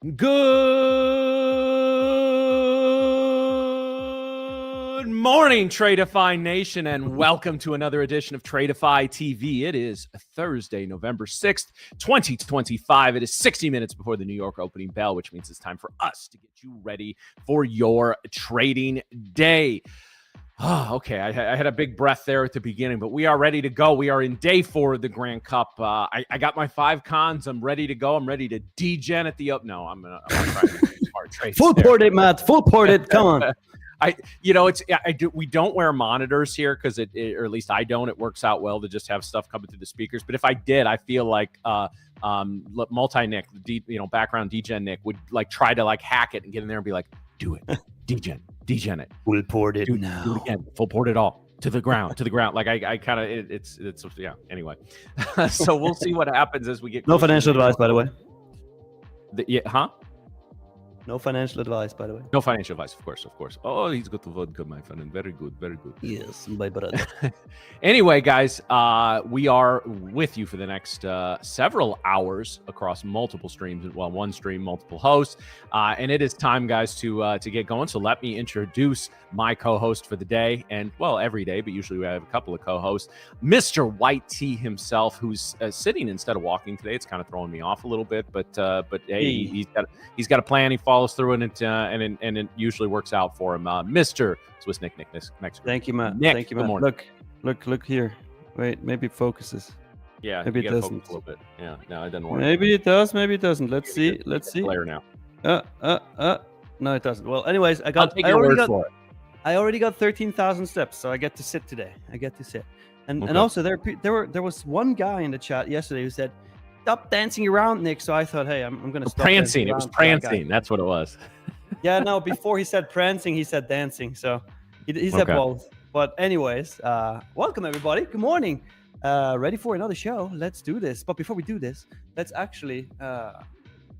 Good morning, Tradeify Nation, and welcome to another edition of Tradeify TV. It is Thursday, November 6th, 2025. It is 60 minutes before the New York opening bell, which means it's time for us to get you ready for your trading day. Oh, okay. I had a big breath there at the beginning, but we are ready to go. We are in day 4 of the Grand Cup. I got my 5 cons. I'm ready to go. I'm ready to degen at the up. No, I'm gonna try to do smart trades. Full port it, Matt. Full port it. Come on. We don't wear monitors here because or at least I don't. It works out well to just have stuff coming through the speakers. But if I did, I feel like multi-Nick, background degen Nick would like try to like hack it and get in there and be like, do it, degen it, Full port it now. Do it again, full port it all to the ground. Like I kind of it's Anyway, so we'll see what happens as we get. No financial advice, by the way. No financial advice, by the way. No financial advice, of course. Oh, he's got the vodka, my friend. Very good. Yes, my brother. Anyway, guys, we are with you for the next several hours across multiple streams. Well, one stream, multiple hosts. And it is time, guys, to get going. So let me introduce my co-host for the day. And, well, every day, but usually we have a couple of co-hosts. Mr. White T himself, who's sitting instead of walking today. It's kind of throwing me off a little bit. But hey, he's got a plan. He follows through and it usually works out for him. Mr. Swiss Nick Mexico. Thank you, Matt. Nick, Thank you, Matt. Look here. Wait, maybe it focuses. Yeah, maybe it doesn't. Focus a little bit. Yeah, no, it doesn't work. Maybe it does. Maybe it doesn't. Let's see. Player now. No, it doesn't. Well, anyways, I'll take your word for it. I already got 13,000 steps, so I get to sit today. And also there was one guy in the chat yesterday who said, "Stop dancing around, Nick." So I thought, hey, I'm going to stop prancing. It was prancing. That's what it was. Yeah, no, before he said prancing, he said dancing. So he said both. But anyways, welcome everybody. Good morning. Ready for another show. Let's do this. But before we do this, let's actually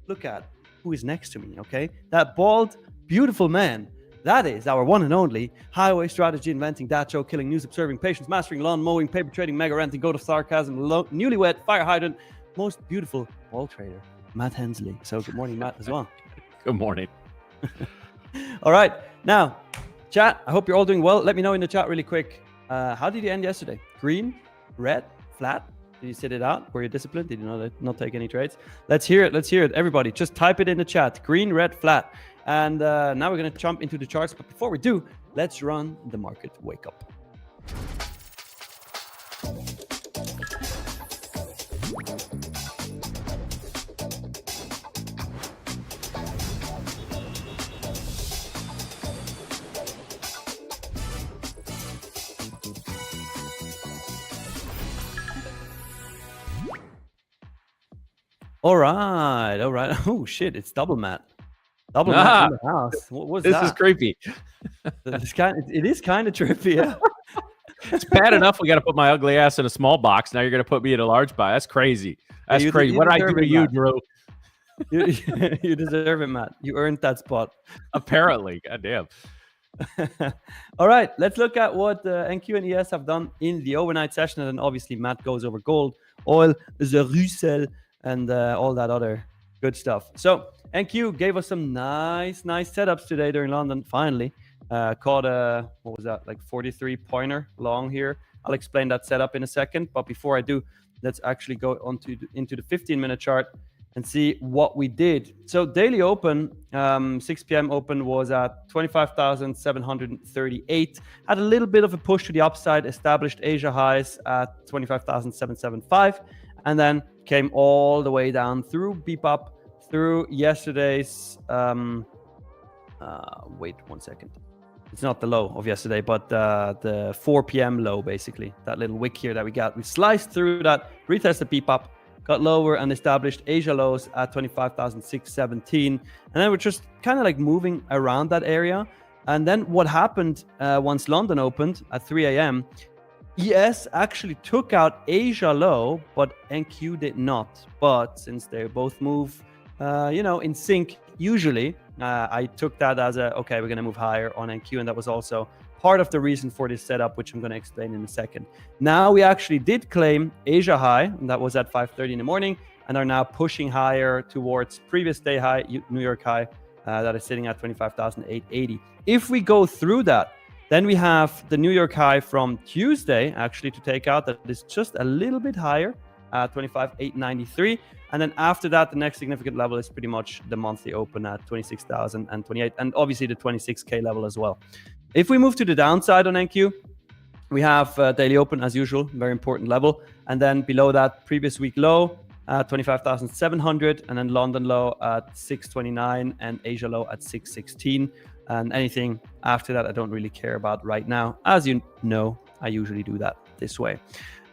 look at who is next to me, okay? That bald, beautiful man. That is our one and only highway strategy inventing, dad joke killing, news observing, patience mastering, lawn mowing, paper trading, mega ranting, goat of sarcasm, newlywed, fire hydrant, most beautiful ball trader, Matt Hensley. So good morning, Matt, as well. Good morning. All right. Now, chat, I hope you're all doing well. Let me know in the chat really quick. How did you end yesterday? Green, red, flat? Did you sit it out? Were you disciplined? Did you not take any trades? Let's hear it. Everybody, just type it in the chat. Green, red, flat. And now we're going to jump into the charts. But before we do, let's run the market wake up. All right. Oh shit! It's double Matt. Double Matt in the house. What was that? This is creepy. It is kind of trippy. Yeah. It's bad enough we got to put my ugly ass in a small box. Now you're going to put me in a large box. That's crazy. That's crazy. What did I do to you, Drew? You deserve it, Matt. You earned that spot. Apparently. Goddamn. All right. Let's look at what NQ and ES have done in the overnight session. And then obviously Matt goes over gold, oil, the Russell, and all that other good stuff. So NQ gave us some nice setups today during London. Finally, caught a, what was that, like 43 pointer long here. I'll explain that setup in a second. But before I do, let's actually go into the 15-minute chart and see what we did. So daily open, 6 p.m. open was at 25,738. Had a little bit of a push to the upside, established Asia highs at 25,775, and then came all the way down through beep up through yesterday's wait 1 second, it's not the low of yesterday, but the 4 p.m. low, basically that little wick here that we sliced through that, retested beep up, got lower and established Asia lows at 25,617, and then we're just kind of like moving around that area. And then what happened once London opened at 3 a.m. ES actually took out Asia low, but NQ did not. But since they both move, in sync, usually, I took that as okay, we're going to move higher on NQ. And that was also part of the reason for this setup, which I'm going to explain in a second. Now, we actually did claim Asia high, and that was at 5:30 in the morning. and are now pushing higher towards previous day high, New York high, that is sitting at 25,880. If we go through that, then we have the New York high from Tuesday actually to take out, that is just a little bit higher, 25,893. And then after that, the next significant level is pretty much the monthly open at 26,028, and obviously the 26K level as well. If we move to the downside on NQ, we have daily open as usual, very important level. And then below that, previous week low, 25,700, and then London low at 629 and Asia low at 616. And anything after that, I don't really care about right now. As you know, I usually do that this way.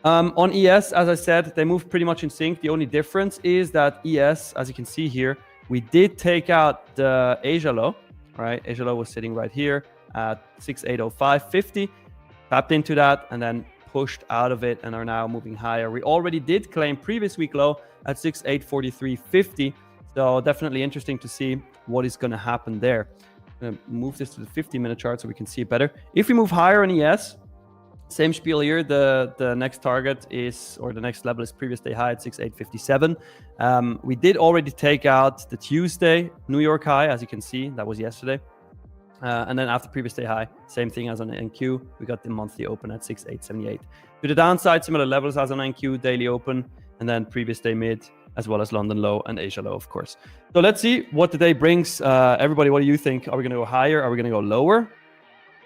On ES, as I said, they move pretty much in sync. The only difference is that ES, as you can see here, we did take out the Asia low, right? Asia low was sitting right here at 6805.50, tapped into that and then pushed out of it and are now moving higher. We already did claim previous week low at 6843.50. So definitely interesting to see what is going to happen there. I'm going to move this to the 50-minute chart so we can see it better. If we move higher on ES, same spiel here. The next target is, or the next level is previous day high at 6857. We did already take out the Tuesday New York high, as you can see, that was yesterday. And then after previous day high, same thing as on NQ, we got the monthly open at 6878. To the downside, similar levels as on NQ, daily open, and then previous day mid, as well as London low and Asia low, of course. So let's see what the day brings. Everybody, what do you think? Are we going to go higher? Are we going to go lower?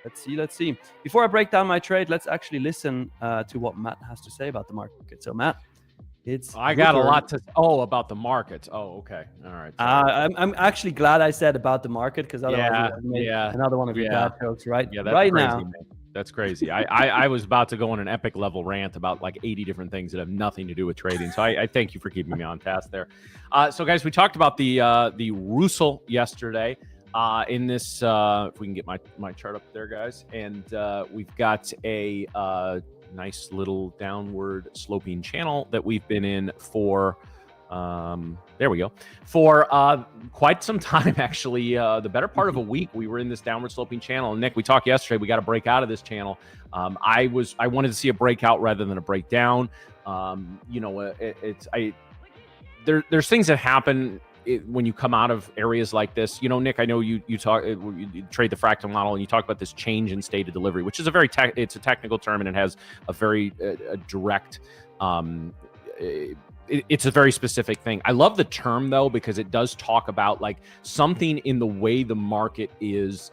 Let's see. Before I break down my trade, let's actually listen to what Matt has to say about the market. So Matt, I got a lot to about the markets. Oh, okay. All right. I'm actually glad I said about the market, because otherwise another one of your bad jokes, right? Yeah, that's right crazy, now. Man. That's crazy. I was about to go on an epic level rant about like 80 different things that have nothing to do with trading. So I thank you for keeping me on task there. So guys, we talked about the Russell yesterday. In this, if we can get my chart up there, guys, and we've got a nice little downward sloping channel that we've been in for there we go, for quite some time, actually. The better part of a week we were in this downward sloping channel. And Nick, we talked yesterday, we got to break out of this channel. I wanted to see a breakout rather than a breakdown. There's things that happen when you come out of areas like this. Nick, I know you trade the fractal model, and you talk about this change in state of delivery, which is it's a technical term, and it has a very direct, it's a very specific thing. I love the term though, because it does talk about like something in the way the market is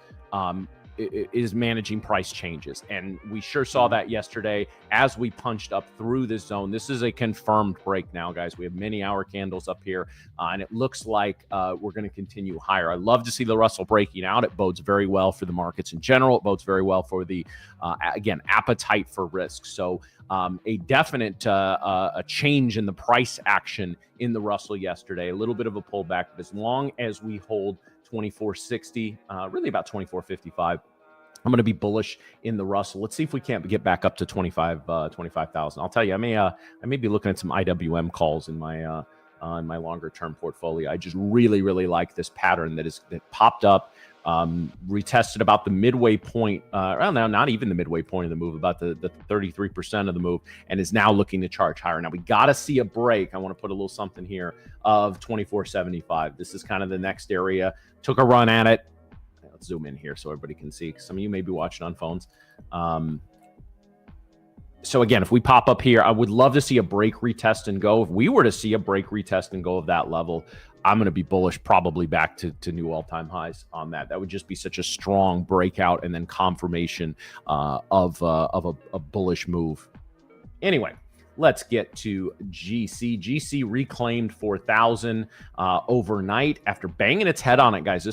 managing price changes. And we sure saw that yesterday as we punched up through this zone. This is a confirmed break now, guys. We have many hour candles up here, and it looks like we're going to continue higher. I love to see the Russell breaking out. It bodes very well for the markets in general. It bodes very well for the, again, appetite for risk. So a definite a change in the price action in the Russell yesterday, a little bit of a pullback, but as long as we hold 2460, really about 2455, I'm going to be bullish in the Russell. Let's see if we can't get back up to 25,000. I'll tell you, I may be looking at some IWM calls in my longer term portfolio. I just really like this pattern that popped up, retested about the midway point, well, now not even the midway point of the move, about the 33% of the move, and is now looking to charge higher. Now we got to see a break. I want to put a little something here of 2475. This is kind of the next area. Took a run at it. Let's zoom in here so everybody can see. Some of you may be watching on phones. So again, if we pop up here, I would love to see a break, retest, and go. If we were to see a break, retest, and go of that level, I'm going to be bullish, probably back to new all-time highs on that. That would just be such a strong breakout and then confirmation of a bullish move. Anyway, let's get to GC. GC reclaimed 4,000 overnight after banging its head on it, guys.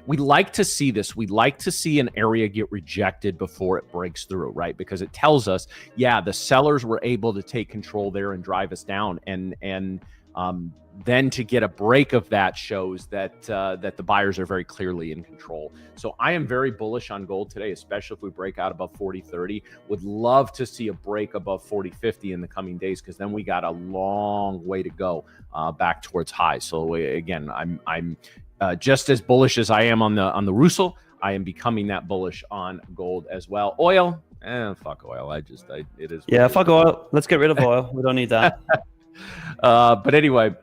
We like to see this. We like to see an area get rejected before it breaks through, right? Because it tells us, yeah, the sellers were able to take control there and drive us down. And then to get a break of that shows that the buyers are very clearly in control. So I am very bullish on gold today, especially if we break out above 40.30. Would love to see a break above 40.50 in the coming days, because then we got a long way to go back towards highs. So again, I'm just as bullish as I am on the Russell. I am becoming that bullish on gold as well. Oil, fuck oil. It is. Yeah, fuck oil. Let's get rid of oil. We don't need that. But anyway,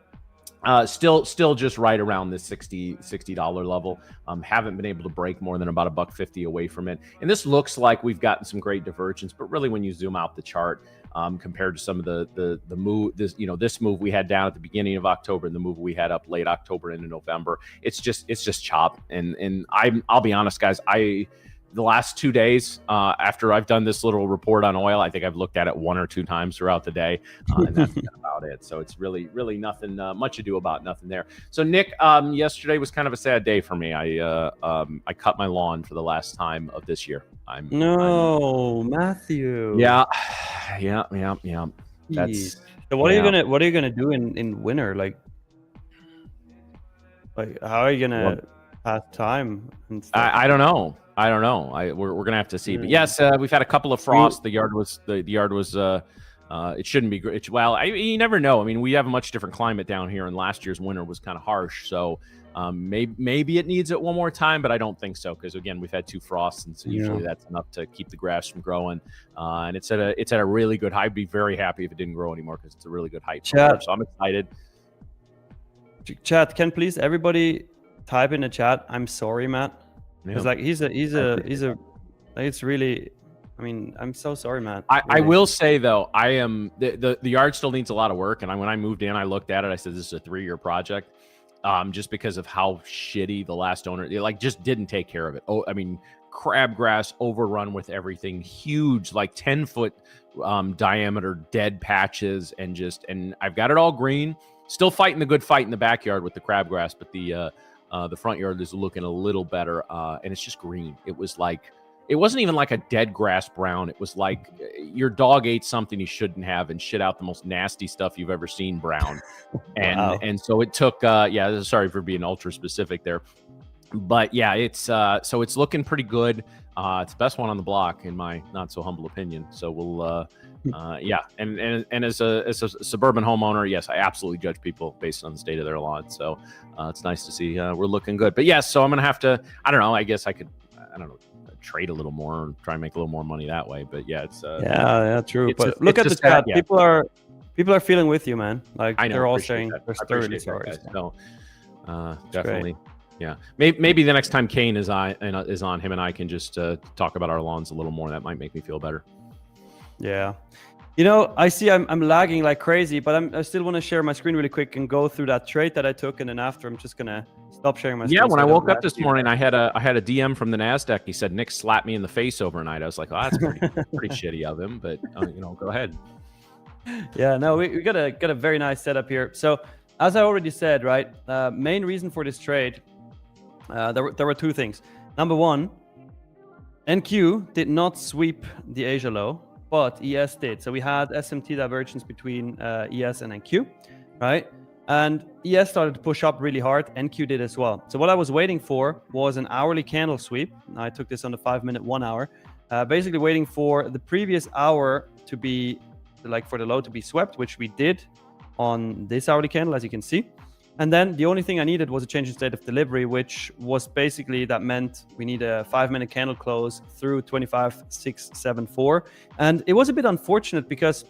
still just right around this $60 level. Haven't been able to break more than about $1.50 away from it. And this looks like we've gotten some great divergence, but really when you zoom out the chart, compared to some of the move, this move we had down at the beginning of October and the move we had up late October into November, it's just chop. And I'll be honest, guys, the last 2 days after I've done this little report on oil, I think I've looked at it 1 or 2 times throughout the day, and that's about it. So it's really nothing much ado about nothing there. So Nick, yesterday was kind of a sad day for me. I cut my lawn for the last time of this year. Matthew. Yeah. That's so. What are you gonna do in winter? Like how are you gonna pass time and stuff? I don't know. We're gonna have to see. But yes, we've had a couple of frosts. The yard was it shouldn't be great. Well, you never know. I mean, we have a much different climate down here, and last year's winter was kind of harsh. So maybe it needs it one more time, but I don't think so, because again, we've had 2 frosts, and so usually that's enough to keep the grass from growing. And it's at a really good height. I'd be very happy if it didn't grow anymore, because it's a really good height. So I'm excited. Chat, can please everybody type in the chat? I'm sorry, Matt. It's like he's a like, it's really, I mean, I'm so sorry, Matt. I will say though, I am the yard still needs a lot of work, and when I moved in, I looked at it, I said this is a 3-year project, just because of how shitty the last owner just didn't take care of it. Oh, I mean, crabgrass overrun with everything, huge, like 10-foot diameter dead patches, and I've got it all green, still fighting the good fight in the backyard with the crabgrass, but the front yard is looking a little better, and it's just green. It wasn't even like a dead grass brown. It was like your dog ate something he shouldn't have and shit out the most nasty stuff you've ever seen brown. And so it took, sorry for being ultra specific there. But yeah, it's looking pretty good. It's the best one on the block in my not so humble opinion. So we'll, and as a suburban homeowner, yes, I absolutely judge people based on the state of their lawn. So it's nice to see we're looking good. But yes, so I'm gonna have to. I don't know. I guess I could. I don't know. Trade a little more and try and make a little more money that way. But yeah, it's true. But look at the chat. Yeah. People are feeling with you, man. Like I know, they're all saying they're thoroughly sorry. So definitely. Great. Yeah, maybe the next time Kane is on, him and I can just talk about our lawns a little more. That might make me feel better. Yeah, I see I'm lagging like crazy, but I still want to share my screen really quick and go through that trade that I took, and then after I'm just gonna stop sharing my screen. Yeah, when I woke up this morning, I had a DM from the NASDAQ. He said Nick slapped me in the face overnight. I was like, oh, that's pretty shitty of him, but go ahead. Yeah, no, we got a very nice setup here. So as I already said, right, main reason for this trade. There were 2 things. Number 1, NQ did not sweep the Asia low, but ES did. So we had SMT divergence between ES and NQ, right? And ES started to push up really hard. NQ did as well. So what I was waiting for was an hourly candle sweep. I took this on the 5-minute 1 hour, basically waiting for the previous hour to be for the low to be swept, which we did on this hourly candle, as you can see. And then the only thing I needed was a change in state of delivery, which was basically, that meant we need a 5-minute candle close through 25,674. And it was a bit unfortunate because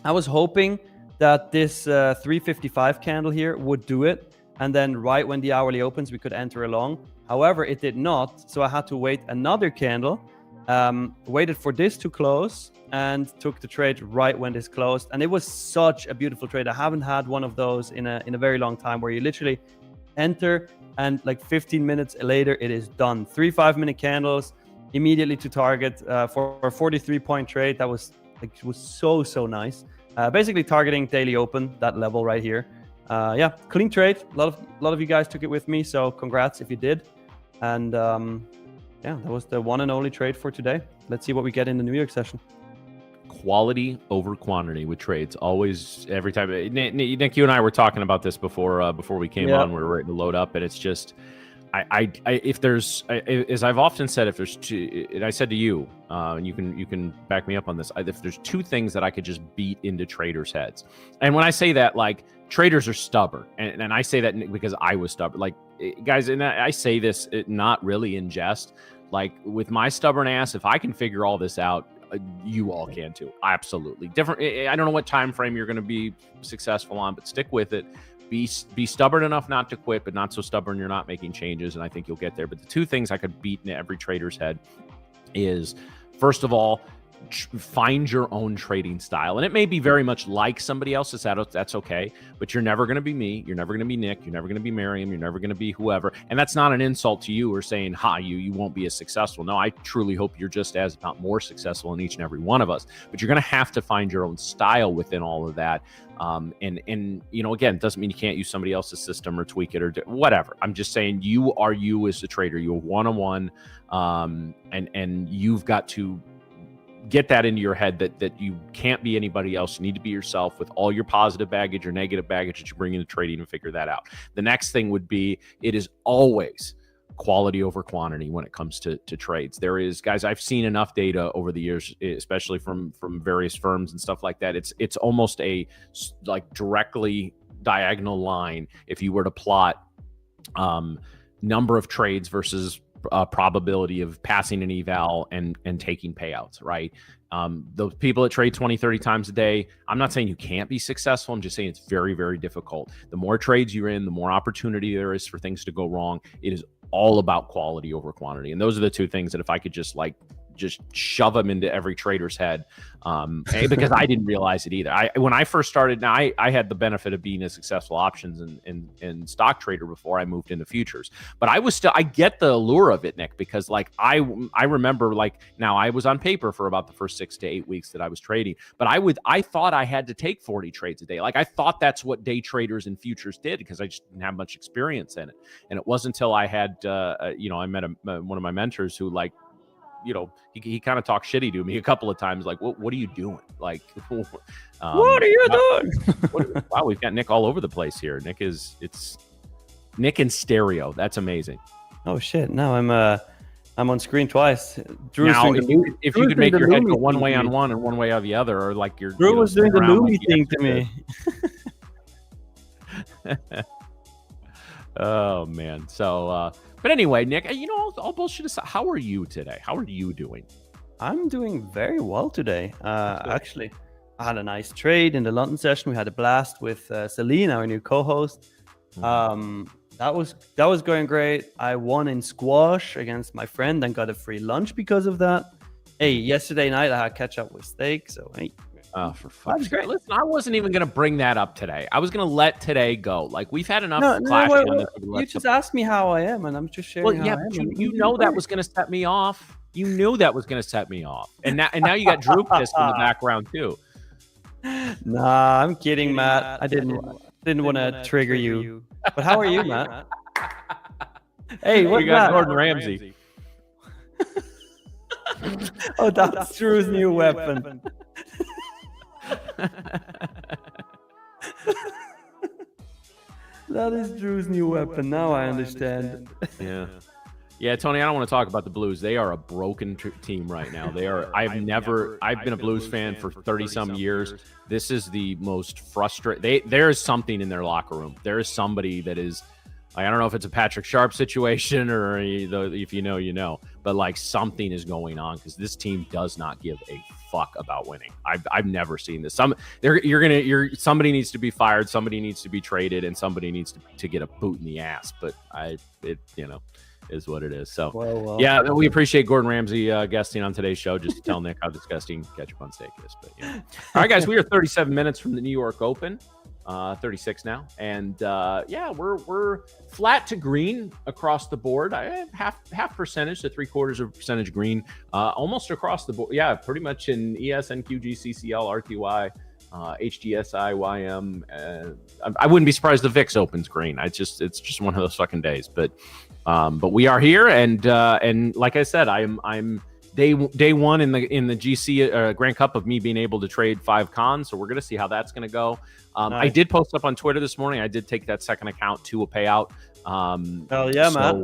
I was hoping that this 355 candle here would do it. And then right when the hourly opens, we could enter along. However, it did not. So I had to wait another candle, waited for this to close, and took the trade right when this closed. And it was such a beautiful trade. I haven't had one of those in a very long time, where you literally enter and like 15 minutes later it is done. 3 5-minute candles immediately to target for a 43-point trade. That was so nice. Basically targeting daily open, that level right here. Clean trade. A lot of you guys took it with me, so congrats if you did. And that was the one and only trade for today. Let's see what we get in the New York session. Quality over quantity with trades. Always, every time. Nick, you and I were talking about this before we came on. We were ready to load up, and it's just, if there's, as I've often said, if there's 2, and I said to you, and you can back me up on this, if there's 2 things that I could just beat into traders' heads, and when I say that, like, traders are stubborn, and I say that because I was stubborn. Like, guys, and I say this not really in jest. Like, with my stubborn ass, if I can figure all this out, you all can too. Absolutely. Different. I don't know what time frame you're going to be successful on, but stick with it. Be stubborn enough not to quit, but not so stubborn you're not making changes, and I think you'll get there. But the two things I could beat in every trader's head is, first of all, find your own trading style. And it may be very much like somebody else's. That's okay. But you're never going to be me. You're never going to be Nick. You're never going to be Miriam. You're never going to be whoever. And that's not an insult to you or saying, you won't be as successful. No, I truly hope you're just as, if not more successful in each and every one of us. But you're going to have to find your own style within all of that. And again, it doesn't mean you can't use somebody else's system or tweak it or whatever. I'm just saying you are you as a trader. You're one-on-one. And you've got to get that into your head that you can't be anybody else. You need to be yourself with all your positive baggage or negative baggage that you bring into trading, and figure that out. The next thing would be, it is always quality over quantity when it comes to trades. There is, guys, I've seen enough data over the years, especially from various firms and stuff like that. It's almost a like directly diagonal line. If you were to plot number of trades versus probability of passing an eval and taking payouts, right? Those people that trade 20, 30 times a day, I'm not saying you can't be successful. I'm just saying it's very, very difficult. The more trades you're in, the more opportunity there is for things to go wrong. It is all about quality over quantity. And those are the two things that if I could just shove them into every trader's head, because I didn't realize it either. When I first started, now I had the benefit of being a successful options and stock trader before I moved into futures, but I get the allure of it, Nick, because like I remember, like, now I was on paper for about the first 6 to 8 weeks that I was trading, but I thought I had to take 40 trades a day. Like I thought that's what day traders and futures did, because I just didn't have much experience in it. And it wasn't until I had, I met one of my mentors who, like, he kind of talked shitty to me a couple of times, like, what are you doing? Like, what are you doing? Wow, we've got Nick all over the place here. It's Nick in stereo. That's amazing. Oh shit! Now I'm on screen twice. Drew's now, if you could make your head go one way on one and one way on the other, or like Drew was doing the Loomy thing to me. Oh man. So but anyway, Nick, all bullshit aside, how are you today? How are you doing? I'm doing very well today. Actually, I had a nice trade in the London session. We had a blast with Celine, our new co-host. That was going great. I won in squash against my friend and got a free lunch because of that. Hey, yesterday night I had catch up with steak, so hey. Oh, for fuck's sake. Listen, I wasn't even going to bring that up today. I was going to let today go. Like, we've had enough clashing on this. You just asked me how I am, and I'm just sharing how I am. You know that was going to set me off. You knew that was going to set me off. And now you got Drew pissed in the background, too. Nah, I'm kidding, Matt. I didn't want to trigger you. But how are you, Matt? Hey, what's we got that? Gordon Ramsay. Oh, that's Drew's new weapon. That is Drew's new weapon. Now I understand. Yeah, Tony, I don't want to talk about the Blues. They are a broken team right now. They are. I've been a Blues fan for 30 some years. This is the most frustrating. There is something in their locker room. There is somebody that is, I don't know if it's a Patrick Sharp situation or if you know, you know, but like something is going on, because this team does not give a fuck about winning. I've never seen this. Somebody needs to be fired, somebody needs to be traded, and somebody needs to get a boot in the ass. But it is what it is. So well. Yeah, we appreciate Gordon Ramsay guesting on today's show, just to tell Nick how disgusting ketchup on steak is. But yeah. All right, guys, we are 37 minutes from the New York Open. 36 now, and we're flat to green across the board. I have half percentage to 3/4 of percentage green, almost across the board. Yeah, pretty much in ES, NQG, CCL, RTY, HDSI, YM. I wouldn't be surprised the VIX opens green. It's just one of those fucking days. But we are here, and like I said, I'm day one in the GC Grand Cup of me being able to trade 5 cons. So we're gonna see how that's gonna go. Nice. I did post up on Twitter this morning. I did take that second account to a payout. Hell yeah, Matt.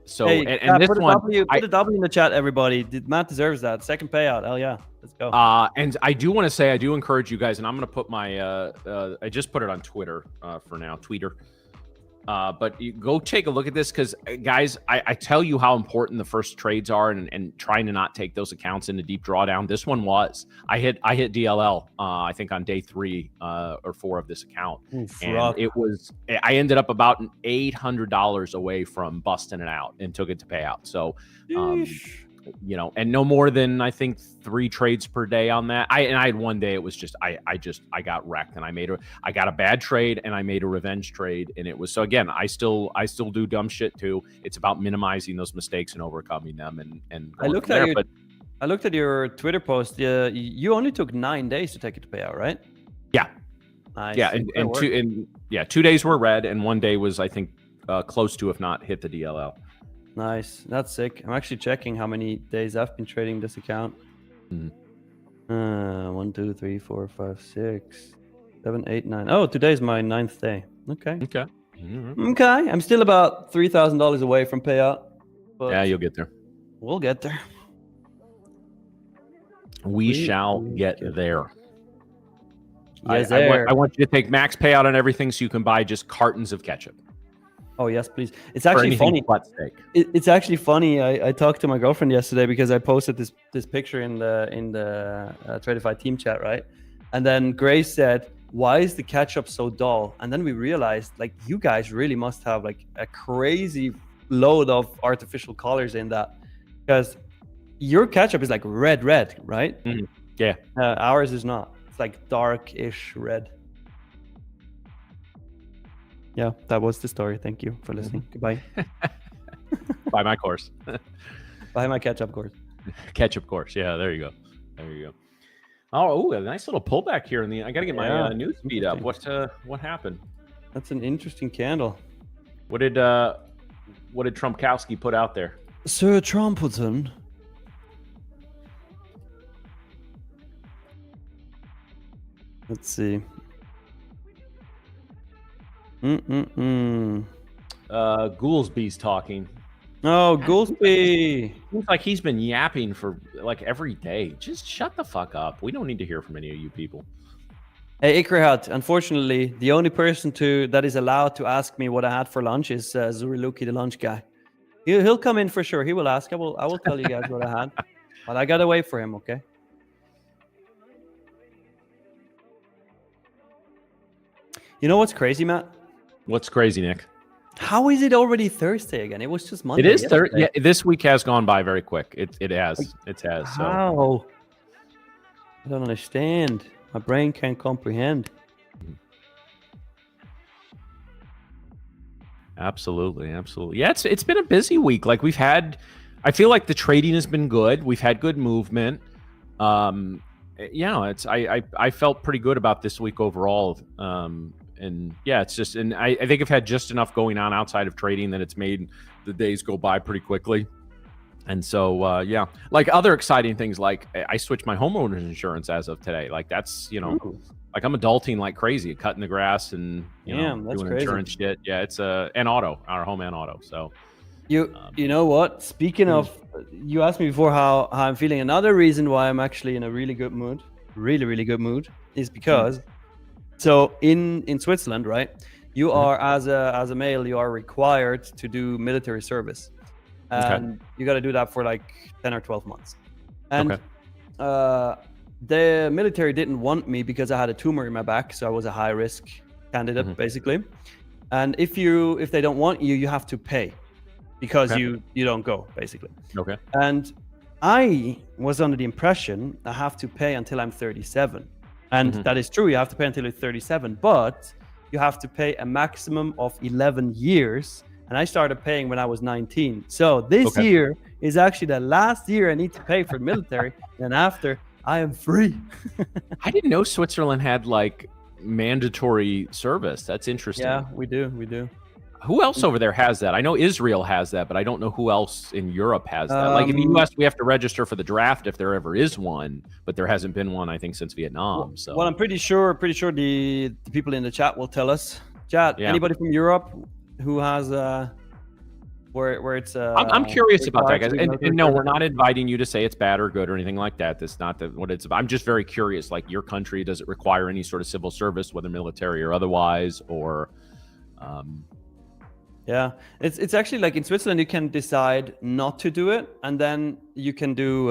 Hey, and this one, put a W in the chat, everybody. Matt deserves that second payout. Hell yeah, let's go. And I do want to say, I do encourage you guys, and I'm going to put my, I just put it on Twitter for now, Tweeter. But you go take a look at this because, guys, I tell you how important the first trades are, and trying to not take those accounts into deep drawdown. This one was. I hit DLL. I think on day 3 or 4 of this account, and it was. I ended up about $800 away from busting it out and took it to pay out. So. And no more than I think 3 trades per day on that. I had one day it was just I got wrecked, and I got a bad trade and I made a revenge trade, and it was so again I still do dumb shit too. It's about minimizing those mistakes and overcoming them. And I looked at your Twitter post. You only took 9 days to take it to pay out, right? Yeah, nice. Yeah, and 2 days were red, and 1 day was I think close to, if not hit the DLL. Nice. That's sick. I'm actually checking how many days I've been trading this account. 1, 2, 3, 4, 5, 6, 7, 8, 9. Oh, today's my 9th day. Okay. Okay. I'm still about $3,000 away from payout. But yeah, you'll get there. We'll get there. We shall get there. Yes, I want you to take max payout on everything so you can buy just cartons of ketchup. Oh yes, please. It's actually funny. It's actually funny. I talked to my girlfriend yesterday because I posted this picture in the Tradeify team chat, right? And then Grace said, "Why is the ketchup so dull?" And then we realized, like, you guys really must have like a crazy load of artificial colors in that, because your ketchup is like red, right? Mm-hmm. Yeah. Ours is not. It's like dark-ish red. Yeah, that was the story. Thank you for listening. Goodbye. Buy my course. Buy my ketchup course. Ketchup course. Yeah, there you go. Oh, a nice little pullback here in the. I gotta get my news feed up. What happened? That's an interesting candle. What did Trumpkowski put out there? Sir Trumpeton. Let's see. Goolsby's talking. Oh, Goolsby. Seems like he's been yapping for like every day. Just shut the fuck up. We don't need to hear from any of you people. Hey, Ikrahat, unfortunately, the only person that is allowed to ask me what I had for lunch is Zuriluki, the lunch guy. He'll come in for sure. He will ask. I will tell you guys what I had. But I gotta wait for him, okay? You know what's crazy, Matt? What's crazy, Nick? How is it already Thursday again? It was just Monday. It is Thursday. Yeah, this week has gone by very quick. It has. How? I don't understand. My brain can't comprehend. Absolutely. Yeah, it's been a busy week. Like I feel like the trading has been good. We've had good movement. I felt pretty good about this week overall. And yeah, it's just, and I think I've had just enough going on outside of trading that it's made the days go by pretty quickly. And so, like other exciting things, like I switched my homeowner's insurance as of today. Like that's, like I'm adulting like crazy, cutting the grass and, doing crazy. Insurance shit. Yeah, it's our home and auto. So you know what? Speaking of, you asked me before how I'm feeling. Another reason why I'm actually in a really good mood, really good mood, is because so in Switzerland, right? You are as a male, you are required to do military service, and you got to do that for like 10 or 12 months. And the military didn't want me because I had a tumor in my back, so I was a high risk candidate basically. And if they don't want you, you have to pay because you don't go basically. Okay. And I was under the impression I have to pay until I'm 37. And that is true. You have to pay until you're 37, but you have to pay a maximum of 11 years. And I started paying when I was 19. So this year is actually the last year I need to pay for the military. And after, I am free. I didn't know Switzerland had like mandatory service. That's interesting. Yeah, we do. Who else over there has that? I know Israel has that, but I don't know who else in Europe has that. Like in the US, we have to register for the draft if there ever is one, but there hasn't been one, I think, since Vietnam. So, well, I'm pretty sure the people in the chat will tell us. Chat, anybody from Europe who has where it's I'm curious about that, guys. And no, we're not inviting you to say it's bad or good or anything like that. That's not what it's about. I'm just very curious. Like your country, does it require any sort of civil service, whether military or otherwise, or Yeah, it's actually like in Switzerland you can decide not to do it, and then you can do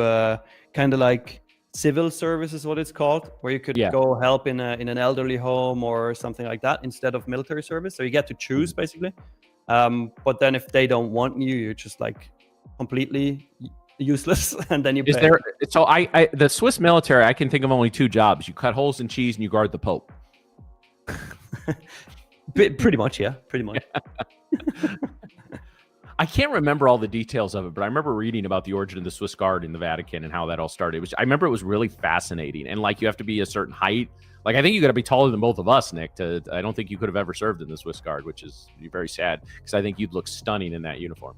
kind of like civil service is what it's called, where you could go help in an elderly home or something like that instead of military service. So you get to choose basically. But then if they don't want you, you're just like completely useless, and then you is pay. there. So the Swiss military, I can think of only 2 jobs: you cut holes in cheese and you guard the Pope. Pretty much, yeah, pretty much. I can't remember all the details of it, but I remember reading about the origin of the Swiss Guard in the Vatican and how that all started. I remember it was really fascinating, and like you have to be a certain height. Like I think you got to be taller than both of us, Nick. I don't think you could have ever served in the Swiss Guard, which is very sad because I think you'd look stunning in that uniform.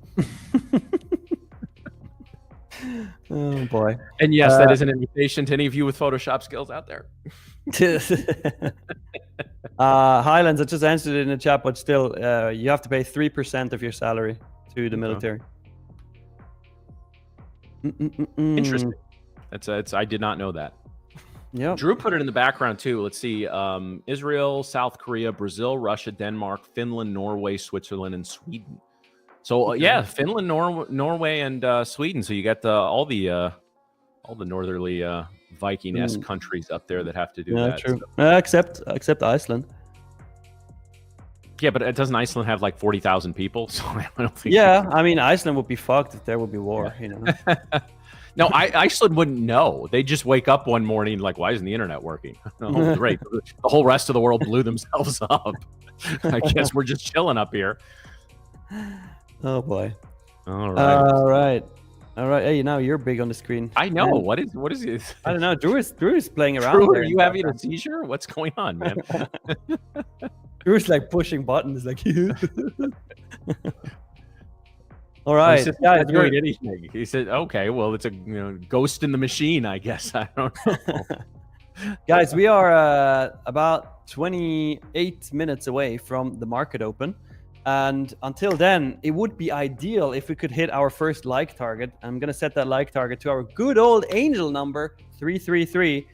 Oh boy! And yes, that is an invitation to any of you with Photoshop skills out there. Highlands, I just answered it in the chat, but still, you have to pay 3% of your salary to the military. Interesting. I did not know that. Yeah. Drew put it in the background too. Let's see. Israel, South Korea, Brazil, Russia, Denmark, Finland, Norway, Switzerland, and Sweden. So yeah, Finland, Norway, and Sweden. So you got all the northerly Viking-esque countries up there that have to do that. True. Except Iceland. Yeah, but doesn't Iceland have like 40,000 people? So I don't think. Yeah, I mean Iceland would be fucked if there would be war. You know. No, Iceland wouldn't know. They just wake up one morning like, why isn't the internet working? Oh, great. The whole rest of the world blew themselves up. I guess we're just chilling up here. Oh boy. All right. Hey, now you're big on the screen. I know. Man. What is it? I don't know. Drew is playing around. Drew, are you having a seizure? What's going on, man? Drew's like pushing buttons, like. All right. Yeah, doing anything. He said, "Okay, well, it's a ghost in the machine, I guess." I don't know. Guys, we are about 28 minutes away from the market open. And until then, it would be ideal if we could hit our first like target. I'm going to set that like target to our good old angel number 333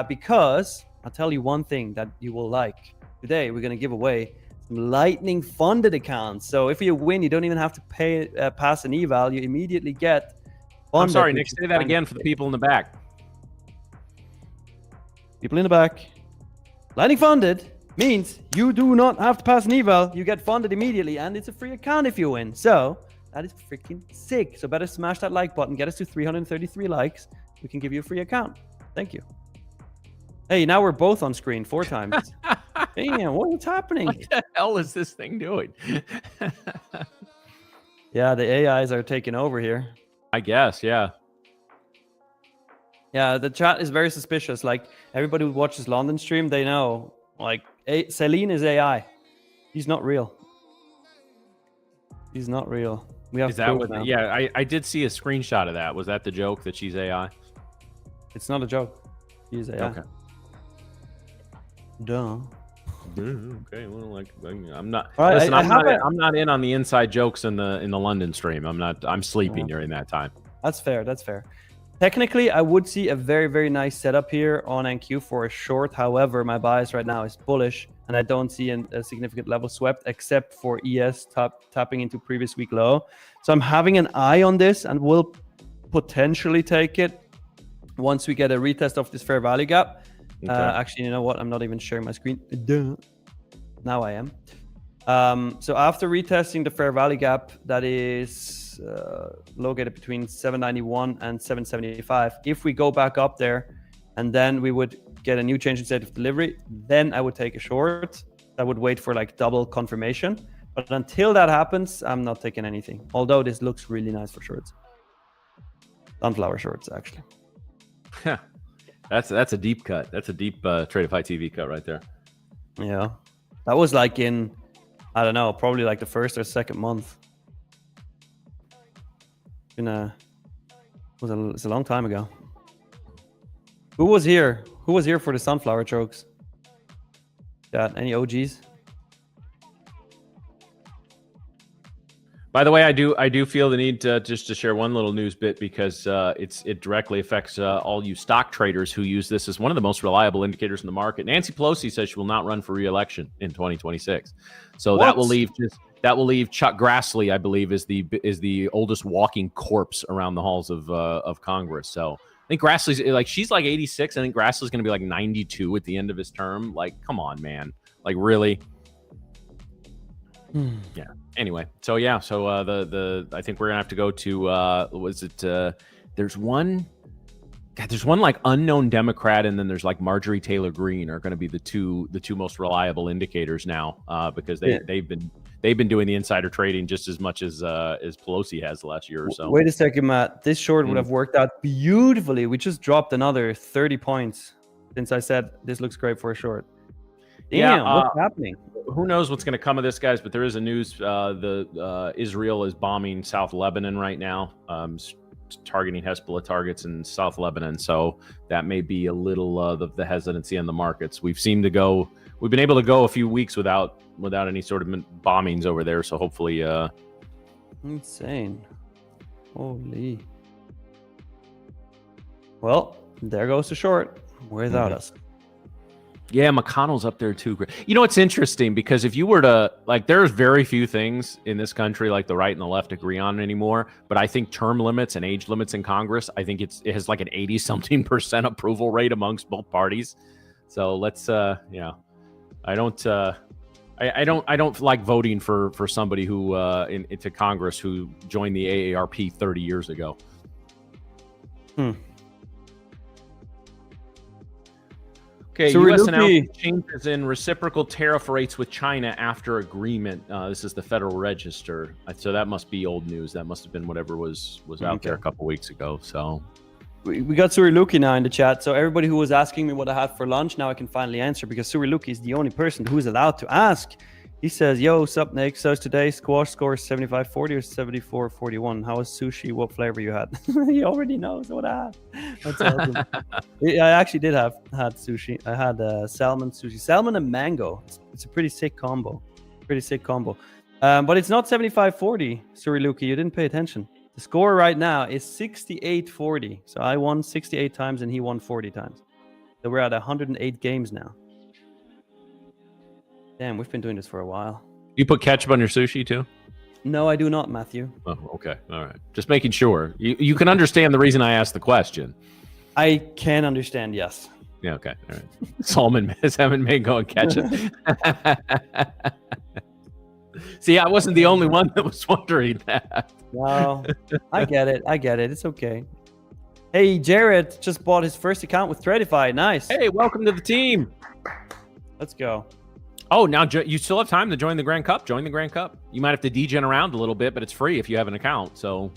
because I'll tell you one thing that you will like. Today, we're going to give away some Lightning funded accounts. So if you win, you don't even have to pay pass an eval. You immediately get funded. I'm sorry, Nick, say that again for the people in the back. People in the back. Lightning funded means you do not have to pass an eval. You get funded immediately, and it's a free account if you win. So that is freaking sick. So better smash that like button. Get us to 333 likes. We can give you a free account. Thank you. Hey, now we're both on screen 4 times. Damn, what is happening? What the hell is this thing doing? Yeah, the AIs are taking over here. I guess, yeah. Yeah, the chat is very suspicious. Like, everybody who watches London stream, they know. Like, Celine is AI. He's not real. He's not real. We have is that what? Now. Yeah, I did see a screenshot of that. Was that the joke that she's AI? It's not a joke. She's AI. Okay. Duh. Okay, well, like I'm not. Right, listen, I'm not in on the inside jokes in the London stream. I'm sleeping during that time. That's fair. That's fair. Technically, I would see a very, very nice setup here on NQ for a short. However, my bias right now is bullish, and I don't see a significant level swept except for ES tapping into previous week low. So I'm having an eye on this and will potentially take it once we get a retest of this fair value gap. Okay. Actually, you know what? I'm not even sharing my screen. Duh. Now I am. So after retesting the fair value gap, that is located between 791 and 775. If we go back up there and then we would get a new change in state of delivery, then I would take a short. I would wait for like double confirmation. But until that happens, I'm not taking anything. Although this looks really nice for shorts. Sunflower shorts, actually. Yeah. That's a deep cut. That's a deep Tradeify TV cut right there. Yeah. That was like in, I don't know, probably like the first or second month. It's a long time ago. Who was here? Who was here for the sunflower chokes? Yeah, any OGs? By the way, I do feel the need to just to share one little news bit because it directly affects all you stock traders who use this as one of the most reliable indicators in the market. Nancy Pelosi says she will not run for re-election in 2026. So that will leave Chuck Grassley, I believe, is the oldest walking corpse around the halls of Congress. So I think Grassley's like she's like 86. I think Grassley's going to be like 92 at the end of his term. Like, come on, man. Like, really? Yeah. Anyway, so yeah, so I think we're gonna have to go to there's one like unknown Democrat, and then there's like Marjorie Taylor Greene are going to be the two most reliable indicators now because they've been doing the insider trading just as much as Pelosi has the last year or so. Wait a second, Matt. This short would have worked out beautifully. We just dropped another 30 points since I said this looks great for a short. Damn, what's happening? Who knows what's going to come of this, guys? But there is a news. Israel is bombing South Lebanon right now, targeting Hezbollah targets in South Lebanon. So that may be a little the hesitancy on the markets. We've been able to go a few weeks without any sort of bombings over there. So hopefully, insane. Holy. Well, there goes the short without us. Yeah, McConnell's up there too. You know, it's interesting because if you were to there's very few things in this country like the right and the left agree on anymore. But I think term limits and age limits in Congress, I think it has like an 80-something% approval rate amongst both parties. So let's, I don't like voting for somebody who into Congress who joined the AARP 30 years ago. Okay, U.S. announced changes in reciprocal tariff rates with China after agreement. This is the Federal Register. So that must be old news. That must have been whatever was out there a couple weeks ago. So we got Suriluki now in the chat. So everybody who was asking me what I had for lunch, now I can finally answer because Suriluki is the only person who is allowed to ask. He says, yo, what's up, Nick? So today, squash score 75-40 or 74-41. How was sushi? What flavor you had? He already knows what I had. That's awesome. I actually had sushi. I had salmon sushi. Salmon and mango. It's a pretty sick combo. But it's not 75-40, Suriluki. You didn't pay attention. The score right now is 68-40. So I won 68 times and he won 40 times. So we're at 108 games now. Damn, we've been doing this for a while. You put ketchup on your sushi too? No, I do not, Matthew. Oh, okay. All right. Just making sure. You can understand the reason I asked the question. I can understand, yes. Yeah, okay. All right. Salmon, mango, and ketchup. See, I wasn't the only one that was wondering that. No, I get it. It's okay. Hey, Jared just bought his first account with Tradeify. Nice. Hey, welcome to the team. Let's go. Oh, now you still have time to join the Grand Cup. Join the Grand Cup. You might have to degen around a little bit, but it's free if you have an account. So,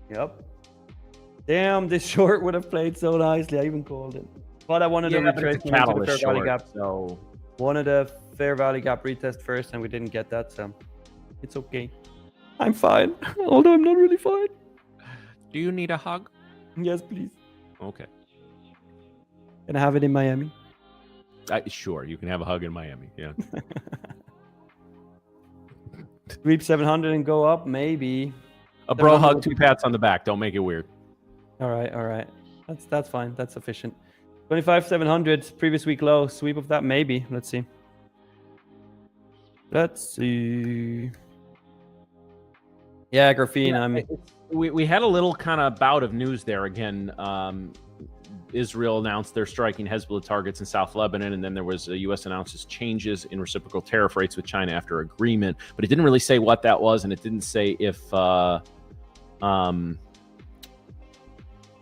yep. Damn, this short would have played so nicely. I even called it. But I wanted to retrace the Fair Value Gap. So, wanted a Fair Value Gap retest first, and we didn't get that. So, it's okay. I'm fine, although I'm not really fine. Do you need a hug? Yes, please. Okay. Can I have it in Miami? Sure, you can have a hug in Miami. Yeah. Sweep 700 and go up, maybe. A bro hug, 2 pats on the back. Don't make it weird. All right. That's fine. That's sufficient. 25,700 previous week low. Sweep of that, maybe. Let's see. Yeah, graphene. We had a little kind of bout of news there again. Israel announced they're striking Hezbollah targets in South Lebanon, and then there was a U.S. announces changes in reciprocal tariff rates with China after agreement, but it didn't really say what that was, and it didn't say if.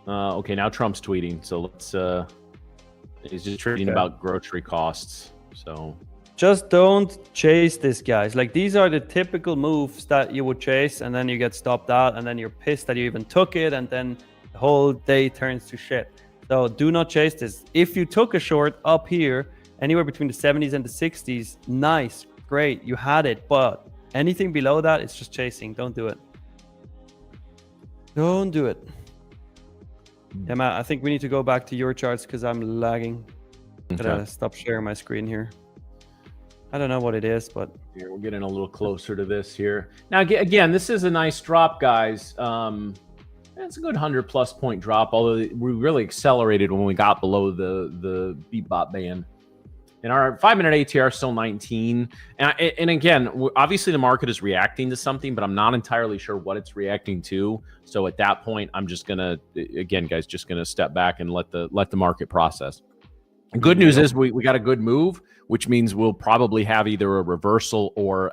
Okay, now Trump's tweeting, so let's. He's just tweeting about grocery costs. So just don't chase this, guys. Like, these are the typical moves that you would chase, and then you get stopped out, and then you're pissed that you even took it, and then the whole day turns to shit. So do not chase this. If you took a short up here, anywhere between the 70s and the 60s, nice, great, you had it. But anything below that, it's just chasing. Don't do it. Don't do it. Yeah, Matt, I think we need to go back to your charts because I'm lagging. Okay. Gotta stop sharing my screen here. I don't know what it is, but here we're getting a little closer to this here. Now, again, this is a nice drop, guys. It's a good 100+ point drop, although we really accelerated when we got below the beat bot band. And our 5-minute ATR is still 19. And again, obviously the market is reacting to something, but I'm not entirely sure what it's reacting to. So at that point, I'm just gonna, again, guys, just gonna step back and let the market process. Good news is we got a good move, which means we'll probably have either a reversal or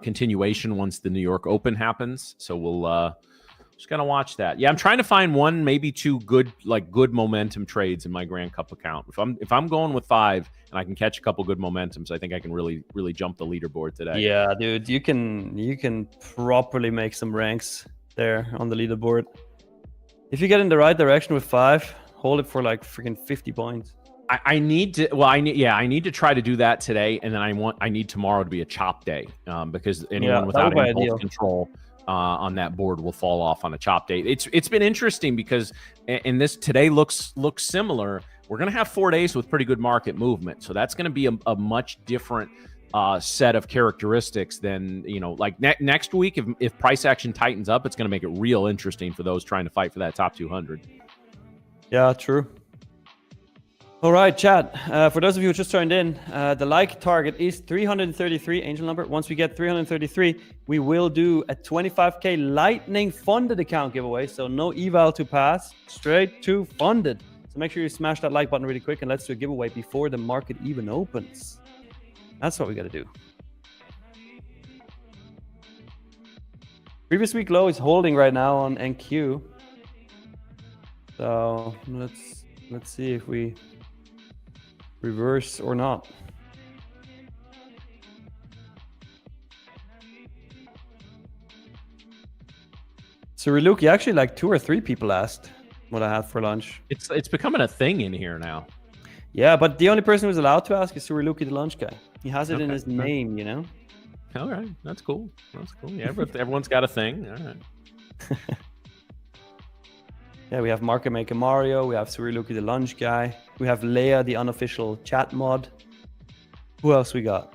continuation once the New York Open happens. So we'll just gotta watch that. Yeah, I'm trying to find one, maybe two good momentum trades in my Grand Cup account. If I'm going with 5 and I can catch a couple good momentums, I think I can really jump the leaderboard today. Yeah, dude, you can properly make some ranks there on the leaderboard. If you get in the right direction with 5, hold it for like freaking 50 points. I need to try to do that today, and then I need tomorrow to be a chop day, because anyone without impulse control on that board will fall off on a chop day. It's been interesting because and this today looks similar. We're gonna have 4 days with pretty good market movement, so that's gonna be a much different set of characteristics than, like next week. If price action tightens up, it's gonna make it real interesting for those trying to fight for that top 200. Yeah, true. All right, chat. For those of you who just joined in, the like target is 333 angel number. Once we get 333, we will do a 25K Lightning funded account giveaway. So no eval to pass, straight to funded. So make sure you smash that like button really quick, and let's do a giveaway before the market even opens. That's what we got to do. Previous week low is holding right now on NQ. So let's see if we reverse or not. So Riluki, actually like 2 or 3 people asked what I had for lunch. It's becoming a thing in here now. Yeah, but the only person who's allowed to ask is Suriluki the lunch guy. He has it in his name, you know? All right, that's cool. That's cool. Yeah, everyone's got a thing. All right. Yeah, we have Market Maker Mario, we have Suriluki the lunch guy, we have Leia the unofficial chat mod. Who else we got?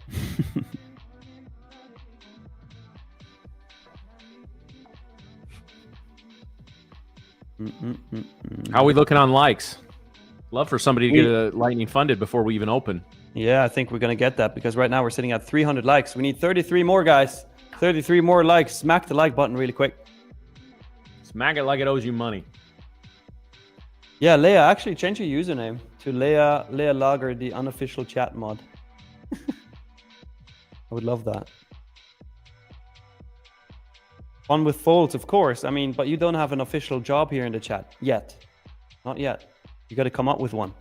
How are we looking on likes? Love for somebody to get a Lightning funded before we even open. Yeah, I think we're going to get that because right now we're sitting at 300 likes. We need 33 more, guys. 33 more likes. Smack the like button really quick. Smack it like it owes you money. Yeah, Leia, actually change your username to Leia Lager, the unofficial chat mod. I would love that. Fun with folds, of course. I mean, but you don't have an official job here in the chat yet. Not yet. You got to come up with one.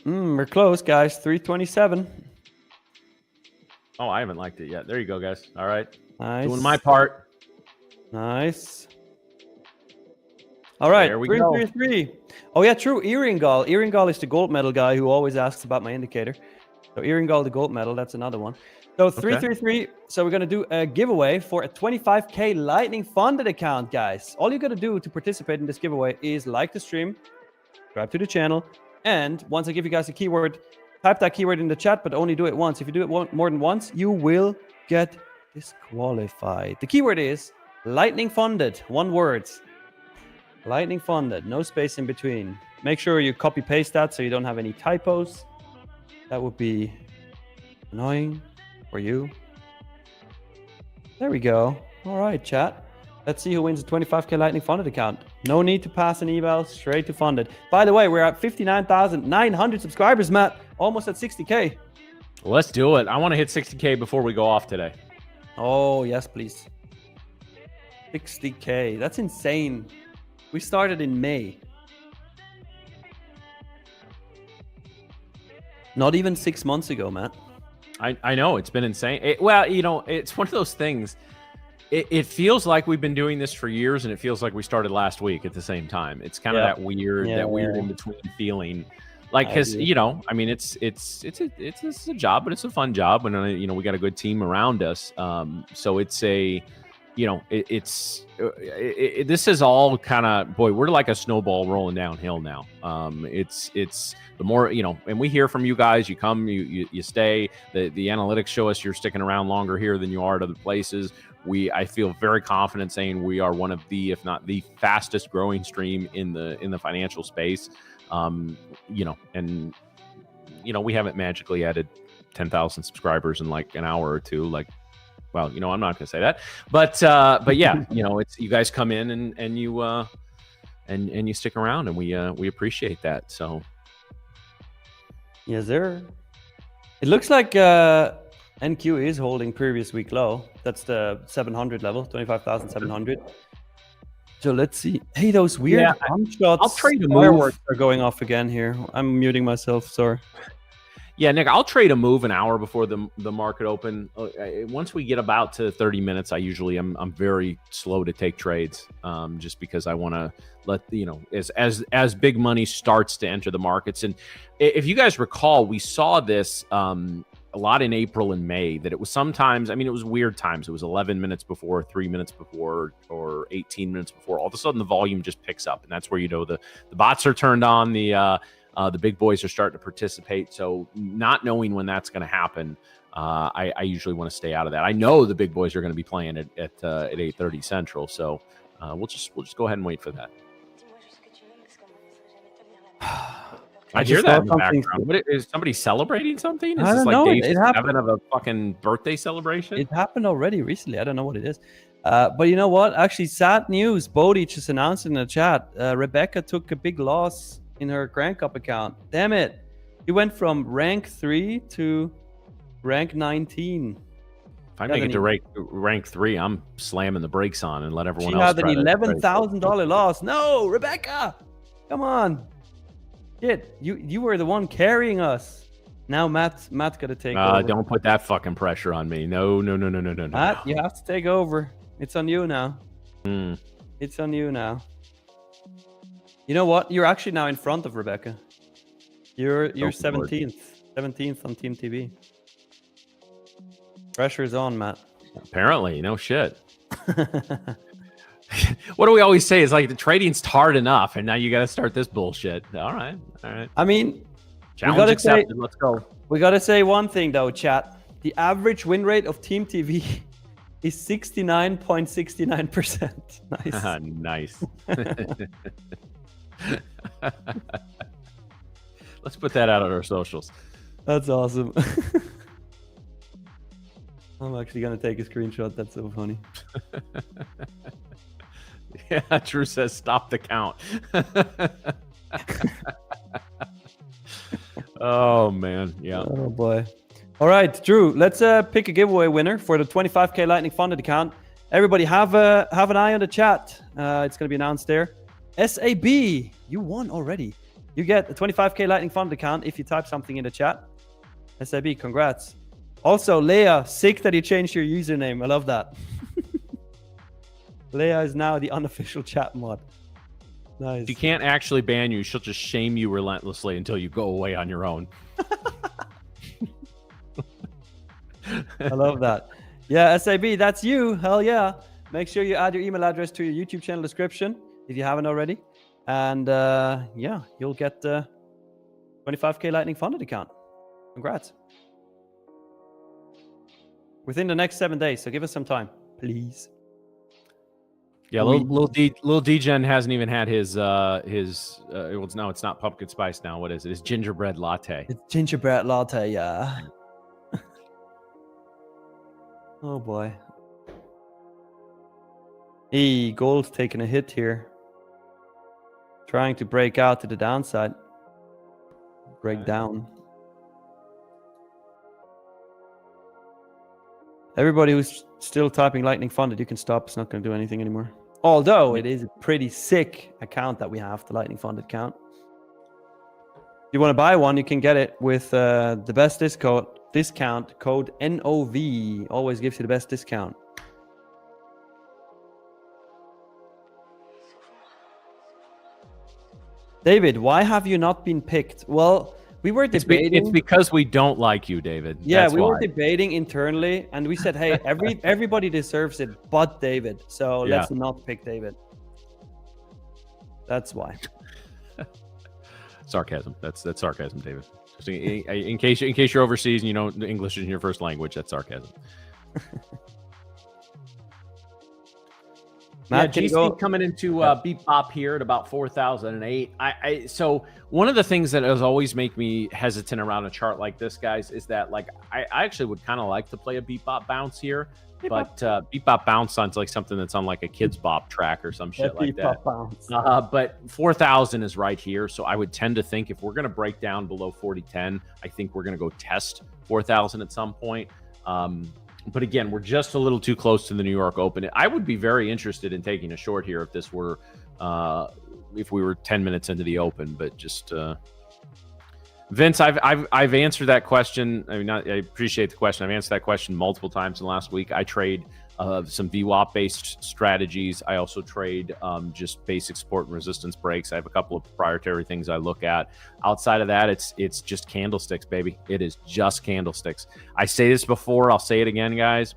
We're close, guys. 327. Oh, I haven't liked it yet. There you go, guys. All right. Nice. Doing my part. Nice. All right. There we 333. go. Oh, yeah, true. Iringal. Iringal is the gold medal guy who always asks about my indicator. So Iringal, the gold medal. That's another one. So 333. Okay. So we're going to do a giveaway for a 25K Lightning funded account, guys. All you got to do to participate in this giveaway is like the stream, subscribe to the channel, and once I give you guys a keyword, type that keyword in the chat, but only do it once. If you do it more than once, you will get disqualified. The keyword is Lightning funded. One word. Lightning funded. No space in between. Make sure you copy paste that so you don't have any typos. That would be annoying for you. There we go. All right, chat. Let's see who wins the 25K Lightning funded account. No need to pass an eval, straight to funded. By the way, we're at 59,900 subscribers, Matt. Almost at 60K. Let's do it. I want to hit 60K before we go off today. Oh, yes, please. 60K. That's insane. We started in May. Not even 6 months ago, Matt. I know. It's been insane. Well, you know, it's one of those things. It feels like we've been doing this for years, and it feels like we started last week at the same time. It's kind of that weird in between feeling, like, because you know, I mean, it's a job, but it's a fun job, and you know, we got a good team around us. So it's a this is all kind of, boy, we're like a snowball rolling downhill now. It's the more, and we hear from you guys. You come, you stay. The analytics show us you're sticking around longer here than you are at other places. I feel very confident saying we are one of the, if not the fastest growing stream in the financial space. And we haven't magically added 10,000 subscribers in like an hour or two. Like, well, I'm not going to say that, but yeah, it's, you guys come in and you and you stick around, and we appreciate that. So, yes, sir. It looks like NQ is holding previous week low. That's the 700 level, 25,700. So let's see. Hey, those weird shots. I'll trade a fireworks are going off again here. I'm muting myself. Sorry. Yeah, Nick, I'll trade a move an hour before the market open. Once we get about to 30 minutes, I'm very slow to take trades, just because I want to let as big money starts to enter the markets. And if you guys recall, we saw this a lot in April and May, that it was sometimes, it was weird times. It was 11 minutes before, 3 minutes before, or 18 minutes before. All of a sudden, the volume just picks up, and that's where the bots are turned on. The big boys are starting to participate. So not knowing when that's going to happen, I usually want to stay out of that. I know the big boys are going to be playing at 8:30 Central, so we'll just go ahead and wait for that. I hear that in the background. What, is somebody celebrating something? Is this like day 7 of a fucking birthday celebration? It happened already recently. I don't know what it is. But you know what? Actually, sad news. Bodhi just announced in the chat. Rebecca took a big loss in her Grand Cup account. Damn it. He went from rank 3 to rank 19. If I make it to rank 3, I'm slamming the brakes on and let everyone else. She had an $11,000 loss. No, Rebecca. Come on. Shit, you were the one carrying us. Now Matt's got to take over. Don't put that fucking pressure on me. No. Matt, you have to take over. It's on you now. It's on you now. You know what? You're actually now in front of Rebecca. You're 17th. 17th on Team TV. Pressure's on, Matt. Apparently, no shit. What do we always say? Is like the trading's hard enough, and now you got to start this bullshit. All right. Challenge accepted. Let's go. We got to say one thing though, chat. The average win rate of Team TV is 69.69%. Nice. Let's put that out on our socials. That's awesome. I'm actually going to take a screenshot. That's so funny. Yeah, Drew says stop the count. Oh, man. Yeah. Oh, boy. All right, Drew, let's pick a giveaway winner for the 25K Lightning Funded account. Everybody have an eye on the chat. It's going to be announced there. SAB, you won already. You get a 25K Lightning Funded account if you type something in the chat. SAB, congrats. Also, Leia, sick that you changed your username. I love that. Leia is now the unofficial chat mod. Nice. She can't actually ban you. She'll just shame you relentlessly until you go away on your own. I love that. Yeah, SAB, that's you. Hell yeah. Make sure you add your email address to your YouTube channel description if you haven't already. And yeah, you'll get the 25K Lightning Funded account. Congrats. Within the next 7 days, so give us some time, please. Yeah, little D-Gen hasn't even had his it's not pumpkin spice now. What is it? It's gingerbread latte. It's gingerbread latte, yeah. Oh boy. Hey, gold's taking a hit here. Trying to break out to the downside. Break down. Everybody who's still typing Lightning Funded, you can stop. It's not going to do anything anymore. Although it is a pretty sick account that we have, the Lightning Funded account. If you want to buy one, you can get it with the best discount code NOV. Always gives you the best discount. David, why have you not been picked? Well, We were debating. It's because we don't like you, David. Yeah, That's we were why. debating internally, and we said, "Hey, everybody deserves it, but David. So let's not pick David." That's why. Sarcasm. That's sarcasm, David. Just in case you're overseas and you know English is your first language, that's sarcasm. Matt, GC coming into Beep Bop here at about 4,008. So one of the things that has always make me hesitant around a chart like this, guys, is that like I actually would kind of like to play a Beep Bop bounce here, but Beep Bop bounce sounds like something that's on like a kids bop track or some shit like that. But 4,000 is right here, so I would tend to think if we're going to break down below 4010, I think we're going to go test 4,000 at some point. But again, we're just a little too close to the New York Open. I would be very interested in taking a short here if this were, if we were 10 minutes into the Open. But just, Vince, I've answered that question. I mean, I appreciate the question. I've answered that question multiple times in the last week. I trade some VWAP based strategies. I also trade just basic support and resistance breaks. I have a couple of proprietary things I look at. Outside of that, it's just candlesticks, baby. It is just candlesticks. I say this before, I'll say it again, guys.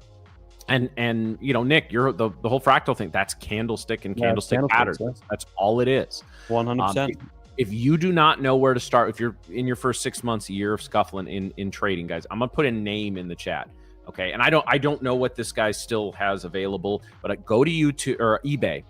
And you know, Nick, you're the whole fractal thing. That's candlestick and candlestick patterns. Yeah. That's all it is. 100%. If you do not know where to start, if you're in your first 6 months, a year of scuffling in trading, guys, I'm gonna put a name in the chat. Okay, and I don't know what this guy still has available, but go to YouTube or eBay,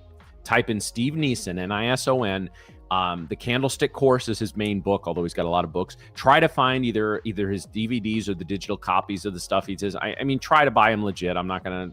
type in Steve Nison, Nison. The Candlestick Course is his main book, although he's got a lot of books. Try to find either his DVDs or the digital copies of the stuff he says. I mean, try to buy them legit. I'm not gonna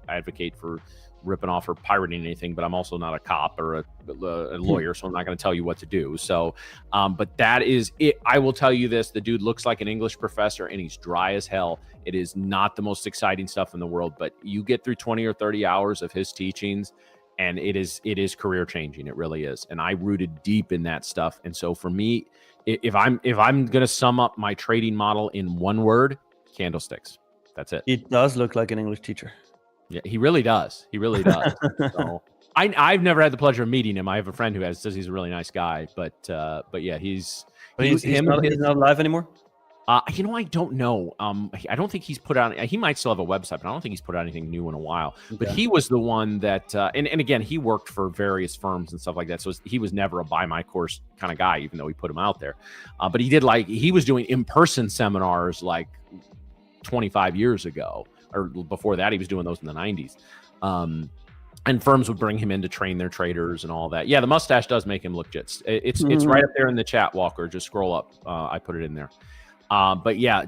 advocate for ripping off or pirating anything, but I'm also not a cop or a lawyer, so I'm not going to tell you what to do. So, but that is it. I will tell you this: the dude looks like an English professor, and he's dry as hell. It is not the most exciting stuff in the world, but you get through 20 or 30 hours of his teachings, and it is career changing. It really is. And I rooted deep in that stuff. And so for me, if I'm going to sum up my trading model in one word, candlesticks. That's it. It does look like an English teacher. Yeah, he really does. He really does. So, I've never had the pleasure of meeting him. I have a friend who says he's a really nice guy, but yeah, he's not live anymore. I don't know. I don't think he's put out. He might still have a website, but I don't think he's put out anything new in a while. Okay. But he was the one that, and again, he worked for various firms and stuff like that. So he was never a buy my course kind of guy, even though he put him out there. But he was doing in-person seminars like 25 years ago. Or before that, he was doing those in the 90s. And firms would bring him in to train their traders and all that. Yeah, the mustache does make him look jits. It's right up there in the chat, Walker. Just scroll up. I put it in there. But yeah,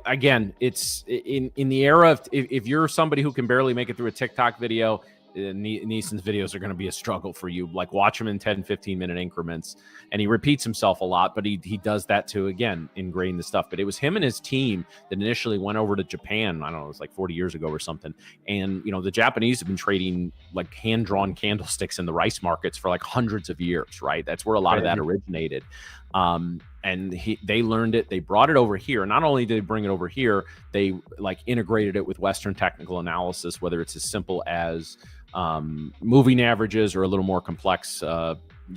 again, it's in the era of if you're somebody who can barely make it through a TikTok video, Nison's videos are going to be a struggle for you. Like, watch him in 10, 15-minute increments. And he repeats himself a lot, but he does that to, again, ingrain the stuff. But it was him and his team that initially went over to Japan. I don't know, it was like 40 years ago or something. And, the Japanese have been trading like hand-drawn candlesticks in the rice markets for like hundreds of years, right? That's where a lot of that originated. And they learned it. They brought it over here. Not only did they bring it over here, they like integrated it with Western technical analysis, whether it's as simple as moving averages or a little more complex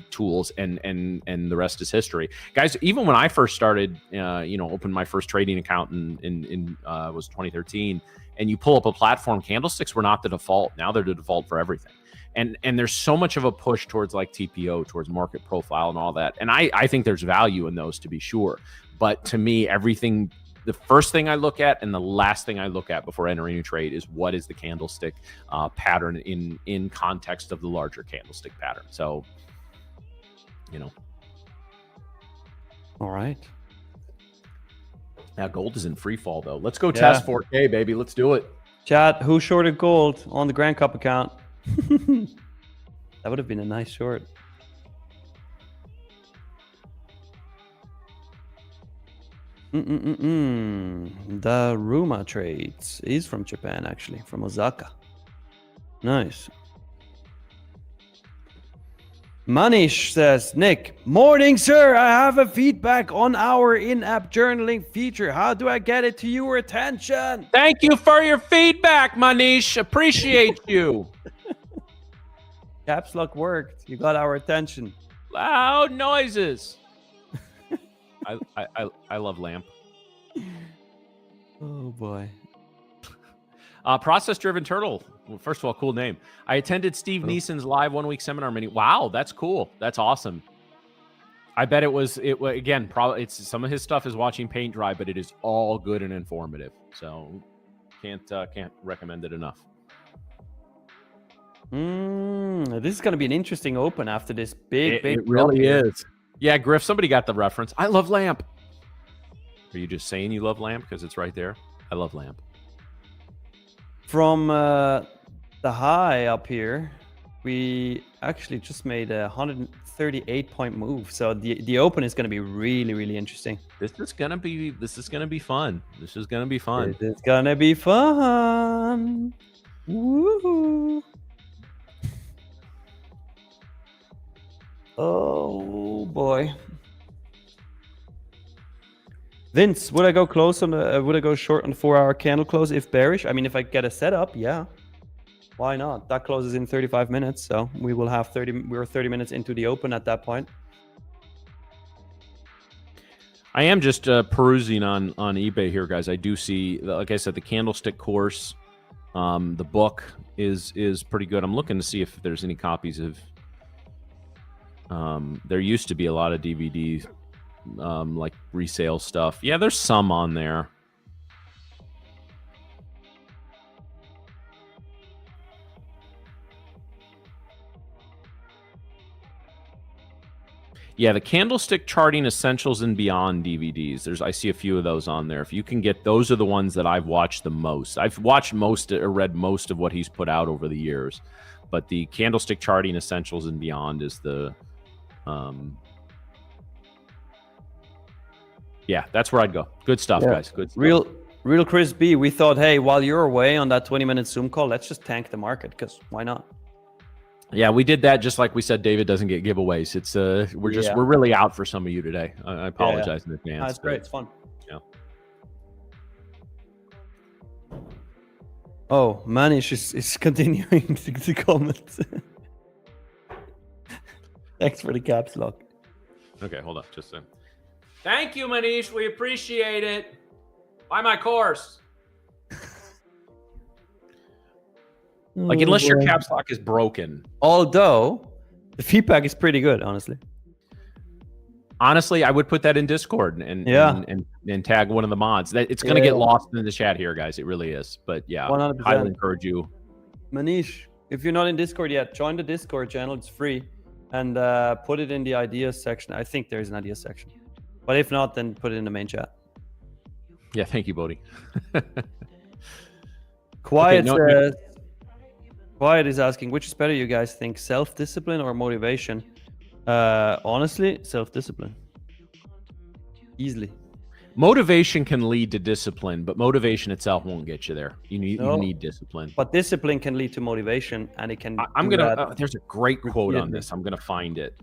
tools, and the rest is history, guys. Even when I first started, opened my first trading account in was 2013, and you pull up a platform, candlesticks were not the default. Now they're the default for everything. And there's so much of a push towards like TPO, towards market profile and all that. And I think there's value in those, to be sure. But to me, the first thing I look at and the last thing I look at before entering a trade is what is the candlestick pattern in context of the larger candlestick pattern. So, All right. Now gold is in free fall though. Let's go test 4K, baby. Let's do it. Chat, who shorted gold on the Grand Cup account? That would have been a nice short. The Ruma trades is from Japan, actually, from Osaka. Nice. Manish says, Nick, morning, sir. I have a feedback on our in-app journaling feature. How do I get it to your attention? Thank you for your feedback, Manish. Appreciate you. Caps lock worked. You got our attention. Loud noises. I love lamp. Oh boy. Process Driven Turtle. Well, first of all, cool name. I attended Steve Neeson's live 1 week seminar mini. Wow, that's cool. That's awesome. I bet it again. Probably it's some of his stuff is watching paint dry, but it is all good and informative. So can't recommend it enough. This is going to be an interesting open after this big. It really is. Yeah, Griff. Somebody got the reference. I love lamp. Are you just saying you love lamp because it's right there? I love lamp. From the high up here, we actually just made a 138-point move. So the open is going to be really, really interesting. This is gonna be fun. This is gonna be fun. It's gonna be fun. Woohoo! Oh boy. Vince, would I go close on the? Would I go short on the 4-hour candle close if bearish? I mean, if I get a setup, yeah. Why not? That closes in 35 minutes, so we will have 30. We're 30 minutes into the open at that point. I am just perusing on eBay here, guys. I do see, like I said, the candlestick course. The book is pretty good. I'm looking to see if there's any copies of. There used to be a lot of DVDs. Like resale stuff. Yeah, there's some on there. Yeah, the Candlestick Charting Essentials and Beyond DVDs. I see a few of those on there. If you can get, those are the ones that I've watched the most. I've watched most or read most of what he's put out over the years. But the Candlestick Charting Essentials and Beyond is the yeah, that's where I'd go. Good stuff, guys. Good stuff. Real Chris B, we thought, hey, while you're away on that 20-minute Zoom call, let's just tank the market, because why not? Yeah, we did that just like we said David doesn't get giveaways. It's we're really out for some of you today. I apologize in advance. That's great. It's fun. Yeah. Oh, Manish is continuing to comment. Thanks for the caps lock. Okay, hold on just a second. Thank you, Manish. We appreciate it. Buy my course. Like, unless your caps lock is broken. Although, the feedback is pretty good, honestly. Honestly, I would put that in Discord and tag one of the mods. It's going to get lost in the chat here, guys. It really is. But yeah, 100%. Highly encourage you. Manish, if you're not in Discord yet, join the Discord channel. It's free. And put it in the ideas section. I think there's an ideas section. But if not, then put it in the main chat. Yeah, thank you, Bodhi. Quiet is asking, which is better, you guys think, self-discipline or motivation? Honestly, self-discipline. Easily. Motivation can lead to discipline, but motivation itself won't get you there. You need discipline. But discipline can lead to motivation, and it can. There's a great quote on this. I'm gonna find it.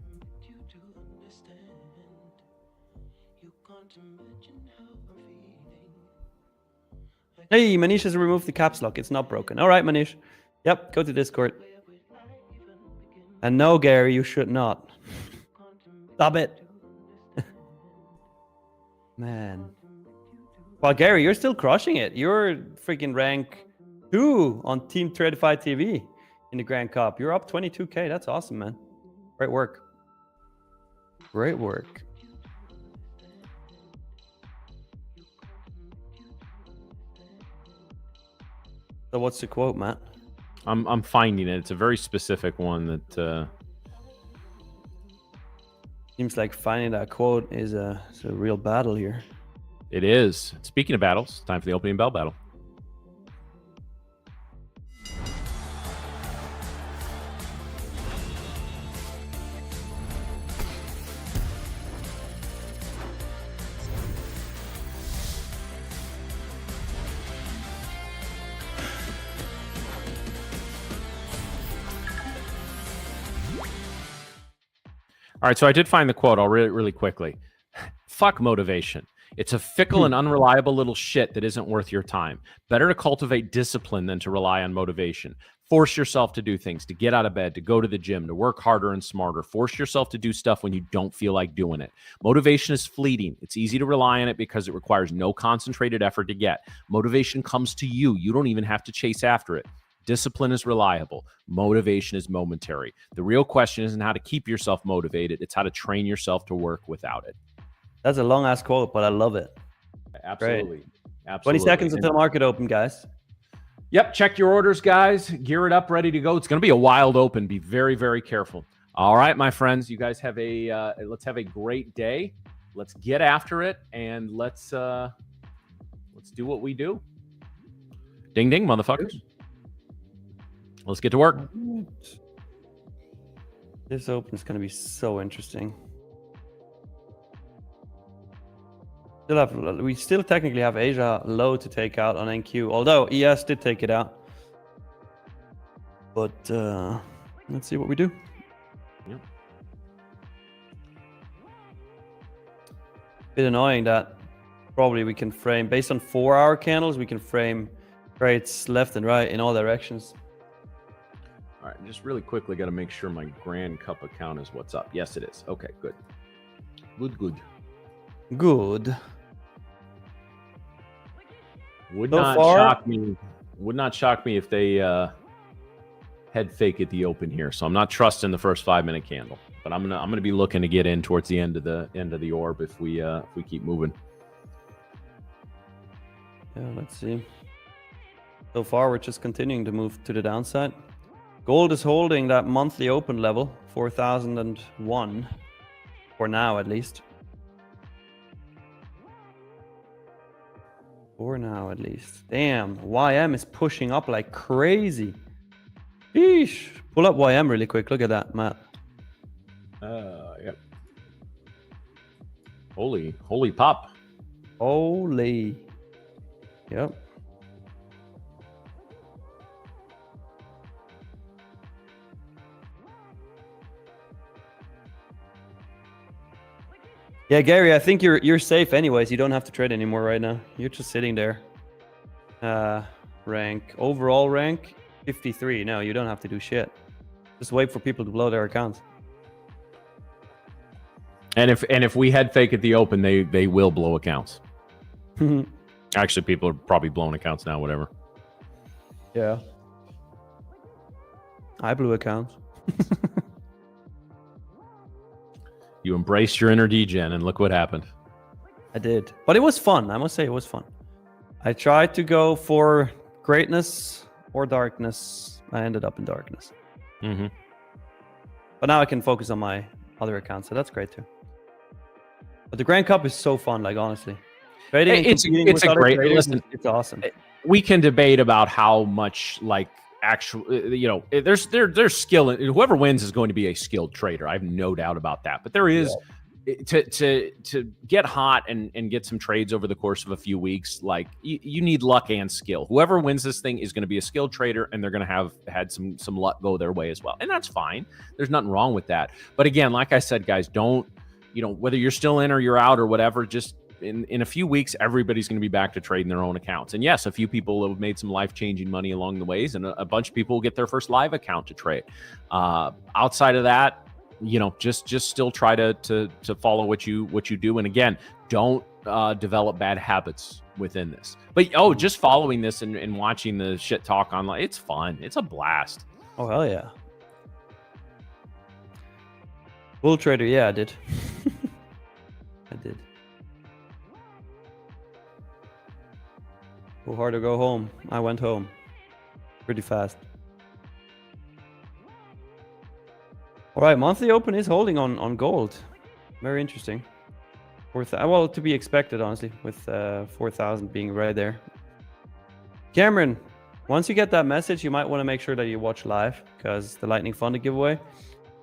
Hey, Manish has removed the caps lock. It's not broken. All right, Manish. Yep, go to Discord. And no, Gary, you should not. Stop it. Man. Well, Gary, you're still crushing it. You're freaking rank 2 on Team Tradeify TV in the Grand Cup. You're up 22K. That's awesome, man. Great work. Great work. So what's the quote, Matt? I'm finding it. It's a very specific one that seems like finding that quote is a real battle here. It is. Speaking of battles, time for the opening bell battle. All right, so I did find the quote. I'll read it really quickly. Fuck motivation. It's a fickle and unreliable little shit that isn't worth your time. Better to cultivate discipline than to rely on motivation. Force yourself to do things, to get out of bed, to go to the gym, to work harder and smarter. Force yourself to do stuff when you don't feel like doing it. Motivation is fleeting. It's easy to rely on it because it requires no concentrated effort to get. Motivation comes to you. You don't even have to chase after it. Discipline is reliable. Motivation is momentary. The real question isn't how to keep yourself motivated. It's how to train yourself to work without it. That's a long ass quote, but I love it. Absolutely. Great. Absolutely. 20 seconds until market open, guys. Yep. Check your orders, guys. Gear it up, ready to go. It's going to be a wild open. Be very, very careful. All right, my friends, you guys have let's have a great day. Let's get after it, and let's do what we do. Ding, ding, motherfuckers. Let's get to work. This open is going to be so interesting. We still technically have Asia low to take out on NQ, although ES did take it out. But let's see what we do. Yep. Bit annoying that probably we can frame, based on 4-hour candles, we can frame trades left and right in all directions. All right, just really quickly got to make sure my Grand Cup account is what's up. Yes, it is. Okay, good. Good. Would not shock me if they head fake at the open here. So I'm not trusting the first 5-minute candle, but I'm gonna be looking to get in towards the end of the orb if we keep moving. Yeah, let's see. So far, we're just continuing to move to the downside. Gold is holding that monthly open level, 4,001, for now at least. For now at least. Damn, YM is pushing up like crazy. Eesh. Pull up YM really quick. Look at that, Matt. Yep. Holy pop. Holy. Yep. Yeah, Gary, I think you're safe anyways. You don't have to trade anymore right now. You're just sitting there. Overall rank 53. No, you don't have to do shit. Just wait for people to blow their accounts. And if we head fake at the open, they will blow accounts. Actually, people are probably blowing accounts now, whatever. Yeah. I blew accounts. You embraced your inner degen, and look what happened. I did. But it was fun. I must say it was fun. I tried to go for greatness or darkness. I ended up in darkness. Mm-hmm. But now I can focus on my other accounts, so that's great too. But the Grand Cup is so fun, like honestly. Trading it's a great listen. It's awesome. We can debate about how much like actual, there's skill. Whoever wins is going to be a skilled trader. I have no doubt about that. But there is to get hot and get some trades over the course of a few weeks. Like you need luck and skill. Whoever wins this thing is going to be a skilled trader, and they're going to have had some luck go their way as well, and that's fine. There's nothing wrong with that. But again, like I said, guys, don't whether you're still in or you're out or whatever, just in a few weeks, everybody's going to be back to trading their own accounts. And yes, a few people have made some life-changing money along the ways, and a bunch of people will get their first live account to trade. Outside of that, just still try to follow what you do. And again, don't develop bad habits within this. But just following this and watching the shit talk online, it's fun. It's a blast. Oh hell yeah. Bull trader, yeah, I did. I did. Go hard or go home. I went home pretty fast. All right, monthly open is holding on gold. Very interesting. Well, to be expected, honestly, with 4,000 being right there. Cameron, once you get that message, you might want to make sure that you watch live because the Lightning Funded giveaway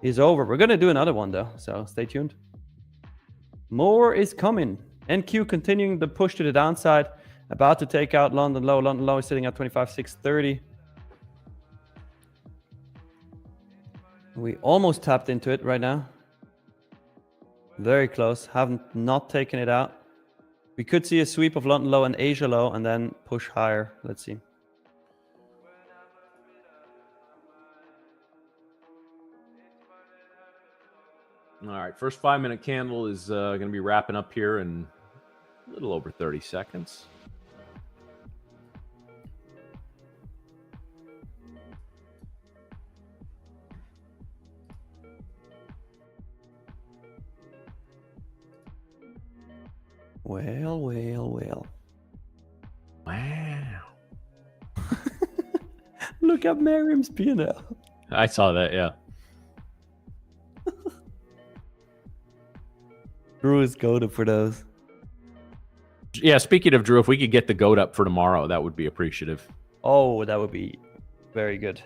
is over. We're going to do another one, though, so stay tuned. More is coming. NQ continuing the push to the downside. About to take out London low. London low is sitting at 25,630. We almost tapped into it right now. Very close. Haven't not taken it out. We could see a sweep of London low and Asia low and then push higher. Let's see. All right, first 5-minute candle is going to be wrapping up here in a little over 30 seconds. Well. Wow. Look at Miriam's P&L. I saw that, yeah. Drew is goated for those. Yeah, speaking of Drew, if we could get the goat up for tomorrow, that would be appreciative. Oh, that would be very good.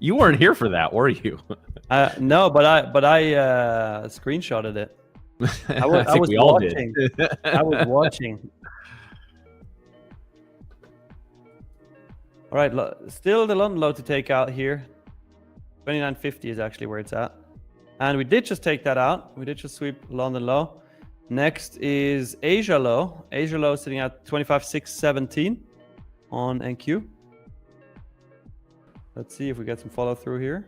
You weren't here for that, were you? No, but I screenshotted it. I was we all watching. did. I was watching. All right, still the London low to take out here. 29.50 is actually where it's at. And we did just take that out. We did just sweep London low. Next is Asia low. Asia low sitting at 25.617 on NQ. Let's see if we get some follow through here.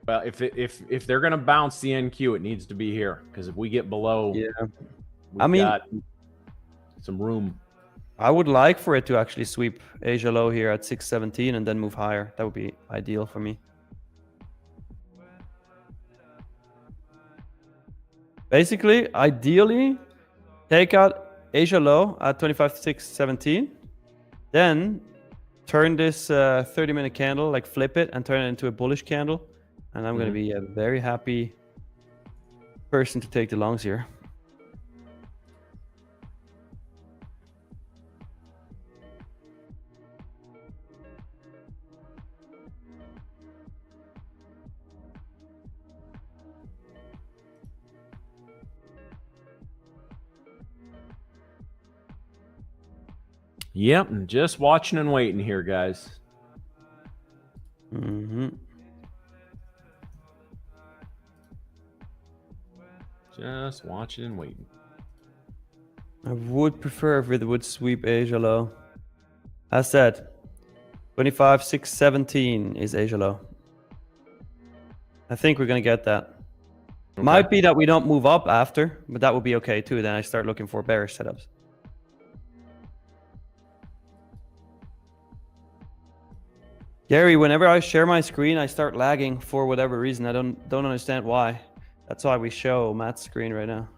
Well, if they're going to bounce the NQ, it needs to be here, because if we get below, we've got some room. I would like for it to actually sweep Asia low here at 617 and then move higher. That would be ideal for me. Basically, ideally, take out Asia low at 25.617. Then turn this 30-minute candle, like flip it and turn it into a bullish candle. And I'm going to be a very happy person to take the longs here. Yep, just watching and waiting here, guys. Just watching and waiting. I would prefer if it would sweep Asia low. As said, 25.617 is Asia low. I think we're going to get that. Okay. Might be that we don't move up after, but that would be okay too. Then I start looking for bearish setups. Gary, whenever I share my screen, I start lagging for whatever reason. I don't understand why. That's why we show Matt's screen right now.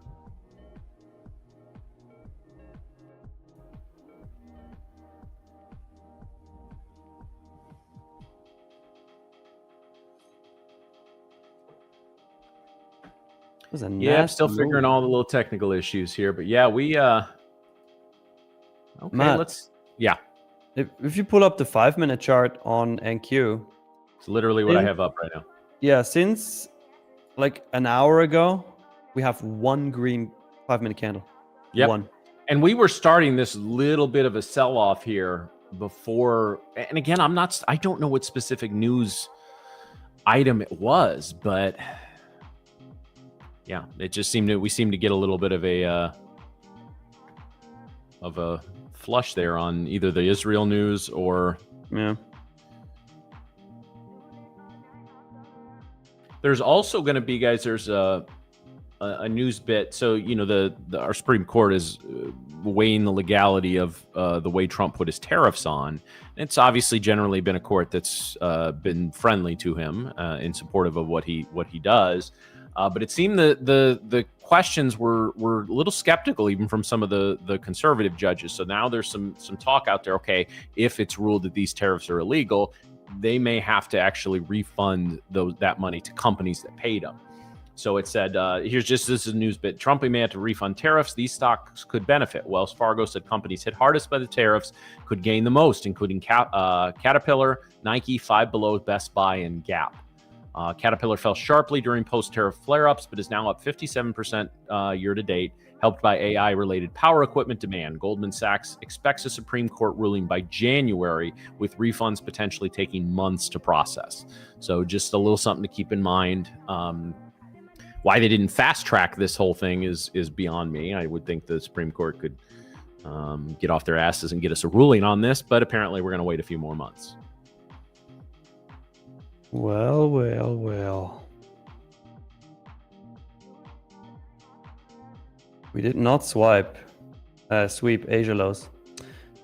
Yeah, I'm still figuring all the little technical issues here, but yeah, we okay, Matt, If you pull up the 5-minute chart on NQ, it's literally what I have up right now. Yeah, since like an hour ago, we have one green 5-minute candle. Yep. One. And we were starting this little bit of a sell-off here before. And again, I don't know what specific news item it was, but yeah, it just we seemed to get a little bit of a flush there on either the Israel news or There's also going to be, guys, there's a news bit. So, you know, our Supreme Court is weighing the legality of the way Trump put his tariffs on. It's obviously generally been a court that's been friendly to him, in supportive of what he does. But it seemed the questions were a little skeptical, even from some of the conservative judges. So now there's some talk out there. Okay, if it's ruled that these tariffs are illegal, they may have to actually refund that money to companies that paid them. So it said, this is a news bit. Trump may have to refund tariffs. These stocks could benefit. Wells Fargo said companies hit hardest by the tariffs could gain the most, including Caterpillar, Nike, Five Below, Best Buy, and Gap. Caterpillar fell sharply during post-tariff flare-ups, but is now up 57% year to date. helped by AI-related power equipment demand. Goldman Sachs expects a Supreme Court ruling by January, with refunds potentially taking months to process. So just a little something to keep in mind. Why they didn't fast track this whole thing is beyond me. I would think the Supreme Court could get off their asses and get us a ruling on this, but apparently we're going to wait a few more months. Well, well, well. We did not sweep Asia lows.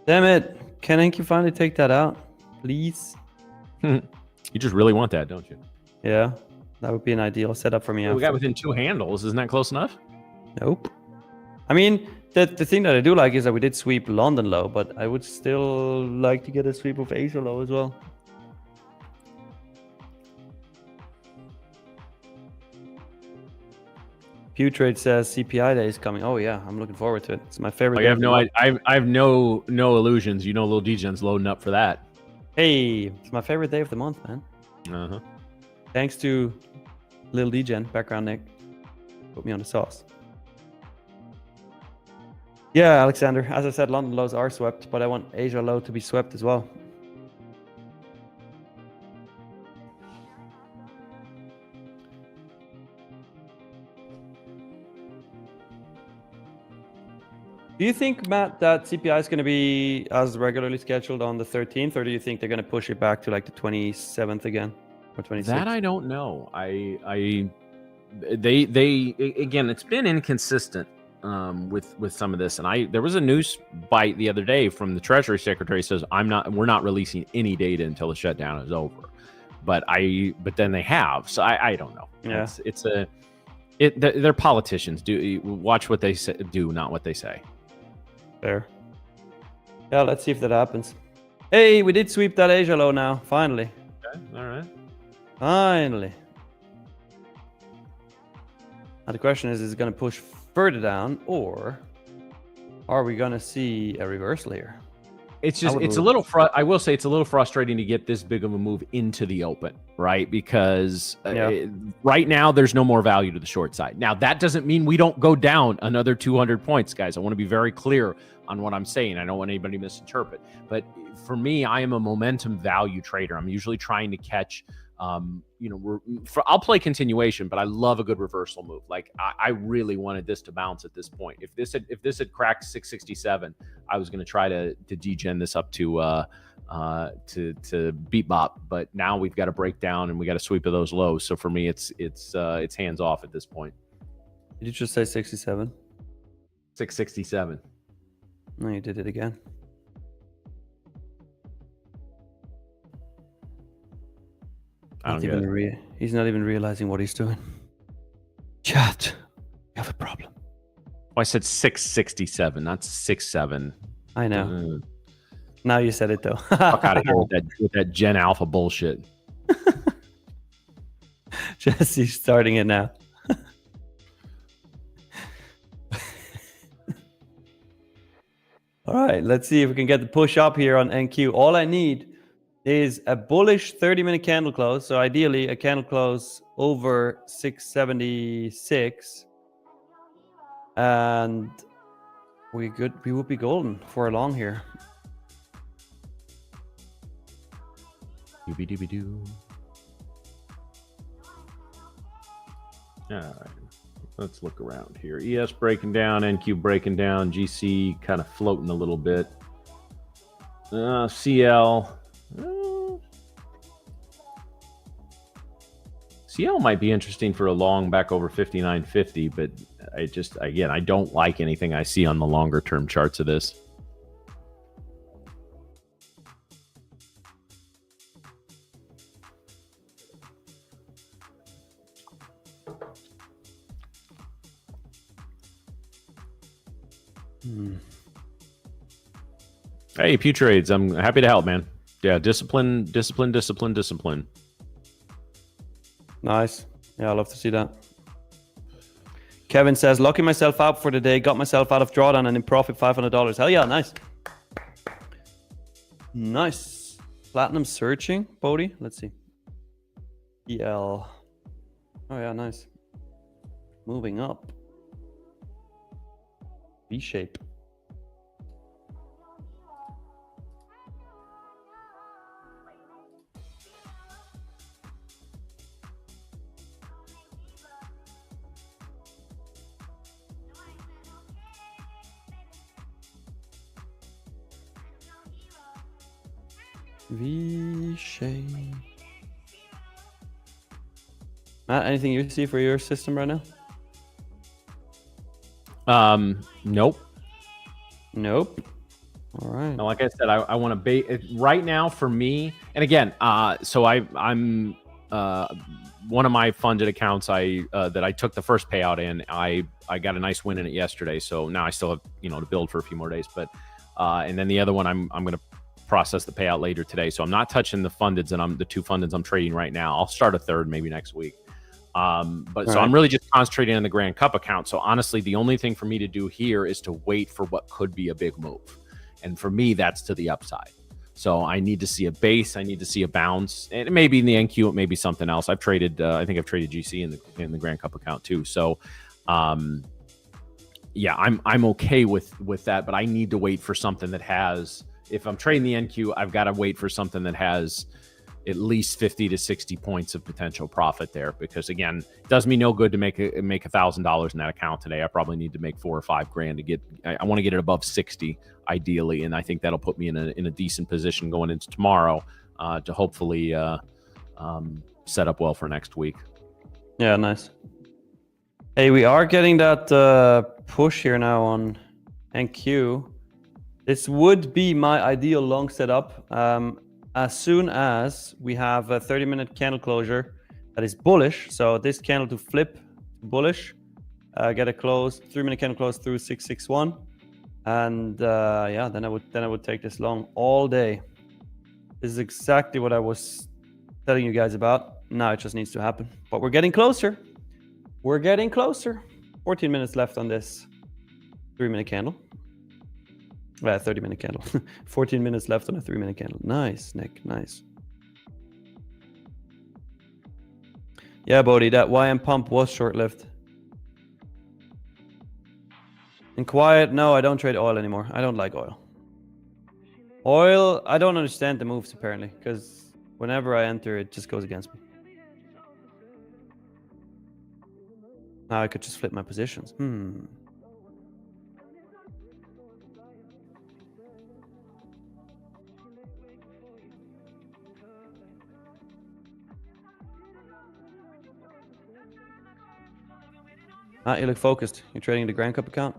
Damn it. Can you finally take that out, please? You just really want that, don't you? Yeah, that would be an ideal setup for me. We got within 2 handles. Isn't that close enough? Nope. I mean, the thing that I do like is that we did sweep London low, but I would still like to get a sweep of Asia low as well. Pewtrade says CPI day is coming. Oh yeah, I'm looking forward to it. It's my favorite. I have no illusions. You know, little Degen's loading up for that. Hey, it's my favorite day of the month, man. Uh-huh. Thanks to Lil Degen, background Nick. Put me on the sauce. Yeah, Alexander. As I said, London lows are swept, but I want Asia low to be swept as well. Do you think, Matt, that CPI is going to be as regularly scheduled on the 13th, or do you think they're going to push it back to like the 27th again, or 26th? That I don't know. They again, it's been inconsistent with some of this, and there was a news bite the other day from the Treasury Secretary says we're not releasing any data until the shutdown is over, but then they have, so I don't know. Yeah, they're politicians. Watch what they say, do not what they say. Fair. Yeah, let's see if that happens. Hey, we did sweep that Asia low now, finally. Okay, all right. Finally. Now the question is it going to push further down, or are we going to see a reversal here? It's just, I will say it's a little frustrating to get this big of a move into the open, right? Because right now there's no more value to the short side. Now, that doesn't mean we don't go down another 200 points, guys. I want to be very clear on what I'm saying. I don't want anybody to misinterpret. But for me, I am a momentum value trader. I'm usually trying to catch, I'll play continuation, but I love a good reversal move. Like I really wanted this to bounce at this point. If this had cracked 667, I was going to try to degen this up to beat bop. But now we've got to break down and we got a sweep of those lows. So for me, it's hands off at this point. Did you just say 67? 667. No, you did it again. He's not even realizing what he's doing. Chat, you have a problem. Well, I said 667, not 67. I know. Now you said it though. Fuck out of here with that Gen Alpha bullshit. Jesse's starting it now. All right, let's see if we can get the push up here on NQ. All I need is a bullish 30-minute candle close. So ideally a candle close over 676. And we would be golden for a long here. Dooby-dooby-doo. All right, let's look around here. ES breaking down, NQ breaking down, GC kind of floating a little bit. CL. CL might be interesting for a long back over 59.50, but I don't like anything I see on the longer term charts of this. Hey, Pewtrades, I'm happy to help, man. Yeah, discipline. Nice. Yeah, I love to see that. Kevin says, locking myself out for the day, got myself out of drawdown and in profit $500. Hell yeah, nice. Nice. Platinum searching, Bodhi. Let's see. EL. Oh yeah, nice. Moving up. V shape. V shape. Matt, anything you see for your system right now? Nope. Nope. All right. Now, like I said, I want to bait right now for me. And again, so I'm one of my funded accounts that I took the first payout in. I got a nice win in it yesterday, so now I still have to build for a few more days. But and then the other one I'm going to process the payout later today. So I'm not touching the fundeds, and the two fundeds I'm trading right now. I'll start a third maybe next week. I'm really just concentrating on the Grand Cup account. So honestly, the only thing for me to do here is to wait for what could be a big move. And for me, that's to the upside. So I need to see a base. I need to see a bounce. And it may be in the NQ. It may be something else. I've traded, I think I've traded GC in the Grand Cup account too. So, yeah, I'm okay with that, but I need to wait for something that has, if I'm trading the NQ, I've got to wait for something that has at least 50 to 60 points of potential profit there, because again, it does me no good to make $1,000 in that account today. I probably need to make $4 or $5 grand to get. I want to get it above 60 ideally, and I think that'll put me in a decent position going into tomorrow to hopefully set up well for next week. Yeah, nice. Hey, we are getting that push here now on NQ. This would be my ideal long setup. As soon as we have a 30-minute candle closure that is bullish, so this candle to flip bullish, get a close 3-minute candle close through 661, and yeah, then I would take this long all day. This is exactly what I was telling you guys about. Now it just needs to happen, but we're getting closer. We're getting closer. 14 minutes left on this 3-minute candle. 30-minute candle. 14 minutes left on a 3-minute candle. Nice, Nick. Nice. Yeah, Bodhi, that YM pump was short-lived. And quiet, no, I don't trade oil anymore. I don't like oil. Oil, I don't understand the moves apparently, because whenever I enter, it just goes against me. Now I could just flip my positions. You look focused. You're trading the Grand Cup account?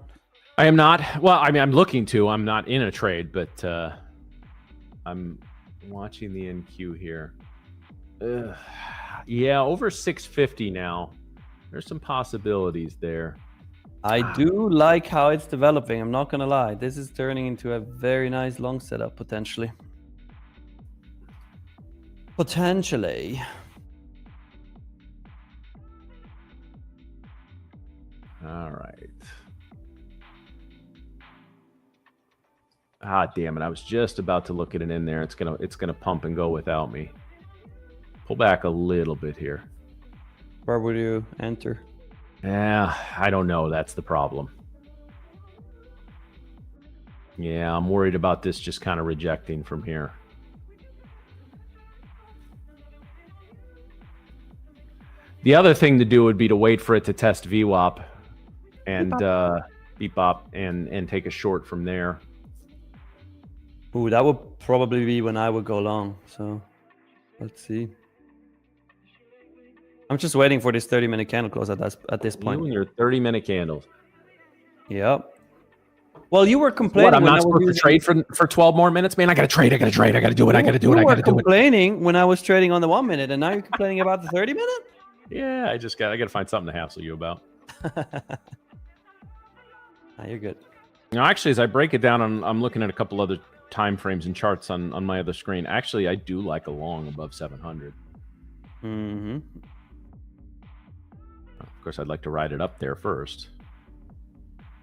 I am not. Well, I mean, I'm looking to. I'm not in a trade, but I'm watching the NQ here. Yeah, over 650 now. There's some possibilities there. I do like how it's developing. I'm not going to lie. This is turning into a very nice long setup, potentially. Potentially. All right. Ah, damn it. I was just about to look at it in there. It's gonna pump and go without me. Pull back a little bit here. Where would you enter? Yeah, I don't know. That's the problem. Yeah, I'm worried about this just kind of rejecting from here. The other thing to do would be to wait for it to test VWAP and Bebop and take a short from there. Ooh, that would probably be when I would go long. So let's see. I'm just waiting for this 30-minute candle close at this point. You and your 30-minute candles. Yep. Well, you were complaining. What, I'm not supposed to trade for 12 more minutes? Man, I got to trade. I got to trade. I got to do it. I got to do it. I got to do it. You were complaining when I was trading on the 1 minute, and now you're complaining about the 30-minute? Yeah, I got to find something to hassle you about. You're good. Now, actually, as I break it down, I'm looking at a couple other time frames and charts on my other screen. Actually, I do like a long above 700. Mm-hmm. Of course, I'd like to ride it up there first.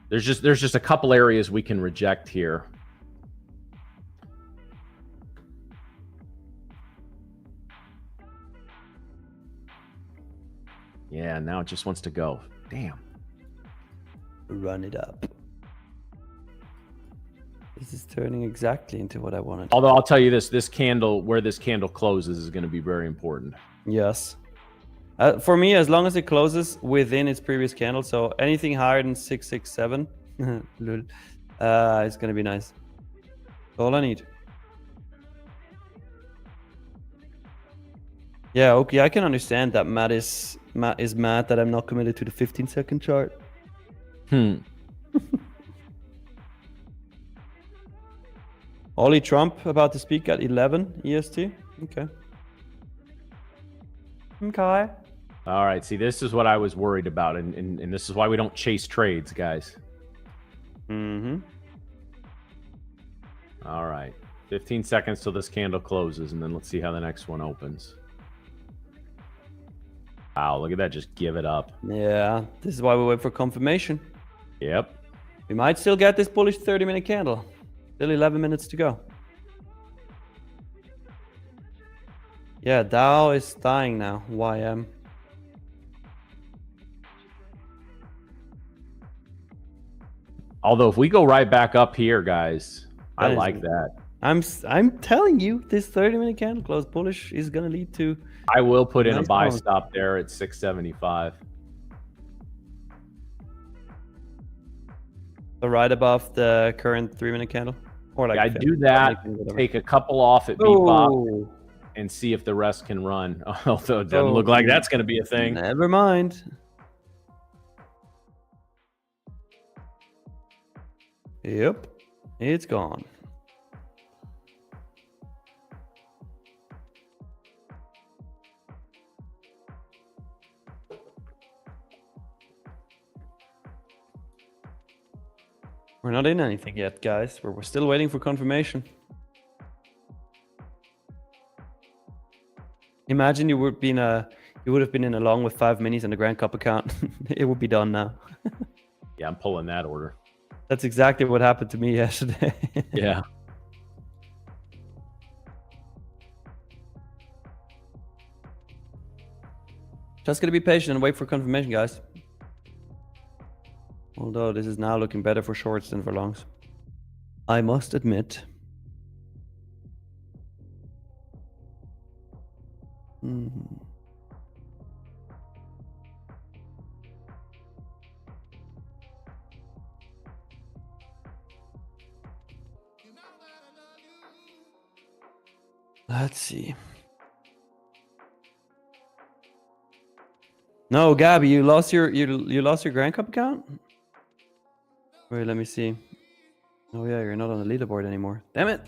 There's just a couple areas we can reject here. Yeah, now it just wants to go. Damn. Run it up. This is turning exactly into what I wanted. Although I'll tell you this candle, where this candle closes, is going to be very important. Yes. For me, as long as it closes within its previous candle, so anything higher than 667, it's going to be nice. That's all I need. Yeah, okay, I can understand that Matt is mad that I'm not committed to the 15-second chart. Ollie Trump about to speak at 11 EST. Okay. Okay. All right. See, this is what I was worried about, and this is why we don't chase trades, guys. Mm-hmm. All right. 15 seconds till this candle closes, and then let's see how the next one opens. Wow, look at that. Just give it up. Yeah, this is why we wait for confirmation. Yep. We might still get this bullish 30-minute candle. Still 11 minutes to go. Yeah, Dow is dying now. YM. Although if we go right back up here, guys, I like that. I'm telling you, this 30-minute candle close bullish is going to lead to... I will put in a buy stop there at 675. So right above the current 3-minute candle? Or like I do that, take a couple off at Bebop, and see if the rest can run. Although it doesn't look like that's going to be a thing. Never mind. Yep, it's gone. We're not in anything yet, guys. We're still waiting for confirmation. Imagine you would have been in a long with 5 minis and the Grand Cup account. It would be done now. Yeah, I'm pulling that order. That's exactly what happened to me yesterday. Yeah. Just gonna be patient and wait for confirmation, guys. Although this is now looking better for shorts than for longs, I must admit. Let's see. No, Gabby, you lost your Grand Cup account? Wait, let me see. Oh yeah, you're not on the leaderboard anymore. Damn it.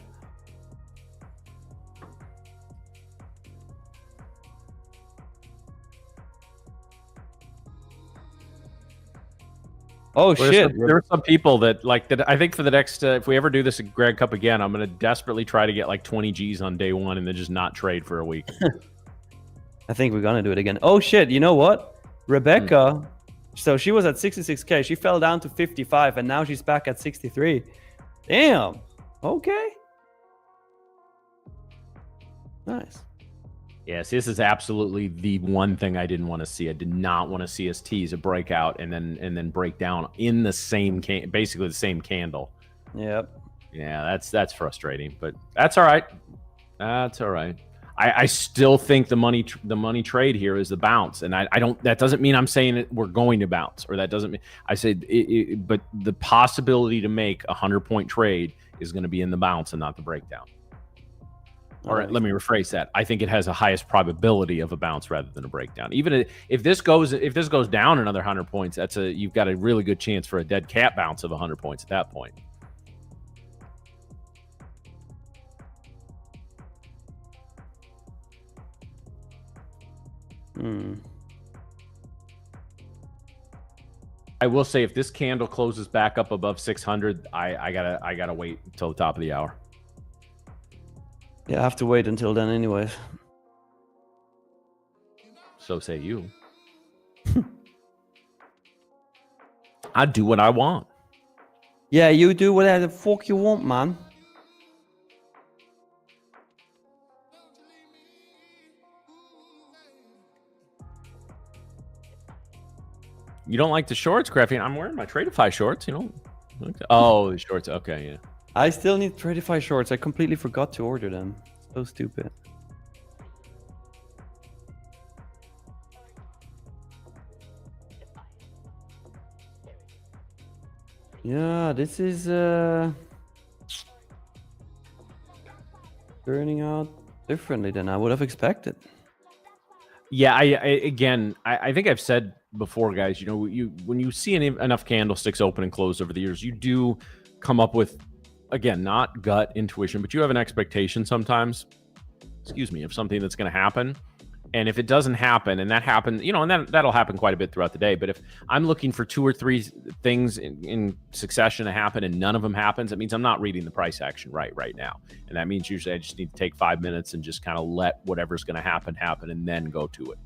Oh shit! There are some people that like that. I think for the next, if we ever do this Grand Cup again, I'm going to desperately try to get like 20 G's on day one and then just not trade for a week. I think we're gonna do it again. Oh shit! You know what, Rebecca? So she was at 66K. She fell down to 55, and now she's back at 63. Damn. Okay. Nice. Yes, this is absolutely the one thing I didn't want to see. I did not want to see us tease a breakout and then break down in the same basically the same candle. Yep. Yeah, that's frustrating, but that's all right. That's all right. I still think the money trade here is the bounce, and I don't. That doesn't mean I'm saying that we're going to bounce, or that doesn't mean I said. But the possibility to make a 100-point trade is going to be in the bounce and not the breakdown. All right, let me rephrase that. I think it has the highest probability of a bounce rather than a breakdown. Even if this goes down another 100 points, you've got a really good chance for a dead cat bounce of 100 points at that point. I will say, if this candle closes back up above 600, I gotta wait until the top of the hour. Yeah, I have to wait until then, anyways. So say you. I do what I want. Yeah, you do whatever the fuck you want, man. You don't like the shorts, Crafty? I'm wearing my Tradeify shorts. You know. Oh, the shorts. Okay, yeah. I still need Tradeify shorts. I completely forgot to order them. So stupid. Yeah, this is turning out differently than I would have expected. Yeah, I think I've said before, guys, you know, when you see enough candlesticks open and close over the years, you do come up with, again, not gut intuition, but you have an expectation sometimes, excuse me, of something that's going to happen. And if it doesn't happen, and that happens, you know, and that'll happen quite a bit throughout the day. But if I'm looking for 2 or 3 things in succession to happen and none of them happens, it means I'm not reading the price action right now. And that means usually I just need to take 5 minutes and just kind of let whatever's going to happen, and then go to it.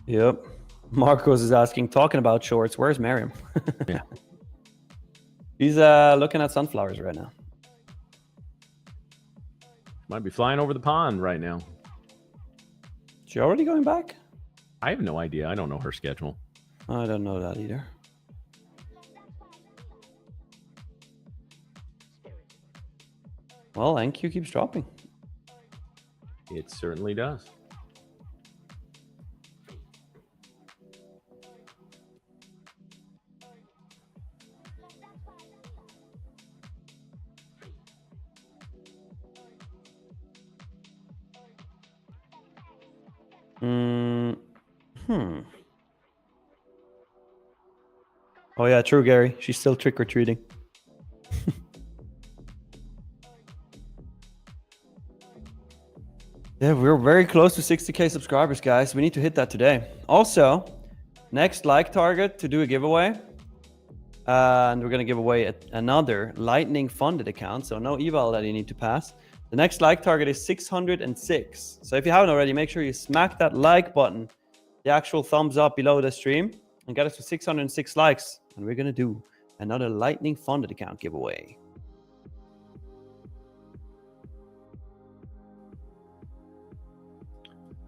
Yep. Marcos is asking, talking about shorts, where's Miriam? Yeah. He's looking at sunflowers right now. Might be flying over the pond right now. She already going back? I have no idea. I don't know her schedule. I don't know that either. Well, NQ keeps dropping. It certainly does. Oh yeah, true, Gary. She's still trick-or-treating. Yeah, we're very close to 60K subscribers, guys. We need to hit that today. Also, next like target to do a giveaway. And we're going to give away another Lightning funded account. So no eval that you need to pass. The next like target is 606. So if you haven't already, make sure you smack that like button, the actual thumbs up below the stream, and get us to 606 likes. And we're going to do another Lightning funded account giveaway.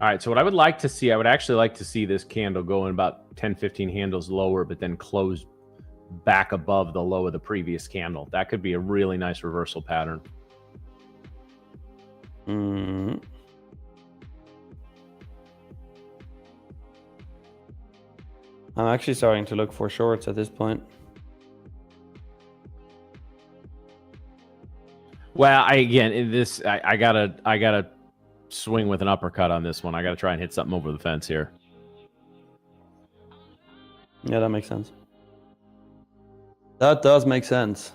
All right, so what I would like to see, I would actually like to see this candle go in about 10, 15 handles lower, but then close back above the low of the previous candle. That could be a really nice reversal pattern. I'm actually starting to look for shorts at this point. Well, I gotta swing with an uppercut on this one. I gotta try and hit something over the fence here. Yeah, that makes sense. That does make sense.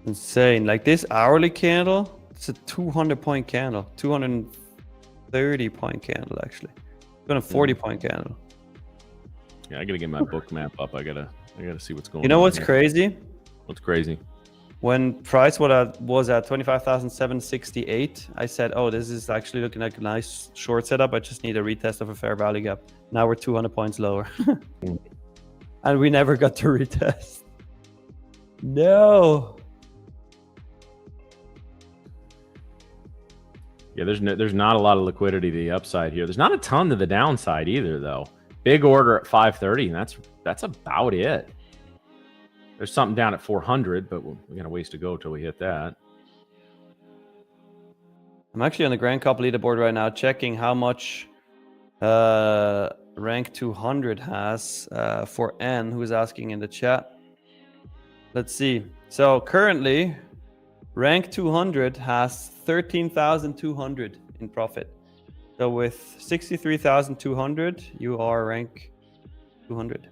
Insane. Like this hourly candle, it's a 200-point candle, 230-point candle actually, 240-point candle. Yeah, I gotta get my book map up. I gotta see what's going on. You know what's here. crazy? What's crazy? When price was at 25,768, I said, "Oh, this is actually looking like a nice short setup. I just need a retest of a fair value gap." Now we're 200 points lower, and we never got to retest. No. Yeah, there's not a lot of liquidity to the upside here. There's not a ton to the downside either, though. Big order at 530, and that's about it. There's something down at 400, but we got a ways to go till we hit that. I'm actually on the Grand Cup leaderboard right now, checking how much rank 200 has for N, who is asking in the chat. Let's see. So currently, rank 200 has 13,200 in profit. So with 63,200, you are rank 200.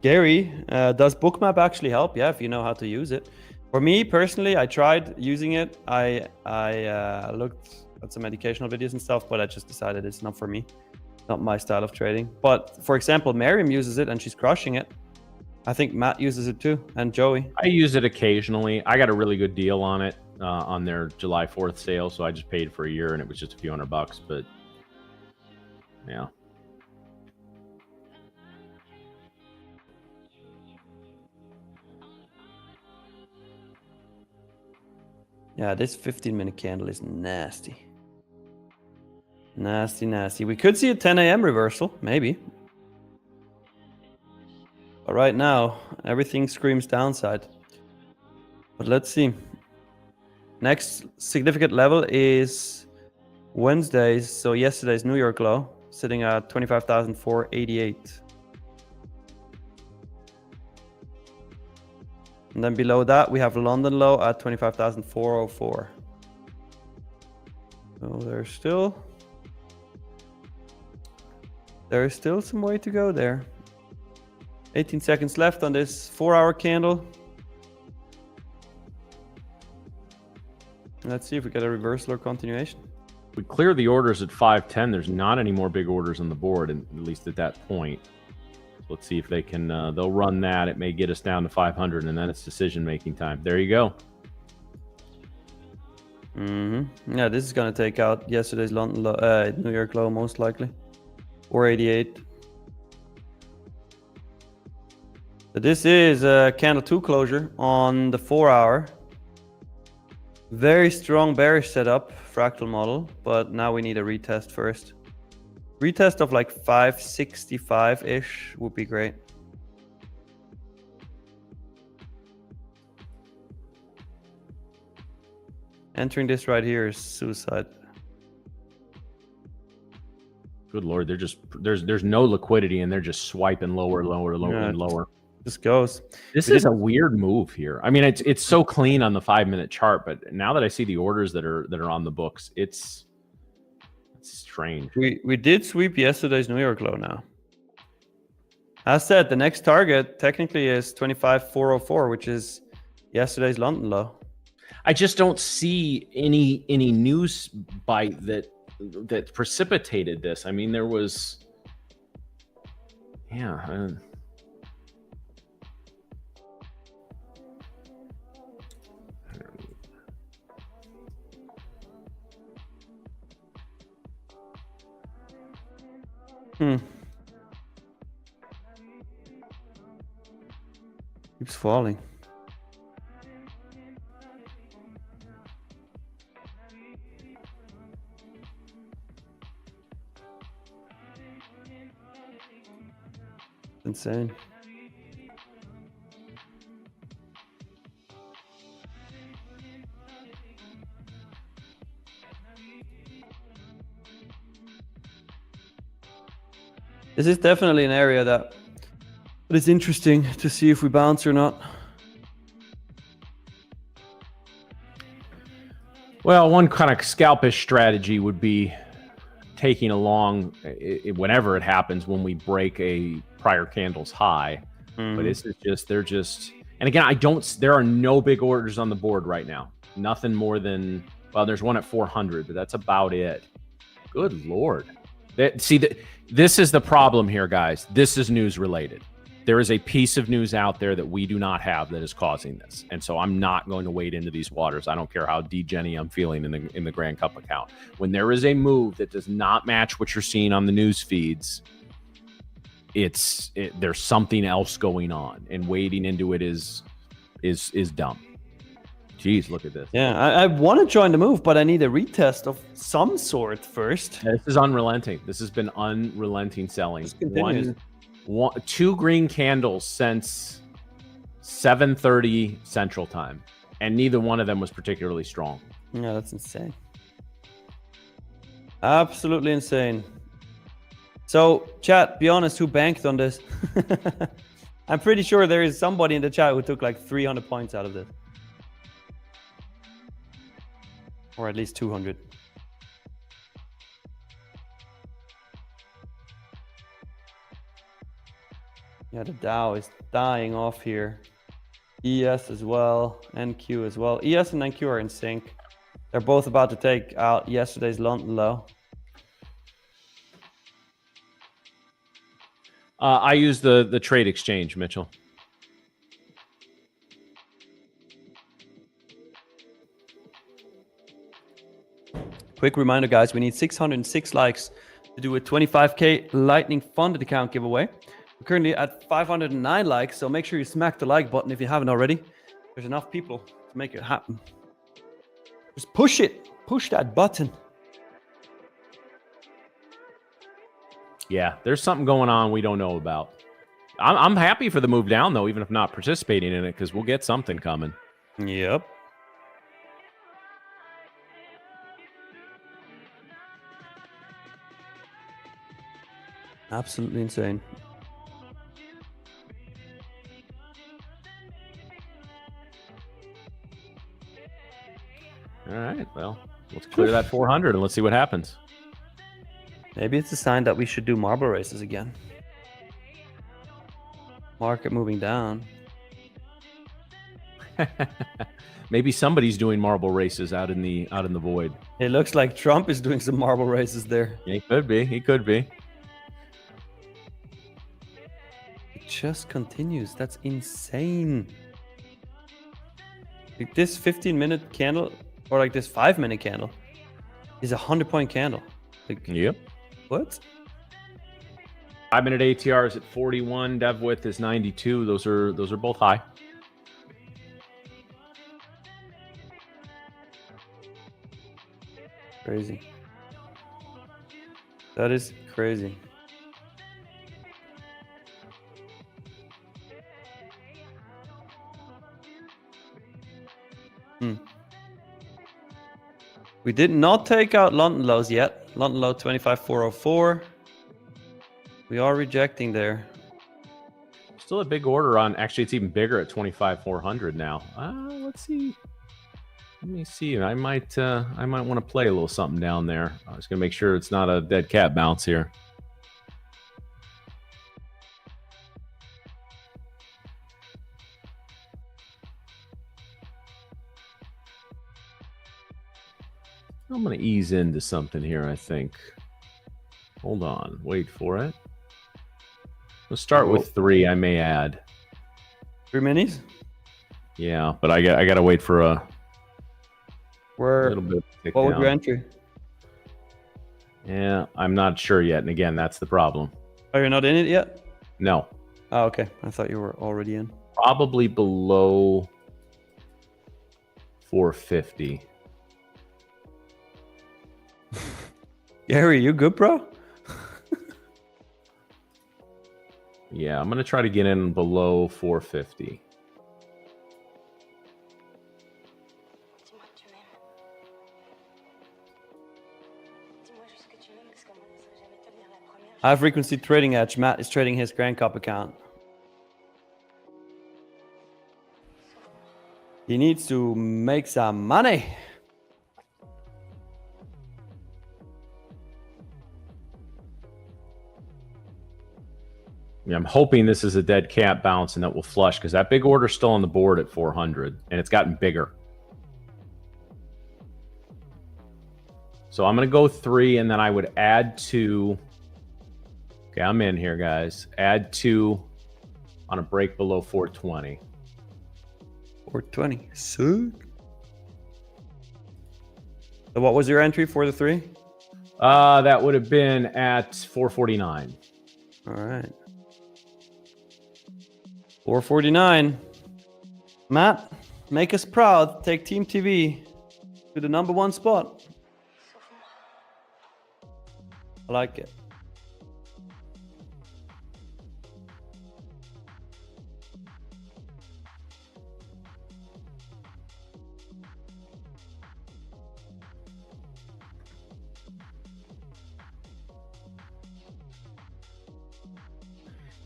Gary, does Bookmap actually help? Yeah, if you know how to use it. For me personally, I tried using it. I looked at some educational videos and stuff, but I just decided it's not for me. Not my style of trading. But for example, Miriam uses it and she's crushing it. I think Matt uses it too, and Joey. I use it occasionally. I got a really good deal on it on their July 4th sale, so I just paid for a year and it was just a few $100, but yeah. Yeah, this 15-minute candle is nasty. Nasty. We could see a 10 a.m. reversal, maybe. But right now, everything screams downside. But let's see. Next significant level is Wednesday's, so yesterday's New York low, sitting at 25,488. And then below that, we have London low at 25,404. So there's still some way to go there. 18 seconds left on this 4-hour candle. Let's see if we get a reversal or continuation. We clear the orders at 510. There's not any more big orders on the board, and at least at that point. Let's see if they can. They'll run that. It may get us down to 500, and then it's decision-making time. There you go. Yeah, this is gonna take out yesterday's London low, New York low, most likely, 488. But this is a candle 2 closure on the 4-hour. Very strong bearish setup, fractal model, but now we need a retest first. Retest of like 565-ish would be great. Entering this right here is suicide. Good Lord, they're just there's no liquidity, and they're just swiping lower, and lower. Just goes. This is a weird move here. I mean, it's so clean on the 5-minute chart, but now that I see the orders that are on the books, it's strange. We did sweep yesterday's New York low now. As said, the next target technically is 25,404, which is yesterday's London low. I just don't see any news bite that precipitated this. I mean, there was, yeah. Keeps falling. Insane. This is definitely an area that is interesting to see if we bounce or not. Well, one kind of scalpish strategy would be taking along whenever it happens when we break a prior candle's high. But this is just, and again, there are no big orders on the board right now. Nothing more than, well, there's one at 400, but that's about it. Good Lord. This is the problem here, guys. This is news related. There is a piece of news out there that we do not have that is causing this. And so I'm not going to wade into these waters. I don't care how degenny I'm feeling in the Grand Cup account. When there is a move that does not match what you're seeing on the news feeds, there's something else going on, and wading into it is dumb. Jeez, look at this. Yeah, I want to join the move, but I need a retest of some sort first. Yeah, this is unrelenting. This has been unrelenting selling. Two green candles since 7:30 Central Time, and neither one of them was particularly strong. Yeah, that's insane. Absolutely insane. So, chat, be honest, who banked on this? I'm pretty sure there is somebody in the chat who took like 300 points out of this. Or at least 200. Yeah, the Dow is dying off here. ES as well, NQ as well. ES and NQ are in sync. They're both about to take out yesterday's London low. I use the trade exchange, Mitchell. Quick reminder, guys, we need 606 likes to do a 25K Lightning Funded account giveaway. We're currently at 509 likes, so make sure you smack the like button if you haven't already. There's enough people to make it happen. Just push it. Push that button. Yeah, there's something going on we don't know about. I'm happy for the move down, though, even if not participating in it, because we'll get something coming. Yep. Absolutely insane. All right, well, let's clear that 400 and let's see what happens. Maybe it's a sign that we should do marble races again. Market moving down. Maybe somebody's doing marble races out in the void. It looks like Trump is doing some marble races there. He could be. He could be. It just continues. That's insane. Like this 15-minute candle, or like this 5-minute candle, is a 100-point candle. Like, yep. What? 5-minute ATR is at 41. Dev width is 92. Those are both high. Crazy. That is crazy. We did not take out London lows yet. London low 25,404. We are rejecting there. Still a big order on. Actually, it's even bigger at 25,400 now. Let's see. Let me see. I might want to play a little something down there. I was gonna make sure it's not a dead cat bounce here. I'm going to ease into something here, I think. Hold on. Wait for it. Let's start with 3, I may add. 3 minis? Yeah, but I got to wait for a little bit. What was your entry? Yeah, I'm not sure yet. And again, that's the problem. Oh, you're not in it yet? No. Oh, okay. I thought you were already in. Probably below 450. Gary, you good, bro? Yeah, I'm going to try to get in below 450. High frequency trading edge. Matt is trading his Grand Cup account. He needs to make some money. Yeah, I'm hoping this is a dead cat bounce and that will flush, because that big order's still on the board at 400 and it's gotten bigger. So I'm going to go 3 and then I would add 2. Okay, I'm in here, guys. Add 2 on a break below 420. 420. So what was your entry for the 3? That would have been at 449. All right. 449. Matt, make us proud. Take Team TV to the #1 spot. I like it.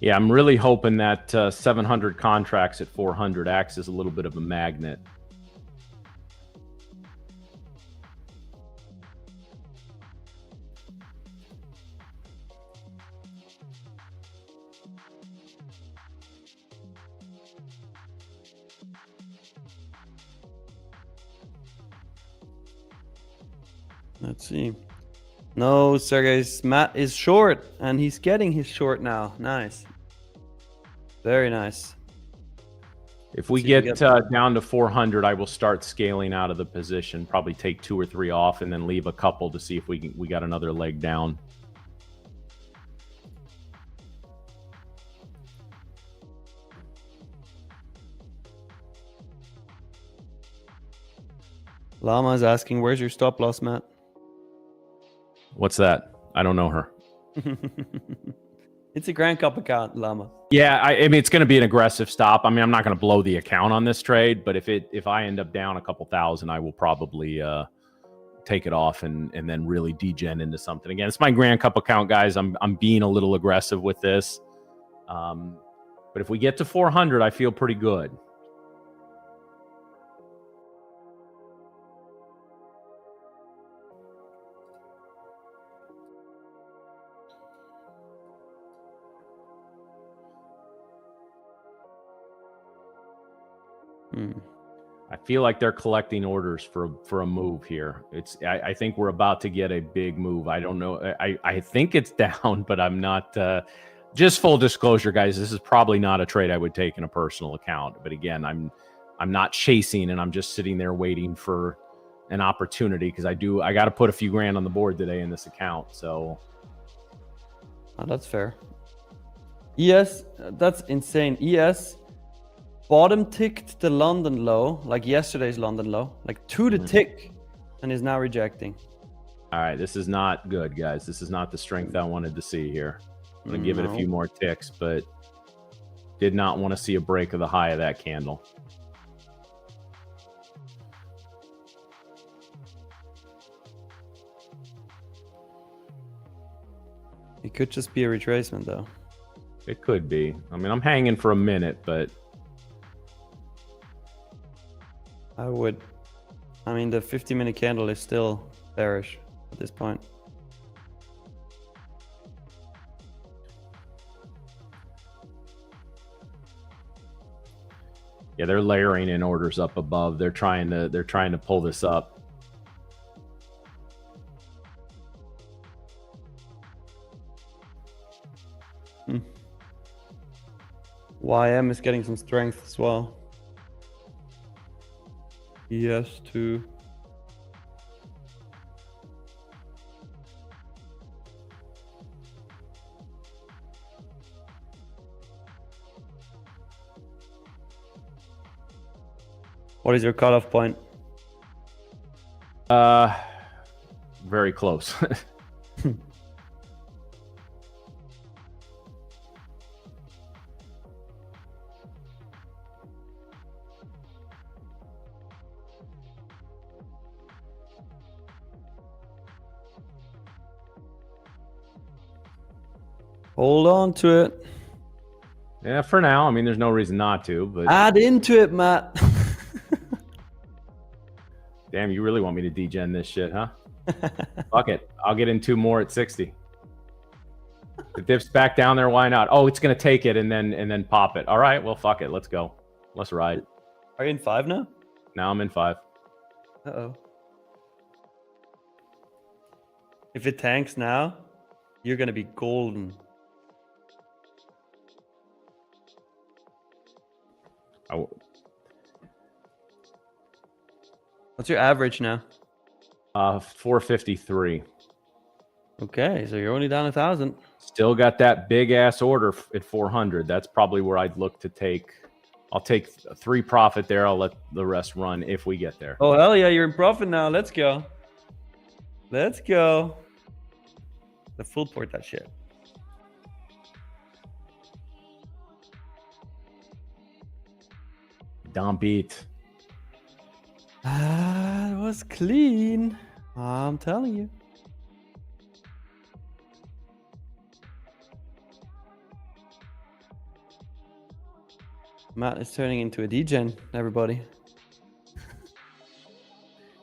Yeah, I'm really hoping that 700 contracts at 400 acts as a little bit of a magnet. Let's see. No, Sergey, Matt is short, and he's getting his short now. Nice. Very nice. If we get down to 400, I will start scaling out of the position. Probably take 2 or 3 off, and then leave a couple to see if we got another leg down. Llama is asking, where's your stop loss, Matt? What's that? I don't know her. It's a Grand Cup account, Llama. Yeah, I mean, it's going to be an aggressive stop. I mean, I'm not going to blow the account on this trade, but if I end up down a couple thousand, I will probably take it off and then really degen into something again. It's my Grand Cup account, guys. I'm being a little aggressive with this. But if we get to 400, I feel pretty good. I feel like they're collecting orders for a move here. I think we're about to get a big move. I don't know. I think it's down, but I'm not. Just full disclosure, guys. This is probably not a trade I would take in a personal account. But again, I'm not chasing, and I'm just sitting there waiting for an opportunity because I got to put a few grand on the board today in this account. So that's fair. ES, that's insane. ES. Bottom ticked the London low, like yesterday's London low, like to the tick, and is now rejecting. All right, this is not good, guys. This is not the strength I wanted to see here. I'm going to give it a few more ticks, but did not want to see a break of the high of that candle. It could just be a retracement, though. It could be. I mean, I'm hanging for a minute, but... I mean, the 50-minute candle is still bearish at this point. Yeah, they're layering in orders up above. They're trying to pull this up. YM is getting some strength as well. Yes, too. What is your cutoff point? Very close. Hold on to it. Yeah, for now. I mean, there's no reason not to, but... Add into it, Matt. Damn, you really want me to degen this shit, huh? Fuck it. I'll get in two more at 60. If it dips back down there, why not? Oh, it's going to take it and then pop it. All right, well, fuck it. Let's go. Let's ride. Are you in 5 now? Now I'm in 5. Uh-oh. If it tanks now, you're going to be golden. What's your average now? 453. Okay, so you're only down 1,000. Still got that big ass order at 400. That's probably where I'd look to take. I'll take 3 profit there. I'll let the rest run if we get there. Oh hell yeah, you're in profit now. Let's go. Let's go. The full port that shit. Don't beat. That was clean. I'm telling you. Matt is turning into a degen, everybody.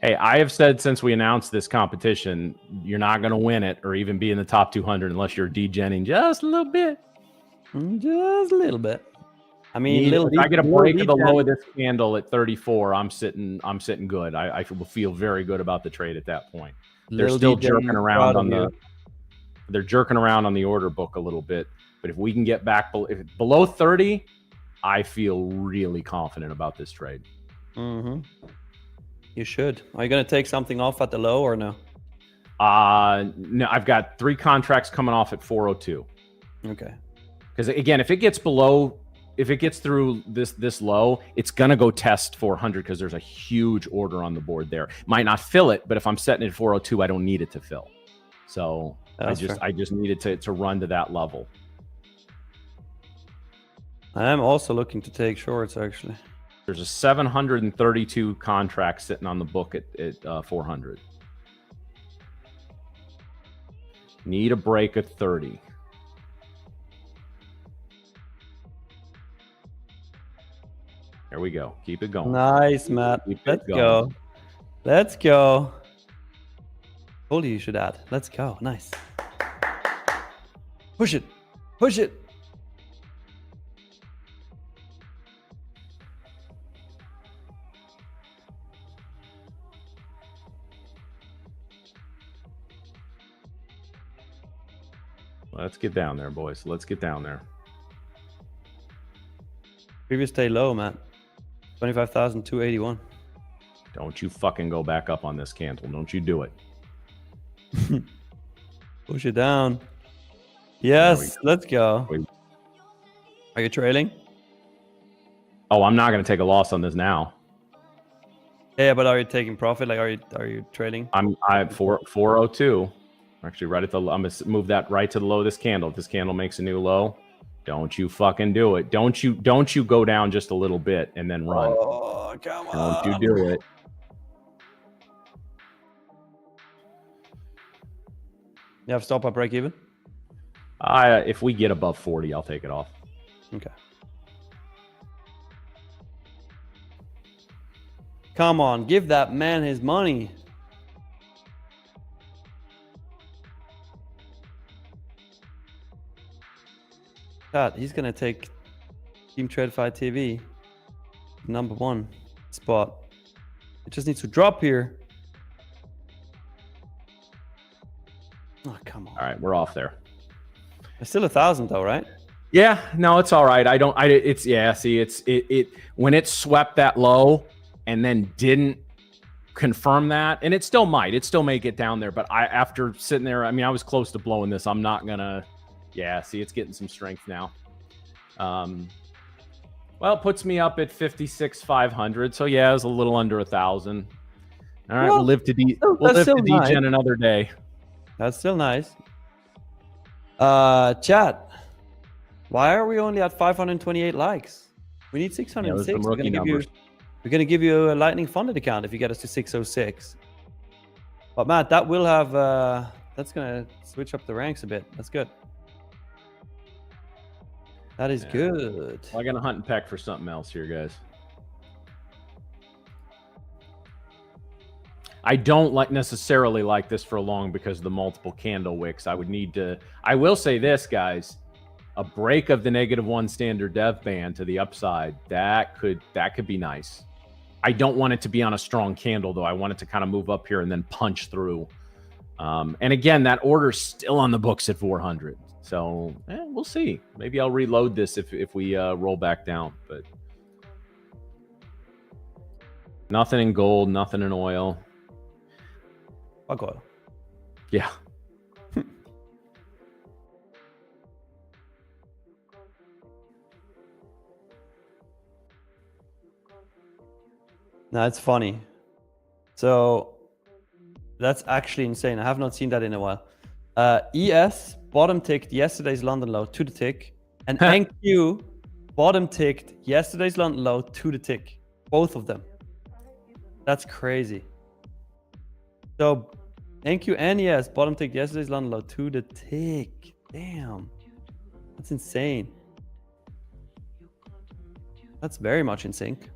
Hey, I have said since we announced this competition, you're not going to win it or even be in the top 200 unless you're degenning just a little bit. Just a little bit. I mean, if I get a break of the low of this candle at 34, I'm sitting good. I will feel very good about the trade at that point. They're still jerking around on the order book a little bit, but if we can get back below 30, I feel really confident about this trade. Mm-hmm. You should. Are you going to take something off at the low or no? No, I've got 3 contracts coming off at 402. Okay. Because again, if it gets below if it gets through this low, it's gonna go test 400 because there's a huge order on the board there. Might not fill it, but if I'm setting it at 402, I don't need it to fill. So I just need it to run to that level. I am also looking to take shorts, actually. There's a 732 contract sitting on the book at 400. Need a break at 30. There we go. Keep it going. Nice, Matt. Let's go. Let's go. Told you should add. Let's go. Nice. Push it. Push it. Let's get down there, boys. Let's get down there. Previous day low, Matt. 25,281. Don't you fucking go back up on this candle. Don't you do it. Push it down. Yes, let's go. Are you trailing? Oh, I'm not going to take a loss on this now. Yeah, but are you taking profit? Like, are you trading? I'm 402. Actually, right at the. I'm gonna move that right to the low of this candle. If this candle makes a new low, don't you fucking do it. Don't you go down just a little bit and then run. Oh, come on. Don't you do it. You have stop at break even? If we get above 40, I'll take it off. Okay. Come on, give that man his money. God, he's gonna take Team Tradeify TV #1 spot. It just needs to drop here. Oh, come on. All right, we're off there. It's still 1,000 though, right? Yeah, no, it's all right. See, when it swept that low and then didn't confirm that, and it still may get down there, but after sitting there, I mean, I was close to blowing this. I'm not gonna. Yeah, see, it's getting some strength now. Well, it puts me up at 56,500. So yeah, it was a little under 1,000. All right, we'll live to degen another day. That's still nice. Chat. Why are we only at 528 likes? We need 606. Yeah, we're gonna give you a lightning funded account if you get us to 606. But Matt, that will have that's gonna switch up the ranks a bit. That's good. That is good. Well, I'm gonna hunt and peck for something else here, guys. I don't necessarily like this for long because of the multiple candle wicks. I will say this, guys. A break of the -1 standard dev band to the upside, that could be nice. I don't want it to be on a strong candle though. I want it to kind of move up here and then punch through. And again, that order's still on the books at 400. So we'll see. Maybe I'll reload this if we roll back down. But nothing in gold, nothing in oil. Fuck oil. Yeah. No, it's funny. So that's actually insane. I have not seen that in a while. ES bottom ticked yesterday's London low to the tick, and NQ bottom ticked yesterday's London low to the tick. Both of them. That's crazy. So NQ and ES bottom ticked yesterday's London low to the tick. Damn. That's insane. That's very much in sync.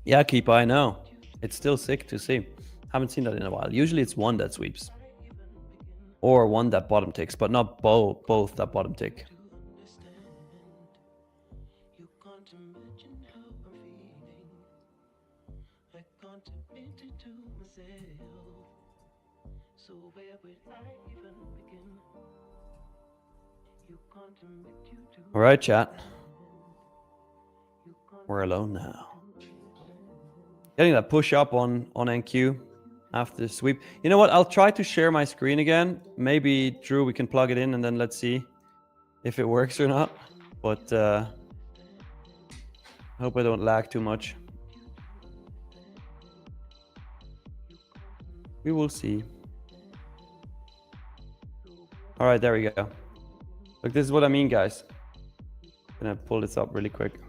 Yeah, Keeper, I know. It's still sick to see. Haven't seen that in a while. Usually it's one that sweeps. Or one that bottom ticks, but not both that bottom tick. All right, chat. We're alone now. Getting that push up on NQ after the sweep. You know what? I'll try to share my screen again. Maybe, Drew, we can plug it in and then let's see if it works or not. But I hope I don't lag too much. We will see. All right, there we go. Look, this is what I mean, guys. I'm gonna pull this up really quick.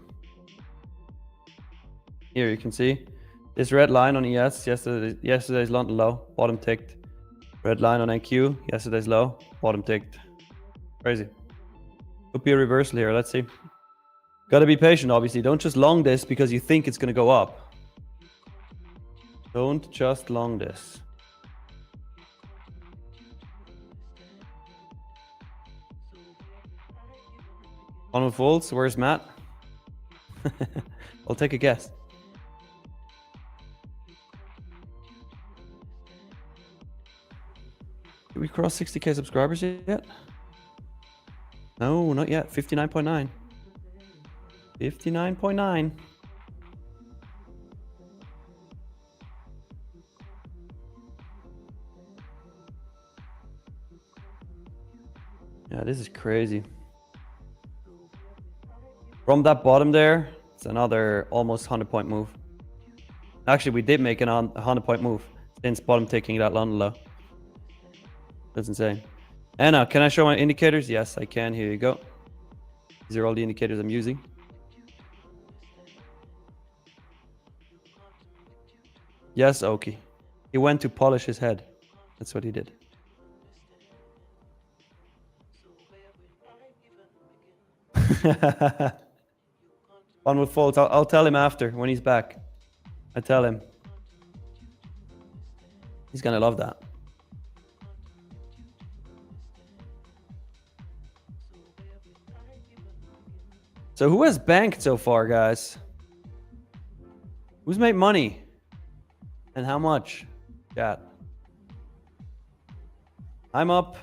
Here you can see this red line on ES, yesterday's London low, bottom ticked. Red line on NQ, yesterday's low, bottom ticked. Crazy. Could be a reversal here, let's see. Gotta be patient, obviously. Don't just long this because you think it's gonna go up. Don't just long this. On with folds, where's Matt? I'll take a guess. Did we cross 60k subscribers yet? No, not yet. 59.9. 59.9. Yeah, this is crazy. From that bottom there, it's another almost 100-point move. Actually, we did make an 100-point move since bottom taking that London low. That's insane. Anna, can I show my indicators? Yes, I can. Here you go. These are all the indicators I'm using. Yes, Oki. He went to polish his head. That's what he did. One with folds. I'll tell him after when he's back. I tell him. He's gonna love that. So who has banked so far, guys? Who's made money? And how much? Chat. I'm up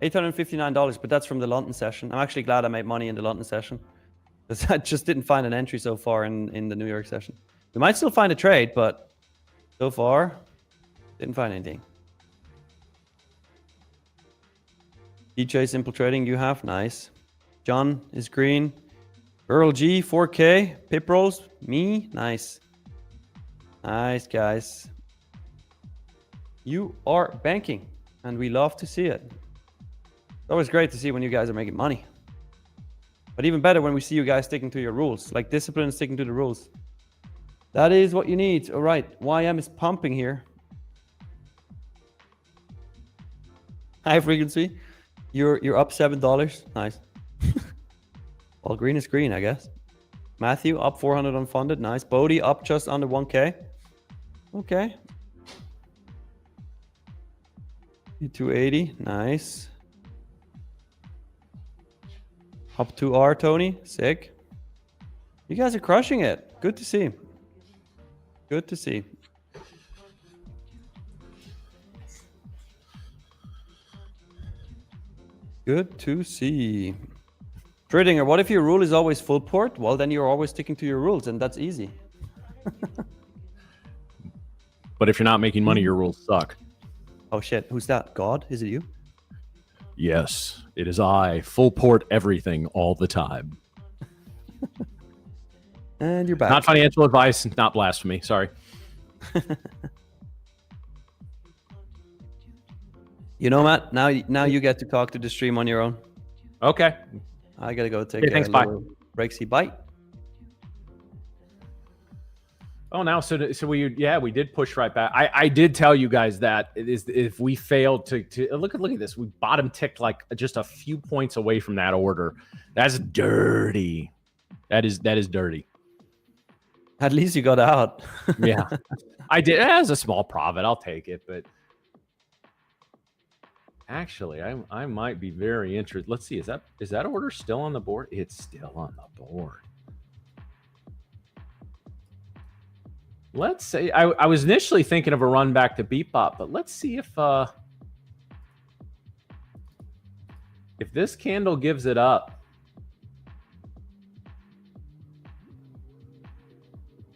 $859, but that's from the London session. I'm actually glad I made money in the London session, because I just didn't find an entry so far in the New York session. We might still find a trade, but so far, didn't find anything. DJ Simple Trading, you have. Nice. John is green. Earl G, 4K. Pip rolls, me. Nice. Nice, guys. You are banking, and we love to see it. It's always great to see when you guys are making money. But even better when we see you guys sticking to your rules, like discipline and sticking to the rules. That is what you need. All right, YM is pumping here. High frequency. You're up $7. Nice. Well, green is green, I guess. Matthew up 400 unfunded. Nice. Bodie up just under 1K. Okay. 280. Nice. Up 2R, Tony. Sick. You guys are crushing it. Good to see. Good to see. Good to see. Tradinger, what if your rule is always full port? Well, then you're always sticking to your rules, and that's easy. But if you're not making money, your rules suck. Oh shit, who's that? God? Is it you? Yes, it is I. Full port everything all the time. And you're back. Not financial advice, not blasphemy. Sorry. You know, Matt, now you get to talk to the stream on your own. Okay. I gotta go take thanks, a bye. little break. See, bye. Oh, now so we did push right back. I did tell you guys that if we failed to look at this, we bottom ticked like just a few points away from that order. That's dirty. That is dirty. At least you got out. Yeah, I did. As a small profit, I'll take it. But actually, I might be very interested. Let's see. Is that order still on the board? It's still on the board. Let's say I was initially thinking of a run back to Bebop, but let's see if this candle gives it up.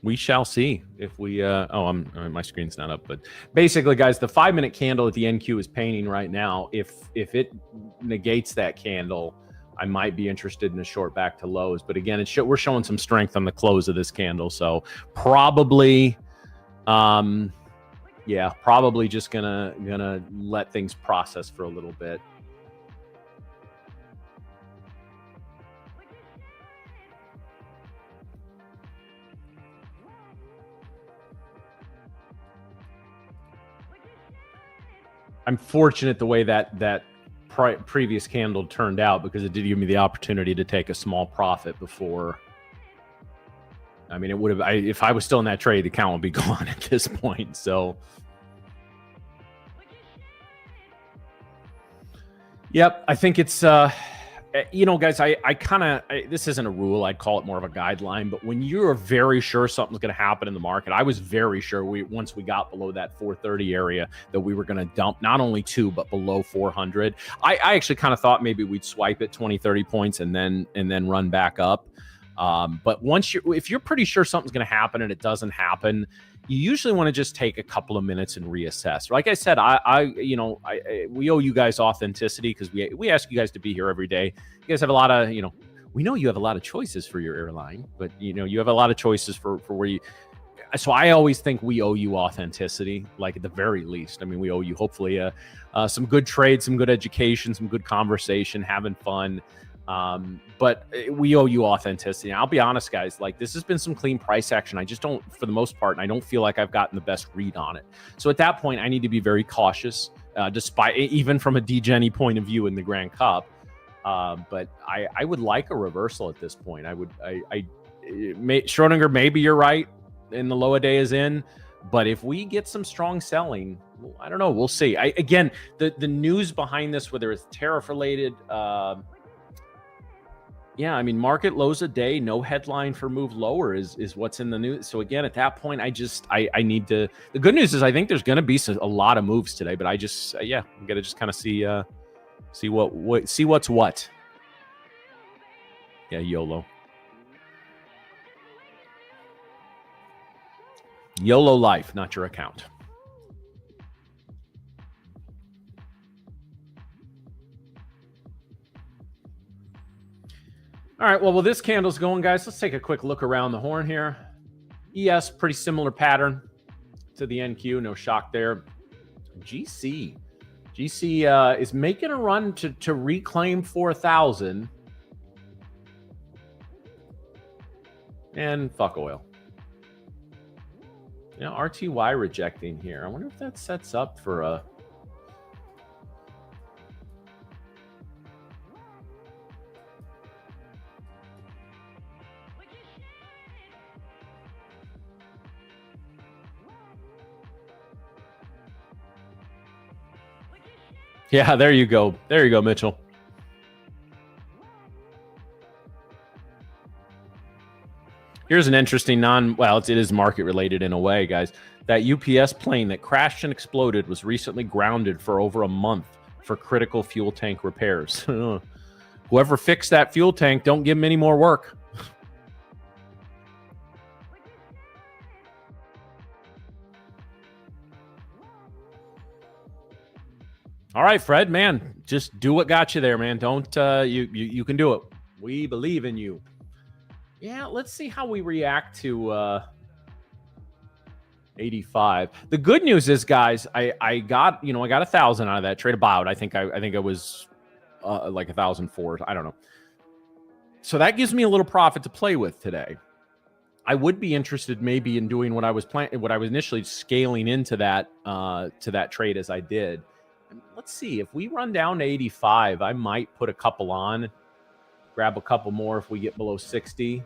we shall see if we my screen's not up, but basically guys, the 5-minute candle at the NQ is painting right now. If it negates that candle, I might be interested in a short back to lows, but again, we're showing some strength on the close of this candle, so probably yeah, probably just gonna let things process for a little bit. I'm fortunate the way that previous candle turned out, because it did give me the opportunity to take a small profit before. I mean, it would have. If I was still in that trade, the account would be gone at this point. So, yep, I think it's. You know, guys, I kind of, this isn't a rule. I'd call it more of a guideline. But when you're very sure something's going to happen in the market, I was very sure once we got below that 430 area that we were going to dump not only 2, but below 400. I actually kind of thought maybe we'd swipe it 20, 30 points and then run back up. But if you're pretty sure something's going to happen and it doesn't happen, you usually want to just take a couple of minutes and reassess. Like I said, we owe you guys authenticity, because we ask you guys to be here every day. You guys have a lot of, we know you have a lot of choices for your airline, but you have a lot of choices for where you. So I always think we owe you authenticity, like at the very least. I mean, we owe you hopefully some good trade, some good education, some good conversation, having fun. But we owe you authenticity. And I'll be honest, guys, like this has been some clean price action. I just don't, for the most part, and I don't feel like I've gotten the best read on it. So at that point, I need to be very cautious, despite even from a DGen point of view in the Grand Cup. But I would like a reversal at this point. Schrodinger, maybe you're right, and the low a day is in. But if we get some strong selling, well, I don't know. We'll see. Again, the news behind this, whether it's tariff related, yeah, I mean, market lows a day, no headline for move lower is what's in the news. So again, at that point, I need to. The good news is I think there's going to be a lot of moves today, but I just I'm going to just kind of see what's what. Yeah, YOLO. YOLO life, not your account. All right, well, this candle's going, guys, let's take a quick look around the horn here. ES, pretty similar pattern to the NQ, no shock there. GC is making a run to reclaim 4,000. And fuck oil. RTY rejecting here. I wonder if that sets up for a... Yeah, there you go. There you go, Mitchell. Here's an interesting it is market related in a way, guys. That UPS plane that crashed and exploded was recently grounded for over a month for critical fuel tank repairs. Whoever fixed that fuel tank, don't give them any more work. All right, Fred, man, just do what got you there, man. Don't you can do it. We believe in you. Yeah, let's see how we react to 85. The good news is, guys, I got 1,000 out of that trade about. I think I was like 1,004. I don't know. So that gives me a little profit to play with today. I would be interested maybe in doing what I was initially scaling into that to that trade as I did. Let's see, if we run down to 85, I might put a couple on, grab a couple more if we get below 60.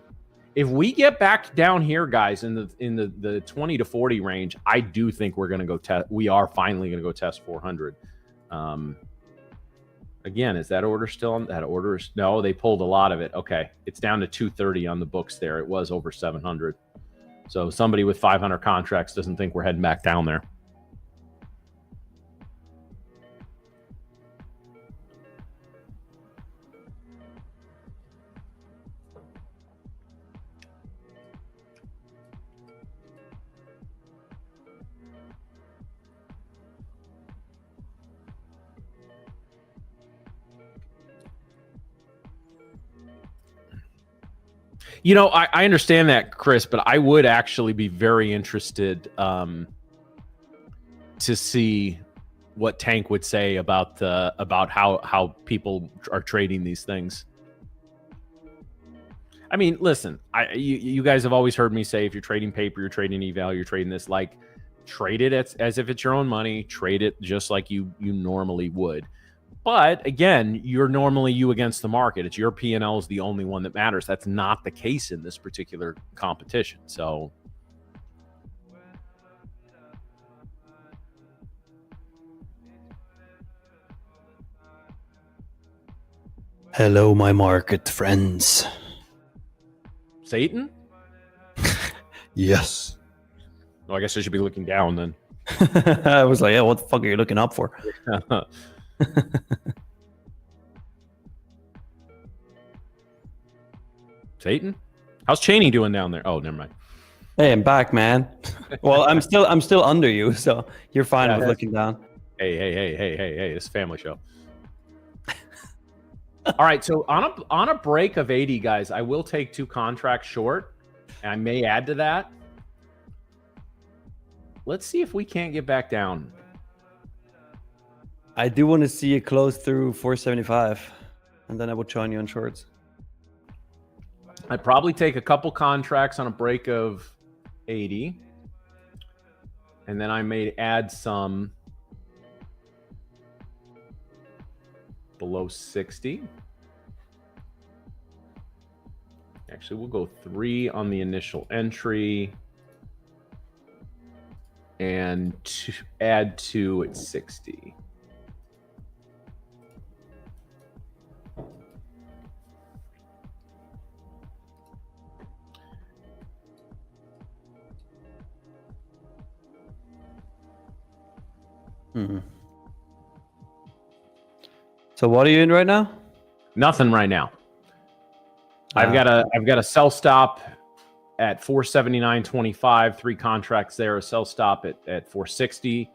If we get back down here, guys, in the 20 to 40 range, I do think we're going to go test. We are finally going to go test 400. Again, is that order still on? That order is, no, they pulled a lot of it. Okay, it's down to 230 on the books there. It was over 700. So somebody with 500 contracts doesn't think we're heading back down there. You know, I understand that, Chris, but I would actually be very interested to see what Tank would say about how people are trading these things. I mean, listen, you guys have always heard me say, if you're trading paper, you're trading eval, you're trading this, like, trade it as if it's your own money, trade it just like you normally would. But again, you're normally you against the market. It's your P&L is the only one that matters. That's not the case in this particular competition. So hello, my market friends. Satan? Yes. Well, I guess I should be looking down then. I was like, yeah, what the fuck are you looking up for? Satan? How's Cheney doing down there? Oh, never mind. Hey, I'm back, man. Well, I'm still under you, so you're fine with looking down. Hey, this is a family show. All right, so on a break of 80, guys, I will take 2 contracts short, and I may add to that. Let's see if we can't get back down. I do want to see it close through 475, and then I will join you on shorts. I'd probably take a couple contracts on a break of 80, and then I may add some below 60. Actually, we'll go 3 on the initial entry and add 2 at 60. Mm-hmm. So what are you in right now? Nothing right now. I've got a sell stop at 479.25, 3 contracts there, a sell stop at 460.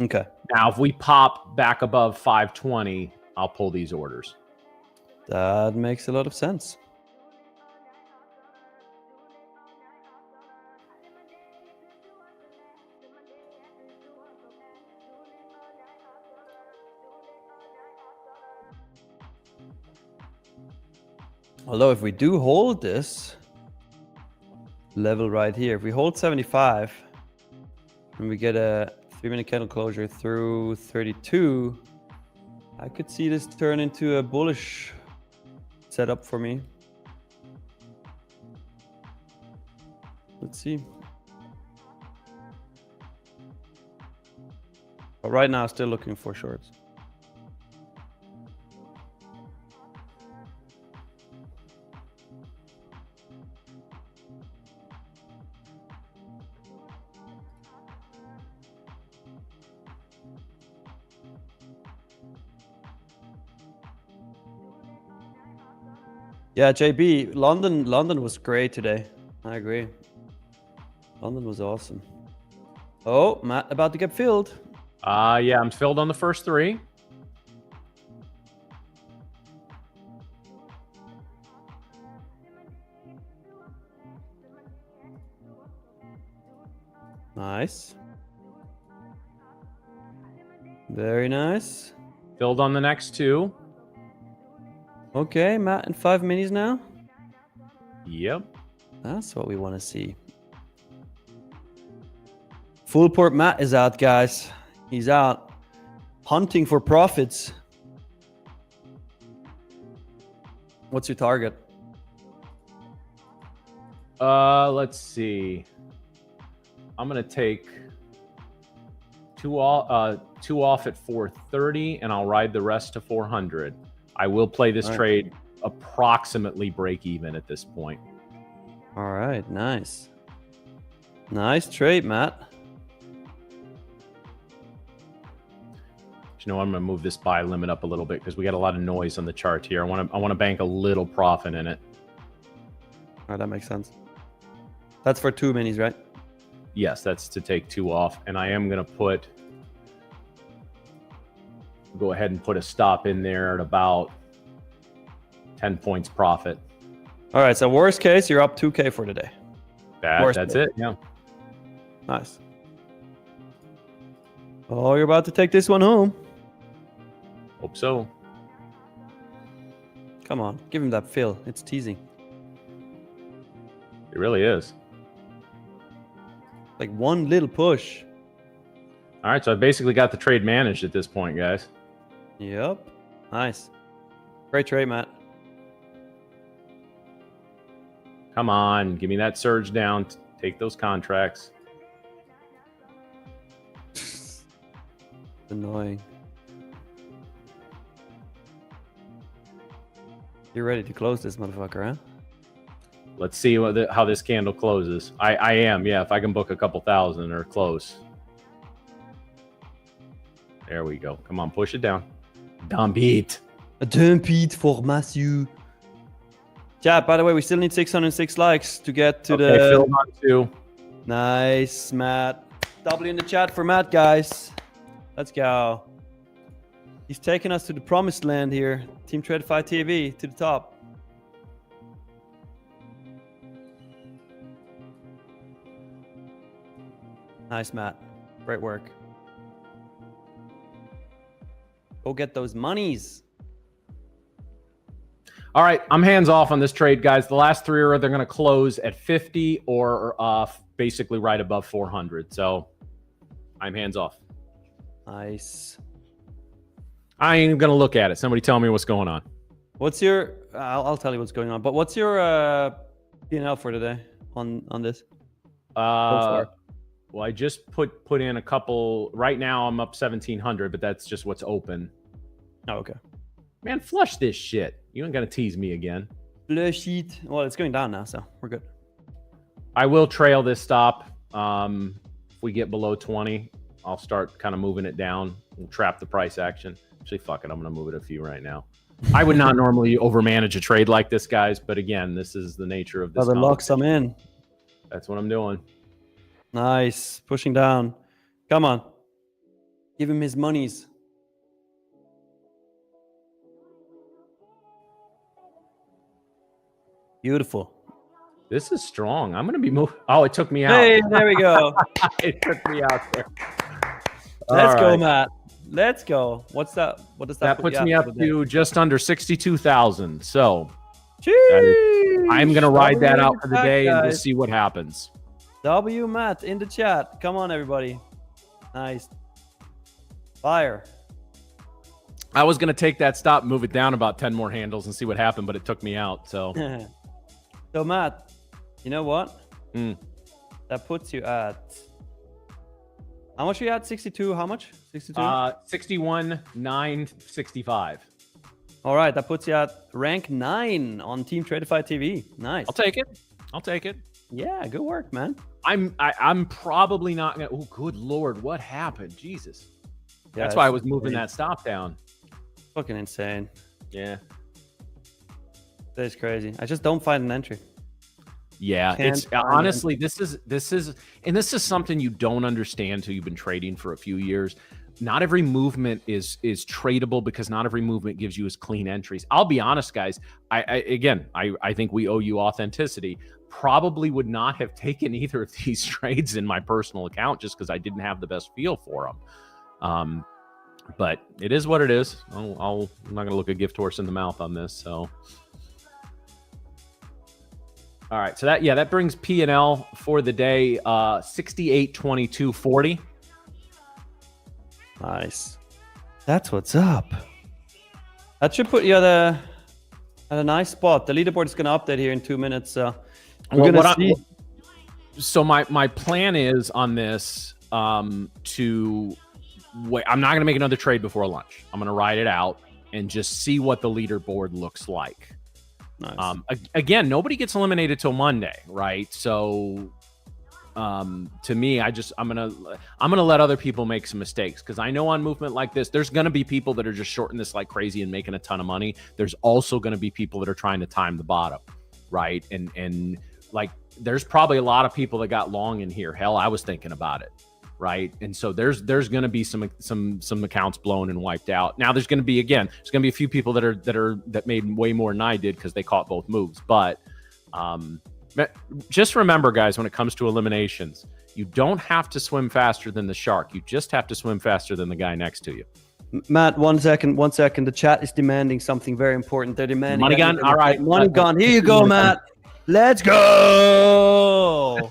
Okay. Now, if we pop back above 520, I'll pull these orders. That makes a lot of sense. Although if we do hold this level right here, if we hold 75 and we get a 3-minute candle closure through 32, I could see this turn into a bullish setup for me. Let's see. But right now, still looking for shorts. Yeah, JB, London was great today. I agree. London was awesome. Oh, Matt about to get filled. Yeah, I'm filled on the first 3. Nice. Very nice. Filled on the next 2. Okay, Matt in 5 minis now. Yep. That's what we want to see. Full port Matt is out, guys. He's out hunting for profits. What's your target? Let's see. I'm gonna take 2 off at 430, and I'll ride the rest to 400. I will play this trade approximately break even at this point. All right, nice. Nice trade, Matt. You know, I'm gonna move this buy limit up a little bit because we got a lot of noise on the chart here. I want to bank a little profit in it. All right, that makes sense. That's for 2 minis, right? Yes, that's to take 2 off, and I am gonna go ahead and put a stop in there at about 10 points profit. All right, so worst case, you're up 2K for today. That's it. Yeah. Nice. Oh, you're about to take this one home. Hope so. Come on, give him that fill. It's teasing. It really is. Like one little push. All right, so I basically got the trade managed at this point, guys. Yep. Nice. Great trade, Matt. Come on, give me that surge down. Take those contracts. Annoying. You're ready to close this motherfucker, huh? Let's see how this candle closes. I am, yeah. If I can book a couple thousand or close. There we go. Come on, push it down. Dumb beat. A dumb beat for Matthew. Chat, by the way, we still need 606 likes to get to the... Phil on 2. Nice, Matt. W in the chat for Matt, guys. Let's go. He's taking us to the promised land here. Team Tradeify TV to the top. Nice, Matt. Great work. Go get those monies. All right, I'm hands off on this trade, guys. The last 3 are they're going to close at 50 or basically right above 400. So I'm hands off. Nice. I ain't going to look at it. Somebody tell me what's going on. What's your... I'll tell you what's going on. But what's your P&L for today on this? Well, I just put in a couple. Right now, I'm up 1,700, but that's just what's open. Oh, okay. Man, flush this shit. You ain't gonna tease me again. Flush it. Well, it's going down now, so we're good. I will trail this stop. If we get below 20, I'll start kind of moving it down. We'll trap the price action. Actually, fuck it. I'm gonna move it a few right now. I would not normally overmanage a trade like this, guys, but again, this is the nature of this. Brother lock some in. That's what I'm doing. Nice. Pushing down. Come on. Give him his monies. Beautiful. This is strong. I'm going to be moving. Oh, it took me out. Hey, there we go. It took me out there. Let's go, Matt. Let's go. What's that? What does that put puts me up to just under 62,000. So I'm going to ride that out for the day and just see what happens. W Matt in the chat. Come on, everybody. Nice. Fire. I was going to take that stop, move it down about 10 more handles and see what happened, but it took me out. So, so Matt, you know what? That puts you at... How much are you at? 62? How much? 62? 61,965. All right. That puts you at rank 9 on Team Tradeify TV. Nice. I'll take it. I'll take it. Yeah, good work, man. I'm probably not gonna. Oh, good Lord, what happened? Jesus. Yeah, that's why I was moving that stop down. Fucking insane. Yeah. That is crazy. I just don't find an entry. Yeah, it's honestly this is something you don't understand until you've been trading for a few years. Not every movement is tradable because not every movement gives you as clean entries. I'll be honest, guys. I think we owe you authenticity. Probably would not have taken either of these trades in my personal account just because I didn't have the best feel for them. But it is what it is. I'm not going to look a gift horse in the mouth on this. So, all right. So that brings P&L for the day 68.22.40. Nice. That's what's up. That should put you at a nice spot. The leaderboard is going to update here in 2 minutes. So we're going to see. So my plan is on this to wait. I'm not going to make another trade before lunch. I'm going to ride it out and just see what the leaderboard looks like. Nice. Again, nobody gets eliminated till Monday, right? So to me, I'm gonna let other people make some mistakes because I know on movement like this, there's gonna be people that are just shorting this like crazy and making a ton of money. There's also gonna be people that are trying to time the bottom, right? And like there's probably a lot of people that got long in here. Hell, I was thinking about it, right? And so there's gonna be some accounts blown and wiped out. Now there's gonna be a few people that made way more than I did because they caught both moves, but Just remember, guys, when it comes to eliminations, you don't have to swim faster than the shark. You just have to swim faster than the guy next to you. Matt, 1 second. The chat is demanding something very important. They're demanding money gun. All right, money gun. Here you go, Matt. Let's go.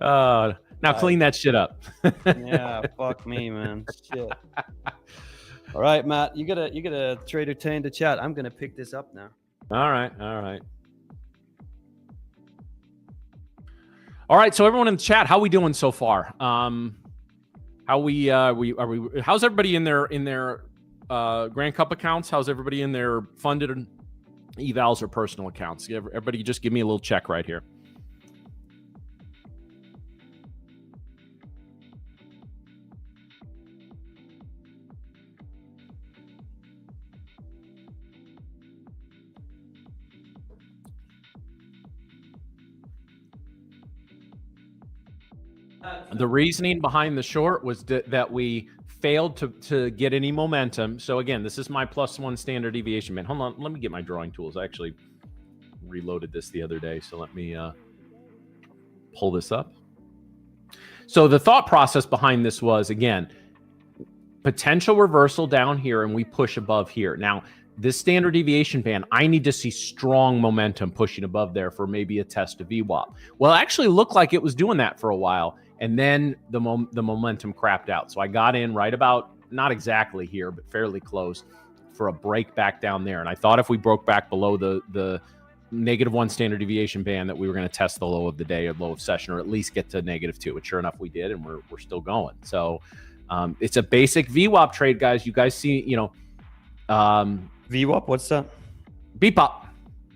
Now clean that shit up. Yeah, fuck me, man. Shit. All right, Matt, you gotta trader tame the chat. I'm gonna pick this up now. All right. So everyone in the chat, how we doing so far? How's everybody in their Grand Cup accounts? How's everybody in their funded evals or personal accounts? Everybody, just give me a little check right here. The reasoning behind the short was that we failed to get any momentum. So again, this is my +1 standard deviation, man. Hold on, let me get my drawing tools. I actually reloaded this the other day, so let me pull this up. So the thought process behind this was, again, potential reversal down here, and we push above here. Now, this standard deviation band, I need to see strong momentum pushing above there for maybe a test of VWAP. Well, it actually looked like it was doing that for a while, and then the momentum crapped out. So I got in right about, not exactly here, but fairly close for a break back down there. And I thought if we broke back below the -1 standard deviation band that we were going to test the low of the day or low of session, or at least get to -2, which sure enough we did, and we're still going. So it's a basic VWAP trade, guys. You guys see, VWAP, what's that? BPOP.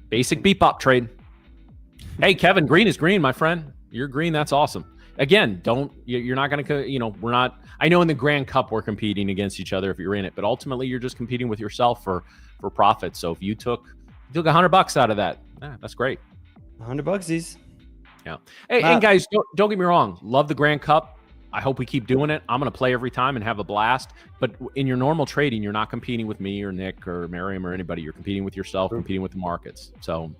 Basic BPOP trade. Hey, Kevin, green is green, my friend. You're green. That's awesome. Again, you're not going to, we're not, I know in the Grand Cup we're competing against each other if you're in it, but ultimately you're just competing with yourself for profit. So if you took $100 out of that, that's great. $100. Yeah. Hey, and guys, don't get me wrong. Love the Grand Cup. I hope we keep doing it. I'm going to play every time and have a blast. But in your normal trading, you're not competing with me or Nick or Miriam or anybody. You're competing with yourself, competing with the markets. So,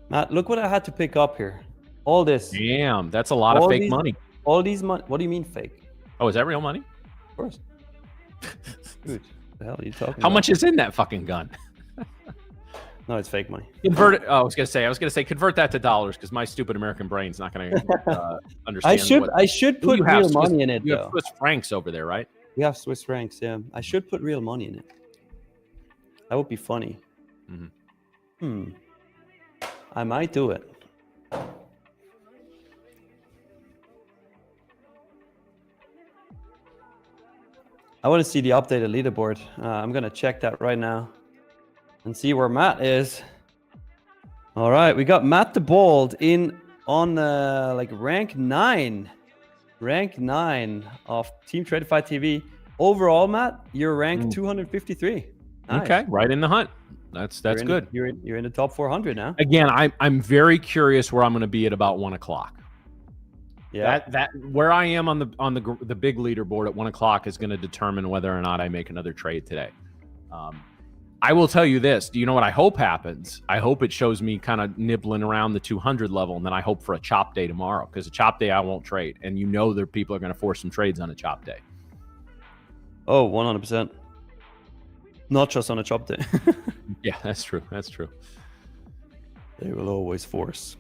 Matt, look what I had to pick up here. All this. Damn, that's a lot of fake money. All these money. What do you mean fake? Oh, is that real money? Of course. Dude, the hell are you talking about? How much is in that fucking gun? No, it's fake money. Convert it. Oh, I was gonna say convert that to dollars because my stupid American brain's not gonna understand. I should put real money in it. You have Swiss francs over there, right? We have Swiss francs. Yeah, I should put real money in it. That would be funny. I might do it. I want to see the updated leaderboard. I'm gonna check that right now and see where Matt is. All right, we got Matt the Bald on like rank 9 of Team Tradeify TV. Overall, Matt, you're ranked 253. Nice. Okay, right in the hunt. That's good. You're in the top 400 now. Again, I'm very curious where I'm going to be at about 1 o'clock. Yeah, that where I am on the big leaderboard at 1 o'clock is going to determine whether or not I make another trade today. I will tell you this. Do you know what I hope happens? I hope it shows me kind of nibbling around the 200 level, and then I hope for a chop day tomorrow, because a chop day I won't trade, and there people are going to force some trades on a chop day. Oh, 100%. Not just on a chop day. Yeah, that's true. That's true. They will always force.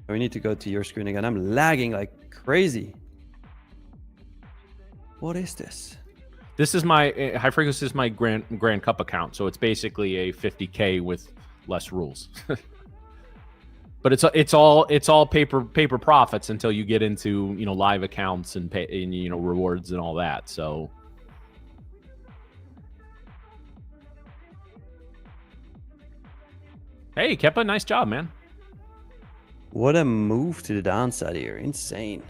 We need to go to your screen again. I'm lagging like crazy. What is this? This is my high frequency. Is my Grand Cup account, so it's basically a 50K with less rules. But it's all paper profits until you get into live accounts and pay and rewards and all that. So hey, Kepa, nice job, man. What a move to the downside here. Insane.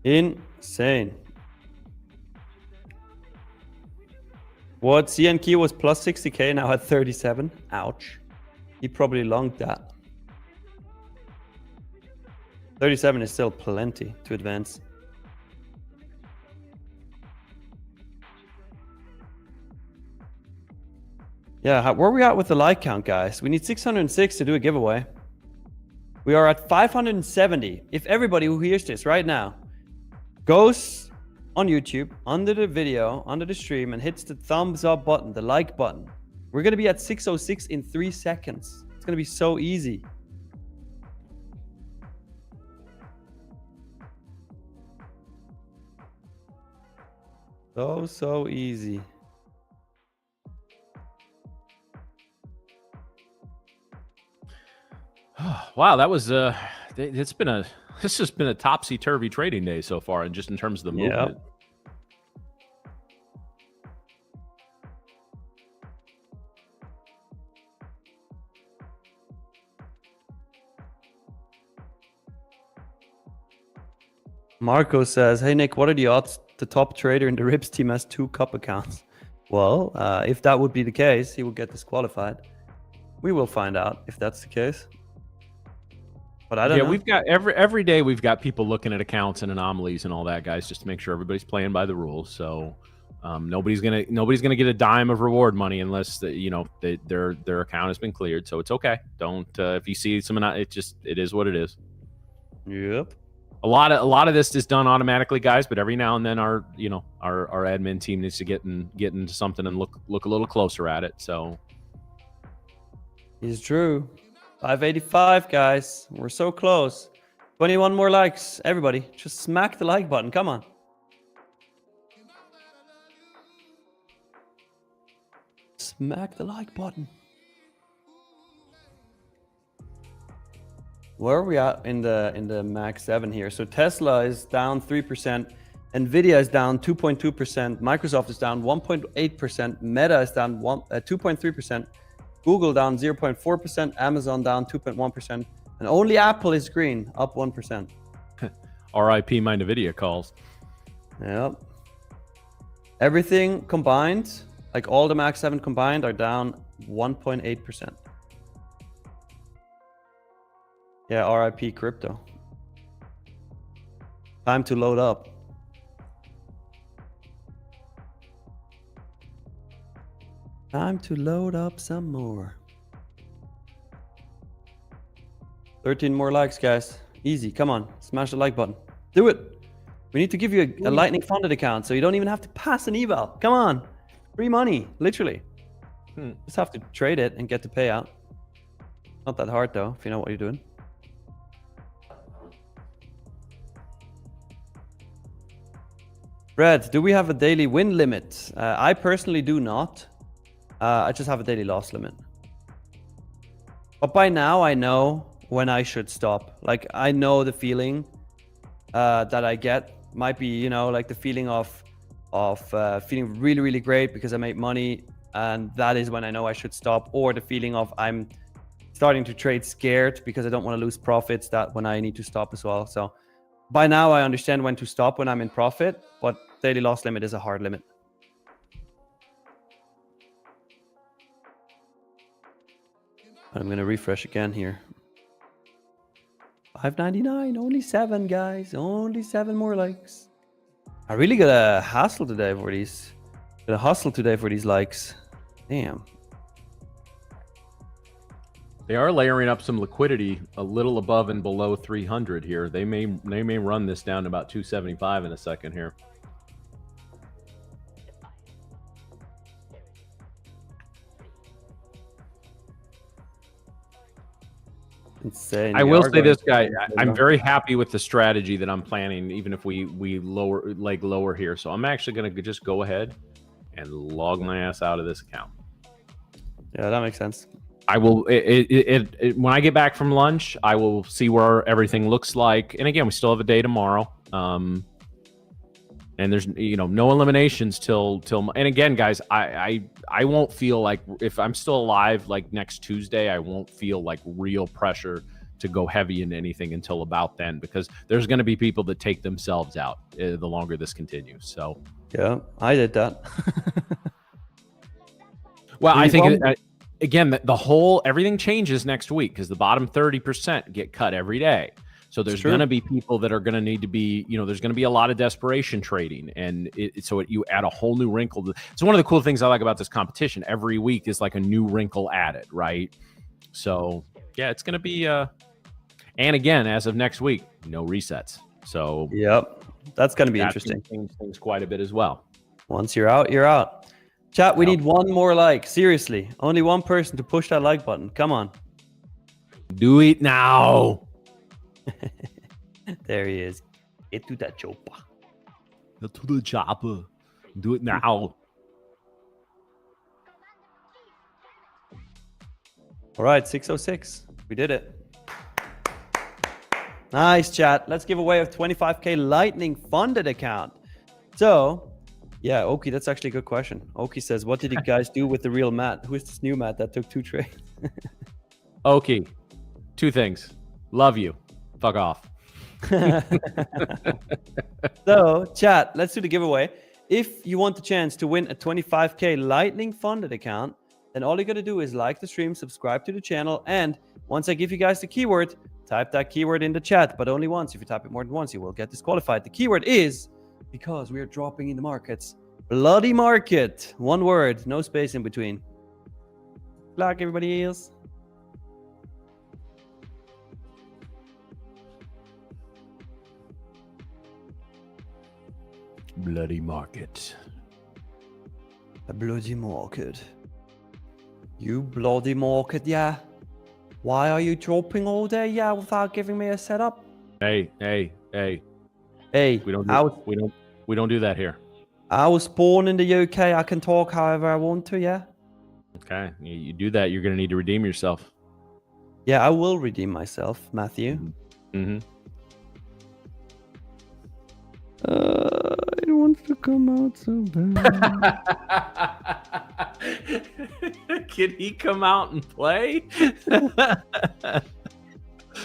Insane. What? CNQ was plus 60K, now at 37. Ouch. He probably longed that. 37 is still plenty to advance. Yeah, where are we at with the like count, guys? We need 606 to do a giveaway. We are at 570. If everybody who hears this right now goes on YouTube, under the video, under the stream, and hits the thumbs up button, the like button, we're going to be at 606 in 3 seconds. It's going to be so easy. So easy. Wow, that was this has been a topsy-turvy trading day so far, and just in terms of the movement. Yep. Marco says, hey Nick, what are the odds the top trader in the Rips team has 2 cup accounts? Well, if that would be the case, he will get disqualified. We will find out if that's the case. But I don't know. We've got every day we've got people looking at accounts and anomalies and all that, guys, just to make sure everybody's playing by the rules. So nobody's gonna get a dime of reward money unless their account has been cleared. So it's okay. Don't if you see some, it is what it is. Yep. A lot of this is done automatically, guys, but every now and then our admin team needs to get into something and look a little closer at it. So it's true. 585, guys. We're so close. 21 more likes. Everybody, just smack the like button. Come on. Smack the like button. Where are we at in the Max 7 here? So Tesla is down 3%, Nvidia is down 2.2%, Microsoft is down 1.8%, Meta is down 2.3%, Google down 0.4%, Amazon down 2.1%, and only Apple is green, up 1%. RIP my Nvidia calls. Yep. Everything combined, like all the Max 7 combined, are down 1.8%. Yeah, RIP crypto. Time to load up. Time to load up some more. 13 more likes, guys. Easy. Come on. Smash the like button. Do it. We need to give you a Lightning funded account so you don't even have to pass an eval. Come on. Free money. Literally. Just have to trade it and get the payout. Not that hard though, if you know what you're doing. Brad, do we have a daily win limit? I personally do not. I just have a daily loss limit. But by now I know when I should stop. Like I know the feeling that I get might be, like the feeling of feeling really, really great because I make money, and that is when I know I should stop, or the feeling of I'm starting to trade scared because I don't want to lose profits, that when I need to stop as well. So by now I understand when to stop when I'm in profit, but daily loss limit is a hard limit. I'm going to refresh again here. 599, only 7 guys, only 7 more likes. I really gotta hustle today for these. Likes. Damn. They are layering up some liquidity a little above and below 300 here. They may run this down to about 275 in a second here. Insane. I will say this, guy. I'm very happy with the strategy that I'm planning, even if we lower here. So I'm actually going to just go ahead and log my ass out of this account. Yeah, that makes sense. I will. When I get back from lunch, I will see where everything looks like. And again, we still have a day tomorrow. And there's no eliminations till. And again, guys, I won't feel like, if I'm still alive like next Tuesday, I won't feel like real pressure to go heavy into anything until about then, because there's going to be people that take themselves out the longer this continues. So yeah, I did that. Well, I think again, everything changes next week because the bottom 30% get cut every day. So there's going to be people that are going to need to be, there's going to be a lot of desperation trading. And you add a whole new wrinkle. So one of the cool things I like about this competition, every week is like a new wrinkle added, right? So yeah, it's going to be, and again, as of next week, no resets. So yep, that's going to be interesting. Change things quite a bit as well. Once you're out, you're out. Chat, we need one more like. Seriously, only one person to push that like button. Come on. Do it now. There he is. Get to that chopper. Get to the chopper. Do it now. All right, 606. We did it. Nice, chat. Let's give away a 25K Lightning funded account. So, yeah, Oki, that's actually a good question. Oki says, what did you guys do with the real Matt? Who is this new Matt that took 2 trades? Oki, 2 things. Love you. Fuck off. So, chat, let's do the giveaway. If you want the chance to win a 25K Lightning funded account, then all you got to do is like the stream, subscribe to the channel, and once I give you guys the keyword, type that keyword in the chat, but only once. If you type it more than once, you will get disqualified. The keyword is, because we are dropping in the markets, bloody market. One word, no space in between. Good luck, everybody else. Bloody market. A bloody market. You bloody market, yeah. Why are you dropping all day, yeah, without giving me a setup? Hey. Hey, we don't do that here. I was born in the UK. I can talk however I want to, yeah. Okay, you do that, you're going to need to redeem yourself. Yeah, I will redeem myself, Matthew. Mm-hmm. It wants to come out so bad. Can he come out and play?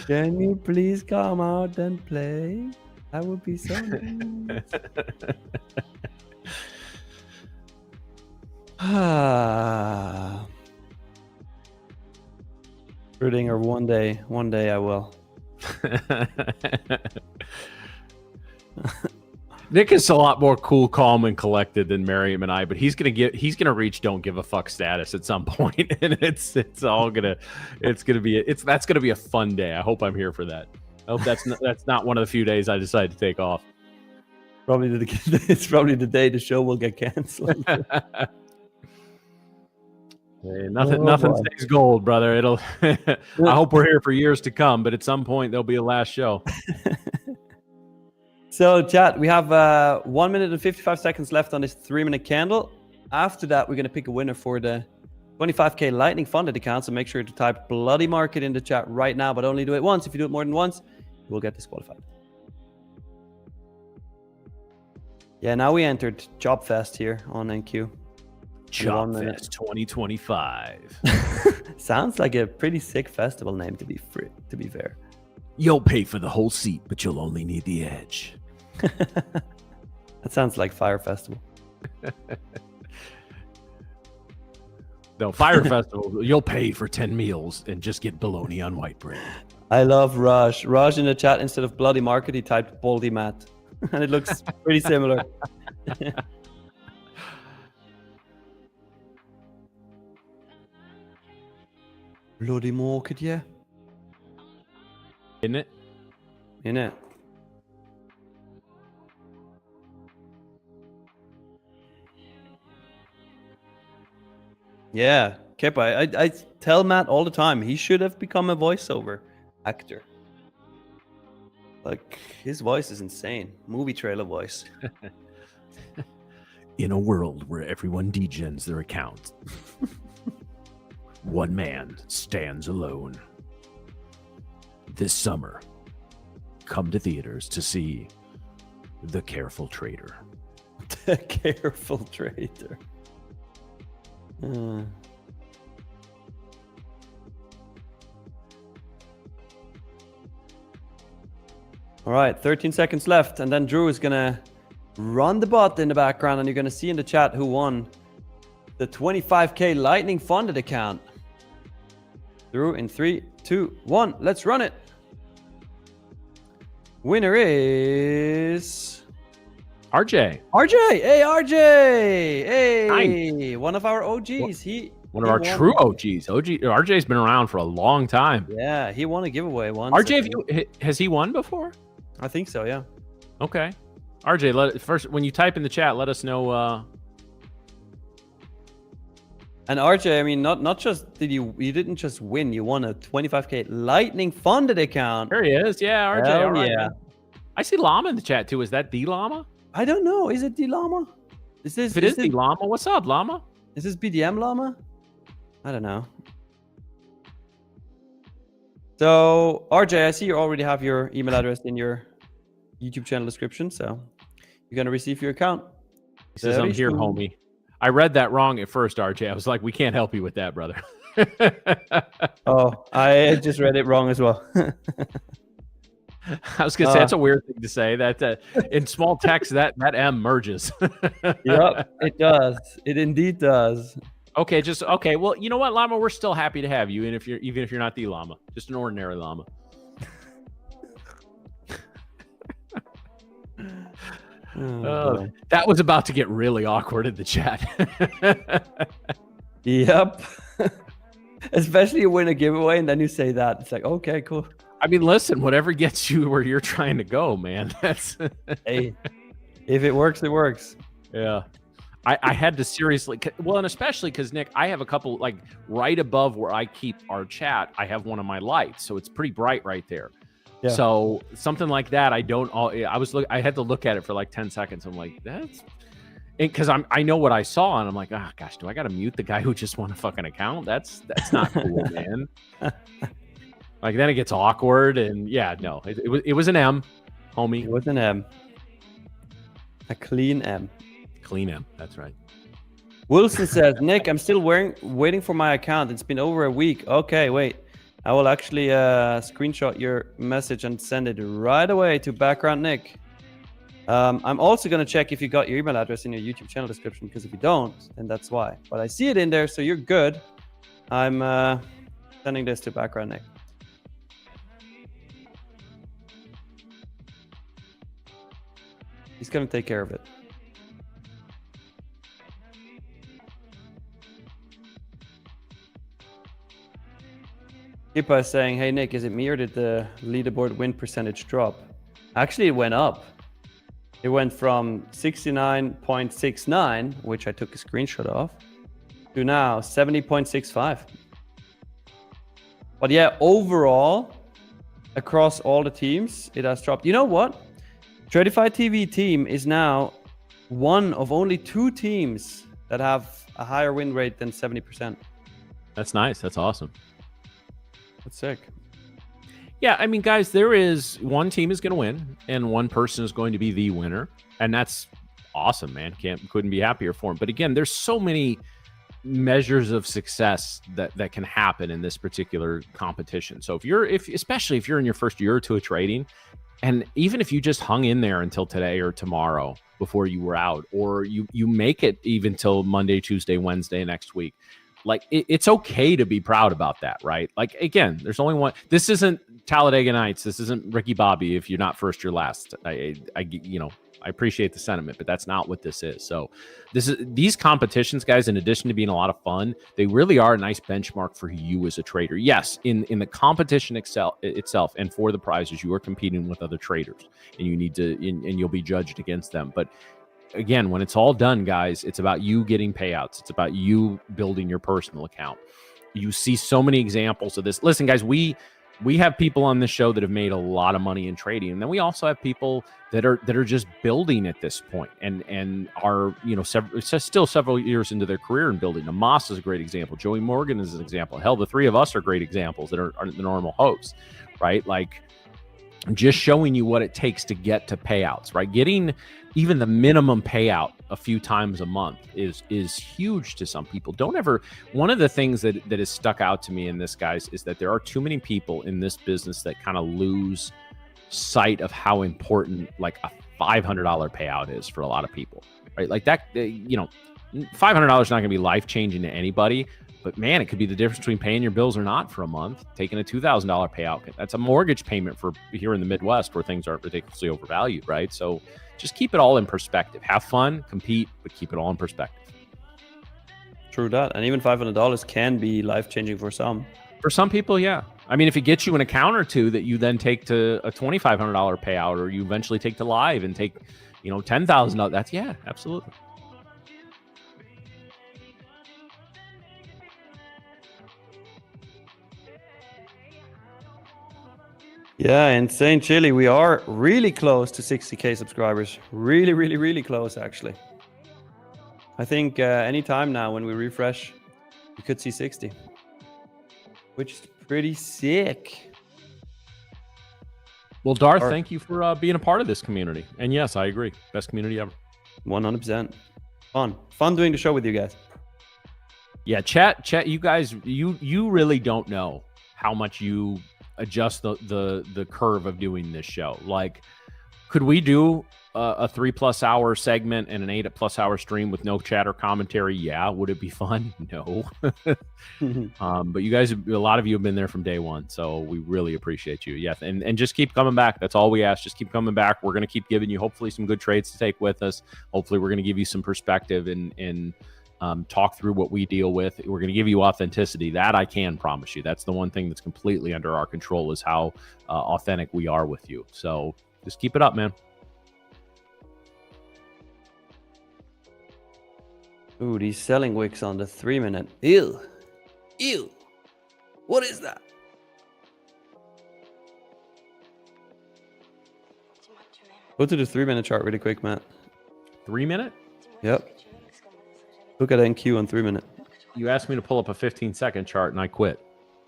Can you please come out and play? That would be so nice. Schrödinger, one day I will. Nick is a lot more cool, calm, and collected than Miriam and I, but he's gonna reach don't give a fuck status at some point, and that's gonna be a fun day. I hope I'm here for that. I hope that's not one of the few days I decide to take off. It's probably the day the show will get canceled. Hey, nothing stays gold, brother. I hope we're here for years to come, but at some point there'll be a last show. So, chat, we have 1 minute and 55 seconds left on this 3-minute candle. After that, we're going to pick a winner for the 25K Lightning funded account. So make sure to type bloody market in the chat right now, but only do it once. If you do it more than once, you will get disqualified. Yeah, now we entered Job Fest here on NQ. Job Fest 2025. Sounds like a pretty sick festival name, to be fair. You'll pay for the whole seat, but you'll only need the edge. That sounds like Fire Festival. No, Fire Festival, you'll pay for 10 meals and just get bologna on white bread. I love Raj. Raj in the chat, instead of bloody market, he typed baldy mat. And it looks pretty similar. Bloody market, yeah. Isn't it? In it. Yeah, Kepa, I tell Matt all the time, he should have become a voiceover actor. Like, his voice is insane. Movie trailer voice. In a world where everyone degens their account, one man stands alone. This summer, come to theaters to see The Careful Trader. The Careful Trader. All right, 13 seconds left, and then Drew is gonna run the bot in the background, and you're gonna see in the chat who won the 25K Lightning funded account. Drew, in 3, 2, 1, let's run it. Winner is RJ. RJ. Hey, RJ. Hey, one of our OGs. One of our true OGs. RJ's been around for a long time. Yeah, he won a giveaway once. RJ, has he won before? I think so, yeah. Okay. RJ, first, when you type in the chat, let us know. And RJ, I mean, not just you didn't just win, you won a 25K Lightning funded account. There he is. Yeah, RJ. Hell all right, yeah. man. I see Llama in the chat too. Is that D Llama? I don't know. Is it D Llama? If it is D Llama, what's up, Llama? Is this BDM Llama? I don't know. So RJ, I see you already have your email address in your YouTube channel description, so you're gonna receive your account. He says, I'm here, homie. I read that wrong at first, RJ. I was like, we can't help you with that, brother. Oh, I just read it wrong as well. I was gonna say, that's a weird thing to say. That in small text, that M merges. Yep, it does. It indeed does. Okay, okay. Well, you know what, Llama? We're still happy to have you, and even if you're not the Llama, just an ordinary Llama. That was about to get really awkward in the chat. Yep. Especially you win a giveaway and then you say that. It's like, okay, cool. I mean, listen, whatever gets you where you're trying to go, man. That's hey, if it works, it works. Yeah. I had to seriously, well, and especially because, Nick, I have a couple, like right above where I keep our chat, I have one of my lights. So it's pretty bright right there. Yeah. So something like that, I had to look at it for like 10 seconds. I'm like, because I know what I saw, and I'm like, oh gosh, do I got to mute the guy who just won a fucking account? That's not cool, man. Like then it gets awkward, and yeah, no, it was an M, homie. It was an M. A clean M. Clean M, that's right. Wilson says, Nick, I'm still waiting for my account. It's been over a week. Okay, wait. I will actually screenshot your message and send it right away to Background Nick. I'm also going to check if you got your email address in your YouTube channel description, because if you don't, then that's why. But I see it in there, so you're good. I'm sending this to Background Nick. He's going to take care of it. Kippa is saying, hey, Nick, is it me or did the leaderboard win percentage drop? Actually, it went up. It went from 69.69, which I took a screenshot of, to now 70.65. But yeah, overall, across all the teams, it has dropped. You know what? Tradeify TV team is now one of only 2 teams that have a higher win rate than 70%. That's nice. That's awesome. That's sick. Yeah, I mean, guys, there is one team is going to win, and one person is going to be the winner, and that's awesome, man. Couldn't be happier for him. But again, there's so many measures of success that can happen in this particular competition. So especially if you're in your first year or two of trading, and even if you just hung in there until today or tomorrow before you were out, or you make it even till Monday, Tuesday, Wednesday next week. Like it's okay to be proud about that, right? Like again, there's only one. This isn't Talladega Nights. This isn't Ricky Bobby. If you're not first, you're last. I appreciate the sentiment, but that's not what this is. So these competitions, guys, in addition to being a lot of fun, they really are a nice benchmark for you as a trader. Yes, in the competition itself and for the prizes, you are competing with other traders, and you need to and you'll be judged against them. But again, when it's all done, guys, it's about you getting payouts. It's about you building your personal account. You see so many examples of this. Listen, guys, we have people on this show that have made a lot of money in trading, and then we also have people that are just building at this point and are still several years into their career in building. Amos is a great example. Joey Morgan is an example. Hell, the three of us are great examples that aren't the normal hosts, right? Like just showing you what it takes to get to payouts, right? Getting even the minimum payout a few times a month is huge to some people. One of the things that has stuck out to me in this, guys, is that there are too many people in this business that kind of lose sight of how important like a $500 payout is for a lot of people, right? Like that, $500 is not going to be life-changing to anybody, But man, it could be the difference between paying your bills or not for a month, taking a $2,000 payout. That's a mortgage payment for here in the Midwest where things aren't ridiculously overvalued, right? So just keep it all in perspective. Have fun, compete, but keep it all in perspective. True that. And even $500 can be life-changing for some. For some people, yeah. I mean, if it gets you an account or two that you then take to a $2,500 payout, or you eventually take to live and take, $10,000, that's, yeah, absolutely. Yeah, in St. Chile, we are really close to 60K subscribers. Really, really, really close, actually. I think any time now when we refresh, we could see 60, which is pretty sick. Well, Darth, thank you for being a part of this community. And yes, I agree. Best community ever. 100%. Fun doing the show with you guys. Yeah, chat. You guys, you really don't know how much you adjust the curve of doing this show. Like, could we do a 3+ hour segment and an 8+ hour stream with no chat or commentary? Yeah. Would it be fun? No. But you guys, a lot of you have been there from day one, so we really appreciate you. Yeah, and just keep coming back. That's all we ask. Just keep coming back. We're going to keep giving you hopefully some good trades to take with us. Hopefully we're going to give you some perspective and talk through what we deal with. We're going to give you authenticity. That I can promise you. That's the one thing that's completely under our control, is how authentic we are with you. So just keep it up, man. Ooh, these selling wicks on the 3-minute. Ew. What is that? Go to the 3-minute chart really quick, Matt. 3 minute? Yep. Look at NQ on 3-minute. You asked me to pull up a 15-second chart and I quit.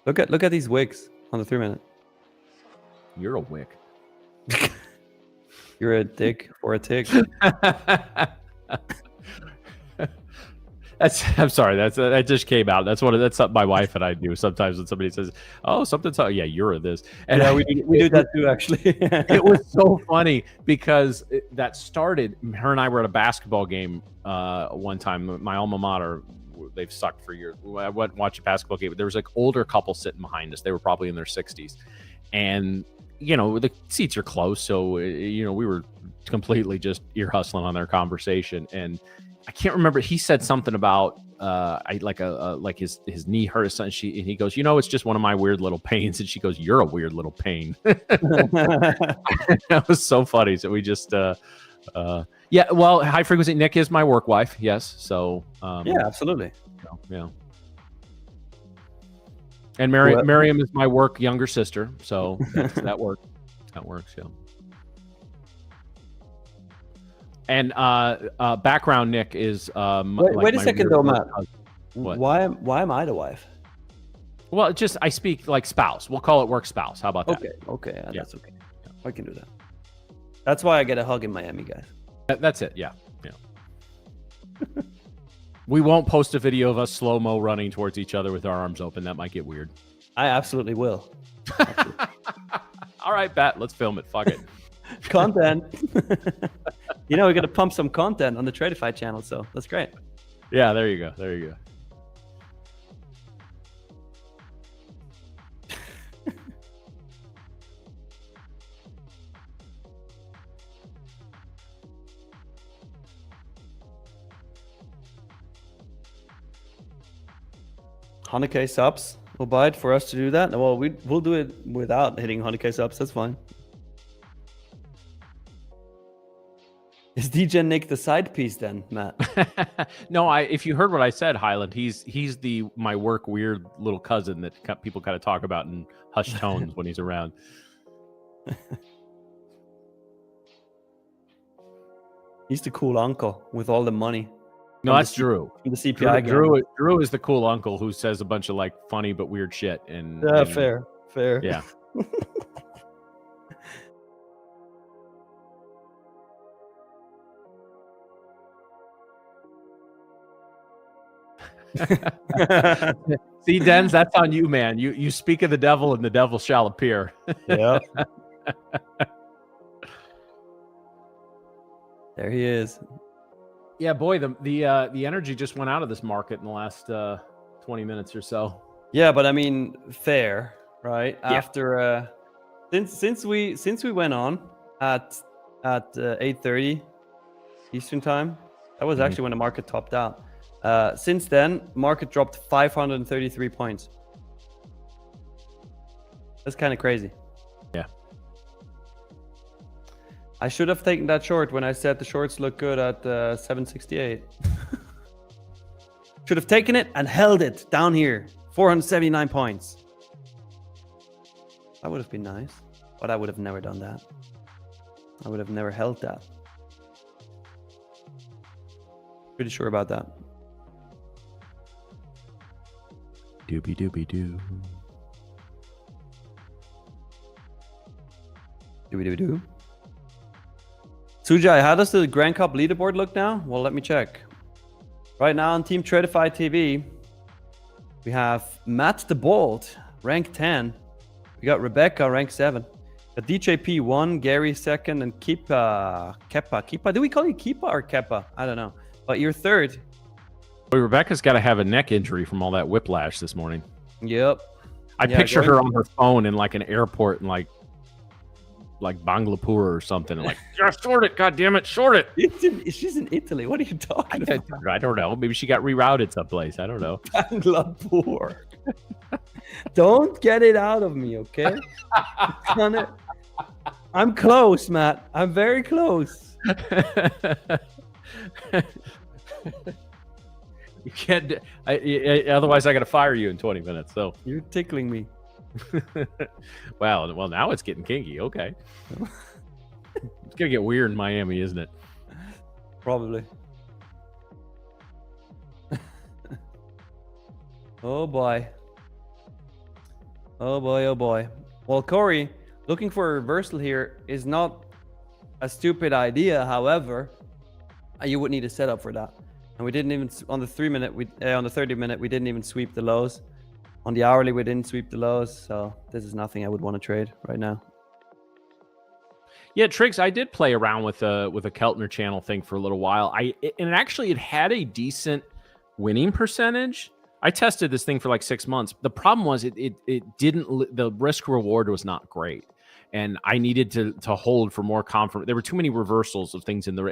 Look at these wicks on the 3-minute. You're a wick. You're a dick or a tick. I'm sorry. That just came out. That's something my wife and I do sometimes when somebody says, "Oh, something's yeah, you're a this." And yeah, we do that too. Actually, it was so funny because that started. Her and I were at a basketball game one time. My alma mater, they've sucked for years. I went and watched a basketball game. There was like older couple sitting behind us. They were probably in their 60s, and the seats are close, so we were completely just ear hustling on their conversation. And I can't remember. He said something about like his knee hurt or something. And he goes, it's just one of my weird little pains. And she goes, "You're a weird little pain." That was so funny. So we just yeah. Well, high frequency Nick is my work wife. Yes. So yeah, absolutely. Yeah. And Miriam is my work younger sister. So that works. That works. Yeah. And background Nick is wait a second though, Matt. What? Why am I the wife? Well, I speak like spouse. We'll call it work spouse. How about that? Okay, yeah. That's okay. Yeah, I can do that. That's why I get a hug in Miami, guys. That's it. Yeah. We won't post a video of us slow-mo running towards each other with our arms open. That might get weird. I absolutely will. All right, Bat. Let's film it. Fuck it. Content. We got to pump some content on the Tradeify channel, so that's great. Yeah, there you go. 100K subs. We'll buy it for us to do that. Well, we'll do it without hitting 100K subs. That's fine. Is DJ Nick the side piece then, Matt? No, if you heard what I said, Highland, he's my work weird little cousin that people kind of talk about in hushed tones when he's around. He's the cool uncle with all the money. No, that's Drew. The CPI Drew is the cool uncle who says a bunch of like funny but weird shit. And fair. Yeah. See, Denz, that's on you, man. You speak of the devil and the devil shall appear. Yeah. There he is. Yeah, boy, the energy just went out of this market in the last 20 minutes or so. Yeah, but I mean, fair, right? Yeah. After since we went on at 8:30 Eastern time, that was actually when the market topped out. Since then, market dropped 533 points. That's kind of crazy. Yeah. I should have taken that short when I said the shorts look good at 768. Should have taken it and held it down here. 479 points. That would have been nice. But I would have never done that. I would have never held that. Pretty sure about that. Doobie doobie doo. Do. Sujai, how does the Grand Cup leaderboard look now? Well, let me check. Right now on Team Tradeify TV, we have Matt the Bold, rank 10. We got Rebecca, rank 7. Got DJP 1, Gary 2nd, and Kepa. Do we call you Kepa or Kepa? I don't know. But you're 3rd. Boy, Rebecca's got to have a neck injury from all that whiplash this morning. Yep. I picture her on her phone in like an airport in like Bangalore or something. Like, yeah, short it, God damn it, short it. She's in Italy. What are you talking about? I don't know. Maybe she got rerouted someplace. I don't know. Bangalore. Don't get it out of me, okay? I'm close, Matt. I'm very close. You can't. Otherwise, I got to fire you in 20 minutes. So you're tickling me. Well, now it's getting kinky. Okay. It's gonna get weird in Miami, isn't it? Probably. Oh boy. Oh boy, oh boy. Well, Corey, looking for a reversal here is not a stupid idea. However, you would need a setup for that. And we didn't even, on the 30-minute, we didn't even sweep the lows. On the hourly, we didn't sweep the lows. So this is nothing I would want to trade right now. Yeah, Triggs, I did play around with a Keltner channel thing for a little while. And actually it had a decent winning percentage. I tested this thing for like 6 months. The problem was it didn't, the risk reward was not great. And I needed to hold for more confidence. There were too many reversals of things in the,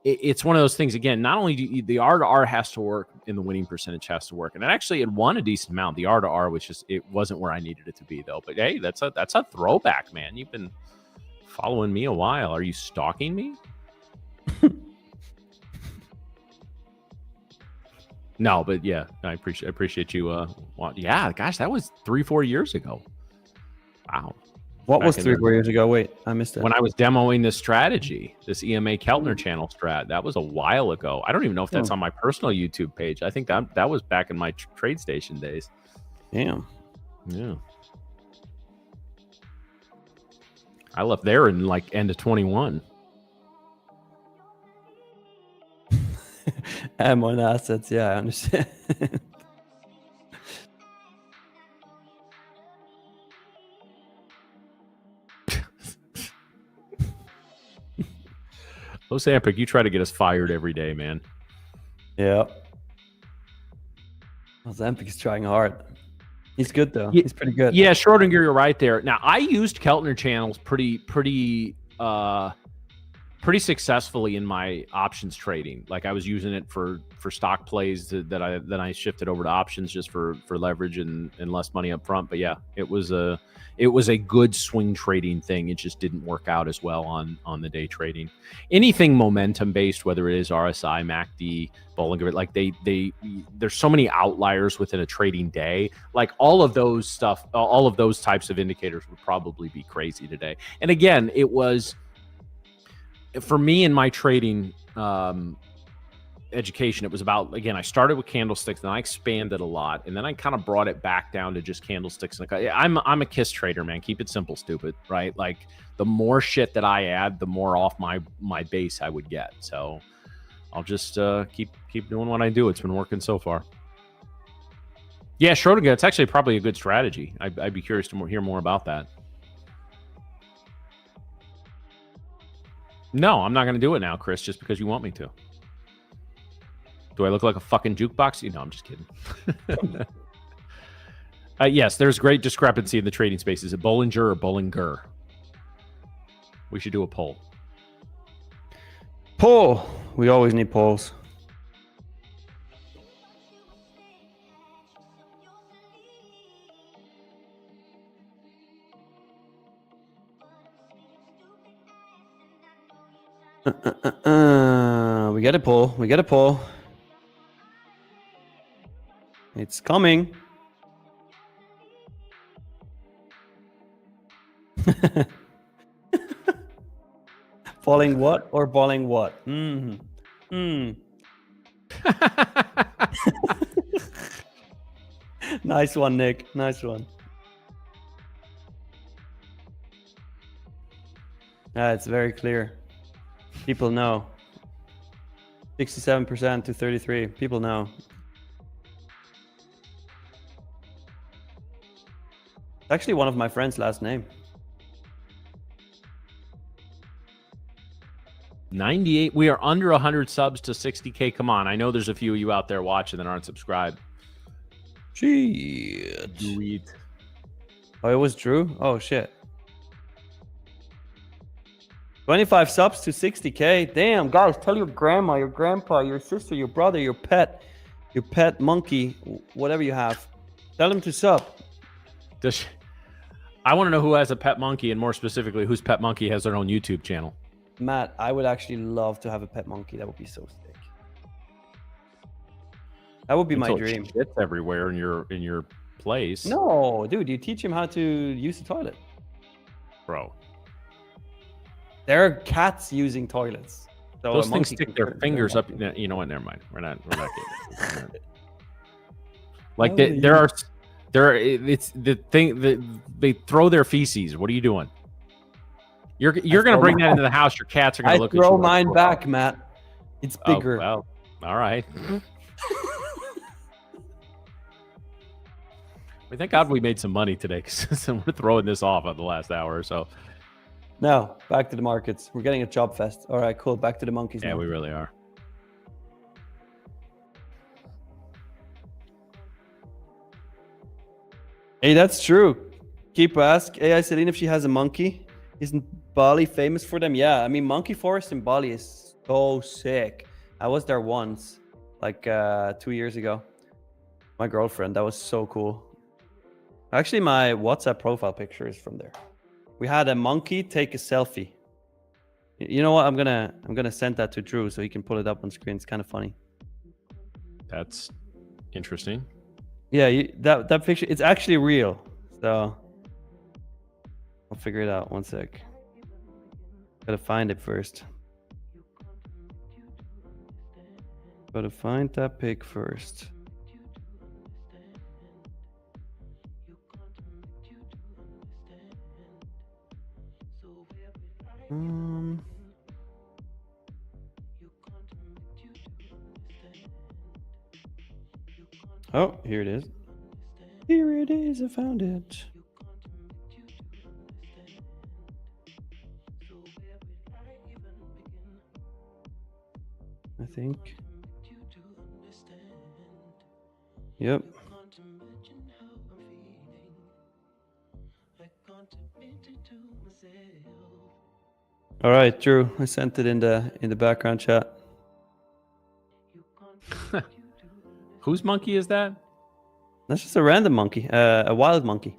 it's one of those things. Again, not only do the R to R has to work, and the winning percentage has to work. And it actually had won a decent amount. The R to R, which is, it wasn't where I needed it to be though. But hey, that's a throwback, man. You've been following me a while. Are you stalking me? No, but yeah, I appreciate you. Yeah, gosh, that was 3-4 years ago. Wow. What was 3-4 years ago? Wait, I missed it. When I was demoing this strategy, this EMA Keltner channel strat, that was a while ago. I don't even know if that's on my personal YouTube page. I think that was back in my trade station days. Damn. Yeah. I left there in like end of 21. M1 assets, yeah, I understand. Ozempic, you try to get us fired every day, man. Yeah. Ozempic is trying hard. He's good though. He's pretty good. Yeah, Schrodinger, you're right there. Now, I used Keltner channels pretty successfully in my options trading. Like I was using it for stock plays that I shifted over to options just for leverage and less money up front. But yeah, it was a good swing trading thing. It just didn't work out as well on the day trading. Anything momentum based, whether it is RSI, MACD, Bollinger, like there's so many outliers within a trading day. Like all of those types of indicators would probably be crazy today. And again, it was, for me in my trading education, it was about, again, I started with candlesticks, then I expanded a lot, and then I kind of brought it back down to just candlesticks. Like I'm a KISS trader, man. Keep it simple, stupid, right? Like the more shit that I add, the more off my base I would get. So I'll just keep doing what I do. It's been working so far. Yeah, Schrodinger, it's actually probably a good strategy. I'd be curious to hear more about that. No, I'm not going to do it now, Chris, just because you want me to. Do I look like a fucking jukebox? You know, I'm just kidding. Yes, there's great discrepancy in the trading space. Is it Bollinger or Bollinger? We should do a poll. Poll. We always need polls. We get a poll. We get a poll. It's coming. Falling what or balling what? Nice one, Nick. Nice one. It's very clear. People know. 67% to 33. People know. Actually, one of my friends' last name. 98. We are under 100 subs to 60K. Come on. I know there's a few of you out there watching that aren't subscribed. Shit. Sweet. Oh, it was Drew? Oh, shit. 25 subs to 60K. Damn, guys, tell your grandma, your grandpa, your sister, your brother, your pet monkey, whatever you have. Tell them to sub. I want to know who has a pet monkey, and more specifically, whose pet monkey has their own YouTube channel. Matt, I would actually love to have a pet monkey. That would be so sick. That would be my dream. Shit's everywhere in your place. No, dude, you teach him how to use the toilet. Bro. There are cats using toilets. So those things stick their fingers up. You know what? Never mind. We're not getting it. Like it's the thing that they throw their feces. What are you doing? You're gonna bring that into the house. Your cats are gonna look at you. I throw mine back, Matt. It's bigger. Oh, well, all right. Thank God we made some money today, because we're throwing this off on the last hour or so. Now, back to the markets. We're getting a job fest. All right, cool. Back to the monkeys now. Yeah, we really are. Hey, that's true. Keep ask. AI Celine if she has a monkey. Isn't Bali famous for them? Yeah, I mean, monkey forest in Bali is so sick. I was there once, like 2 years ago. My girlfriend, that was so cool. Actually, my WhatsApp profile picture is from there. We had a monkey take a selfie. You know what? I'm gonna send that to Drew so he can pull it up on screen. It's kind of funny. That's interesting. Yeah, that picture, it's actually real. So I'll figure it out. One sec. Gotta find it first. Gotta find that pic first. Oh, here it is. Here it is. I found it. I think. Yep. All right, Drew. I sent it in the background chat. Whose monkey is that? That's just a random monkey, a wild monkey.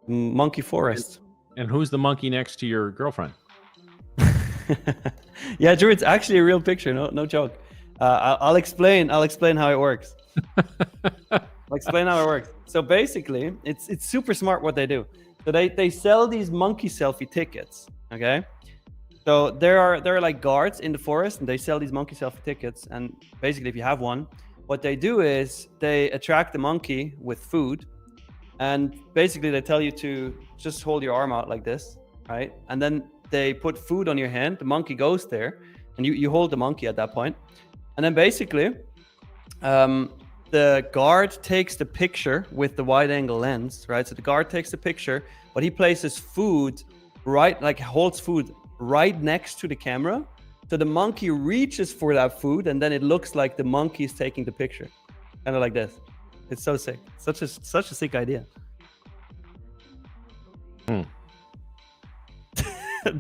Monkey forest. And who's the monkey next to your girlfriend? Yeah, Drew, it's actually a real picture. No joke. I'll explain how it works. I'll explain how it works. So basically, it's super smart what they do. So they sell these monkey selfie tickets. Okay. So there are like guards in the forest, and they sell these monkey selfie tickets. And basically, if you have one, what they do is they attract the monkey with food, and basically they tell you to just hold your arm out like this, right? And then they put food on your hand. The monkey goes there, and you hold the monkey at that point. And then basically, the guard takes the picture with the wide angle lens, right? So the guard takes the picture, but he places food right, like holds food right next to the camera. So the monkey reaches for that food, and then it looks like the monkey is taking the picture, kind of like this. It's so sick. Such a sick idea.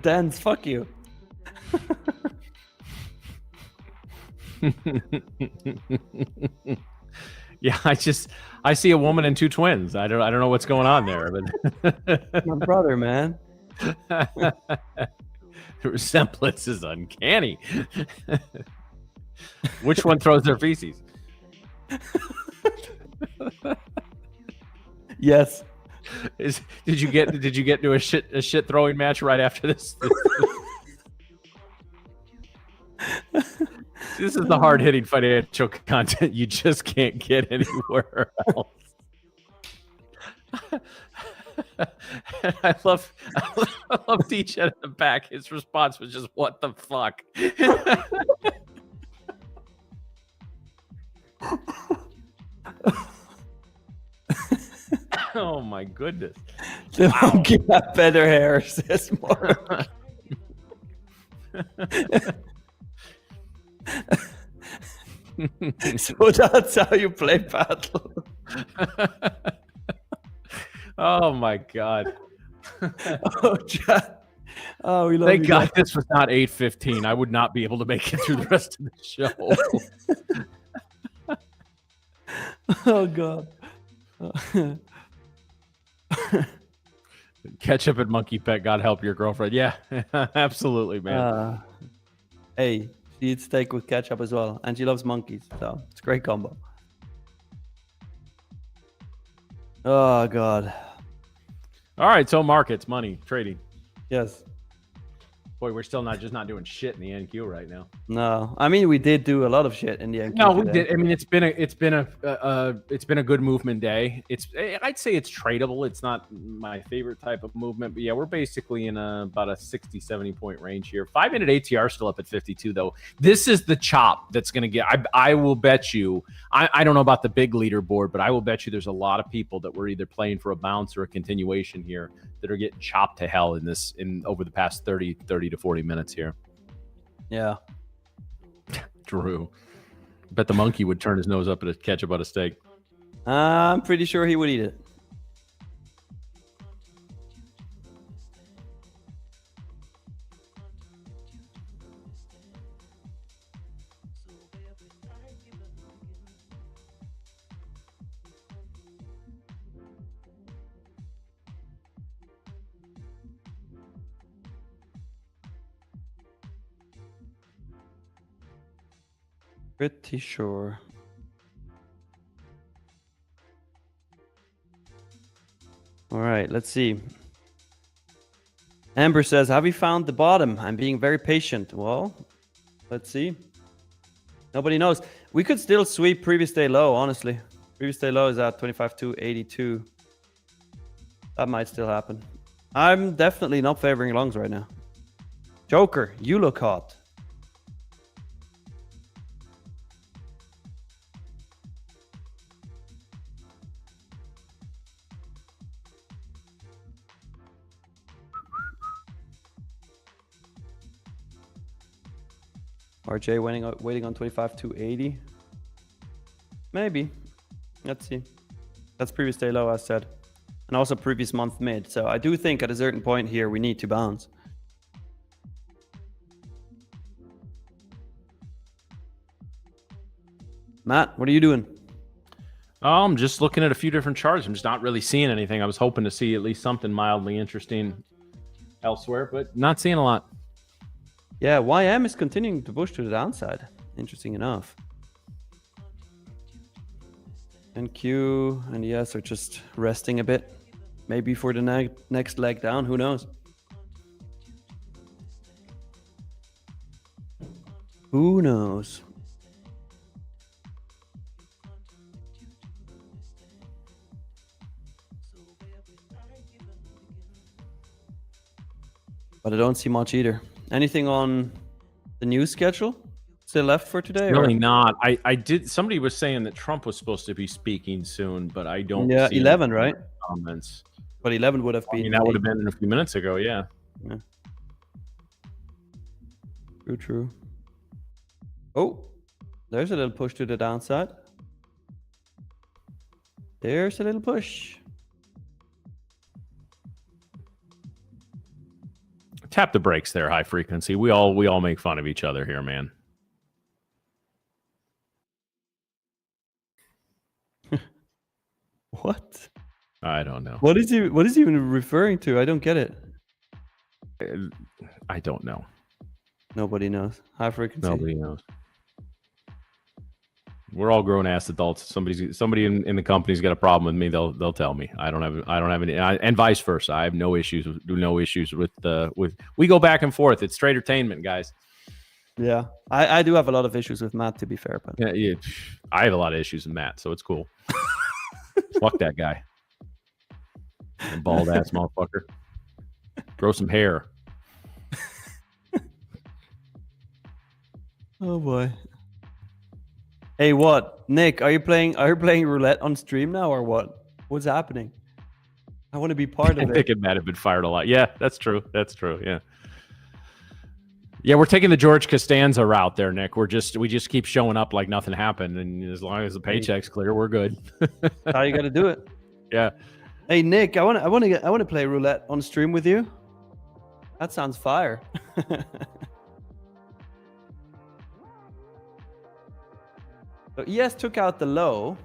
Dance, fuck you. Yeah, I see a woman and two twins. I don't know what's going on there, but My brother, man. the resemblance is uncanny. Which one throws their feces? Yes. Did you get to a shit throwing match right after this? This is the hard hitting financial content you just can't get anywhere else. I love DJ in the back. His response was just, "What the fuck?" Oh my goodness! The monkey had better hair, says Mark. So that's how you play paddle. Oh my god! Oh, chat. Oh, we love Thank you, God this was not 8:15. I would not be able to make it through the rest of the show. Oh god. Ketchup and monkey pet. God help your girlfriend. Yeah, absolutely, man. Hey, she eats steak with ketchup as well, and she loves monkeys, so it's a great combo. Oh god. All right, so markets, money, trading. Yes. Boy, we're still not doing shit in the NQ right now. No, I mean we did do a lot of shit in the NQ. No, we did. I mean, it's been a good movement day. I'd say it's tradable. It's not my favorite type of movement, but yeah, we're basically in about a 60-70 point range here. 5-minute ATR still up at 52 though. This is the chop that's going to get. I will bet you. I don't know about the big leaderboard, but I will bet you there's a lot of people that were either playing for a bounce or a continuation here that are getting chopped to hell in over the past 30 to 40 minutes here. Yeah. Drew. Bet the monkey would turn his nose up at a ketchup on a steak. I'm pretty sure he would eat it. Pretty sure. All right, let's see. Amber says, have you found the bottom? I'm being very patient. Well, let's see. Nobody knows. We could still sweep previous day low, honestly. Previous day low is at 25,282. That might still happen. I'm definitely not favoring longs right now. Joker, you look hot. RJ waiting on 25,280. Maybe. Let's see. That's previous day low, as said. And also previous month mid. So I do think at a certain point here, we need to bounce. Matt, what are you doing? I'm just looking at a few different charts. I'm just not really seeing anything. I was hoping to see at least something mildly interesting elsewhere, but not seeing a lot. Yeah, YM is continuing to push to the downside. Interesting enough. NQ and ES are just resting a bit. Maybe for the next leg down, who knows? Who knows? But I don't see much either. Anything on the news schedule still left for today? Really not. I did. Somebody was saying that Trump was supposed to be speaking soon, but I don't. Yeah, see 11, right? Comments. But 11 would have been. I mean, that would have been a few minutes ago. Yeah. Yeah. True. Oh, there's a little push to the downside. There's a little push. Tap the brakes there, high frequency. We all make fun of each other here, man. What? I don't know. What is he even referring to? I don't get it. I don't know. Nobody knows. High frequency. Nobody knows. We're all grown ass adults. Somebody in the company's got a problem with me. They'll tell me. I don't have any, and vice versa. I have no issues with we go back and forth. It's straight entertainment, guys. Yeah, I do have a lot of issues with Matt, to be fair, but yeah, I have a lot of issues with Matt, so it's cool. Fuck that guy. Bald ass motherfucker. Grow some hair. Oh boy. Hey, what, Nick? Are you playing roulette on stream now, or what? What's happening? I want to be part of it. Nick and Matt have been fired a lot. Yeah, that's true. Yeah. Yeah, we're taking the George Costanza route there, Nick. We just keep showing up like nothing happened, and as long as the paycheck's clear, we're good. How you got to do it? Yeah. Hey, Nick, I want to play roulette on stream with you. That sounds fire. So ES took out the low,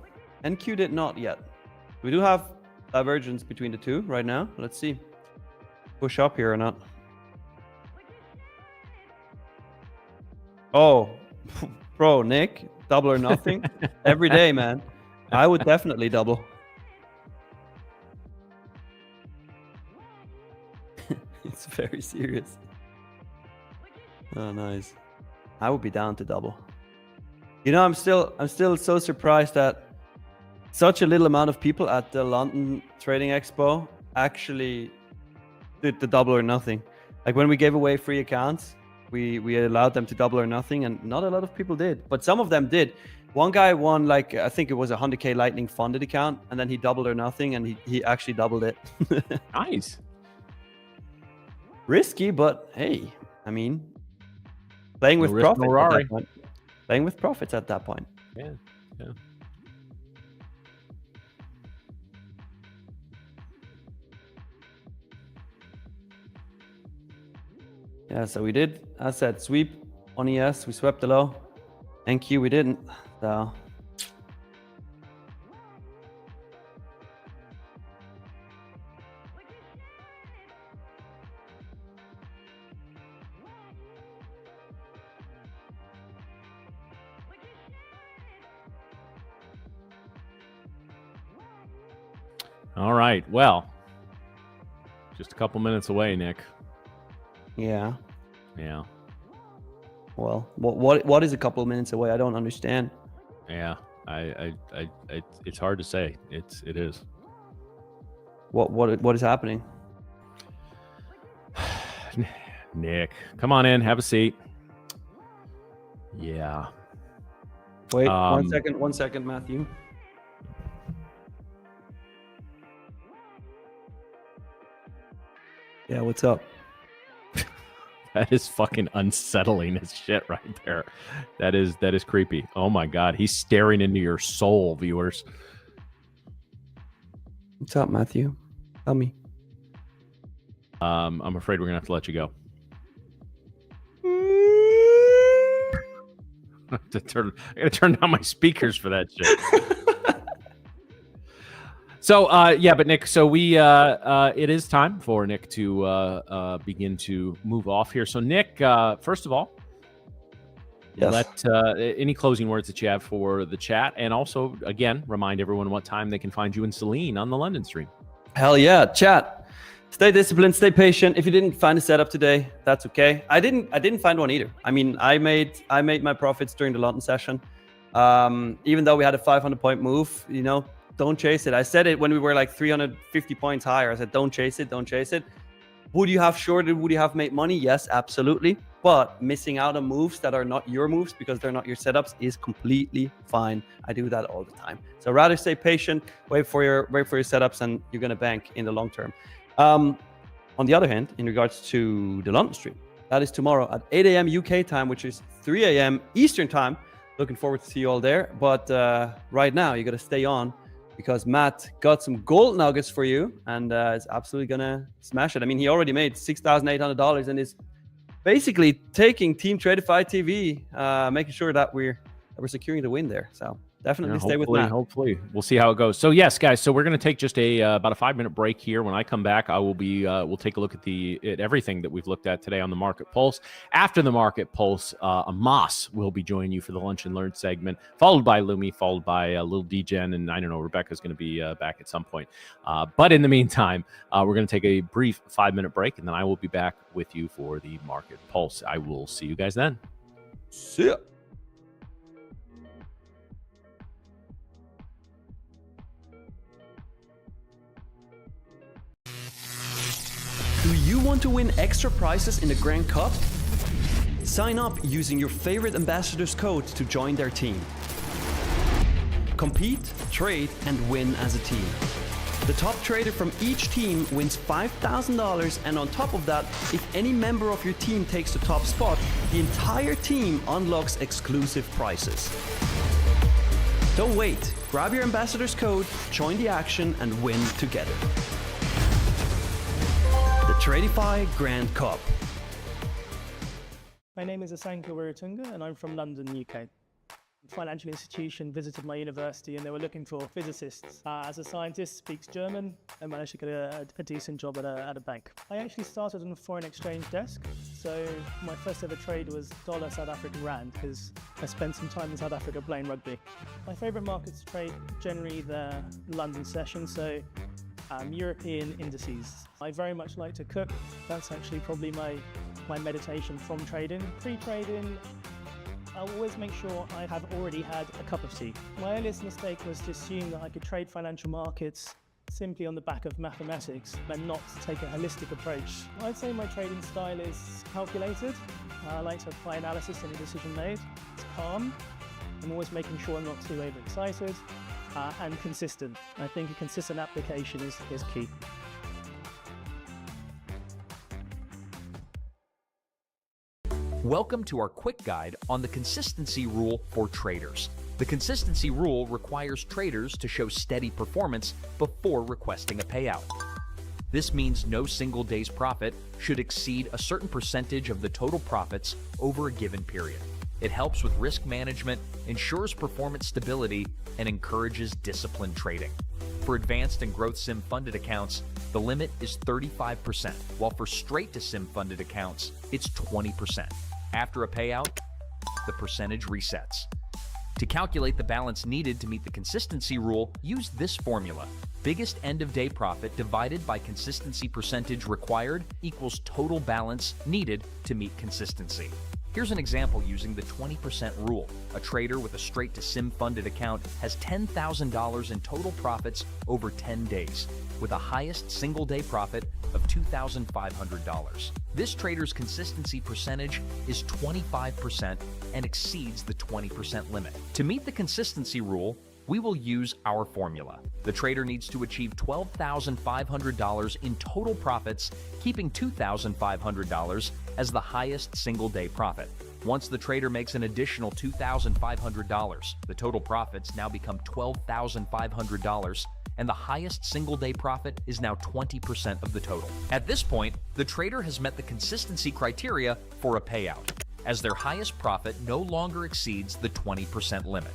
NQ did not yet. We do have divergence between the two right now. Let's see. Push up here or not. Oh, bro, Nick, double or nothing every day, man. I would definitely double. It's very serious. Oh, nice. I would be down to double. You know, I'm still so surprised that such a little amount of people at the London Trading Expo actually did the double or nothing. Like when we gave away free accounts, we allowed them to double or nothing, and not a lot of people did, but some of them did. One guy won, like, I think it was a 100K Lightning funded account, and then he doubled or nothing, and he actually doubled it. Nice. Risky, but hey, I mean, playing with profits at that point. Playing with profits at that point. Yeah. Yeah, so we did, as I said, sweep on ES, we swept the low. NQ we didn't, so. All right. Well, just a couple minutes away, Nick. Yeah. Yeah. Well, what is a couple of minutes away? I don't understand. Yeah. It's hard to say. It is. What is happening? Nick, come on in, have a seat. Yeah. Wait, 1 second, Matthew. Yeah, what's up? That is fucking unsettling as shit right there. That is creepy. Oh my God. He's staring into your soul, viewers. What's up, Matthew? Tell me. I'm afraid we're gonna have to let you go. I gotta turn down my speakers for that shit. So yeah, but Nick, so we it is time for Nick to begin to move off here. So Nick, first of all, yes, let any closing words that you have for the chat, and also again remind everyone what time they can find you and Celine on the London stream. Hell yeah, chat. Stay disciplined, stay patient. If you didn't find a setup today, that's okay. I didn't find one either. I mean, I made my profits during the London session. Even though we had a 500-point move, you know, don't chase it. I said it when we were like 350 points higher. I said, don't chase it, don't chase it. Would you have shorted? Would you have made money? Yes, absolutely. But missing out on moves that are not your moves because they're not your setups is completely fine. I do that all the time. So rather stay patient, wait for your setups, and you're gonna bank in the long term. On the other hand, in regards to the London stream, that is tomorrow at 8 a.m. UK time, which is 3 a.m. Eastern time. Looking forward to see you all there. But right now, you got to stay on because Matt got some gold nuggets for you and is absolutely going to smash it. I mean, he already made $6,800 and is basically taking Team Tradeify TV, making sure that we're securing the win there. So definitely stay with Matt. Hopefully, we'll see how it goes. So yes, guys. So we're going to take just about a 5-minute break here. When I come back, I will be. We'll take a look at everything that we've looked at today on the Market Pulse. After the Market Pulse, Amos will be joining you for the Lunch and Learn segment, followed by Lumi, followed by Lil DGen, and I don't know, Rebecca's going to be back at some point. But in the meantime, we're going to take a brief 5-minute break, and then I will be back with you for the Market Pulse. I will see you guys then. See ya. Do you want to win extra prizes in the Grand Cup? Sign up using your favorite ambassador's code to join their team. Compete, trade, and win as a team. The top trader from each team wins $5,000, and on top of that, if any member of your team takes the top spot, the entire team unlocks exclusive prizes. Don't wait. Grab your ambassador's code, join the action, and win together. The Tradeify Grand Cup. My name is Asanka Wiratunga and I'm from London, UK. Financial institution visited my university and they were looking for physicists. As a scientist, speaks German and managed to get a decent job at a bank. I actually started on a foreign exchange desk, so my first ever trade was dollar South African rand because I spent some time in South Africa playing rugby. My favourite markets to trade generally the London session, so European indices. I very much like to cook. That's actually probably my meditation from trading. Pre-trading, I always make sure I have already had a cup of tea. My earliest mistake was to assume that I could trade financial markets simply on the back of mathematics and not take a holistic approach. I'd say my trading style is calculated. I like to apply analysis to any decision made. It's calm. I'm always making sure I'm not too overexcited. And consistent. I think a consistent application is key. Welcome to our quick guide on the consistency rule for traders. The consistency rule requires traders to show steady performance before requesting a payout. This means no single day's profit should exceed a certain percentage of the total profits over a given period. It helps with risk management, ensures performance stability, and encourages disciplined trading. For advanced and growth sim funded accounts, the limit is 35%, while for straight to sim funded accounts, it's 20%. After a payout, the percentage resets. To calculate the balance needed to meet the consistency rule, use this formula. Biggest end of day profit divided by consistency percentage required equals total balance needed to meet consistency. Here's an example using the 20% rule. A trader with a straight to sim funded account has $10,000 in total profits over 10 days, with a highest single day profit of $2,500. This trader's consistency percentage is 25% and exceeds the 20% limit. To meet the consistency rule, we will use our formula. The trader needs to achieve $12,500 in total profits, keeping $2,500 as the highest single day profit. Once the trader makes an additional $2,500, the total profits now become $12,500, and the highest single day profit is now 20% of the total. At this point, the trader has met the consistency criteria for a payout, as their highest profit no longer exceeds the 20% limit.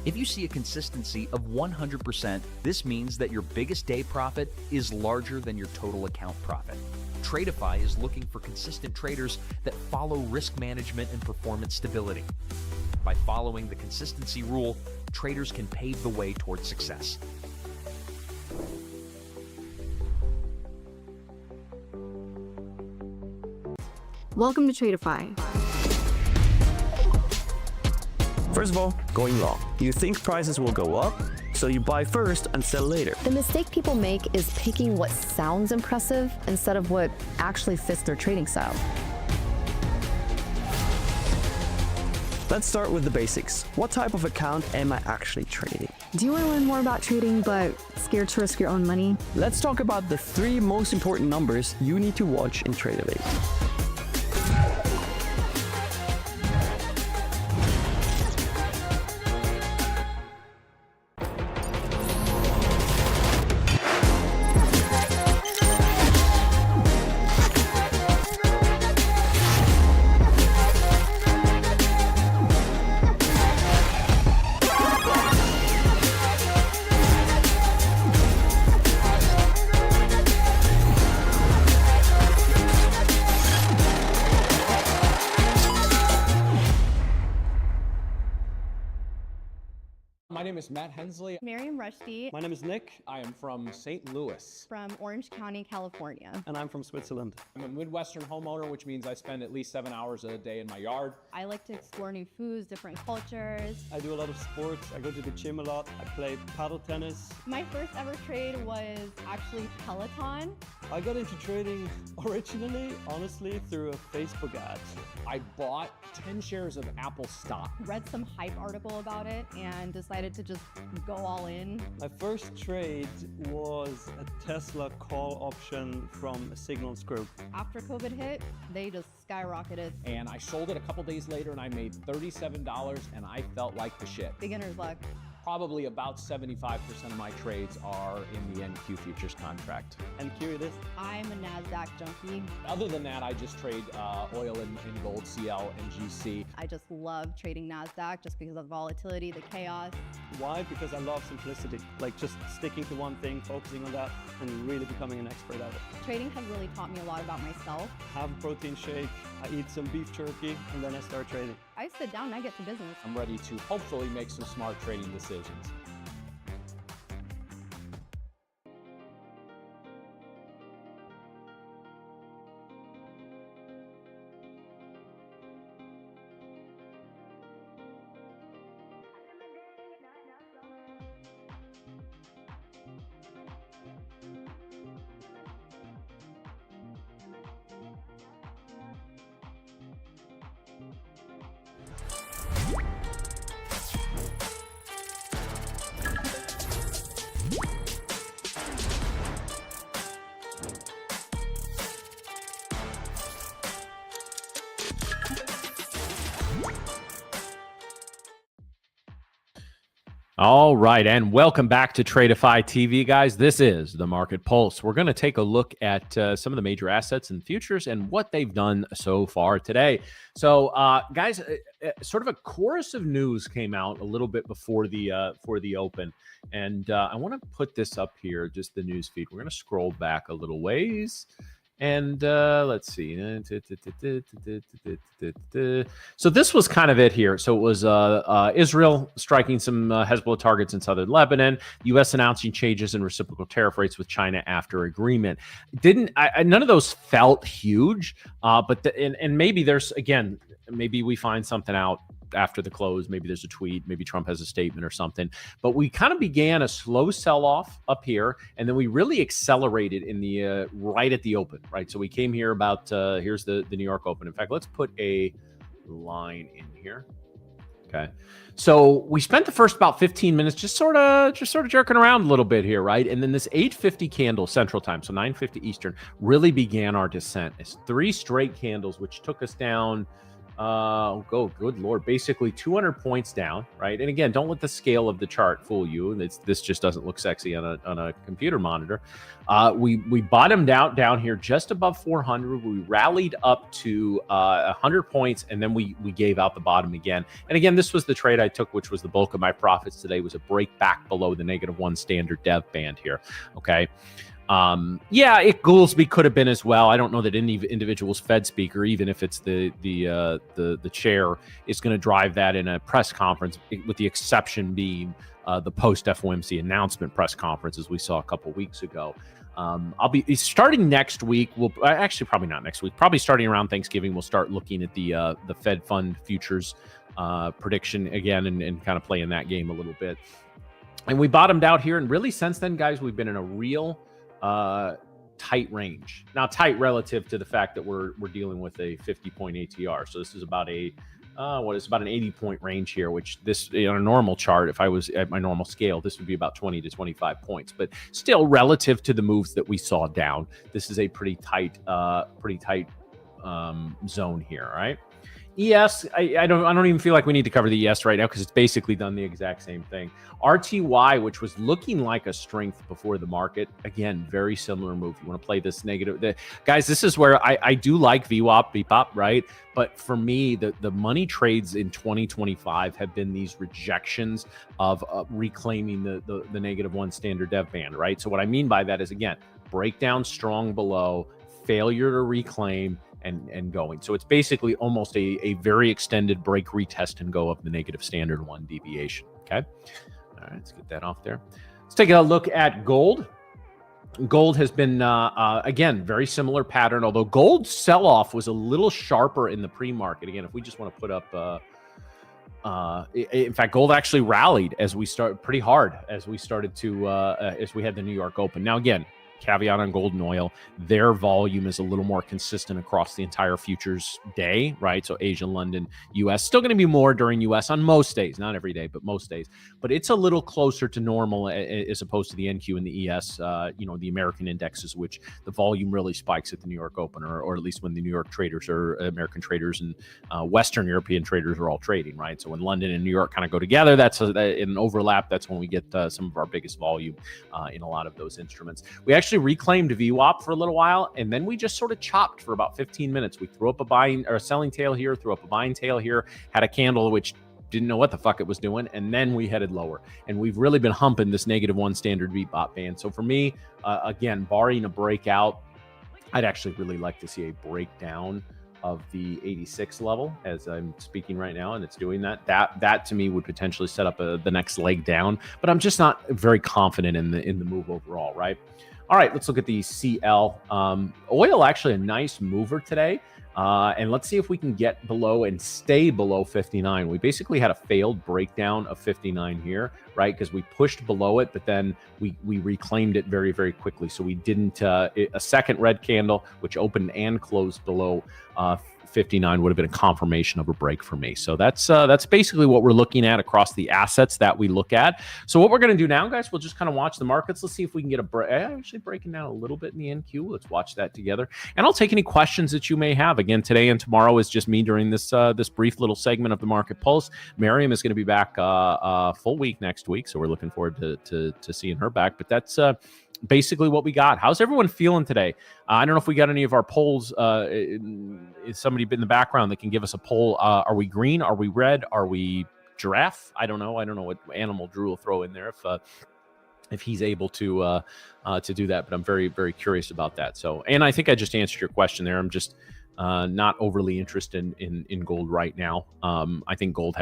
If you see a consistency of 100%, this means that your biggest day profit is larger than your total account profit. Tradeify is looking for consistent traders that follow risk management and performance stability. By following the consistency rule, traders can pave the way towards success. Welcome to Tradeify. First of all, going long. You think prices will go up, so you buy first and sell later. The mistake people make is picking what sounds impressive instead of what actually fits their trading style. Let's start with the basics. What type of account am I actually trading? Do you want to learn more about trading but scared to risk your own money? Let's talk about the 3 most important numbers you need to watch in Tradeify. My name is Matt Hensley. Miriam Rushdie My name is Nick, I am from St. Louis. from Orange County, California. and I'm from Switzerland. I'm a Midwestern homeowner, which means I spend at least 7 hours a day in my yard. I like to explore new foods, different cultures. I do a lot of sports. I go to the gym a lot. I play paddle tennis. My first ever trade was actually Peloton. I got into trading originally, honestly, through a Facebook ad. I bought 10 shares of Apple stock. Read some hype article about it and decided to just go all in. My first trade was a Tesla call option from a Signals group. After COVID hit, they just skyrocketed. And I sold it a couple days later and I made $37 and I felt like the shit. Beginner's luck. Probably about 75% of my trades are in the NQ futures contract. And curious, I'm a NASDAQ junkie. Other than that, I just trade oil and gold, CL and GC. I just love trading NASDAQ just because of the volatility, the chaos. why? Because I love simplicity. Like just sticking to one thing, focusing on that, and really becoming an expert at it. Trading has really taught me a lot about myself. Have a protein shake, I eat some beef jerky, and then I start trading. I sit down and I get to business. I'm ready to hopefully make some smart trading decisions. All right, and welcome back to Tradeify TV, guys. This is the Market Pulse. We're going to take a look at some of the major assets and futures and what they've done so far today. So, guys, sort of a chorus of news came out a little bit before the open, and I want to put this up here, just the news feed. We're going to scroll back a little ways. And let's see. So this was kind of it here. So it was Israel striking some Hezbollah targets in southern Lebanon, U.S. announcing changes in reciprocal tariff rates with China after agreement. None of those felt huge, but and maybe there's, again, maybe we find something out after the close. Maybe there's a tweet, maybe Trump has a statement or something, but we kind of began a slow sell-off up here, and then we really accelerated in the right at the open, right? So we came here about here's the New York Open. In fact, let's put a line in here. Okay, so we spent the first about 15 minutes just sort of jerking around a little bit here, right? And then this 8:50 candle Central Time, so 9:50 Eastern, really began our descent. It's 3 straight candles, which took us down. Good Lord, basically 200 points down, right? And again, don't let the scale of the chart fool you. This just doesn't look sexy on a computer monitor. We bottomed out down here just above 400. We rallied up to 100 points, and then we gave out the bottom again. And again, this was the trade I took, which was the bulk of my profits today, was a break back below the -1 standard dev band here. Okay. Yeah, it Goolsby could have been as well. I don't know that any individual's Fed speaker, even if it's the chair, is going to drive that in a press conference, with the exception being the post FOMC announcement press conference, as we saw a couple weeks ago. I'll be starting next week. We'll actually probably not next week. Probably starting around Thanksgiving, we'll start looking at the Fed fund futures prediction again and kind of playing that game a little bit. And we bottomed out here, and really since then, guys, we've been in a real tight range. Now, tight relative to the fact that we're dealing with a 50-point ATR. So this is about a what is about an 80-point range here, which this on a normal chart, if I was at my normal scale, this would be about 20 to 25 points, but still relative to the moves that we saw down, this is a pretty tight zone here, right? ES, I don't even feel like we need to cover the ES right now because it's basically done the exact same thing. RTY, which was looking like a strength before the market, again, very similar move. You want to play this negative. Guys, this is where I do like VWAP, VPOP, right? But for me, the money trades in 2025 have been these rejections of reclaiming the -1 standard dev band, right? So what I mean by that is, again, breakdown strong below, failure to reclaim, and going. So it's basically almost a very extended break, retest, and go of the -1 deviation. Okay. All right, let's get that off there. Let's take a look at gold. Gold has been, again, very similar pattern, although gold sell-off was a little sharper in the pre-market. Again, if we just want to put up, in fact, gold actually rallied as we started pretty hard as we started to, as we had the New York Open. Now, again, caveat on gold and oil, their volume is a little more consistent across the entire futures day, right? So Asia, London, US, still going to be more during US on most days, not every day, but most days. But it's a little closer to normal as opposed to the NQ and the ES, the American indexes, which the volume really spikes at the New York Open, or at least when the New York traders or American traders and Western European traders are all trading, right? So when London and New York kind of go together, that's an overlap. That's when we get some of our biggest volume in a lot of those instruments. We actually reclaimed VWAP for a little while, and then we just sort of chopped for about 15 minutes. We threw up a buying or a selling tail here, threw up a buying tail here, had a candle which didn't know what the fuck it was doing, and then we headed lower. And we've really been humping this -1 standard VWAP band. So for me, again, barring a breakout, I'd actually really like to see a breakdown of the 86 level as I'm speaking right now, and it's doing that. That to me would potentially set up the next leg down, but I'm just not very confident in the move overall, right? All right, let's look at the CL. Oil actually a nice mover today. And let's see if we can get below and stay below 59. We basically had a failed breakdown of 59 here, right? Because we pushed below it, but then we reclaimed it very, very quickly. So we didn't, a second red candle, which opened and closed below 59 would have been a confirmation of a break for me. So that's basically what we're looking at across the assets that we look at. So what we're going to do now, guys, we'll just kind of watch the markets. Let's see if we can get a break. Actually breaking down a little bit in the NQ. Let's watch that together. And I'll take any questions that you may have. Again, today and tomorrow is just me during this this brief little segment of the Market Pulse. Miriam is going to be back full week next week. So we're looking forward to seeing her back. But that's basically what we got. How's everyone feeling today? I don't know if we got any of our polls. Is somebody in the background that can give us a poll? Are we green? Are we red? Are we giraffe? I don't know what animal Drew will throw in there if he's able to do that. But I'm very, very curious about that. So, and I think I just answered your question there. I'm just not overly interested in gold right now. I think gold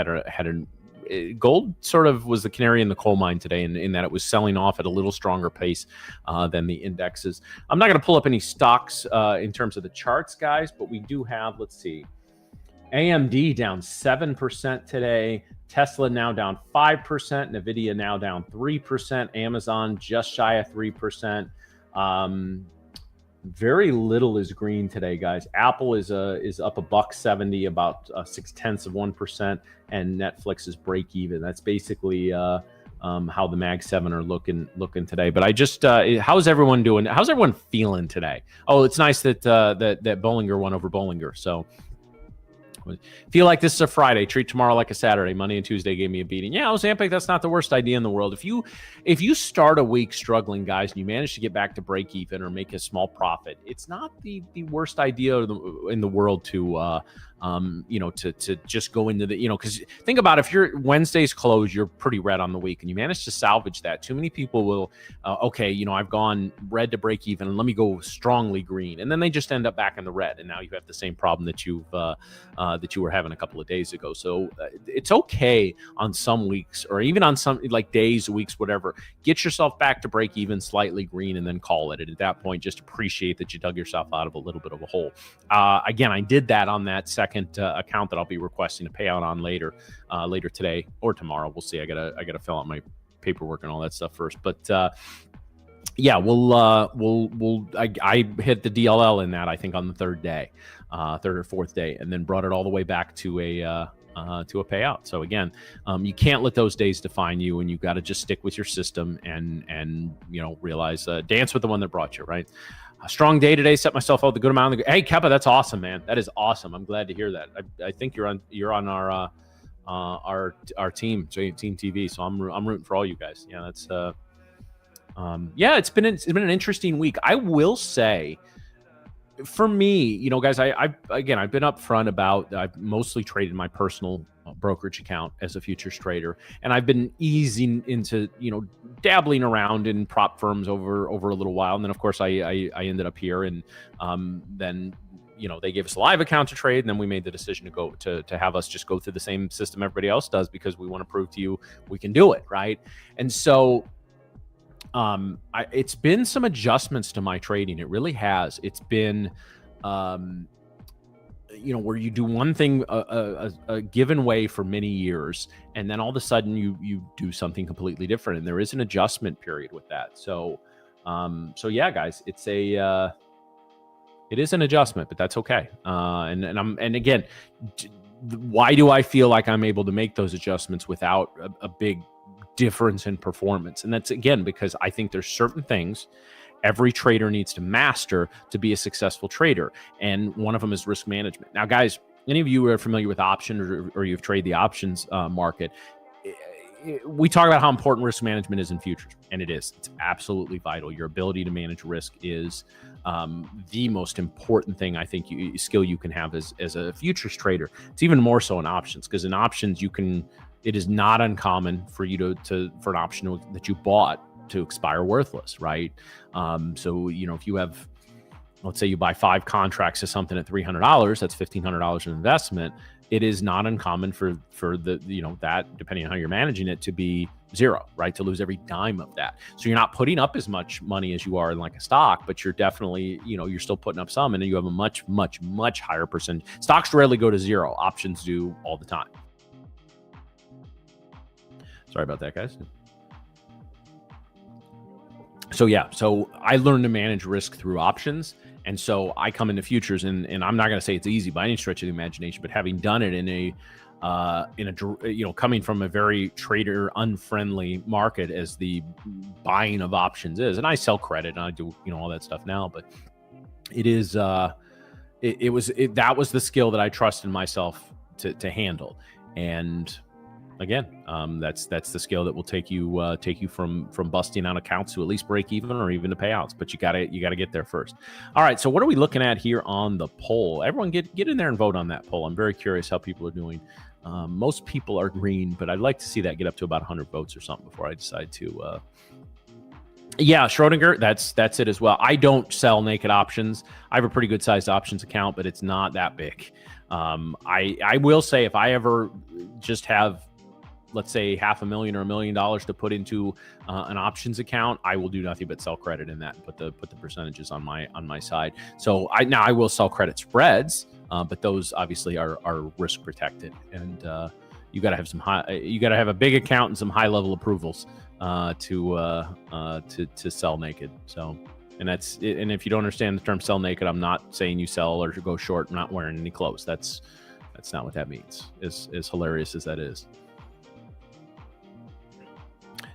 gold sort of was the canary in the coal mine today in that it was selling off at a little stronger pace than the indexes. I'm not going to pull up any stocks in terms of the charts, guys, but we do have, let's see, AMD down 7% today, Tesla now down 5%, Nvidia now down 3%, Amazon just shy of 3%. Very little is green today, guys. Apple is up $1.70, about 0.6%, and Netflix is break even. That's basically how the Mag 7 are looking today. But I just how's everyone doing? How's everyone feeling today? Oh, it's nice that that Bollinger won over Bollinger. So feel like this is a Friday. Treat tomorrow like a Saturday. Monday and Tuesday gave me a beating. Yeah, Ozempic, that's not the worst idea in the world. If you start a week struggling, guys, and you manage to get back to break even or make a small profit, it's not the worst idea in the world to to just go into the, because think about if your Wednesday's closed, you're pretty red on the week and you manage to salvage that. Too many people will, I've gone red to break even and let me go strongly green. And then they just end up back in the red. And now you have the same problem that you were having a couple of days ago. So it's okay on some weeks or even on some like days, weeks, whatever, get yourself back to break even, slightly green, and then call it. And at that point, just appreciate that you dug yourself out of a little bit of a hole. Again, I did that on that second account that I'll be requesting a payout on later today or tomorrow. We'll see. I gotta fill out my paperwork and all that stuff first. But yeah, I hit the DLL in that, I think, on the third or fourth day, and then brought it all the way back to a to a payout. So again, you can't let those days define you, and you got to just stick with your system and realize dance with the one that brought you, right? A strong day today. Set myself out the good amount. Hey, Keppa, that's awesome, man. That is awesome. I'm glad to hear that. I think you're on our team, Team TV. So I'm rooting for all you guys. Yeah, that's it's been an interesting week. I will say, for me, guys, I've been upfront about I've mostly traded my personal brokerage account as a futures trader, and I've been easing into dabbling around in prop firms over a little while, and then of course I ended up here, and then they gave us a live account to trade, and then we made the decision to go to have us just go through the same system everybody else does, because we want to prove to you we can do it, right? And so it's been some adjustments to my trading. It really has. It's been, where you do one thing a given way for many years, and then all of a sudden you do something completely different, and there is an adjustment period with that. So yeah, guys, it is an adjustment, but that's okay. And again, why do I feel like I'm able to make those adjustments without a big difference in performance? And that's again because I think there's certain things every trader needs to master to be a successful trader, and one of them is risk management. Now, guys, any of you who are familiar with options or you've traded the options market, we talk about how important risk management is in futures, and it is. It's absolutely vital. Your ability to manage risk is the most important thing I think skill you can have as a futures trader. It's even more so in options, because in options it is not uncommon for you for an option that you bought to expire worthless, right? So, if you have, let's say you buy 5 contracts of something at $300, that's $1,500 in investment. It is not uncommon for the, that, depending on how you're managing it, to be zero, right? To lose every dime of that. So you're not putting up as much money as you are in like a stock, but you're definitely, you're still putting up some, and then you have a much, much, much higher percentage. Stocks rarely go to zero. Options do all the time. Sorry about that, guys. So yeah, so I learned to manage risk through options. And so I come into futures, and I'm not going to say it's easy by any stretch of the imagination, but having done it in a coming from a very trader unfriendly market as the buying of options is, and I sell credit and I do, all that stuff now, but it is, that was the skill that I trusted myself to handle. And again, that's the skill that will take you from busting out accounts to at least break even, or even to payouts. But you gotta get there first. All right. So what are we looking at here on the poll? Everyone get in there and vote on that poll. I'm very curious how people are doing. Most people are green, but I'd like to see that get up to about 100 votes or something before I decide to. Yeah, Schrodinger, that's it as well. I don't sell naked options. I have a pretty good sized options account, but it's not that big. I will say, if I ever just have, let's say, $500,000 or $1 million to put into an options account, I will do nothing but sell credit in that and put the percentages on my side. So I will sell credit spreads, but those obviously are risk protected, and you got to have a big account and some high level approvals to sell naked. So, and that's it. And if you don't understand the term sell naked, I'm not saying you sell or go short not wearing any clothes. That's not what that means. As hilarious as that is.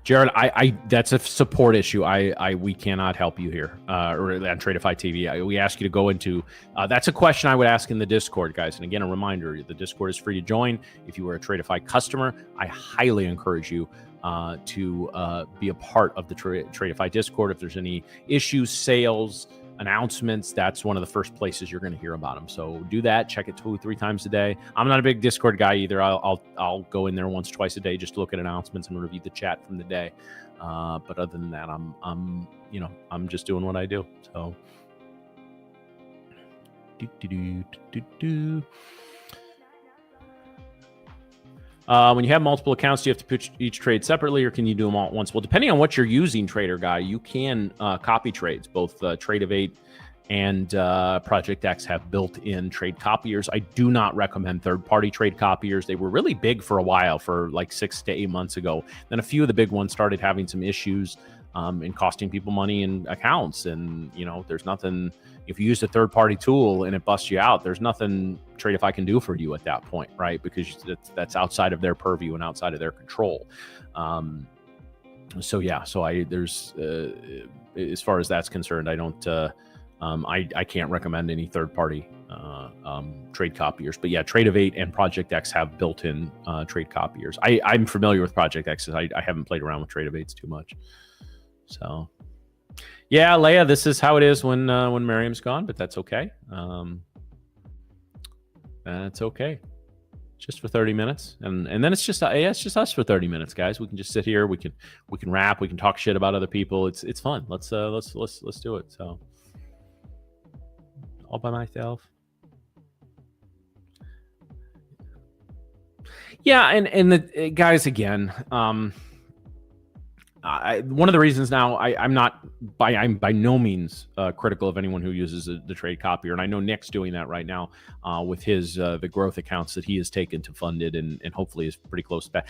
Jared, that's a support issue. We cannot help you here, or on Tradeify TV. We ask you to go into, that's a question I would ask in the Discord, guys. And again, a reminder, the Discord is free to join. If you are a Tradeify customer, I highly encourage you to be a part of the Tradeify Discord. If there's any issues, sales, announcements, that's one of the first places you're going to hear about them. So do that. Check it 2-3 times a day. I'm not a big Discord guy either. I'll go in there once, twice a day just to look at announcements and review the chat from the day. But other than that, I'm just doing what I do. So when you have multiple accounts, do you have to put each trade separately, or can you do them all at once? Well, depending on what you're using, Trader Guy, you can copy trades. Both Tradeify and Project X have built-in trade copiers. I do not recommend third-party trade copiers. They were really big for a while, for like 6 to 8 months ago. Then a few of the big ones started having some issues and costing people money in accounts. And, there's nothing, if you use a third-party tool and it busts you out, there's nothing Tradeify can do for you at that point, right? Because that's outside of their purview and outside of their control. So there's as far as that's concerned, I don't I can't recommend any third-party trade copiers. But yeah, Tradeify and Project X have built-in trade copiers. I'm familiar with Project X. I haven't played around with Tradeify too much. So yeah, Leia, this is how it is when Miriam's gone, but that's okay. That's okay. Just for 30 minutes, and then it's just us for 30 minutes, guys. We can just sit here. We can rap. We can talk shit about other people. It's fun. Let's do it. So all by myself. Yeah, and the guys again. One of the reasons now I'm by no means critical of anyone who uses the trade copier, and I know Nick's doing that right now with his the growth accounts that he has taken to fund it, and hopefully is pretty close to that.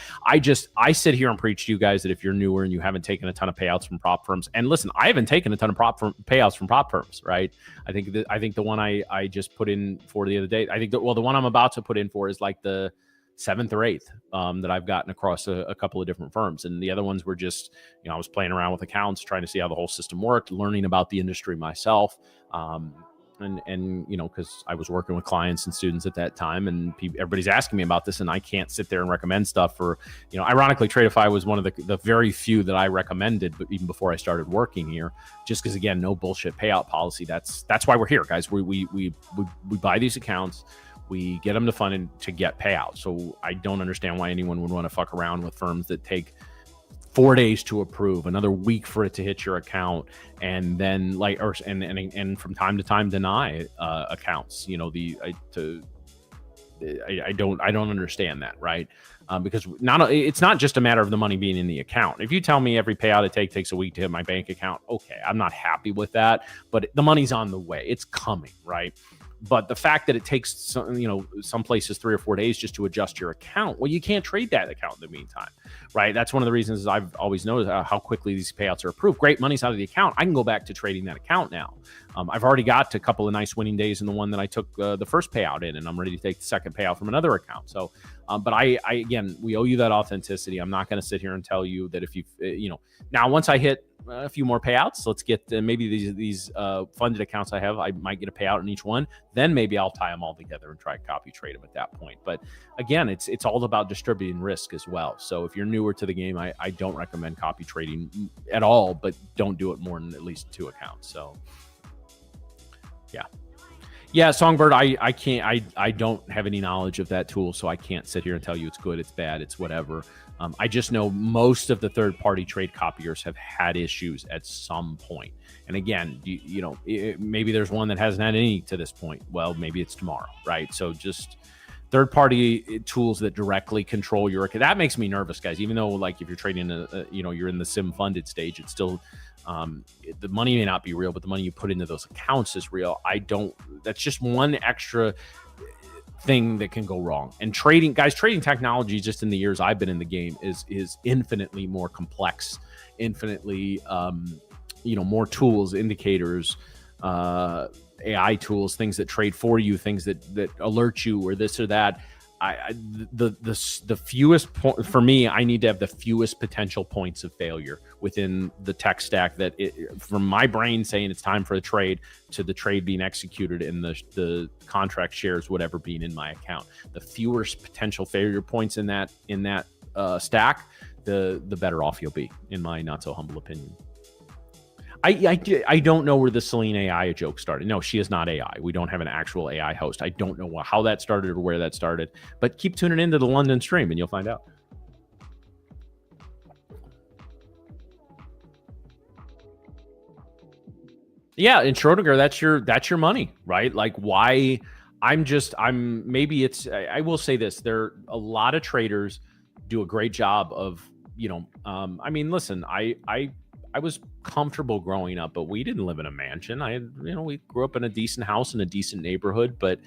I sit here and preach to you guys that if you're newer and you haven't taken a ton of payouts from prop firms, and listen, I haven't taken a ton of payouts from prop firms, right? I think the one I just put in for the other day, the one I'm about to put in for is like the 7th or 8th that I've gotten across a couple of different firms. And the other ones were just, I was playing around with accounts, trying to see how the whole system worked, learning about the industry myself. And because I was working with clients and students at that time, and everybody's asking me about this, and I can't sit there and recommend stuff for, ironically, Tradeify was one of the very few that I recommended, but even before I started working here, just because, again, no bullshit payout policy. That's why we're here, guys. We buy these accounts. We get them to fund to get payouts. So I don't understand why anyone would want to fuck around with firms that take 4 days to approve, another week for it to hit your account, and then and from time to time deny accounts. I don't understand that, right? Because it's not just a matter of the money being in the account. If you tell me every payout I take takes a week to hit my bank account, okay, I'm not happy with that, but the money's on the way. It's coming, right? But the fact that it takes some places 3 or 4 days just to adjust your account, well, you can't trade that account in the meantime, right? That's one of the reasons I've always noticed how quickly these payouts are approved. Great, money's out of the account. I can go back to trading that account now. I've already got a couple of nice winning days in the one that I took the first payout in, and I'm ready to take the second payout from another account. So, but I again, we owe you that authenticity. I'm not going to sit here and tell you that if you, now once I hit a few more payouts, let's get maybe these funded accounts I have, I might get a payout in each one. Then maybe I'll tie them all together and try and copy trade them at that point. But again, it's all about distributing risk as well. So if you're newer to the game, I don't recommend copy trading at all, but don't do it more than at least 2 accounts. So yeah, Songbird, I can't, I don't have any knowledge of that tool, so I can't sit here and tell you it's good, it's bad, it's whatever. I just know most of the third-party trade copiers have had issues at some point. And again, maybe there's one that hasn't had any to this point. Well, maybe it's tomorrow, right? So just third-party tools that directly control your account. That makes me nervous, guys. Even though, like, if you're trading, you're in the sim-funded stage, it's still the money may not be real, but the money you put into those accounts is real. That's just one extra thing that can go wrong. And trading technology, just in the years I've been in the game, is infinitely more complex, infinitely more tools, indicators, AI tools, things that trade for you, things that alert you or this or that. The fewest for me, I need to have the fewest potential points of failure within the tech stack, that from my brain saying it's time for a trade to the trade being executed and the contract shares, whatever, being in my account. The fewer potential failure points in that stack, the better off you'll be, in my not so humble opinion. I don't know where the Celine AI joke started. No, she is not AI. We don't have an actual AI host. I don't know how that started or where that started, but keep tuning into the London stream and you'll find out. Yeah, in Schrodinger, that's your money, right? Like, why? I will say this. A lot of traders do a great job of, listen, I was comfortable growing up, but we didn't live in a mansion. We grew up in a decent house in a decent neighborhood, but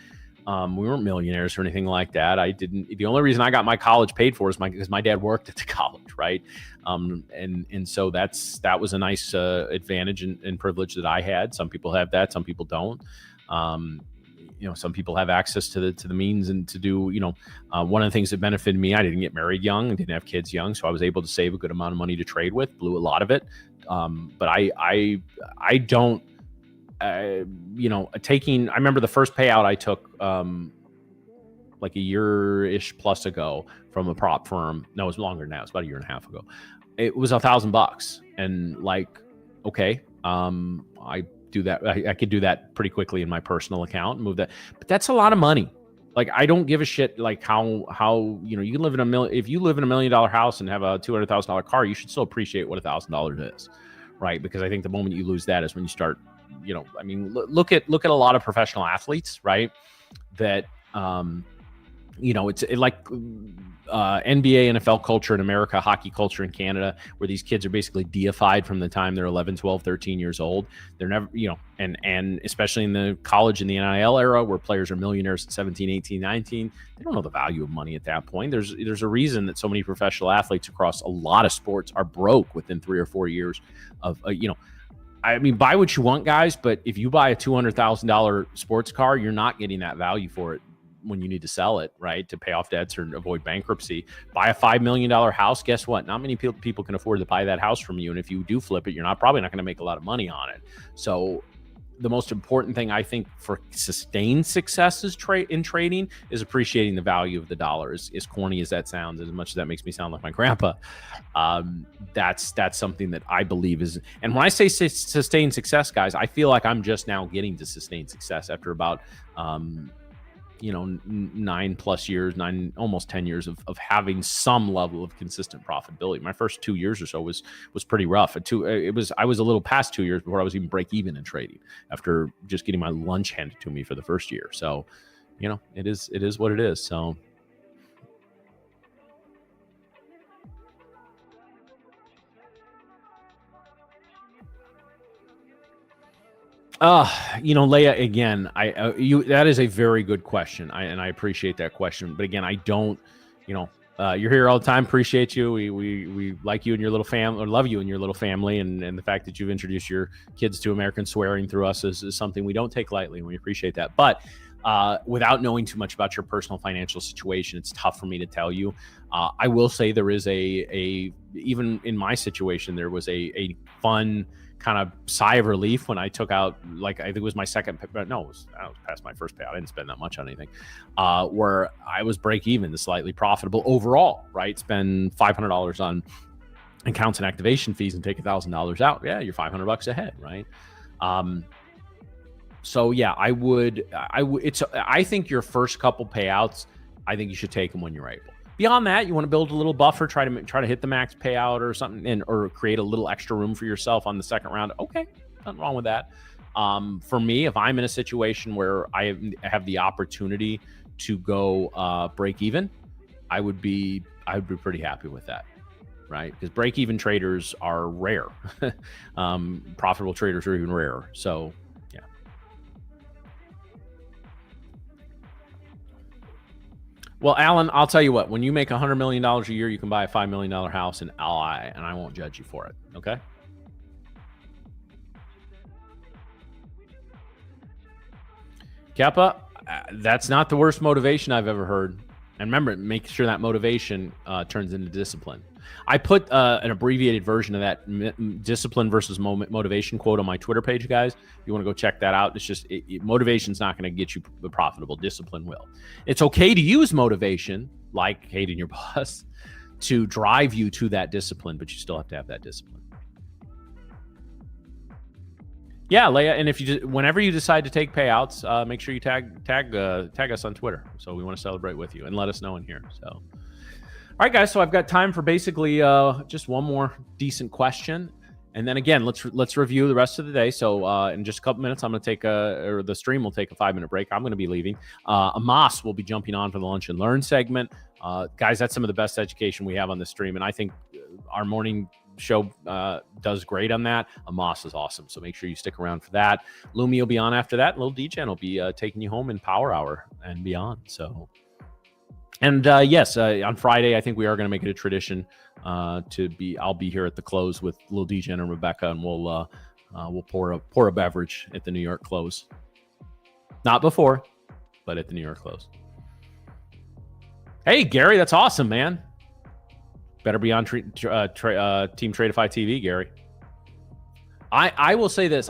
we weren't millionaires or anything like that. The only reason I got my college paid for is because my dad worked at the college, right? And so that was a nice advantage and privilege that I had. Some people have that, some people don't. some people have access to the means and to do, one of the things that benefited me, I didn't get married young and didn't have kids young. So I was able to save a good amount of money to trade with, blew a lot of it. But I don't, I remember the first payout I took, like a year-ish plus ago from a prop firm. No, it was longer than that. It was about a year and a half ago. It was $1,000. And like, okay, I do that. I could do that pretty quickly in my personal account and move that. But that's a lot of money. Like, I don't give a shit like how you can live in if you live in $1 million house and have a $200,000 car, you should still appreciate what $1,000 is, right? Because I think the moment you lose that is when you start, look at a lot of professional athletes, right? That it's like NBA, NFL culture in America, hockey culture in Canada, where these kids are basically deified from the time they're 11, 12, 13 years old. They're never, and especially in the college and the NIL era where players are millionaires at 17, 18, 19, they don't know the value of money at that point. There's a reason that so many professional athletes across a lot of sports are broke within 3 or 4 years of, I mean, buy what you want, guys, but if you buy a $200,000 sports car, you're not getting that value for it when you need to sell it, right, to pay off debts or avoid bankruptcy. Buy a $5 million house. Guess what? Not many people can afford to buy that house from you. And if you do flip it, you're probably not going to make a lot of money on it. So the most important thing I think for sustained success in trading is appreciating the value of the dollar. As corny as that sounds, as much as that makes me sound like my grandpa, that's something that I believe is. And when I say sustained success, guys, I feel like I'm just now getting to sustained success after about 9+ years, almost 10 years of having some level of consistent profitability. My first 2 years or so was pretty rough. I was a little past 2 years before I was even break even in trading after just getting my lunch handed to me for the first year. So, it is what it is. So. Leia, again, that is a very good question. I appreciate that question. But again, I don't, you're here all the time. Appreciate you. We like you and your little family, or love you and your little family. And the fact that you've introduced your kids to American swearing through us is something we don't take lightly, and we appreciate that. But without knowing too much about your personal financial situation, it's tough for me to tell you. I will say there is even in my situation, there was a fun kind of sigh of relief when I took out, like, I think it was my second, no, it was past my first payout. I didn't spend that much on anything, where I was break even to slightly profitable overall, right? Spend $500 on accounts and activation fees and take $1,000 out. Yeah, you're $500 ahead, right? So yeah, I think your first couple payouts, I think you should take them when you're able. Beyond that, you want to build a little buffer, try to hit the max payout or something, or create a little extra room for yourself on the second round. Okay, nothing wrong with that. For me, if I'm in a situation where I have the opportunity to go break even, I would be pretty happy with that, right? Because break even traders are rare. Profitable traders are even rarer. So. Well, Alan, I'll tell you what, when you make $100 million a year, you can buy a $5 million house, and I won't judge you for it. Okay. Kappa, that's not the worst motivation I've ever heard. And remember, make sure that motivation turns into discipline. I put an abbreviated version of that discipline versus motivation quote on my Twitter page, guys. If you want to go check that out, it's just motivation's not going to get you profitable. Discipline will. It's okay to use motivation, like hating your boss, to drive you to that discipline, but you still have to have that discipline. Yeah, Leia, and whenever you decide to take payouts, make sure you tag us on Twitter. So we want to celebrate with you and let us know in here. So, all right, guys. So I've got time for basically just one more decent question, and then again, let's review the rest of the day. So in just a couple minutes, I'm going to take the stream will take a 5-minute break. I'm going to be leaving. Amos will be jumping on for the Lunch and Learn segment. Guys, that's some of the best education we have on the stream, and I think our morning show does great on that. Amos is awesome, so make sure you stick around for that. Lumi will be on after that. Little DJ will be taking you home in Power Hour and beyond. So, and yes, on Friday, I think we are going to make it a tradition I'll be here at the close with Little DJ and Rebecca, and we'll pour a beverage at the New York close. Not before, but at the New York close. Hey, Gary, that's awesome, man. Better be on Team Tradeify TV, Gary. I will say this.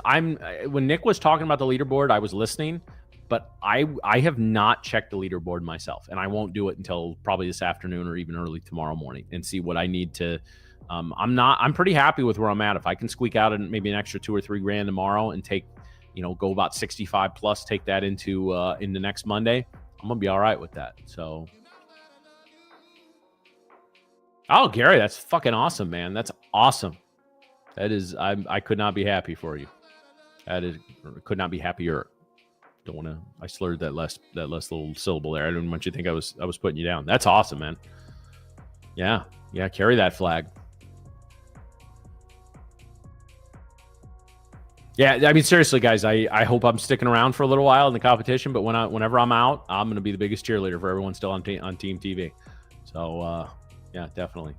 When Nick was talking about the leaderboard, I was listening, but I have not checked the leaderboard myself, and I won't do it until probably this afternoon or even early tomorrow morning and see what I need to. I'm pretty happy with where I'm at. If I can squeak out maybe an extra $2 or $3 grand tomorrow and take, go about 65 plus, take that into next Monday, I'm gonna be all right with that. So, oh, Gary, that's fucking awesome, man. That's awesome. That is, I could not be happy for you. Could not be happier. Don't want to. I slurred that last little syllable there. I didn't want you to think I was putting you down. That's awesome, man. Yeah, carry that flag. Yeah, I mean, seriously, guys, I hope I'm sticking around for a little while in the competition, but whenever I'm out, I'm going to be the biggest cheerleader for everyone still on Team TV. So, yeah, definitely.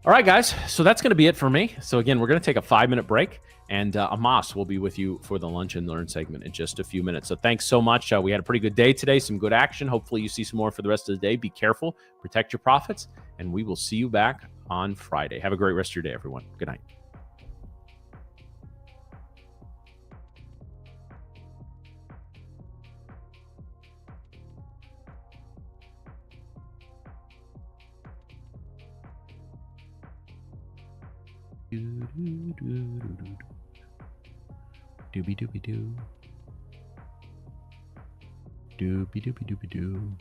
All right, guys, so that's going to be it for me. So, again, we're going to take a 5-minute break, and Amos will be with you for the Lunch and Learn segment in just a few minutes. So thanks so much. We had a pretty good day today, some good action. Hopefully you see some more for the rest of the day. Be careful, protect your profits, and we will see you back on Friday. Have a great rest of your day, everyone. Good night. Doobie doobie doo. Doobie doobie doobie doo.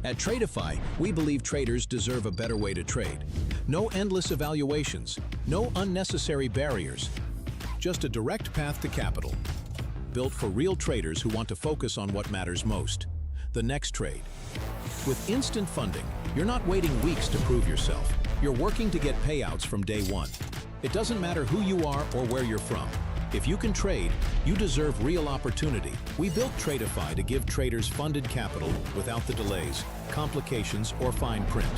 At Tradeify, we believe traders deserve a better way to trade. No endless evaluations, no unnecessary barriers, just a direct path to capital. Built for real traders who want to focus on what matters most, the next trade. With instant funding, you're not waiting weeks to prove yourself. You're working to get payouts from day one. It doesn't matter who you are or where you're from. If you can trade, you deserve real opportunity. We built Tradeify to give traders funded capital without the delays, complications, or fine print.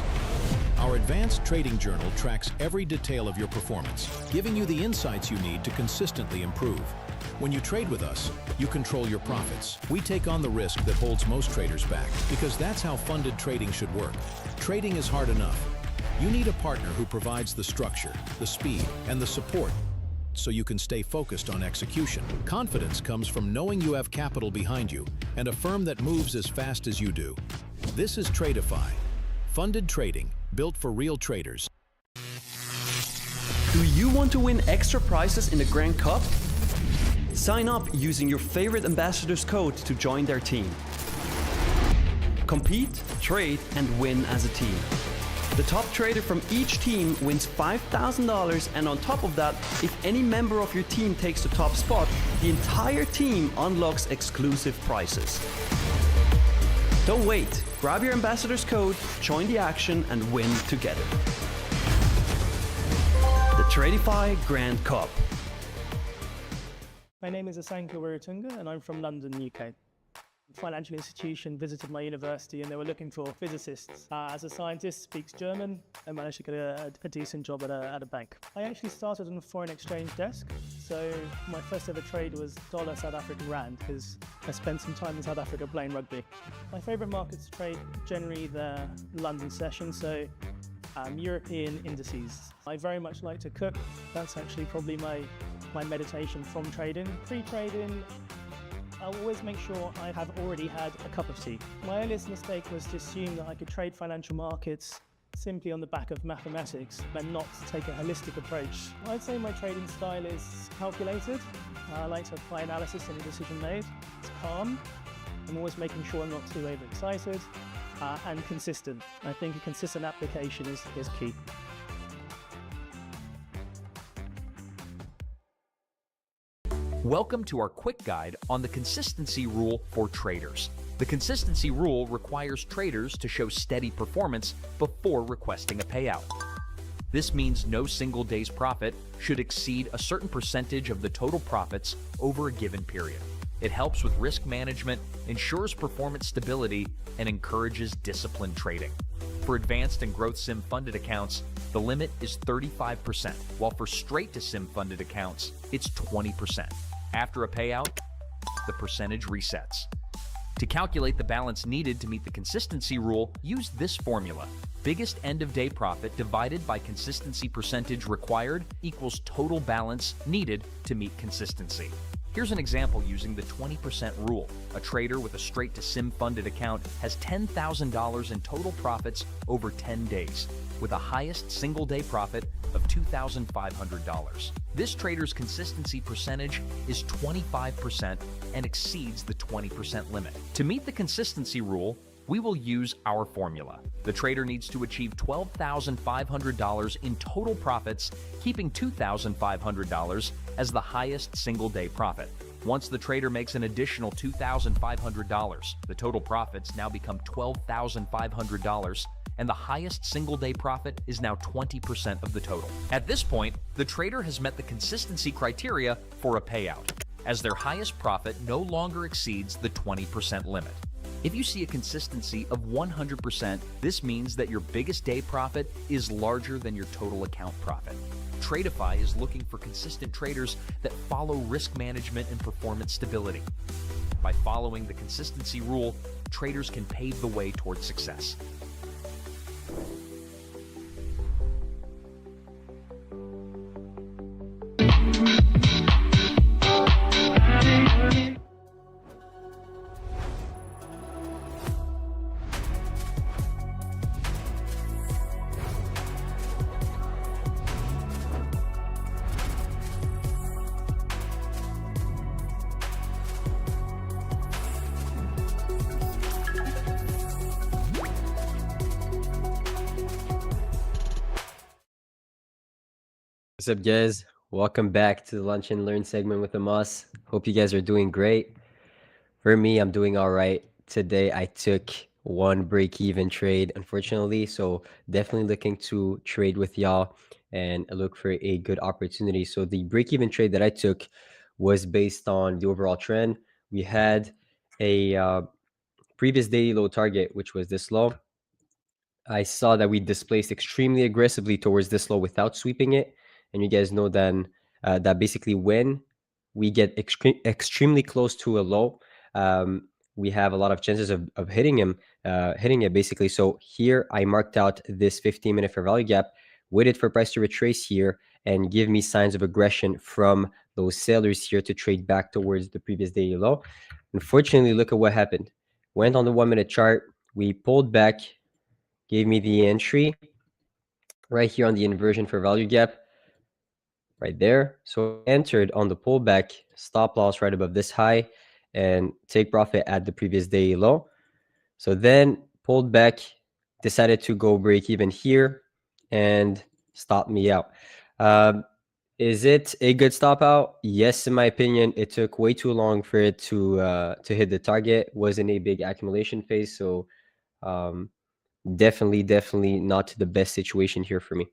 Our advanced trading journal tracks every detail of your performance, giving you the insights you need to consistently improve. When you trade with us, you control your profits. We take on the risk that holds most traders back, because that's how funded trading should work. Trading is hard enough. You need a partner who provides the structure, the speed, and the support so you can stay focused on execution. Confidence comes from knowing you have capital behind you and a firm that moves as fast as you do. This is Tradeify, funded trading built for real traders. Do you want to win extra prizes in the Grand Cup? Sign up using your favorite ambassador's code to join their team. Compete, trade, and win as a team. The top trader from each team wins $5,000, and on top of that, if any member of your team takes the top spot, the entire team unlocks exclusive prizes. Don't wait. Grab your ambassador's code, join the action, and win together. The Tradeify Grand Cup. My name is Asanka Wiratunga, and I'm from London, UK. Financial institution visited my university and they were looking for physicists. As a scientist, speaks German and managed to get a decent job at a bank. I actually started on a foreign exchange desk, so my first ever trade was dollar South African rand because I spent some time in South Africa playing rugby. My favourite markets to trade generally the London session, so European indices. I very much like to cook. That's actually probably my meditation from trading. Pre-trading, I'll always make sure I have already had a cup of tea. My earliest mistake was to assume that I could trade financial markets simply on the back of mathematics and not take a holistic approach. I'd say my trading style is calculated. I like to apply analysis to any decision made. It's calm. I'm always making sure I'm not too overexcited and consistent. I think a consistent application is key. Welcome to our quick guide on the consistency rule for traders. The consistency rule requires traders to show steady performance before requesting a payout. This means no single day's profit should exceed a certain percentage of the total profits over a given period. It helps with risk management, ensures performance stability, and encourages disciplined trading. For advanced and growth sim funded accounts, the limit is 35%, while for straight to sim funded accounts, it's 20%. After a payout, the percentage resets. To calculate the balance needed to meet the consistency rule, use this formula. Biggest end of day profit divided by consistency percentage required equals total balance needed to meet consistency. Here's an example using the 20% rule. A trader with a straight to sim funded account has $10,000 in total profits over 10 days, with a highest single day profit of $2,500. This trader's consistency percentage is 25% and exceeds the 20% limit. To meet the consistency rule, we will use our formula. The trader needs to achieve $12,500 in total profits, keeping $2,500 as the highest single day profit. Once the trader makes an additional $2,500, the total profits now become $12,500, and the highest single day profit is now 20% of the total. At this point, the trader has met the consistency criteria for a payout, as their highest profit no longer exceeds the 20% limit. If you see a consistency of 100%, this means that your biggest day profit is larger than your total account profit. Tradeify is looking for consistent traders that follow risk management and performance stability. By following the consistency rule, traders can pave the way towards success. What's up, guys? Welcome back to the Lunch and Learn segment with Amos. Hope you guys are doing great. For me, I'm doing all right. Today, I took one break-even trade, unfortunately, so definitely looking to trade with y'all and look for a good opportunity. So the break-even trade that I took was based on the overall trend. We had a previous daily low target, which was this low. I saw that we displaced extremely aggressively towards this low without sweeping it. And you guys know then that basically when we get extremely close to a low, we have a lot of chances of hitting it basically. So here I marked out this 15-minute fair value gap, waited for price to retrace here and give me signs of aggression from those sellers here to trade back towards the previous daily low. Unfortunately, look at what happened. Went on the 1-minute chart. We pulled back, gave me the entry right here on the inversion for value gap right there. So entered on the pullback, stop loss right above this high and take profit at the previous day low. So then pulled back, decided to go break even here and stop me out. Is it a good stop out? Yes, in my opinion. It took way too long for it to hit the target. Wasn't a big accumulation phase, so definitely not the best situation here for me.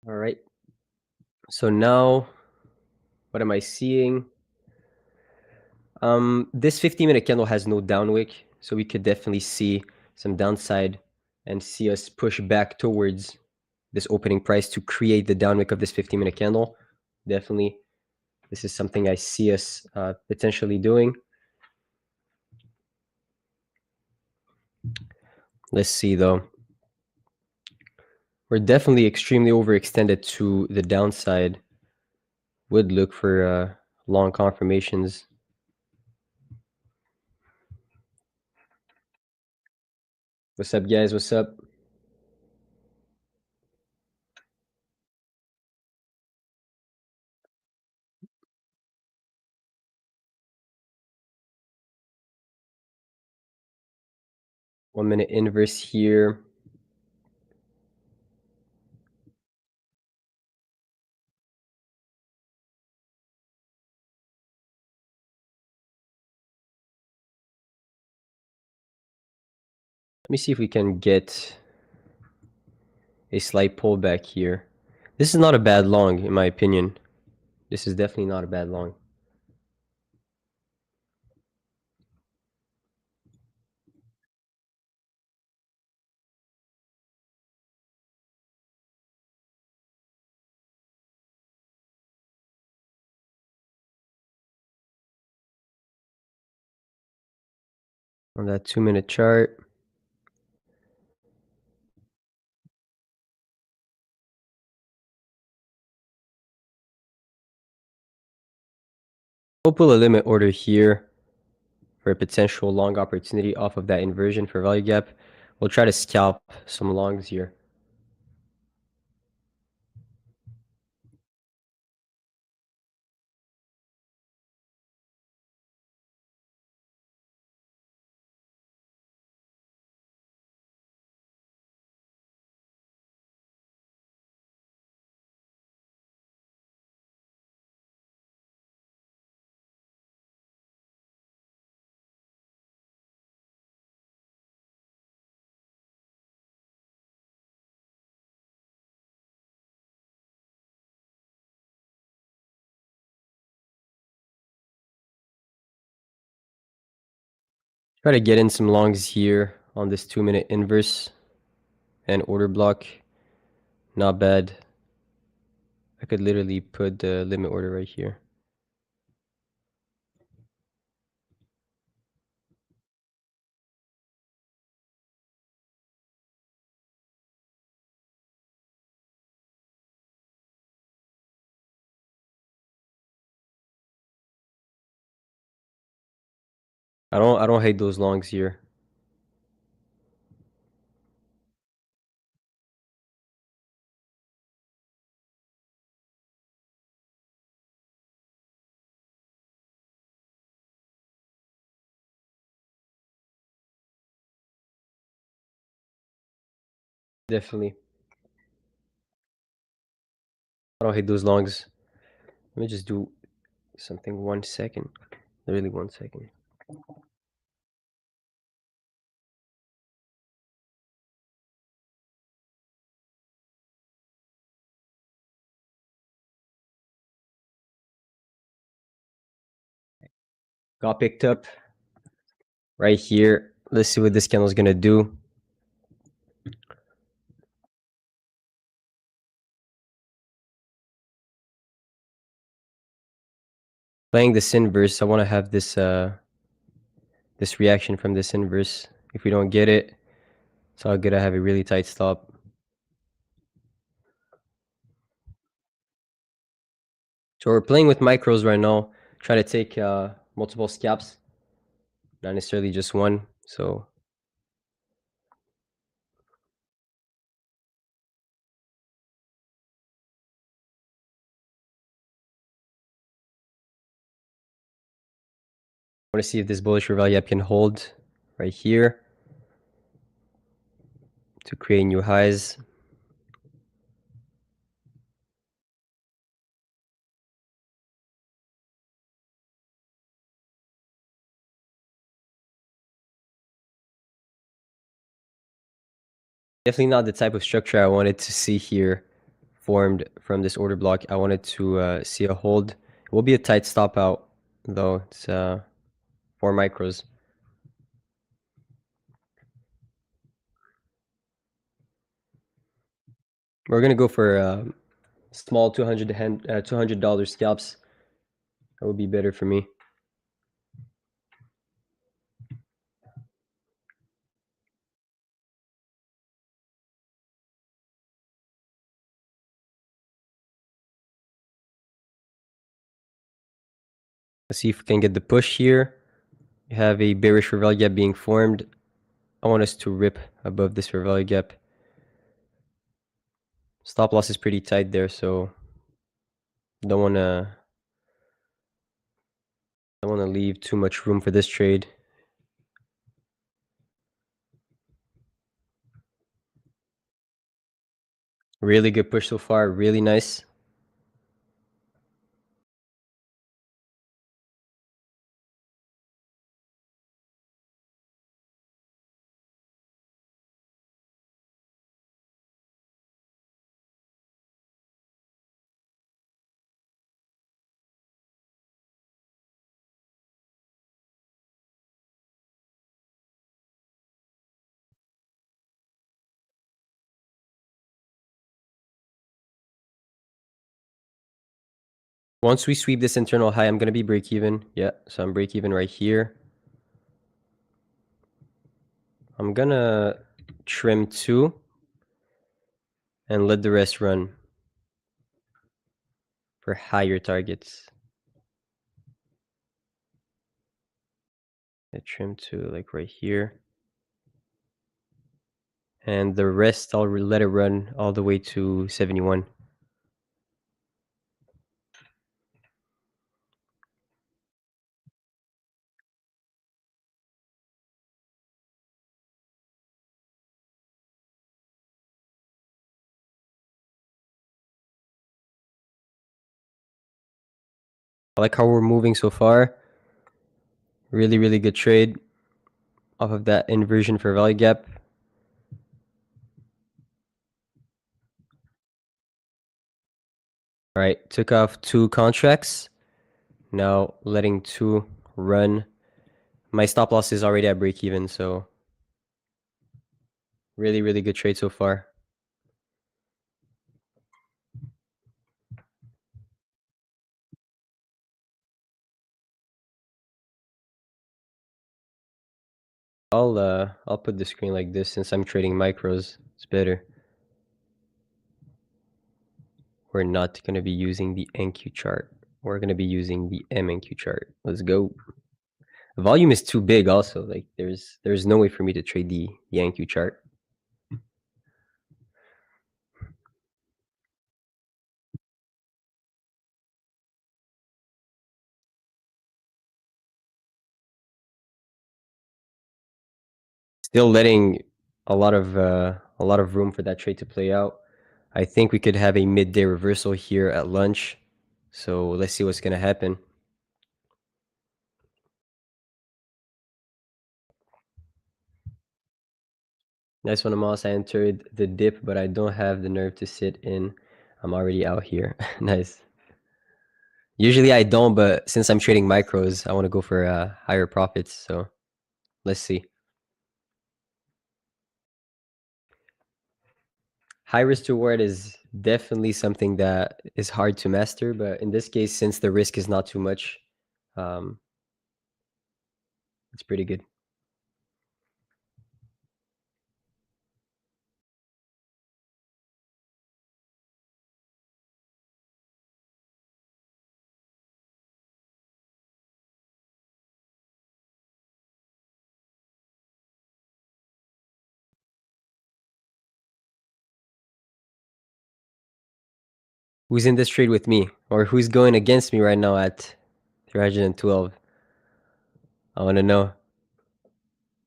All right. So now, what am I seeing? This 15-minute candle has no down wick, so we could definitely see some downside and see us push back towards this opening price to create the down wick of this 15-minute candle. Definitely, this is something I see us potentially doing. Let's see, though. We're definitely extremely overextended to the downside. Would look for long confirmations. What's up, guys? What's up? One minute inverse here. Let me see if we can get a slight pullback here. This is not a bad long, in my opinion. This is definitely not a bad long. On that 2-minute chart. We'll pull a limit order here for a potential long opportunity off of that inversion for value gap. We'll try to scalp some longs here. Try to get in some longs here on this 2-minute inverse and order block. Not bad. I could literally put the limit order right here. I don't hate those longs here. Definitely. I don't hate those longs. Let me just do something 1 second. Literally 1 second. Got picked up right here. Let's see what this candle is gonna do. Playing this inverse, I want to have this this reaction from this inverse. If we don't get it, it's all good. I have a really tight stop. So we're playing with micros right now. Try to take multiple scalps, not necessarily just one. So I want to see if this bullish value up can hold right here to create new highs. Definitely not the type of structure I wanted to see here formed from this order block. I wanted to see a hold. It will be a tight stop out, though. It's 4 micros. We're gonna go for small $200 scalps. That would be better for me. Let's see if we can get the push here. You have a bearish reveal gap being formed. I want us to rip above this reveal gap. Stop loss is pretty tight there, so don't wanna leave too much room for this trade. Really good push so far, really nice. Once we sweep this internal high, I'm going to be break even. Yeah, so I'm break even right here. I'm going to trim 2 and let the rest run for higher targets. I trim 2 like right here. And the rest, I'll let it run all the way to 71. I like how we're moving so far. Really, really good trade off of that inversion for value gap. All right, took off 2 contracts. Now letting 2 run. My stop loss is already at break even, so really, really good trade so far. I'll put the screen like this since I'm trading micros. It's better. We're not gonna be using the NQ chart. We're gonna be using the MNQ chart. Let's go. The volume is too big also. Like there's no way for me to trade the NQ chart. Still letting a lot of room for that trade to play out. I think we could have a midday reversal here at lunch. So let's see what's gonna happen. Nice one, Amos. I entered the dip, but I don't have the nerve to sit in. I'm already out here. Nice. Usually I don't, but since I'm trading micros, I want to go for higher profits. So let's see. High risk to reward is definitely something that is hard to master, but in this case, since the risk is not too much, it's pretty good. Who's in this trade with me, or who's going against me right now at 312? I want to know.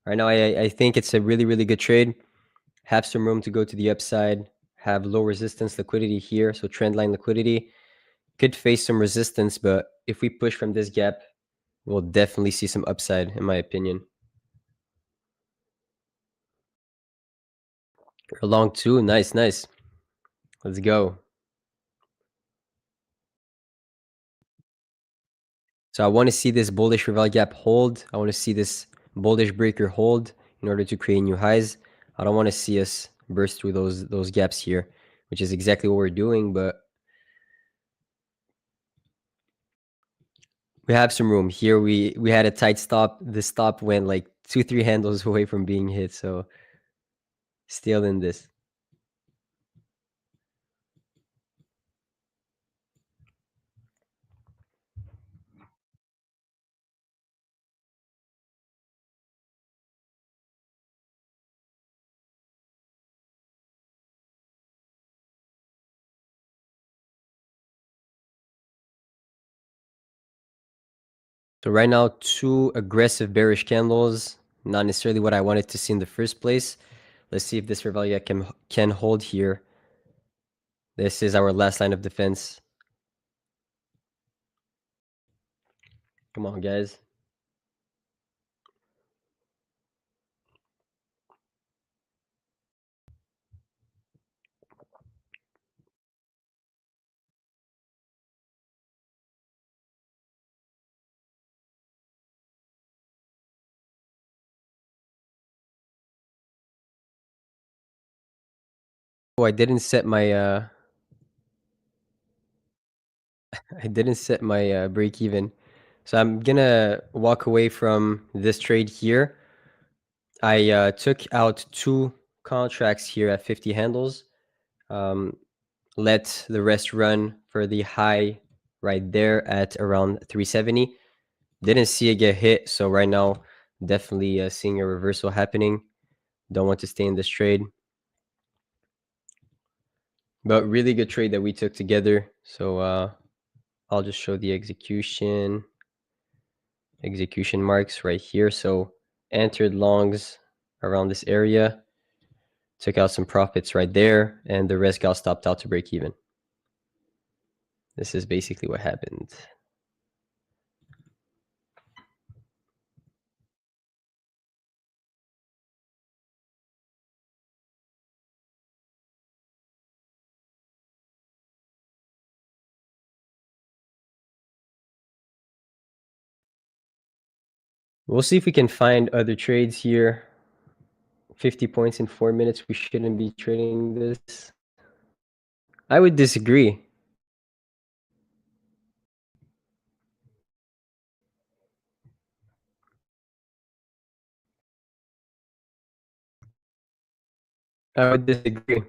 Right now, I think it's a really, really good trade. Have some room to go to the upside. Have low resistance liquidity here, so trendline liquidity. Could face some resistance, but if we push from this gap, we'll definitely see some upside, in my opinion. Along 2, nice, nice. Let's go. So I want to see this bullish rival gap hold. I want to see this bullish breaker hold in order to create new highs. I don't want to see us burst through those gaps here, which is exactly what we're doing, but we have some room here. We had a tight stop. The stop went like 2-3 handles away from being hit, so still in this. So right now, 2 aggressive bearish candles, not necessarily what I wanted to see in the first place. Let's see if this Revelia can hold here. This is our last line of defense. Come on, guys. Oh, I didn't set my I didn't set my break even. So I'm gonna walk away from this trade here. I took out 2 contracts here at 50 handles. Let the rest run for the high right there at around 370. Didn't see it get hit, so right now definitely seeing a reversal happening. Don't want to stay in this trade. But really good trade that we took together. So I'll just show the execution marks right here. So entered longs around this area, took out some profits right there, and the rest got stopped out to break even. This is basically what happened. We'll see if we can find other trades here. 50 points in 4 minutes. We shouldn't be trading this. I would disagree. I would disagree.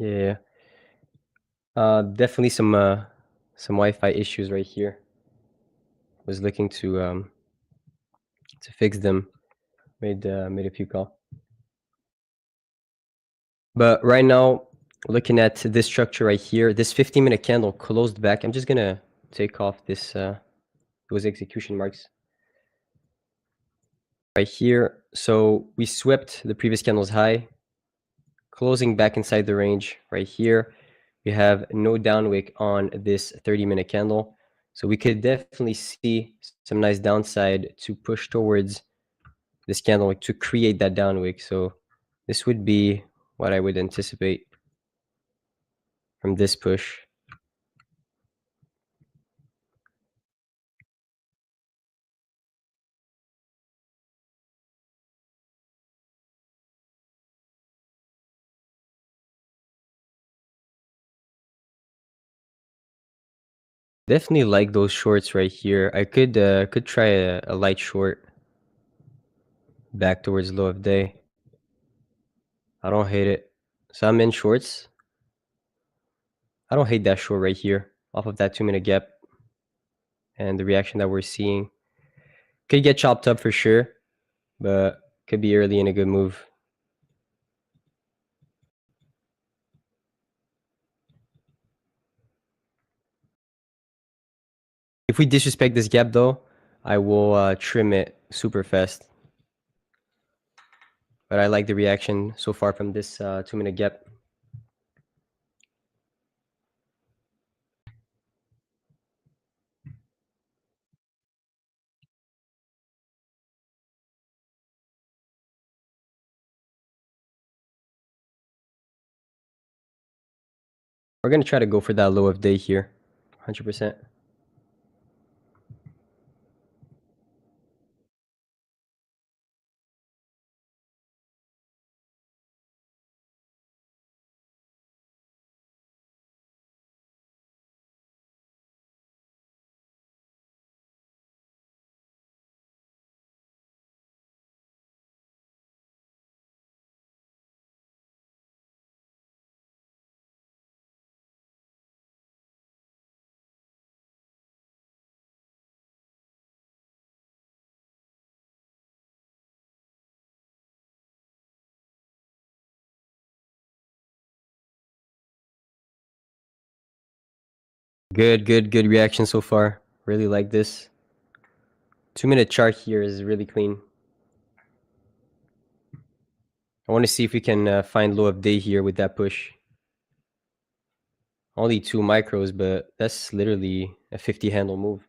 Yeah. Definitely some Wi-Fi issues right here. Was looking to fix them. Made a few calls. But right now, looking at this structure right here, this 15-minute candle closed back. I'm just gonna take off this those execution marks right here. So we swept the previous candle's high, closing back inside the range right here. We have no downwick on this 30-minute candle. So we could definitely see some nice downside to push towards this candle to create that downwick. So this would be what I would anticipate from this push. Definitely like those shorts right here. I could try a light short back towards low of day. I don't hate it. So I'm in shorts. I don't hate that short right here off of that 2-minute gap and the reaction that we're seeing. Could get chopped up for sure, but could be early in a good move. If we disrespect this gap though, I will trim it super fast. But I like the reaction so far from this 2-minute gap. We're going to try to go for that low of day here, 100%. Good reaction so far. Really like this. 2-minute chart here is really clean. I want to see if we can find low of day here with that push. Only 2 micros, but that's literally a 50 handle move.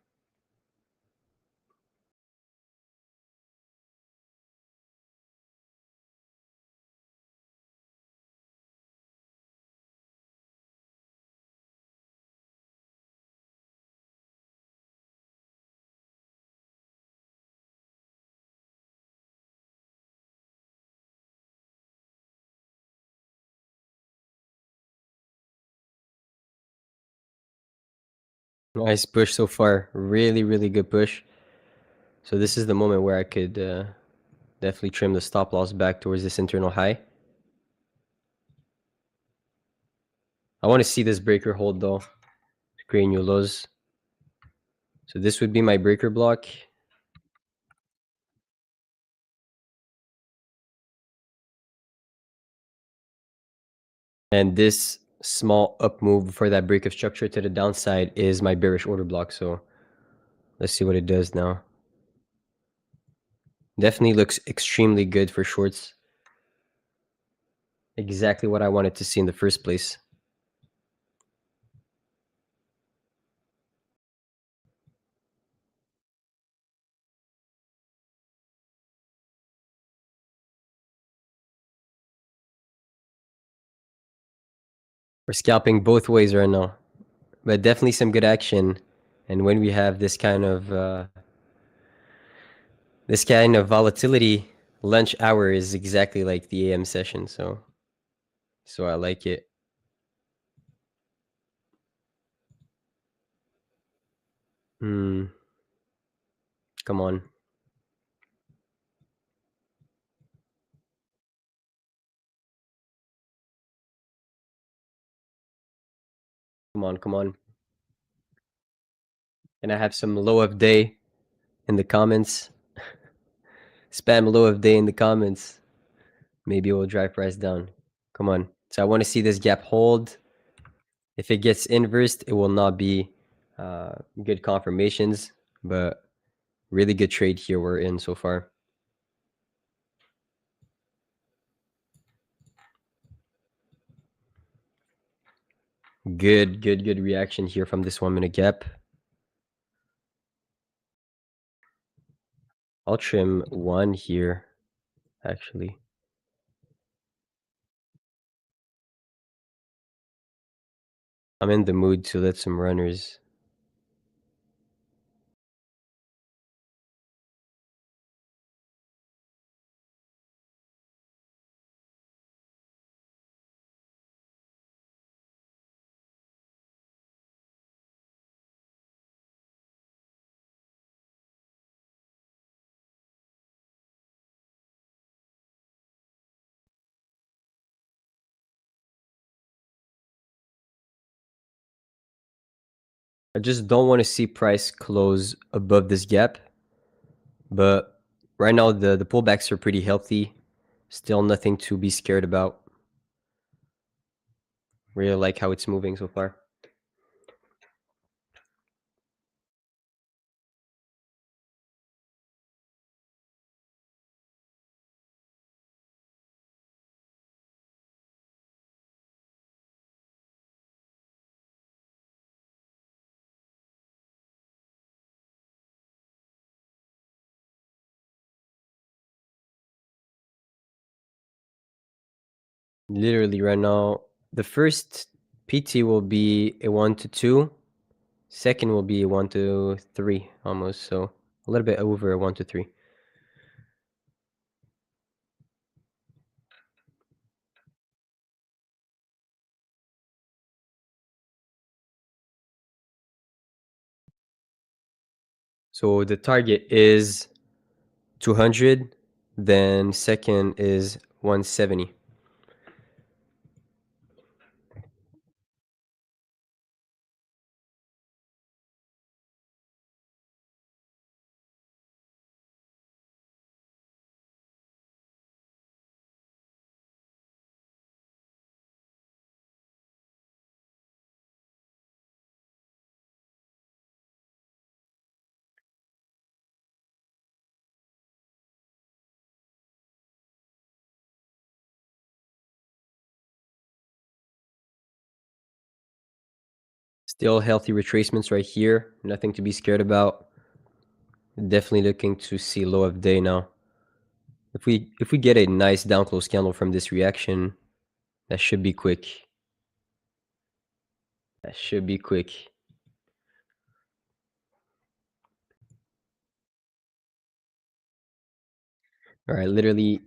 Nice push so far. Really good push. So this is the moment where I could definitely trim the stop loss back towards this internal high. I want to see this breaker hold though, to create new lows. So this would be my breaker block. And this small up move for that break of structure to the downside is my bearish order block. So let's see what it does now. Definitely looks extremely good for shorts. Exactly what I wanted to see in the first place. We're scalping both ways right now, but definitely some good action. And when we have this kind of volatility, lunch hour is exactly like the AM session. So I like it. Come on. Come on. And I have some low of day in the comments. Spam low of day in the comments. Maybe it will drive price down. Come on. So I want to see this gap hold. If it gets inversed, it will not be good confirmations, but really good trade here we're in so far. Good reaction here from this 1 minute gap. I'll trim one here, actually. I'm in the mood to let some runners. I just don't want to see price close above this gap. But right now, the pullbacks are pretty healthy. Still nothing to be scared about. Really like how it's moving so far. Literally right now, the first PT will be a 1 to 2. Second will be a 1 to 3 almost. So a little bit over a 1 to 3. So the target is 200. Then second is 170. Still healthy retracements right here. Nothing to be scared about. Definitely looking to see low of day now. If we get a nice down close candle from this reaction, that should be quick. That should be quick. All right, literally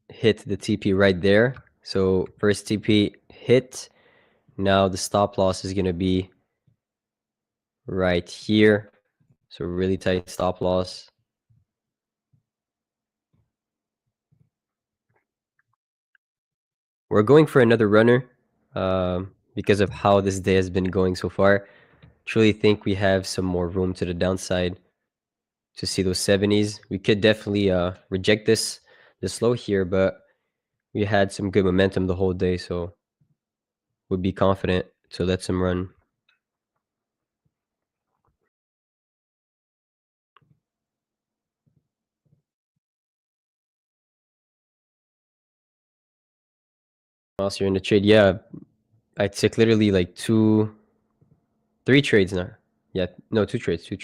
hit the TP right there. So first TP hit. Now the stop loss is going to be right here. So really tight stop loss. We're going for another runner because of how this day has been going so far. Truly think we have some more room to the downside to see those 70s. We could definitely reject this low here, but we had some good momentum the whole day, so would be confident to let some run. Whilst you're in the trade, yeah, I took literally like 3 trades now. Yeah, no, 2 trades. 2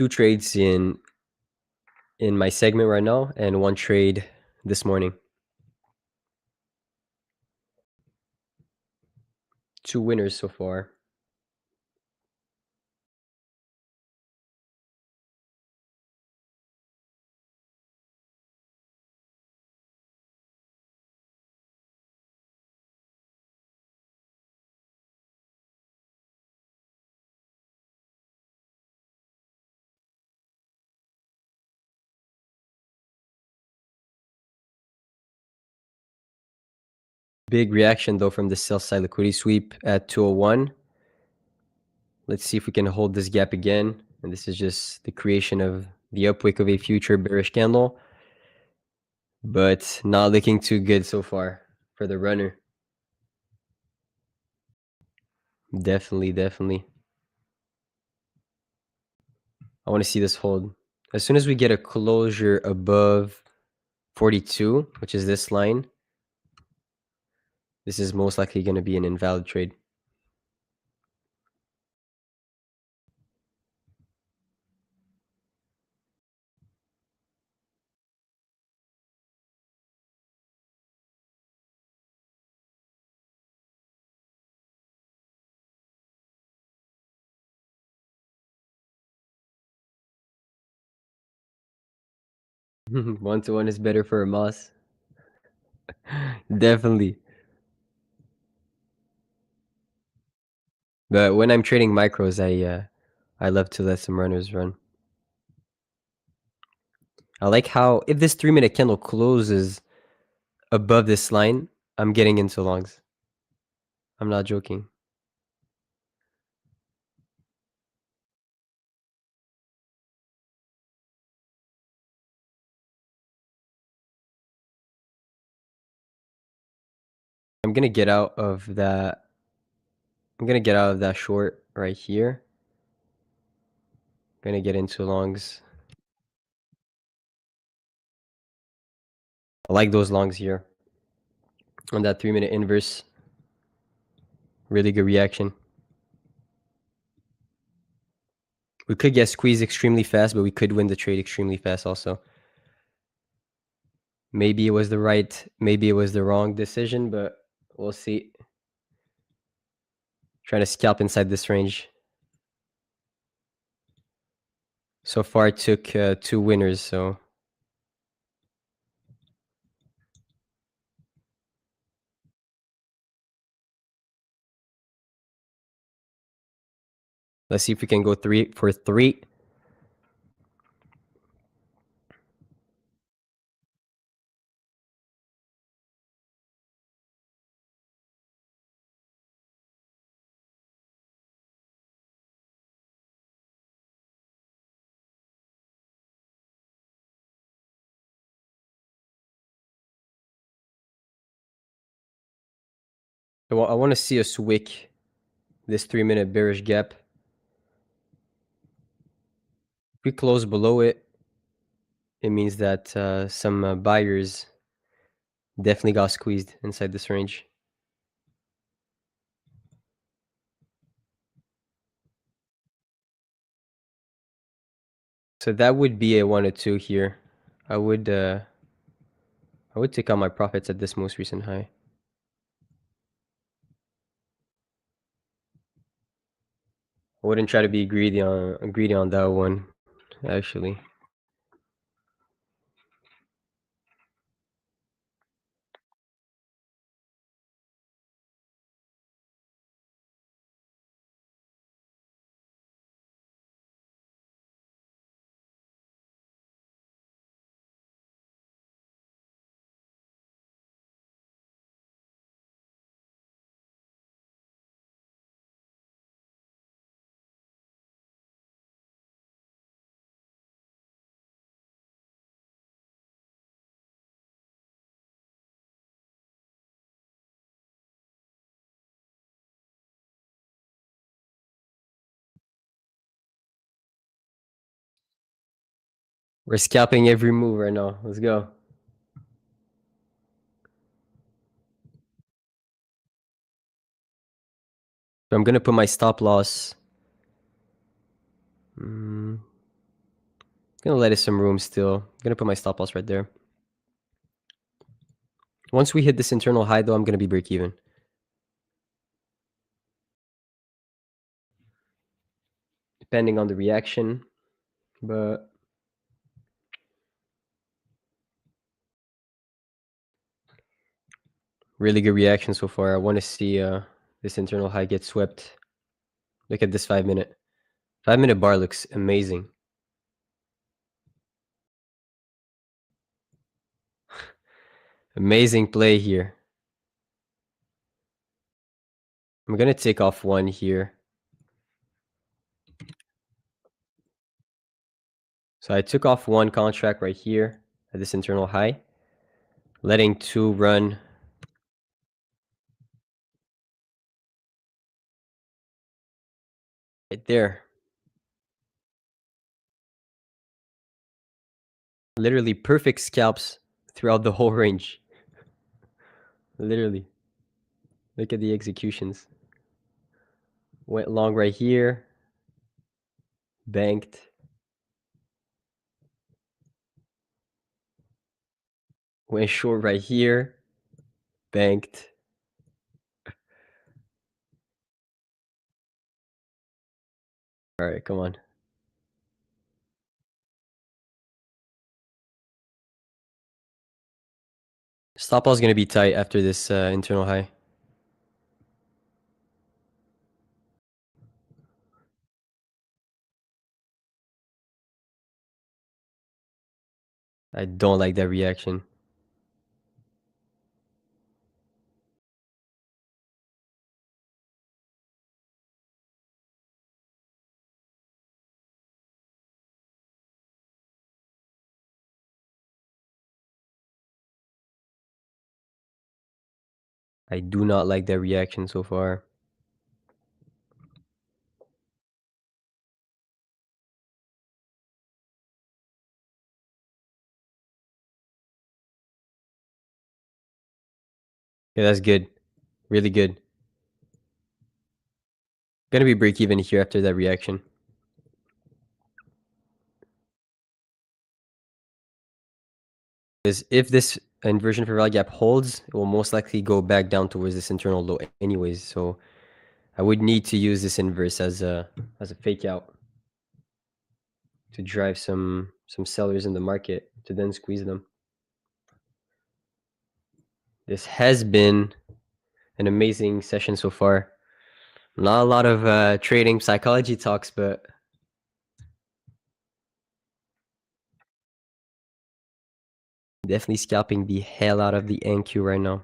trades in my segment right now, and 1 trade this morning. 2 winners so far. Big reaction though from the sell side liquidity sweep at 201. Let's see if we can hold this gap again. And this is just the creation of the upwick of a future bearish candle. but not looking too good so far for the runner. Definitely. I want to see this hold. As soon as we get a closure above 42, which is this line, this is most likely going to be an invalid trade. One-to-one is better for a Moss. Definitely. But when I'm trading micros, I love to let some runners run. I like how if this 3-minute candle closes above this line, I'm getting into longs. I'm not joking. I'm gonna get out of that. I'm gonna get out of that short right here. Gonna get into longs. I like those longs here. On that 3-minute inverse. Really good reaction. We could get squeezed extremely fast, but we could win the trade extremely fast also. Maybe it was the right, maybe it was the wrong decision, but we'll see. Trying to scalp inside this range. So far, I took 2 winners, so. Let's see if we can go 3 for 3. I want to see us wick this 3-minute bearish gap. If we close below it, it means that some buyers definitely got squeezed inside this range. So that would be a 1 or 2 here. I would take out my profits at this most recent high. I wouldn't try to be greedy on that one, actually. We're scalping every move right now. Let's go. So I'm gonna put my stop loss. Gonna let it some room still. Gonna put my stop loss right there. Once we hit this internal high, though, I'm gonna be break even. Depending on the reaction, but really good reaction so far. I want to see this internal high get swept. Look at this 5-minute. 5-minute bar looks amazing. Amazing play here. I'm gonna take off 1 here. So I took off 1 contract right here at this internal high. letting 2 run. Right there. Literally perfect scalps throughout the whole range. Literally. Look at the executions. Went long right here. Banked. Went short right here. Banked. All right, come on. Stop loss is going to be tight after this internal high. I don't like that reaction. I do not like that reaction so far. Yeah, that's good. Really good. Gonna be break even here after that reaction. Because if this inversion for value gap holds, it will most likely go back down towards this internal low anyways. So I would need to use this inverse as a fake out to drive some sellers in the market to then squeeze them. This has been an amazing session so far. Not a lot of trading psychology talks, but definitely scalping the hell out of the NQ right now.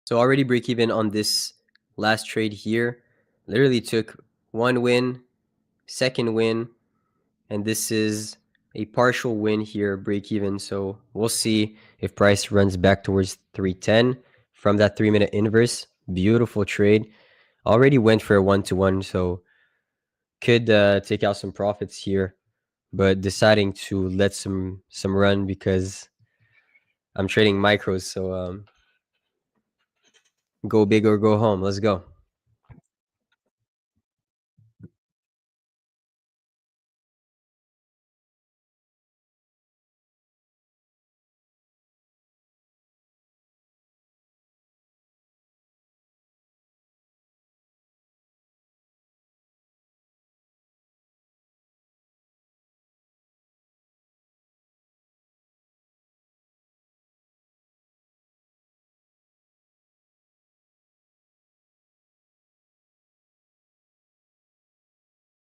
So already break even on this last trade here. Literally took 1 win, second win, and this is a partial win here, break even. So we'll see if price runs back towards 310 from that 3-minute inverse. Beautiful trade. Already went for a 1-to-1, so could take out some profits here, but deciding to let some run because I'm trading micros. So go big or go home. Let's go.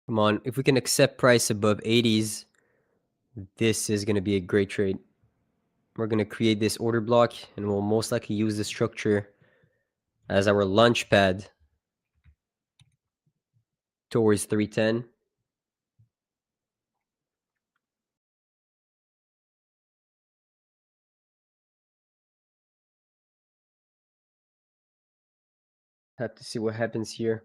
Come on, if we can accept price above 80s, this is going to be a great trade. We're going to create this order block, and we'll most likely use the structure as our launch pad towards 310. Have to see what happens here.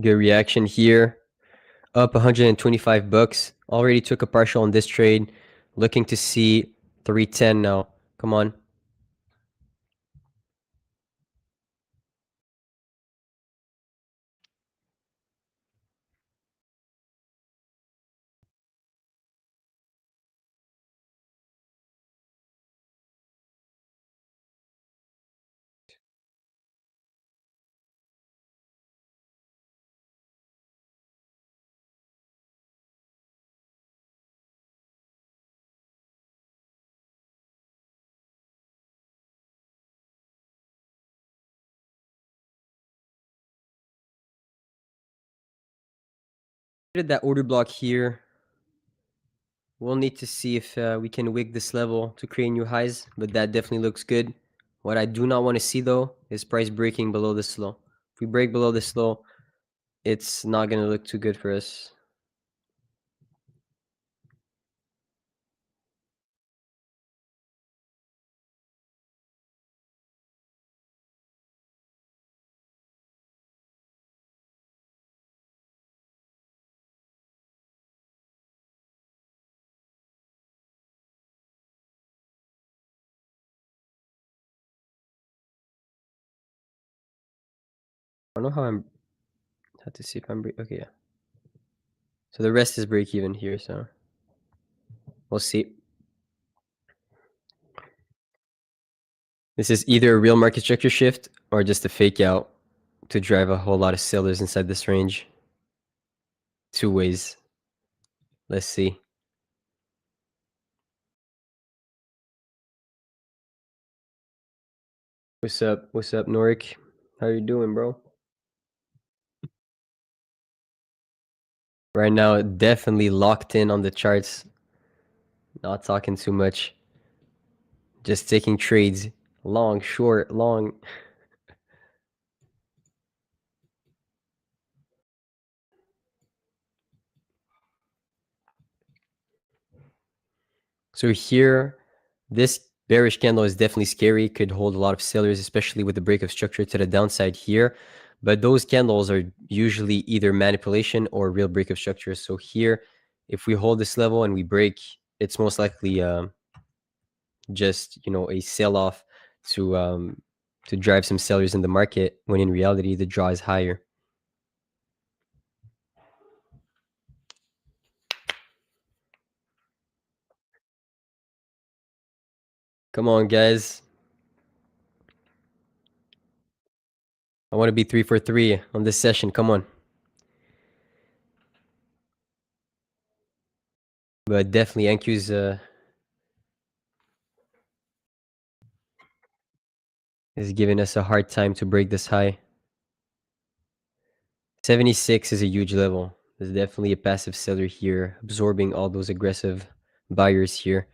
Good reaction here. up 125 bucks. Already took a partial on this trade. Looking to see 310 now. Come on. That order block here. We'll need to see if we can wig this level to create new highs, but that definitely looks good. What I do not want to see though is price breaking below this low. If we break below this low, it's not going to look too good for us. I don't know how I'm. Have to see if I'm okay. Yeah. So the rest is break even here. So we'll see. This is either a real market structure shift or just a fake out to drive a whole lot of sellers inside this range. Two ways. Let's see. What's up? What's up, Norik? How you doing, bro? Right now, definitely locked in on the charts. Not talking too much. Just taking trades. Long, short, long. So here, this bearish candle is definitely scary. Could hold a lot of sellers, especially with the break of structure to the downside here. But those candles are usually either manipulation or real break of structure. So here, if we hold this level and we break, it's most likely just a sell-off to drive some sellers in the market. When in reality, the draw is higher. Come on, guys. I want to be 3 for 3 on this session. Come on. But definitely NQ's is giving us a hard time to break this high. 76 is a huge level. There's definitely a passive seller here, absorbing all those aggressive buyers here.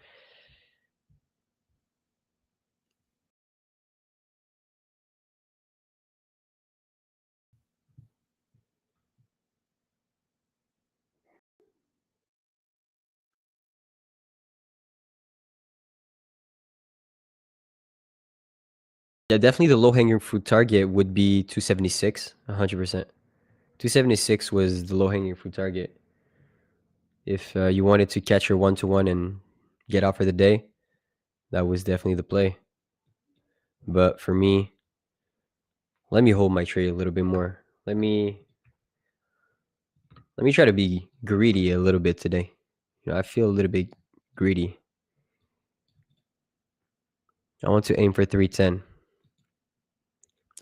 Yeah, definitely the low-hanging fruit target would be 276, 100%. 276 was the low-hanging fruit target. If you wanted to catch your one-to-one and get out for the day, that was definitely the play. But for me, let me hold my trade a little bit more. Let me try to be greedy a little bit today. I feel a little bit greedy. I want to aim for 310.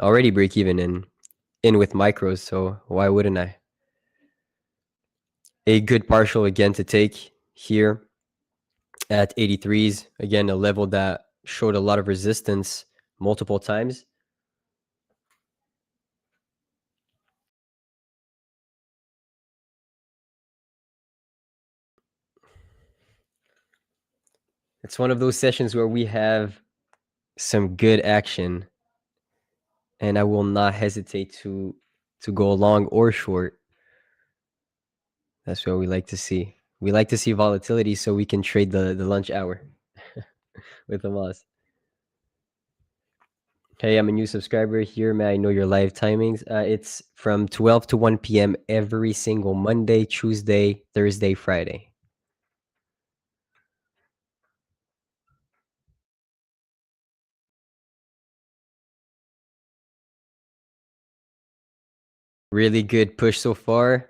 Already break even and in with micros, so why wouldn't I? A good partial again to take here at 83s. Again, a level that showed a lot of resistance multiple times. It's one of those sessions where we have some good action, and I will not hesitate to go long or short. That's what we like to see. We like to see volatility so we can trade the lunch hour with the Moss. Hey, I'm a new subscriber here. May I know your live timings? It's from 12 to 1 p.m. every single Monday, Tuesday, Thursday, Friday. Really good push so far.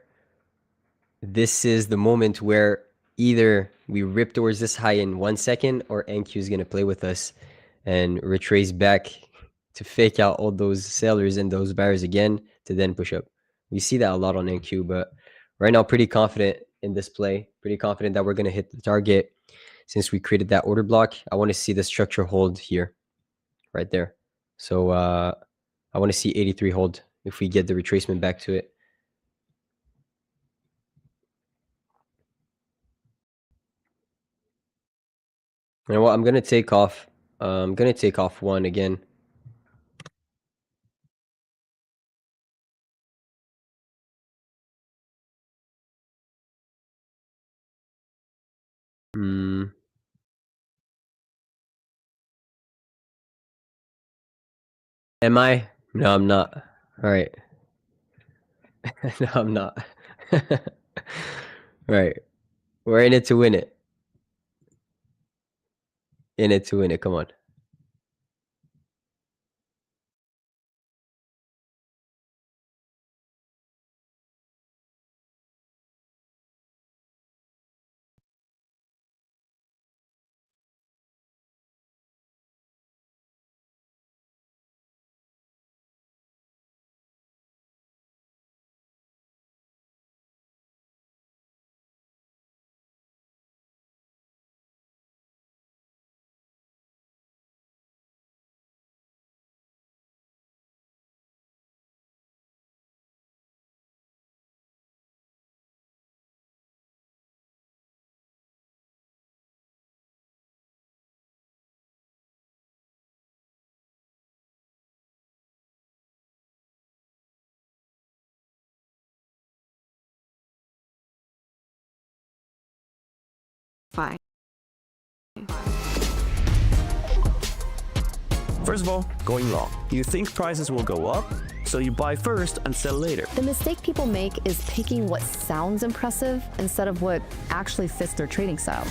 This is the moment where either we rip towards this high in 1 second or NQ is going to play with us and retrace back to fake out all those sellers and those buyers again to then push up. We see that a lot on NQ, but right now pretty confident in this play. Pretty confident that we're going to hit the target since we created that order block. I want to see the structure hold here, right there. So I want to see 83 hold if we get the retracement back to it. You know what? I'm going to take off. I'm going to take off one again. Am I? No, I'm not. All right. No, I'm not. All right. We're in it to win it. In it to win it. Come on. Fine. First of all, going long. You think prices will go up, so you buy first and sell later. The mistake people make is picking what sounds impressive instead of what actually fits their trading style.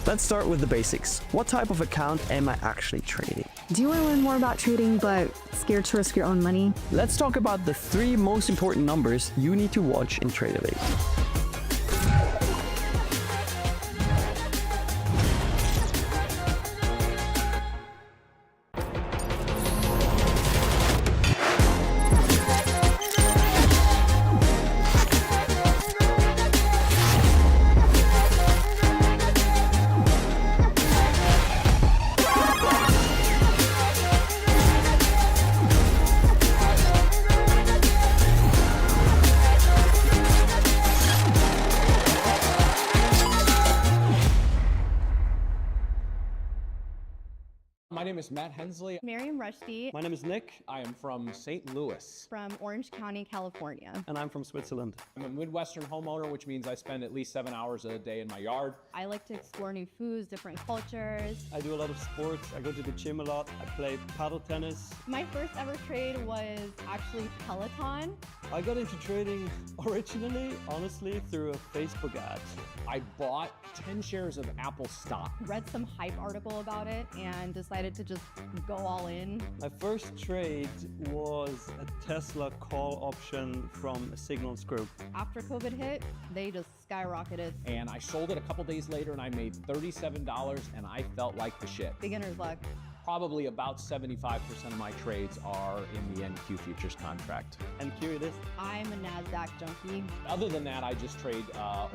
Let's start with the basics. What type of account am I actually trading? Do you want to learn more about trading but scared to risk your own money? Let's talk about the 3 most important numbers you need to watch in Tradeify. My name is Matt Hensley. Miriam Rushdie My name is Nick, I am from St. Louis. from Orange County, California. and I'm from Switzerland. I'm a Midwestern homeowner, which means I spend at least 7 hours a day in my yard. I like to explore new foods, different cultures. I do a lot of sports. I go to the gym a lot. I play paddle tennis. My first ever trade was actually Peloton. I got into trading originally, honestly, through a Facebook ad. I bought 10 shares of Apple stock. Read some hype article about it and decided to just go all in. My first trade was a Tesla call option from a Signals group. After COVID hit, they just skyrocketed. And I sold it a couple days later and I made $37 and I felt like the shit. Beginner's luck. Probably about 75% of my trades are in the NQ futures contract. And here it is. I'm a NASDAQ junkie. Other than that, I just trade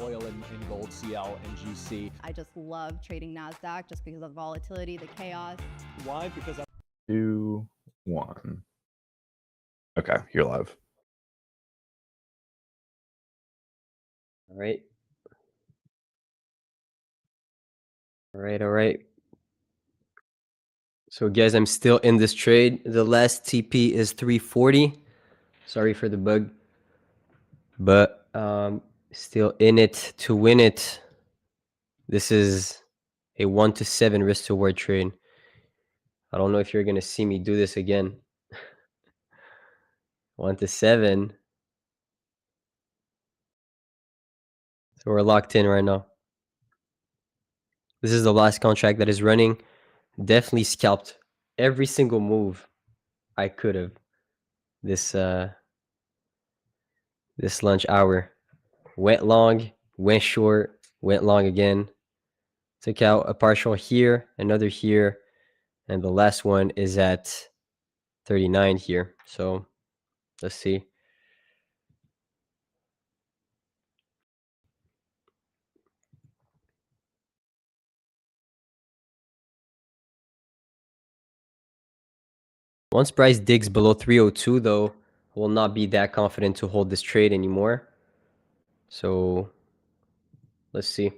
oil and gold, CL and GC. I just love trading NASDAQ just because of the volatility, the chaos. Why? Because I 2, 1. Okay, you're live. All right. All right. All right. So guys, I'm still in this trade. The last TP is 340. Sorry for the bug. But still in it to win it. This is a 1 to 7 risk to reward trade. I don't know if you're going to see me do this again. 1 to 7. So we're locked in right now. This is the last contract that is running. Definitely scalped every single move I could have this lunch hour. Went long, went short, went long again. Took out a partial here, another here, and the last one is at 39 here. So let's see. Once price digs below 302, though, I will not be that confident to hold this trade anymore. So let's see.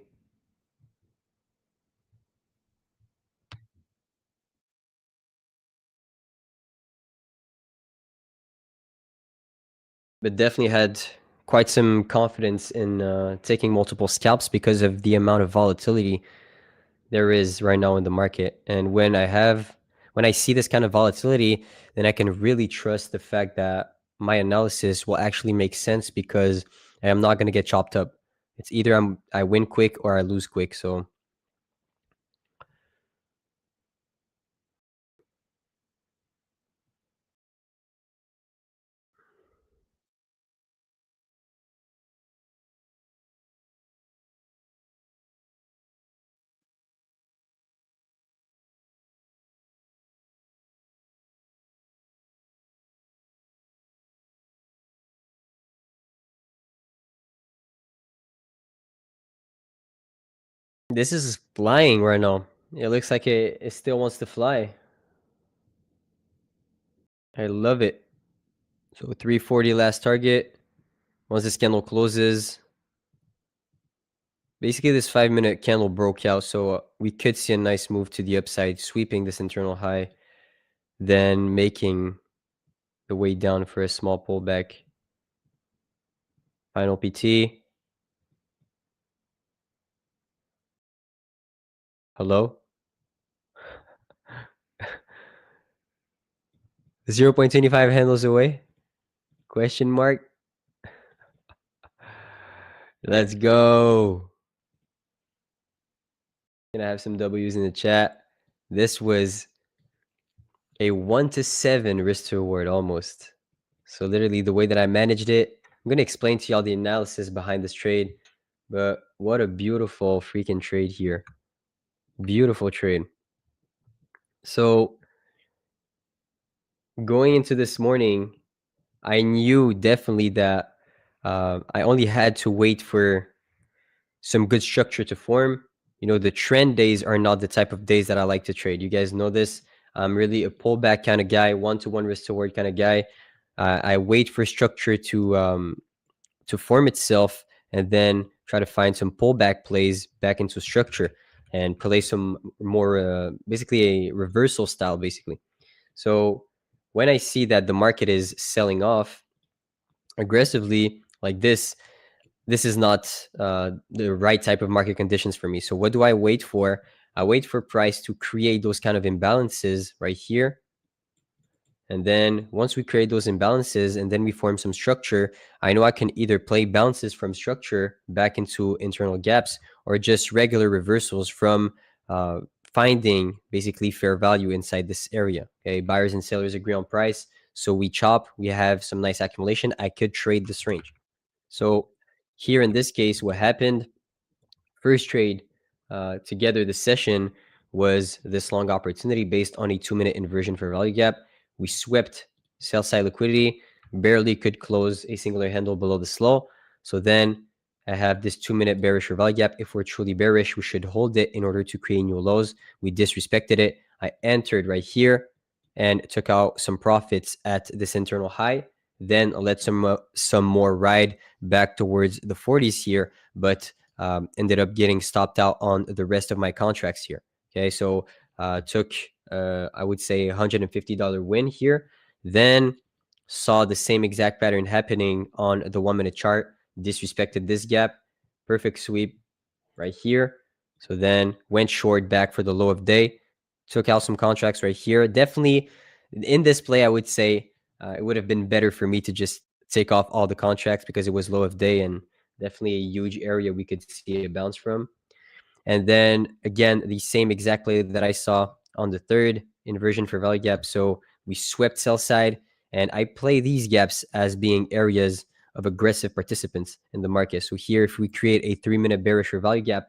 But definitely had quite some confidence in taking multiple scalps because of the amount of volatility there is right now in the market. And when I see this kind of volatility, then I can really trust the fact that my analysis will actually make sense because I am not going to get chopped up. It's either I win quick or I lose quick. So this is flying right now. It looks like it still wants to fly. I love it. So 340 last target. Once this candle closes, basically this 5-minute candle broke out. So we could see a nice move to the upside, sweeping this internal high, then making the way down for a small pullback. Final PT. Hello? 0.25 handles away? Question mark? Let's go. Gonna have some W's in the chat. This was a 1 to 7 risk to reward almost. So literally the way that I managed it, I'm gonna explain to y'all the analysis behind this trade. But what a beautiful freaking trade here. Beautiful trade. So going into this morning, I knew definitely that I only had to wait for some good structure to form. You know, the trend days are not the type of days that I like to trade. You guys know this. I'm really a pullback kind of guy, 1-to-1 risk to reward kind of guy. I wait for structure to form itself and then try to find some pullback plays back into structure and play some more basically a reversal style basically. So when I see that the market is selling off aggressively like this is not the right type of market conditions for me. So what do I wait for? I wait for price to create those kind of imbalances right here. And then once we create those imbalances and then we form some structure, I know I can either play bounces from structure back into internal gaps or just regular reversals from finding basically fair value inside this area. Okay, buyers and sellers agree on price. So we chop, we have some nice accumulation. I could trade this range. So here in this case, what happened, first trade together this session was this long opportunity based on a 2-minute inversion for value gap. We swept sell side liquidity, barely could close a singular handle below the slow. So then I have this 2-minute bearish for value gap. If we're truly bearish, we should hold it in order to create new lows. We disrespected it. I entered right here and took out some profits at this internal high. Then let some more ride back towards the 40s here, but ended up getting stopped out on the rest of my contracts here. Okay, so took I would say $150 win here. Then saw the same exact pattern happening on the 1-minute chart. Disrespected this gap. Perfect sweep right here. So then went short back for the low of day, took out some contracts right here. Definitely in this play, I would say it would have been better for me to just take off all the contracts because it was low of day and definitely a huge area we could see a bounce from. And then again, the same exact play that I saw on the third inversion for value gap. So we swept sell side, and I play these gaps as being areas of aggressive participants in the market. So here, if we create a 3-minute bearish or value gap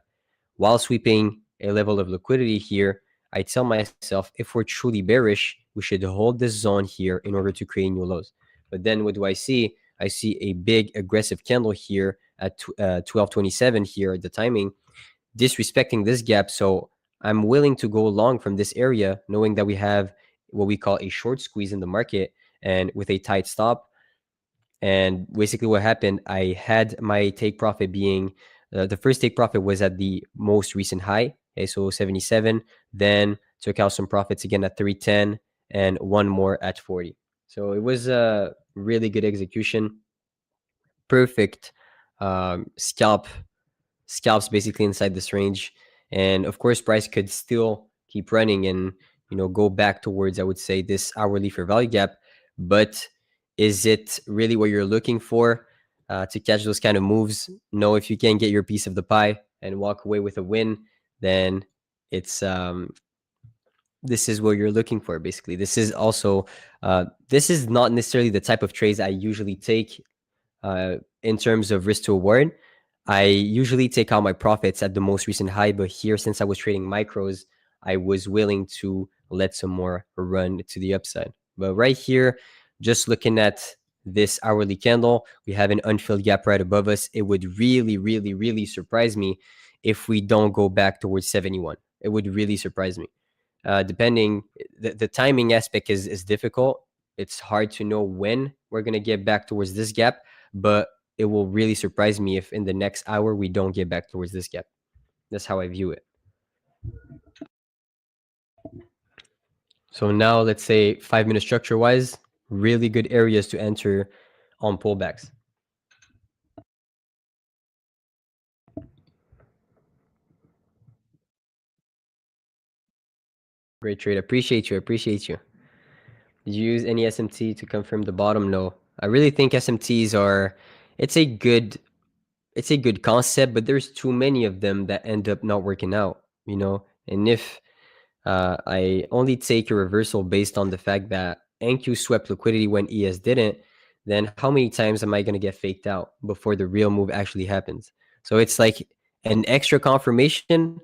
while sweeping a level of liquidity here, I tell myself, if we're truly bearish, we should hold this zone here in order to create new lows. But then what do I see? I see a big aggressive candle here at 12:27 here at the timing, disrespecting this gap. So I'm willing to go long from this area, knowing that we have what we call a short squeeze in the market and with a tight stop. And basically what happened, I had my take profit being the first take profit was at the most recent high, okay, so 77, then took out some profits again at 310 and one more at 40. So it was a really good execution, perfect scalps basically inside this range. And of course, price could still keep running and go back towards, I would say, this hourly for value gap. But is it really what you're looking for to catch those kind of moves? No. If you can get your piece of the pie and walk away with a win, then it's this is what you're looking for. Basically, this is also this is not necessarily the type of trades I usually take in terms of risk to reward. I usually take out my profits at the most recent high, but here, since I was trading micros, I was willing to let some more run to the upside. But right here, just looking at this hourly candle, we have an unfilled gap right above us. It would really, really, really surprise me if we don't go back towards 71. It would really surprise me. Depending, the timing aspect is difficult. It's hard to know when we're going to get back towards this gap, but it will really surprise me if in the next hour we don't get back towards this gap. That's how I view it. So now let's say 5-minute structure wise, really good areas to enter on pullbacks. Great trade. Appreciate you. Appreciate you. Did you use any SMT to confirm the bottom? No. I really think SMTs are, it's a good concept, but there's too many of them that end up not working out, and if I only take a reversal based on the fact that NQ swept liquidity when ES didn't, then how many times am I going to get faked out before the real move actually happens? So it's like an extra confirmation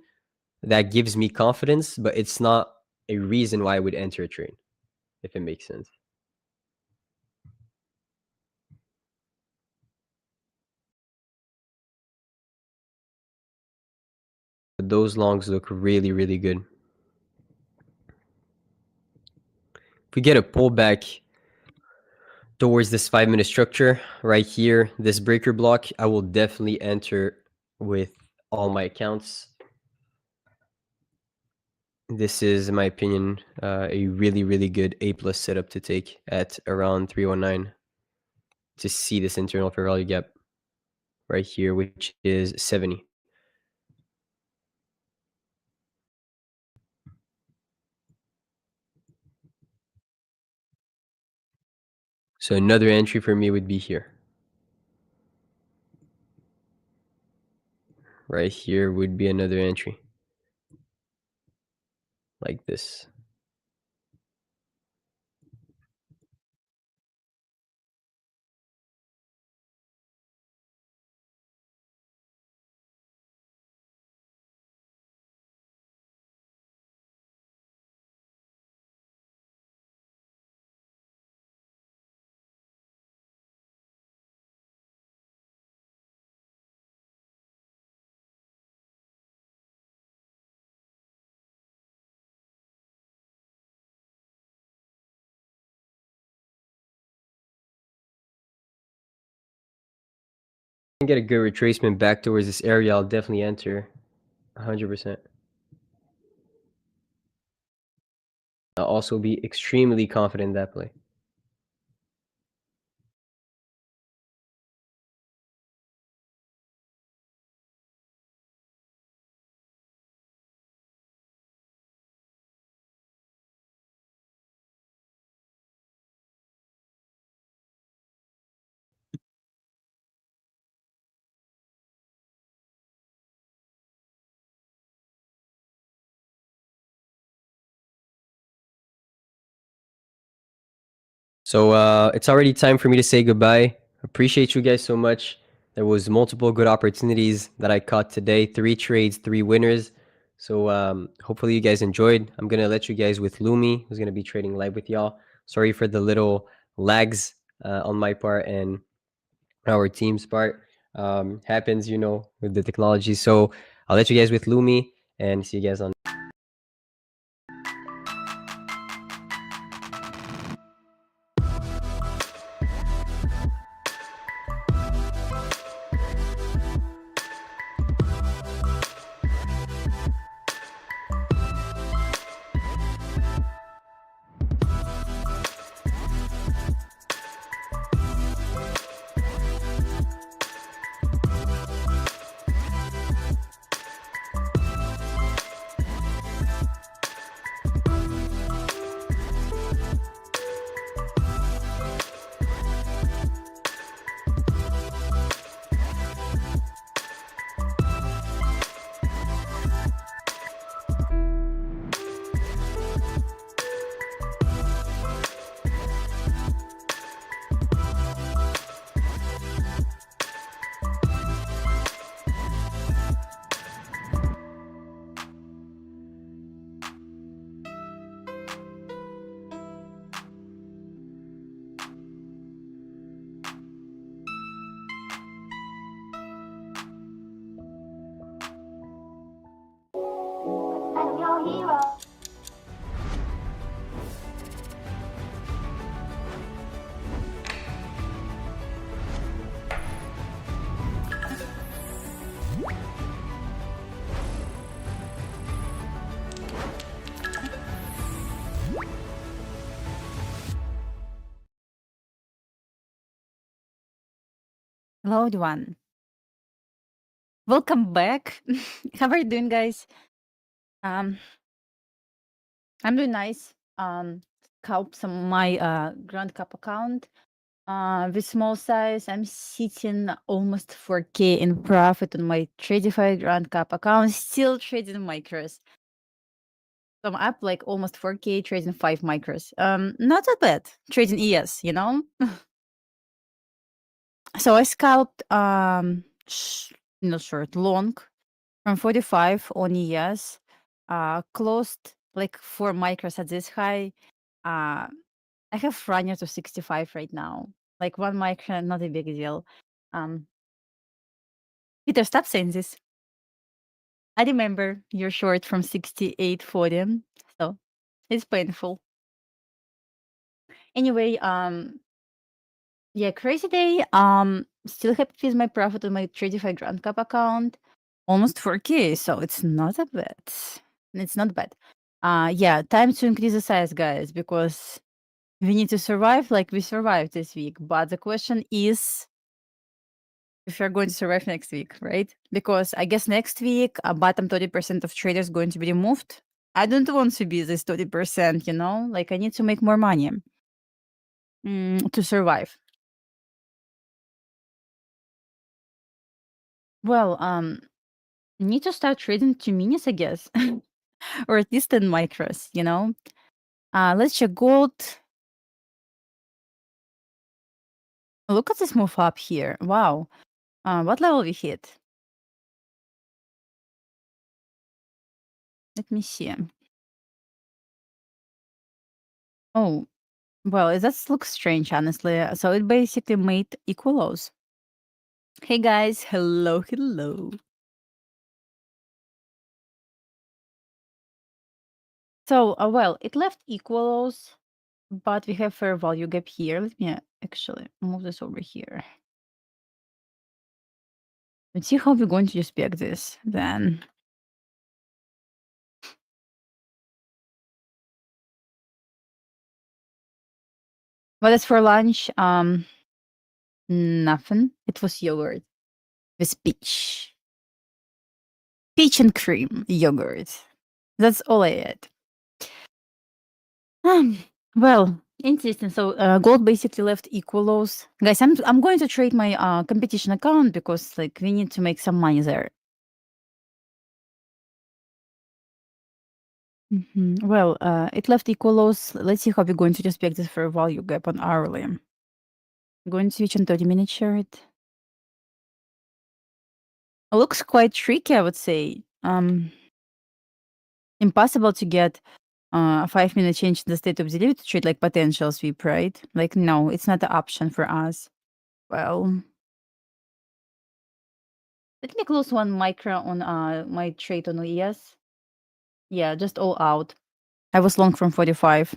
that gives me confidence, but it's not a reason why I would enter a trade, if it makes sense. But those longs look really, really good. If we get a pullback towards this 5-minute structure right here, this breaker block, I will definitely enter with all my accounts. This is, in my opinion, a really, really good A+ setup to take at around 309 to see this internal fair value gap right here, which is 70. So another entry for me would be here. Right here would be another entry. Like this. Get a good retracement back towards this area, I'll definitely enter 100%. I'll also be extremely confident in that play. So it's already time for me to say goodbye. Appreciate you guys so much. There was multiple good opportunities that I caught today. 3 trades, 3 winners. So hopefully you guys enjoyed. I'm going to let you guys with Lumi, who's going to be trading live with y'all. Sorry for the little lags on my part and our team's part. Happens, with the technology. So I'll let you guys with Lumi and see you guys on. Hello, everyone. Welcome back. How are you doing, guys? I'm doing nice. Scalp some my Grand Cup account. With small size, I'm sitting almost 4K in profit on my Tradeify Grand Cup account. Still trading micros. So I'm up like almost 4K trading 5 micros. Not that bad. Trading ES, So I scalped not short, long from 45 on ES. Closed like 4 micros at this high. I have runner to 65 right now. Like 1 micro, not a big deal. Peter, stop saying this. I remember you're short from 68.40, so it's painful. Anyway, yeah, crazy day. Still happy with my profit on my Tradeify Grand Cup account. Almost 4K, so it's not a bad. It's not bad. Yeah, time to increase the size, guys, because we need to survive like we survived this week. But the question is if you're going to survive next week, right? Because I guess next week, bottom 30% of traders going to be removed. I don't want to be this 30%, Like I need to make more money to survive. Well, need to start trading 2 minutes, I guess, or at least 10 micros, Let's check gold. Look at this move up here. Wow. What level we hit? Let me see. Oh, well, that looks strange, honestly. So it basically made equal lows. Hey guys, hello. So, well, it left equal lows, but we have fair value gap here. Let me actually move this over here. Let's see how we're going to just pick this then. What is for lunch? Nothing. It was yogurt with peach. Peach and cream yogurt. That's all I ate. Well, interesting. So gold basically left equal lows. Guys, I'm going to trade my competition account because like we need to make some money there. Well, it left equal lows. Let's see how we're going to respect this for a value gap on hourly. I'm going to switch on 30-minute chart. It looks quite tricky, I would say. Impossible to get a 5-minute change in the state of delivery to trade like potential sweep, right? Like, no, it's not an option for us. Well, let me close one micro on my trade on ES. Yeah, just all out. I was long from 45.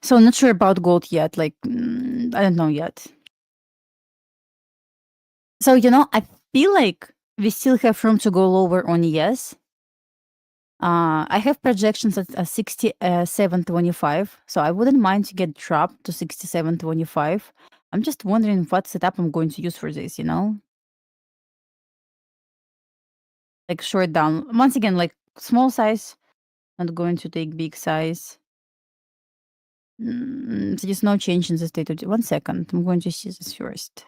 So I'm not sure about gold yet. Like, I don't know yet. So, I feel like we still have room to go lower on ES. I have projections at 67.25, so I wouldn't mind to get dropped to 67.25. I'm just wondering what setup I'm going to use for this, Like short down. Once again, like small size, not going to take big size. There's no change in the state of... 1 second, I'm going to see this first.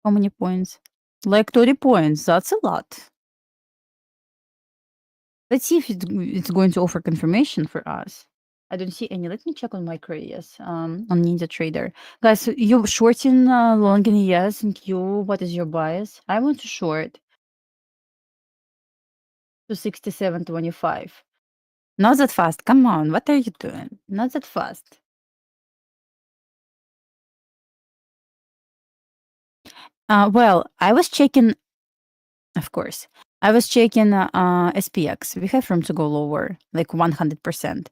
How many points? Like 30 points, that's a lot. Let's see if it's going to offer confirmation for us. I don't see any. Let me check on micro ES on Ninja Trader. Guys, so you're shorting long in ES and Q. What is your bias? I want to short to 67.25. Not that fast. Come on. What are you doing? Not that fast. Well, I was checking, of course. I was checking SPX. We have room to go lower, like 100%.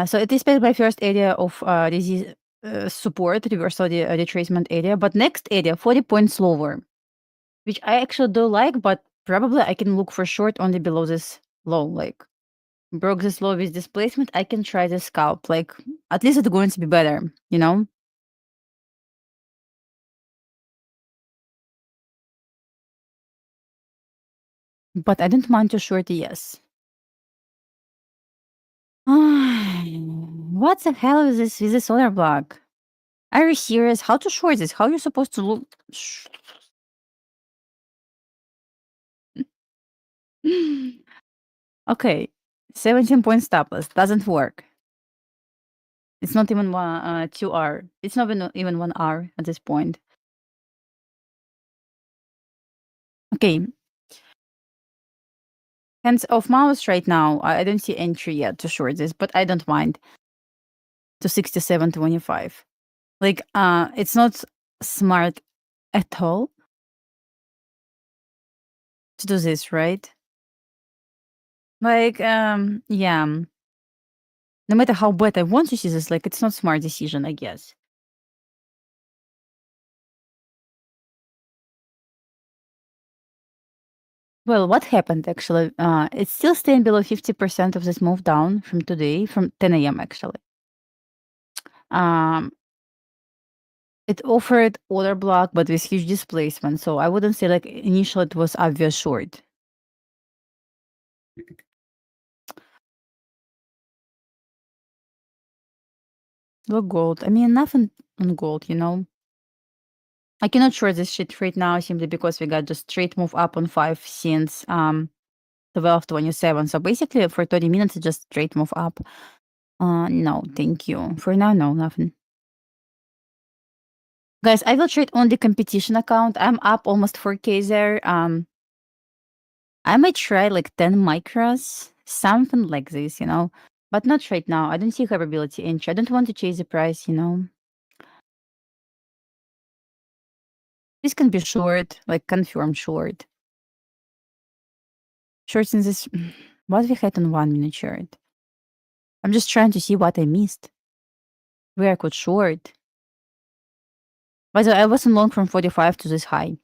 So it is my first area of disease support, reversal retracement area. But next area, 40 points lower, which I actually do like, but probably I can look for short only below this low. Like, broke this low with displacement, I can try the scalp. Like, at least it's going to be better, But I don't mind to short ES. What the hell is this with the solar block? Are you serious? How to short this? How are you supposed to look? Okay, 17 point stop loss doesn't work. It's not even 2 hour. It's not even 1 hour at this point. Okay. Hands off mouse right now. I don't see entry yet to short this, but I don't mind. To 67.25. Like, it's not smart at all to do this, right? Like, yeah. No matter how bad I want to see this, like, it's not smart decision, I guess. Well, what happened actually? It's still staying below 50% of this move down from today, from 10 a.m. actually. It offered order block, but with huge displacement. So I wouldn't say like initially it was obvious short. Look, gold. I mean, nothing on gold, I cannot short this shit right now simply because we got just straight move up on 5 since 12:27. So basically for 30 minutes, it's just straight move up. No, thank you. For now, no, nothing. Guys, I will trade on the competition account. I'm up almost 4K there. I might try like 10 micros, something like this, but not right now. I don't see capability entry. I don't want to chase the price, This can be short, like confirm short. Shorts in this. What we had on 1-minute chart? I'm just trying to see what I missed. Where I could short. By the way, I wasn't long from 45 to this high.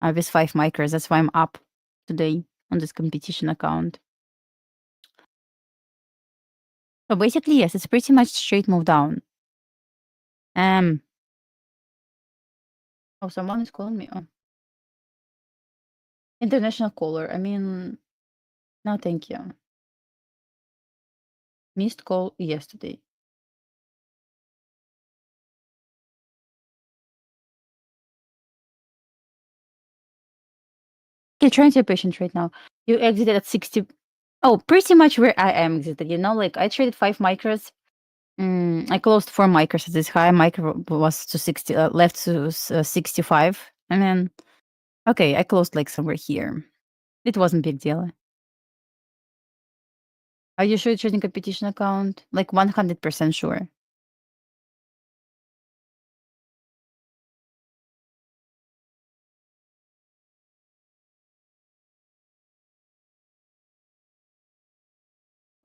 With 5 micros. That's why I'm up today on this competition account. So basically, yes, it's pretty much straight move down. Oh, someone is calling me. Oh. International caller. I mean, no, thank you. Missed call yesterday. You're trying to be patient right now. You exited at 60. Oh, pretty much where I am exited. You know, like I traded 5 micros. I closed 4 micros at this high. Micro was to 60, left to 65. And then, okay, I closed like somewhere here. It wasn't big deal. Are you sure you're trading competition account? Like 100% sure.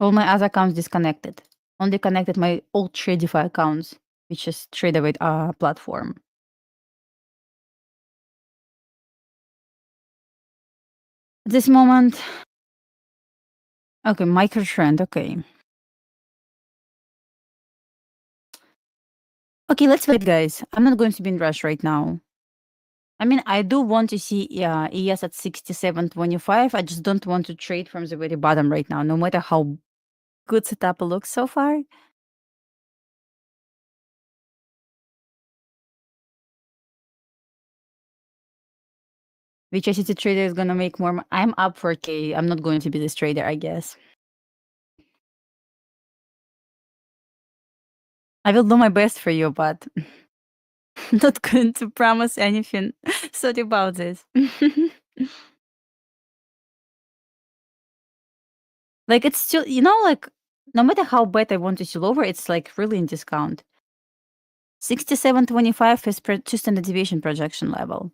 All my other accounts disconnected. Only connected my old Tradeify accounts, which is Tradeify platform. At this moment, okay, micro trend, okay. Okay, let's wait, guys. I'm not going to be in rush right now. I mean, I do want to see ES at 67.25. I just don't want to trade from the very bottom right now, no matter how good setup looks so far. Which ICT trader is gonna make more? I'm up 4K. I'm not going to be this trader, I guess. I will do my best for you, but not going to promise anything. Sorry about this. Like it's still, you know, like no matter how bad I want to see lower, it's like really in discount. 67.25 is 2 standard deviation projection level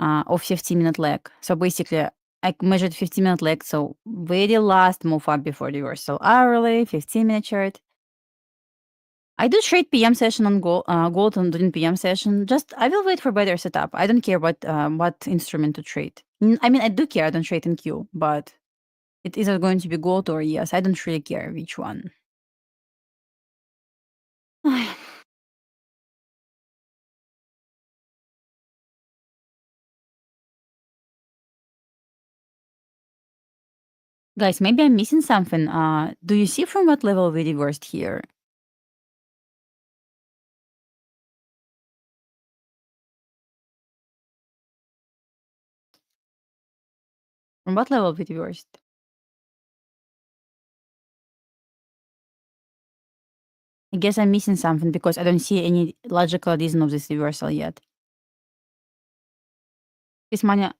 of 15-minute lag. So basically, I measured 15-minute lag. So very last move up before reversal hourly, 15-minute chart. I do trade PM session on gold on during PM session. Just I will wait for better setup. I don't care what instrument to trade. I mean, I do care. I don't trade in Q, but it is either going to be gold or ES. I don't really care which one. Guys, maybe I'm missing something. Do you see from what level we reversed here? From what level we reversed? I guess I'm missing something because I don't see any logical reason of this reversal yet. This money.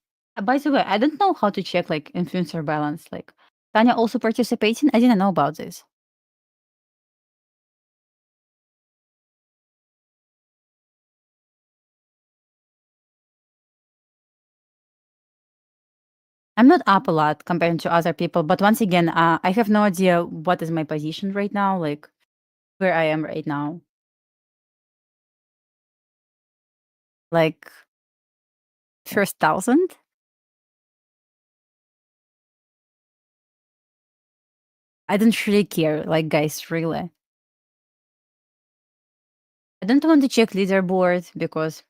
By the way, I don't know how to check like influencer balance. Like Tanya also participating. I didn't know about this. I'm not up a lot compared to other people, but once again, I have no idea what is my position right now, like where I am right now. Like first 1,000? I don't really care, like guys, really. I don't want to check leaderboard because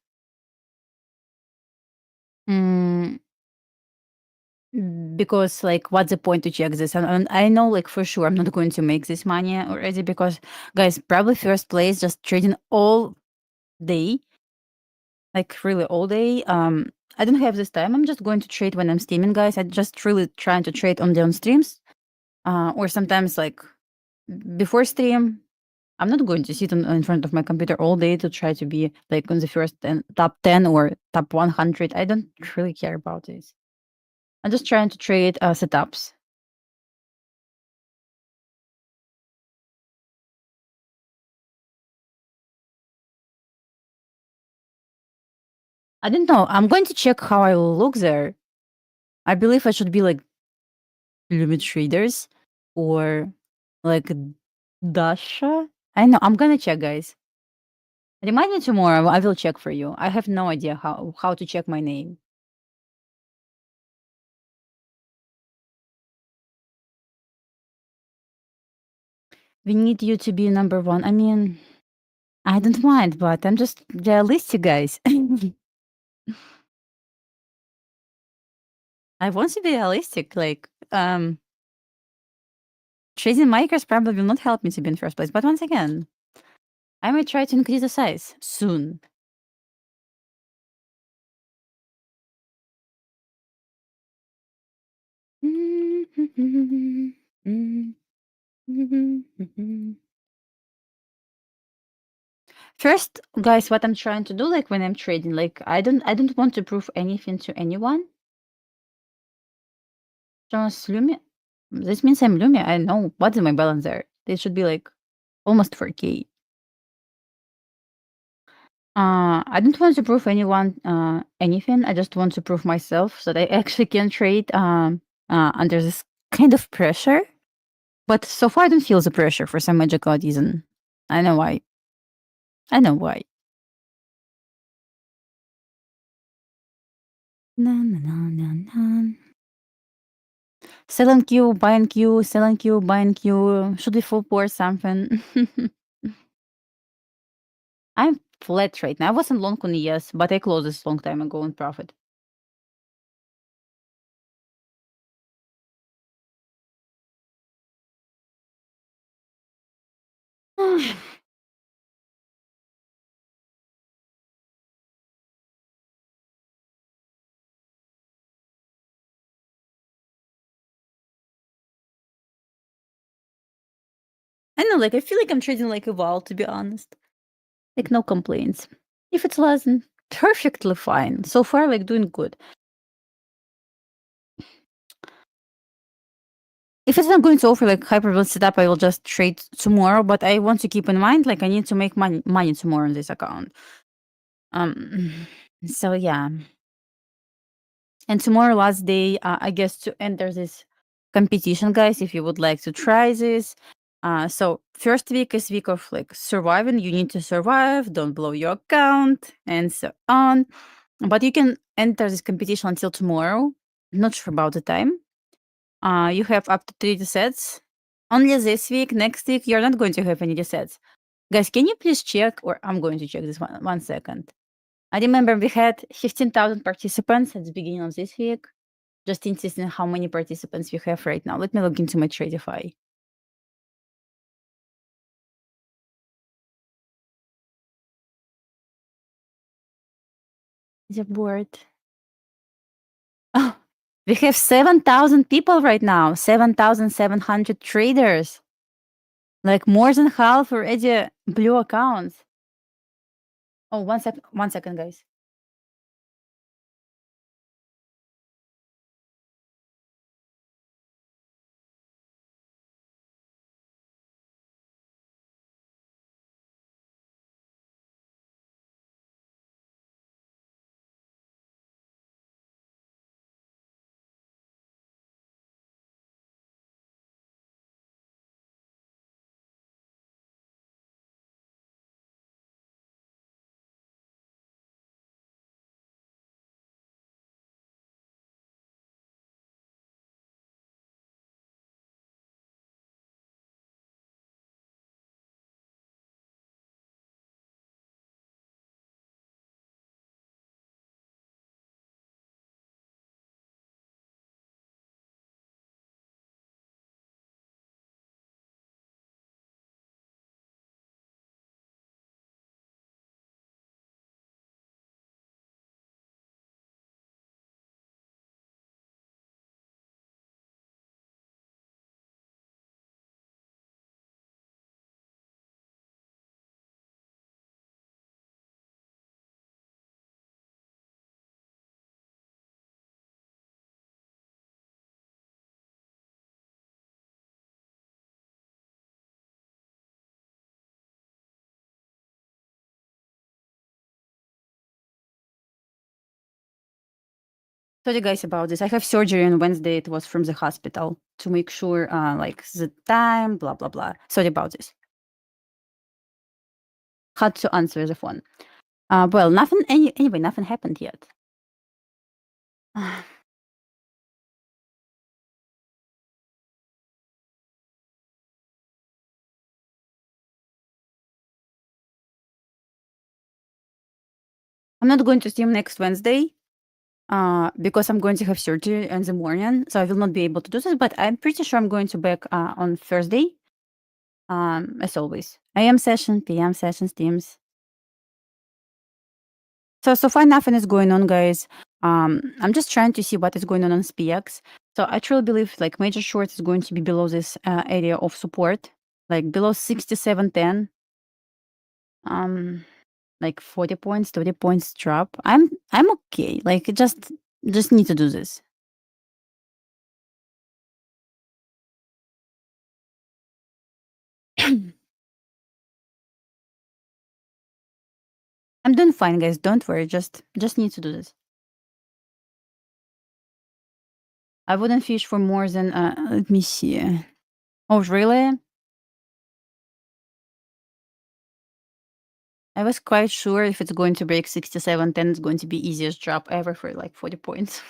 because like what's the point to check this? And I know like for sure I'm not going to make this money already because guys, probably first place just trading all day. Like really all day. I don't have this time. I'm just going to trade when I'm streaming, guys. I just really trying to trade only on streams. Or sometimes like before stream. I'm not going to sit in front of my computer all day to try to be like on the first top 10 or top 100. I don't really care about this. I'm just trying to trade setups. I don't know. I'm going to check how I will look there. I believe I should be like limit traders or like Dasha. I know. I'm gonna check, guys. Remind me tomorrow. I will check for you. I have no idea how to check my name. We need you to be number one. I mean, I don't mind, but I'm just realistic, guys. I want to be realistic. Like, trading micros probably will not help me to be in first place. But once again, I might try to increase the size soon. First, guys, what I'm trying to do, like when I'm trading, like I don't want to prove anything to anyone. Just Lumi. This means I'm Lumi. I know what's my balance there. It should be like almost 4K. I don't want to prove anyone anything. I just want to prove myself so that I actually can trade under this kind of pressure. But so far, I don't feel the pressure for some magical reason. I know why. I know why. Na, na, na, na, na. Sell and queue, buy and queue, sell and queue, buy and queue. Should we full pour something? I'm flat right now. I wasn't long on ES, but I closed this long time ago in profit. I know, like I feel like I'm trading like a wall, to be honest. Like no complaints. If it's less than perfectly fine. So far, like doing good. If it's not going to offer like hyperbuild setup, I will just trade tomorrow. But I want to keep in mind, like I need to make money tomorrow on this account. So yeah. And tomorrow, last day, I guess to enter this competition, guys. If you would like to try this, so first week is week of like surviving. You need to survive. Don't blow your account and so on. But you can enter this competition until tomorrow. Not sure about the time. You have up to 3 resets. Only this week. Next week, you're not going to have any resets. Guys, can you please check? Or I'm going to check this one second. I remember we had 15,000 participants at the beginning of this week. Just interested in how many participants we have right now. Let me log into my Tradeify. The board. Oh, we have 7,000 people right now. 7,700 traders. Like more than half already blue accounts. Oh, 1 second, guys. Sorry, guys, about this. I have surgery on Wednesday. It was from the hospital to make sure, like the time, blah blah blah. Sorry about this. Had to answer the phone. Well, nothing. Anyway, nothing happened yet. I'm not going to stream next Wednesday. Because I'm going to have surgery in the morning, so I will not be able to do this. But I'm pretty sure I'm going to back on Thursday. As always, AM session, PM sessions, Teams. So far nothing is going on, guys. I'm just trying to see what is going on SPX. So I truly believe like major short is going to be below this area of support, like below 67.10. Like 40 points, 30 points drop. I'm okay. Like just need to do this. I'm doing fine, guys. Don't worry. Just need to do this. I wouldn't fish for more than let me see. Oh, really? I was quite sure if it's going to break 67.10, it's going to be easiest drop ever for like 40 points.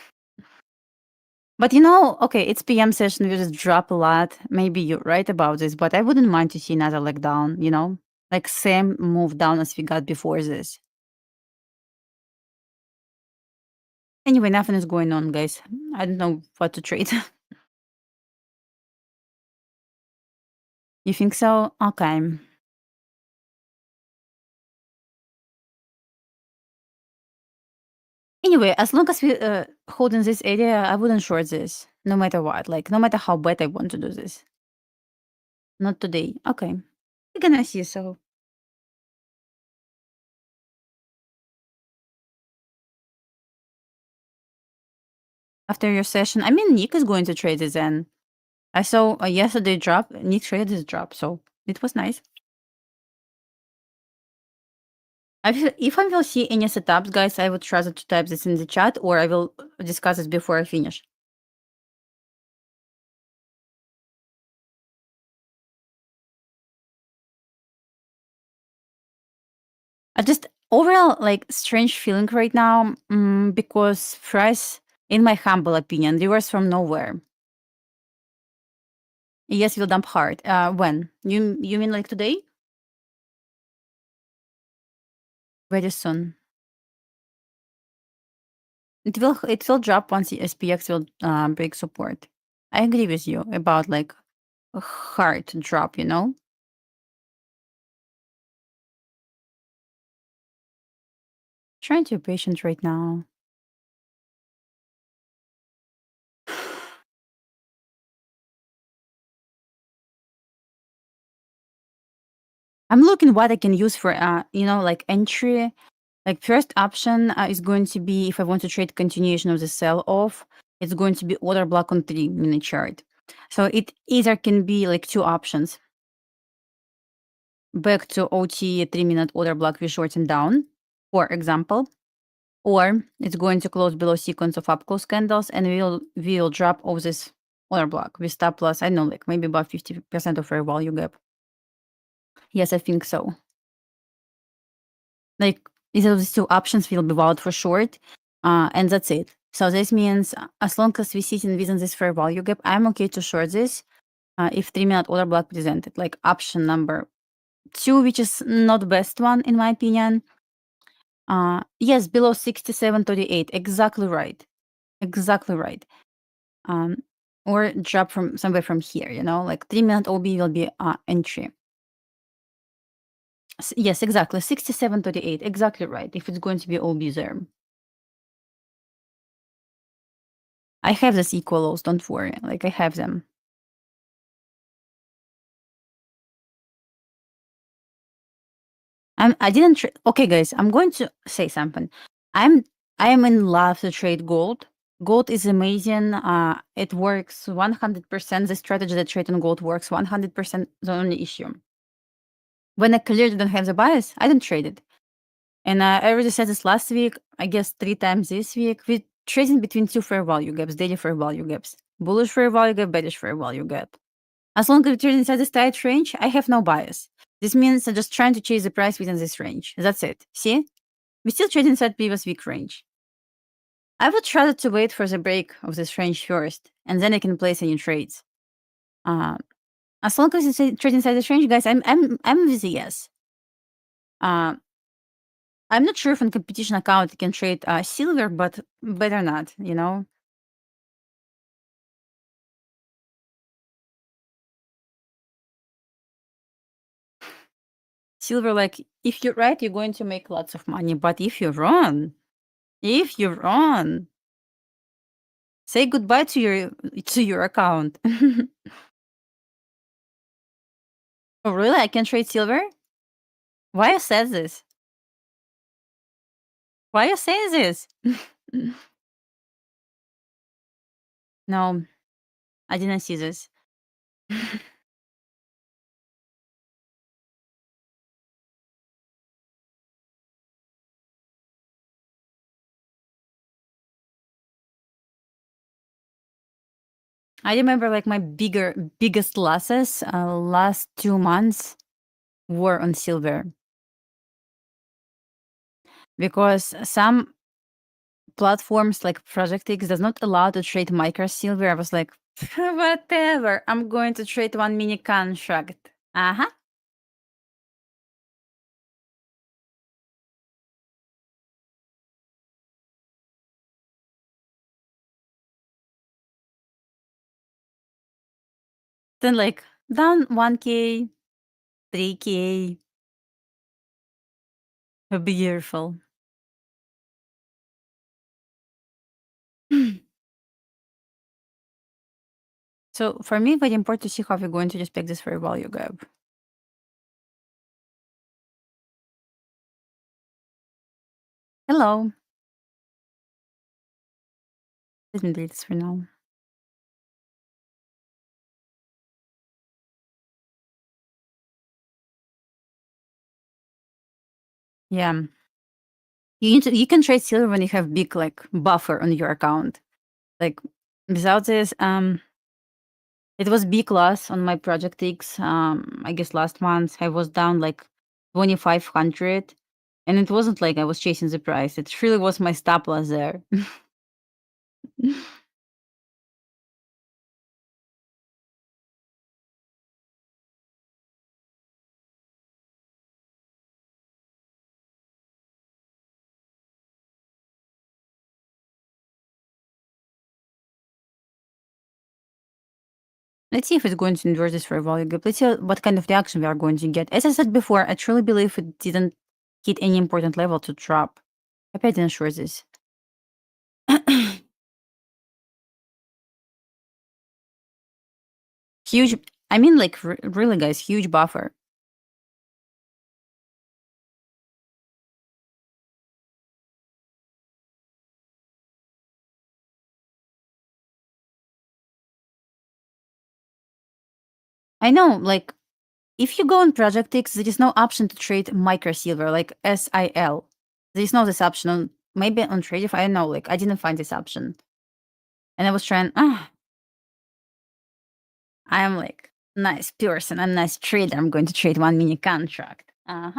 But okay, it's PM session, we just drop a lot. Maybe you're right about this, but I wouldn't mind to see another leg down, like same move down as we got before this. Anyway, nothing is going on, guys. I don't know what to trade. You think so? Okay. Anyway, as long as we hold in this area, I wouldn't short this, no matter what. Like, no matter how bad I want to do this. Not today. Okay. We're gonna see, so. After your session, I mean, Nick is going to trade it then. I saw yesterday drop. Nick traded his drop, so it was nice. If I will see any setups, guys, I would rather to type this in the chat, or I will discuss it before I finish. I just overall like strange feeling right now because price, in my humble opinion, reverse from nowhere. Yes, will dump hard. When? You mean like today? Very soon. It will drop once the SPX will break support. I agree with you about like a hard drop, Trying to be patient right now. I'm looking what I can use for like entry. Like first option is going to be if I want to trade continuation of the sell off, it's going to be order block on 3-minute chart. So it either can be like two options. Back to OT 3-minute order block with shorting down, for example, or it's going to close below sequence of up close candles and we will drop off this order block with stop loss. I know, like maybe about 50% of fair value gap. Yes, I think so. Like either of these two options will be valid for short, and that's it. So this means as long as we sit within this fair value gap, I'm okay to short this if 3-minute order block presented. Like option number 2, which is not the best one in my opinion. Yes, below 67.38. Exactly right. Exactly right. Or drop from somewhere from here, like 3-minute OB will be entry. Yes, exactly. 67.38. Exactly right. If it's going to be OB there. I have this equal lows, don't worry. Like I have them. I didn't okay, guys, I'm going to say something. I am in love to trade gold. Gold is amazing. It works 100%. The strategy that trade on gold works 100%. The only issue. When I clearly don't have the bias, I don't trade it. And I already said this last week, I guess 3 times this week. We're trading between 2 fair value gaps, daily fair value gaps. Bullish fair value gap, bearish fair value gap. As long as we trade inside this tight range, I have no bias. This means I'm just trying to chase the price within this range. That's it. See? We still trade inside previous week range. I would rather to wait for the break of this range first, and then I can place any trades. As long as you trade inside this range, guys, I'm with the yes. I'm not sure if on competition account you can trade silver, but better not, Silver, like, if you're right, you're going to make lots of money. But if you're wrong, Say goodbye to your account. Oh, really? I can trade silver? Why you said this? Why you saying this? No, I didn't see this. I remember like my biggest losses last 2 months were on silver. Because some platforms like Project X does not allow to trade micro silver. I was like, whatever, I'm going to trade one mini contract. Uh-huh. Then like down 1K, 3K. Beautiful. So for me, very important to see how we're going to respect this fair value gap. Hello. Let me delete this for now. Yeah. You can trade silver when you have big like buffer on your account. Like without this, it was big loss on my Project X. I guess last month I was down like 2,500, and it wasn't like I was chasing the price. It really was my stop loss there. Let's see if it's going to endure this fair value gap. Let's see what kind of reaction we are going to get. As I said before, I truly believe it didn't hit any important level to drop. I didn't ensure this. Huge. I mean, like really, guys, huge buffer. I know, like, if you go on Project X, there is no option to trade micro silver, like SIL. There is no this option on maybe on Tradeify. I don't know, like I didn't find this option, and I was trying. I'm like nice person. I'm nice trader. I'm going to trade one mini contract. I'm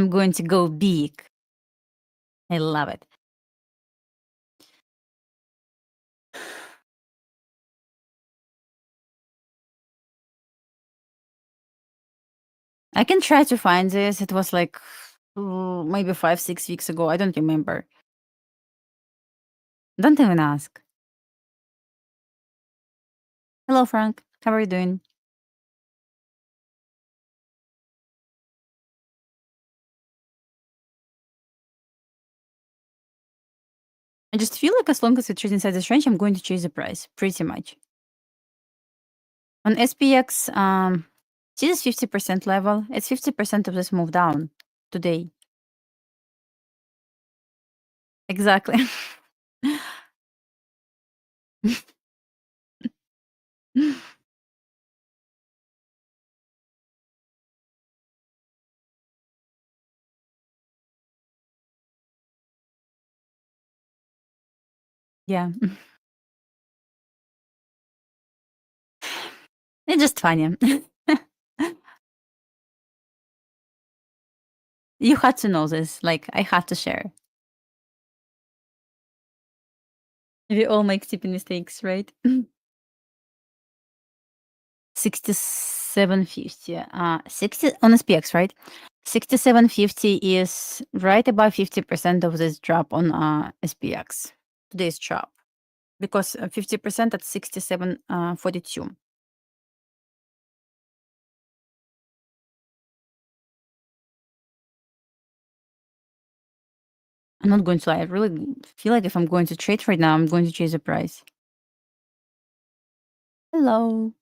going to go big. I love it. I can try to find this. It was like maybe 5-6 weeks ago. I don't remember. Don't even ask. Hello, Frank. How are you doing? I just feel like as long as it trades inside this range, I'm going to chase the price, pretty much. On SPX, see this 50% level? It's 50% of this move down today. Exactly. Yeah. It's just funny. You had to know this. Like, I had to share. We all make stupid mistakes, right? 6750. 60 on SPX, right? 6750 is right above 50% of this drop on SPX. Today's drop. Because 50% at 6742. I'm not going to lie. I really feel like if I'm going to trade right now, I'm going to chase the price. Hello.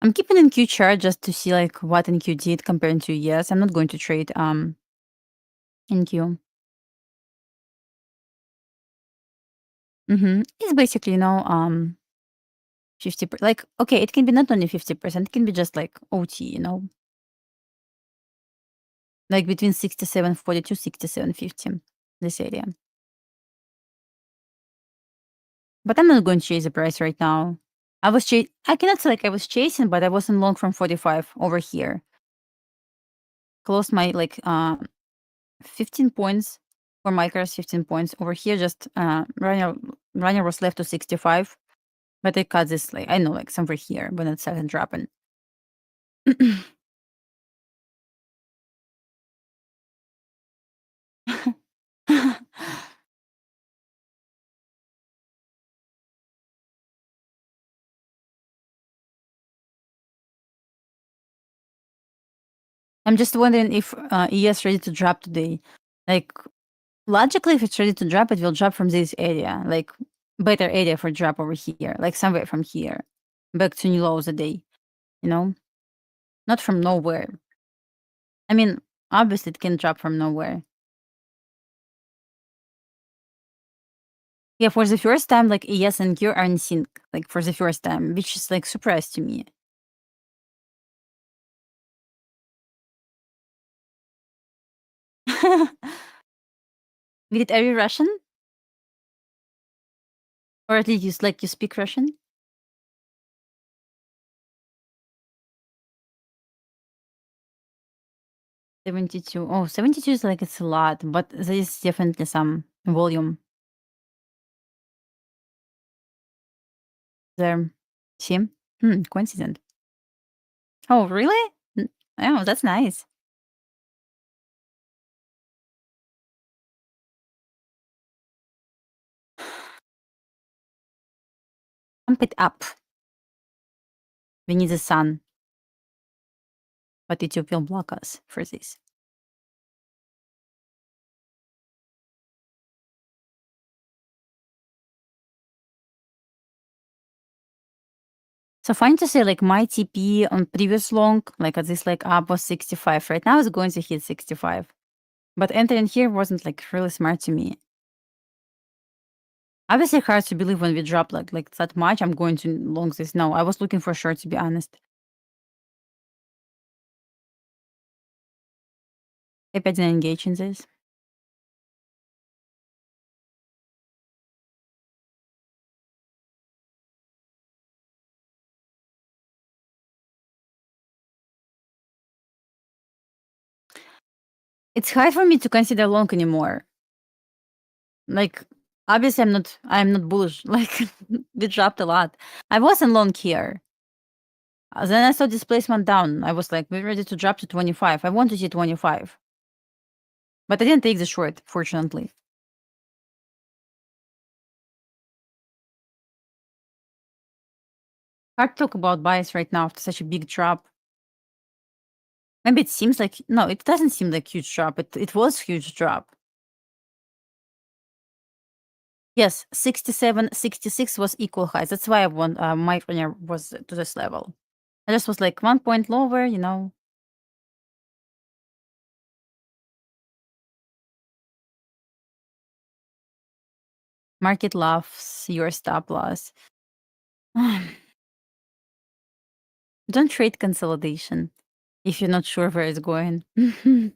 I'm keeping NQ chart just to see like what NQ did compared to ES. I'm not going to trade NQ. It's basically 50%. Like, okay, it can be not only 50%, it can be just like OT, like between 67.40 to 67.50, this area. But I'm not going to chase the price right now. I cannot say like I was chasing, but I wasn't long from 45 over here. Closed my like 15 points for micros, 15 points over here. Just runner was left to 65, but I cut this like I know like somewhere here when it's second dropping. I'm just wondering if ES ready to drop today. Like logically, if it's ready to drop, it will drop from this area, like better area for drop over here, like somewhere from here, back to new lows a day. Not from nowhere. I mean, obviously it can drop from nowhere. Yeah, for the first time, like ES and Q are in sync, like for the first time, which is like surprise to me. Did are you Russian? Or at least you speak Russian? $72. Oh, 72 is like it's a lot, but there is definitely some volume there. See? Coincident. Oh, really? Oh, that's nice. Pump it up. We need the sun. But YouTube will block us for this. So fine to say like my TP on previous long, like at this like up was 65. Right now it's going to hit 65. But entering here wasn't like really smart to me. Obviously hard to believe when we drop like that much. I'm going to long this. No, I was looking for short to be honest. If I didn't engage in this. It's hard for me to consider long anymore. Like obviously I'm not bullish. Like we dropped a lot. I wasn't long here. Then I saw displacement down. I was like, we're ready to drop to 25. I want to see 25. But I didn't take the short, fortunately. Hard to talk about bias right now after such a big drop. Maybe it seems like no, it doesn't seem like huge drop. It was huge drop. Yes, 67, 66 was equal highs. That's why I want my runner was to this level. I just was like 1 point lower, Market loves your stop loss. Don't trade consolidation if you're not sure where it's going. I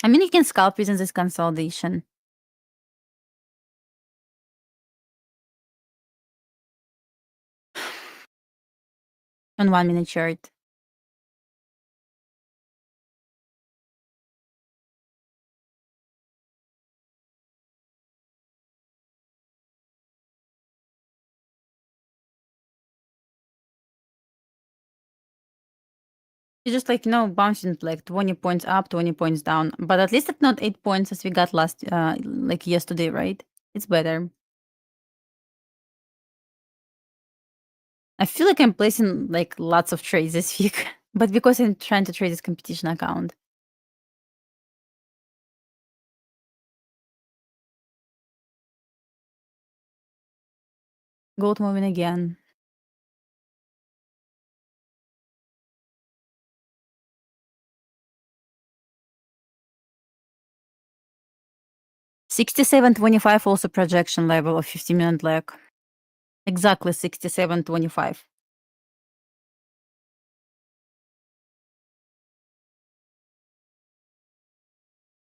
mean, you can scalp using this consolidation. On 1 minute chart. You just like bouncing like 20 points up, 20 points down. But at least it's not 8 points as we got last like yesterday, right? It's better. I feel like I'm placing like lots of trades this week, but because I'm trying to trade this competition account. Gold moving again. $67.25 also projection level of 50-minute leg. Exactly $67.25.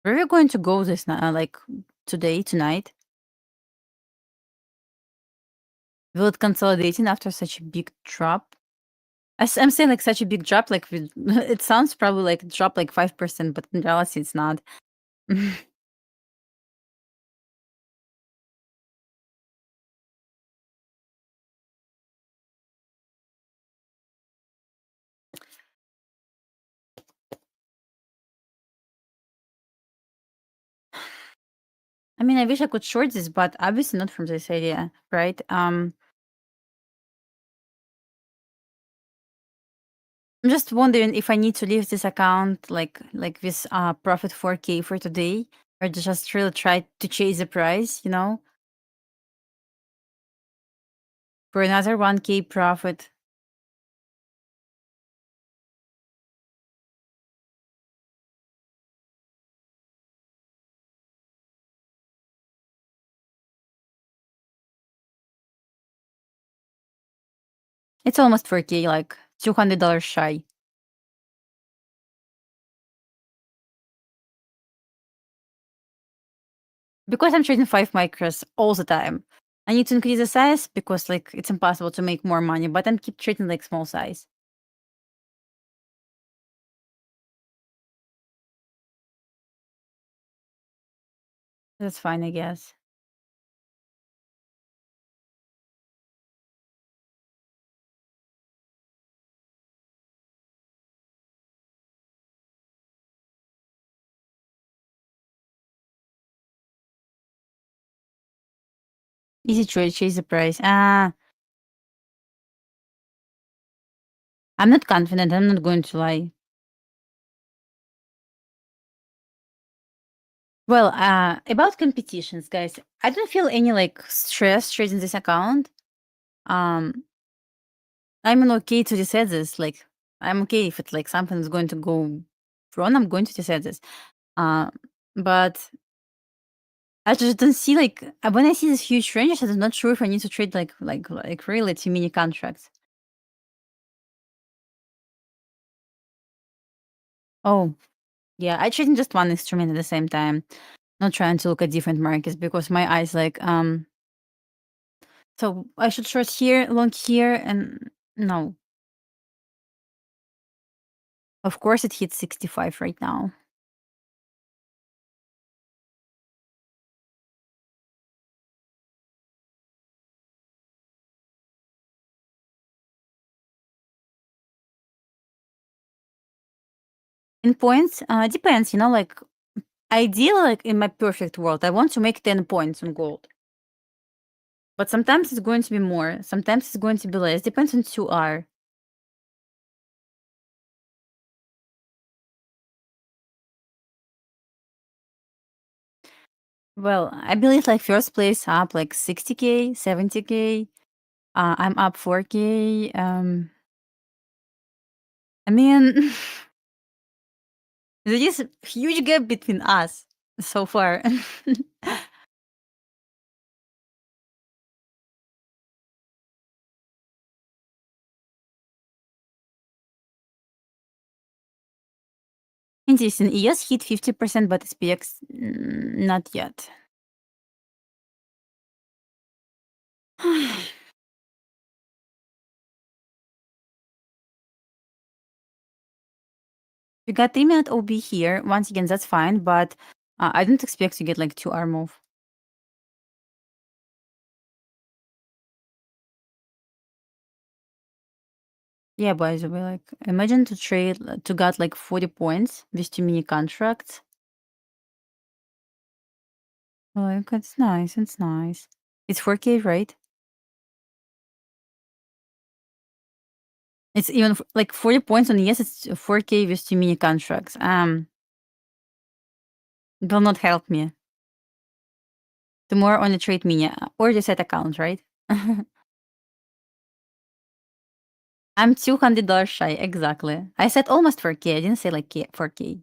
Where are we going to go this night? Like today, tonight? Will it consolidating after such a big drop? I'm saying like such a big drop, like it sounds probably like drop like 5%, but in reality it's not. I mean, I wish I could short this, but obviously not from this idea, right? I'm just wondering if I need to leave this account like this profit 4K for today, or to just really try to chase the price, you know, for another 1K profit. It's almost 4K, like $200 shy. Because I'm trading 5 micros all the time, I need to increase the size because like it's impossible to make more money, but I'm keep trading like small size. That's fine, I guess. Easy trade, chase the price. I'm not confident. I'm not going to lie. Well, about competitions, guys, I don't feel any like stress trading this account. I'm okay to reset this. Like, I'm okay if it's like something is going to go wrong. I'm going to reset this. But I just don't see like when I see this huge range, I'm not sure if I need to trade like really too many contracts. Oh, yeah, I trade in just one instrument at the same time, not trying to look at different markets because my eyes like So I should short here, long here, and no. Of course, it hits 65 right now. In points, depends, you know, like ideally, like in my perfect world, I want to make 10 points on gold. But sometimes it's going to be more, sometimes it's going to be less, depends on 2R. Well, I believe like first place up like 60K, 70K. I'm up 4K. I mean, there is a huge gap between us so far. Interesting. ES hit 50%, but SPX not yet. We got 3-minute OB here. Once again, that's fine, but I didn't expect to get like 2R move. Yeah, by the way, like imagine to trade to get like 40 points with too many contracts. Like it's nice, it's nice. It's 4K, right? It's even like 40 points on yes, it's 4K with 2 mini contracts. It will not help me. Tomorrow on the trade mini or the set account, right? I'm $200 shy, exactly. I said almost 4K. I didn't say like 4K.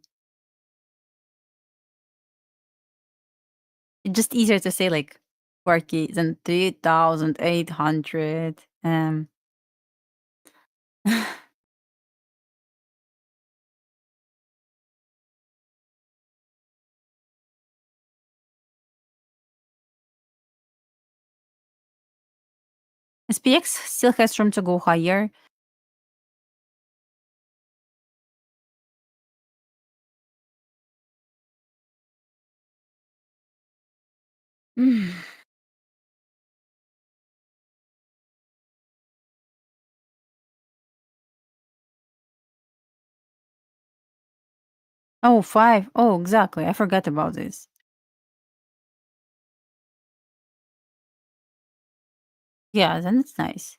It's just easier to say like 4K than 3,800. SPX still has room to go higher. Oh, 5. Oh, exactly. I forgot about this. Yeah, then it's nice.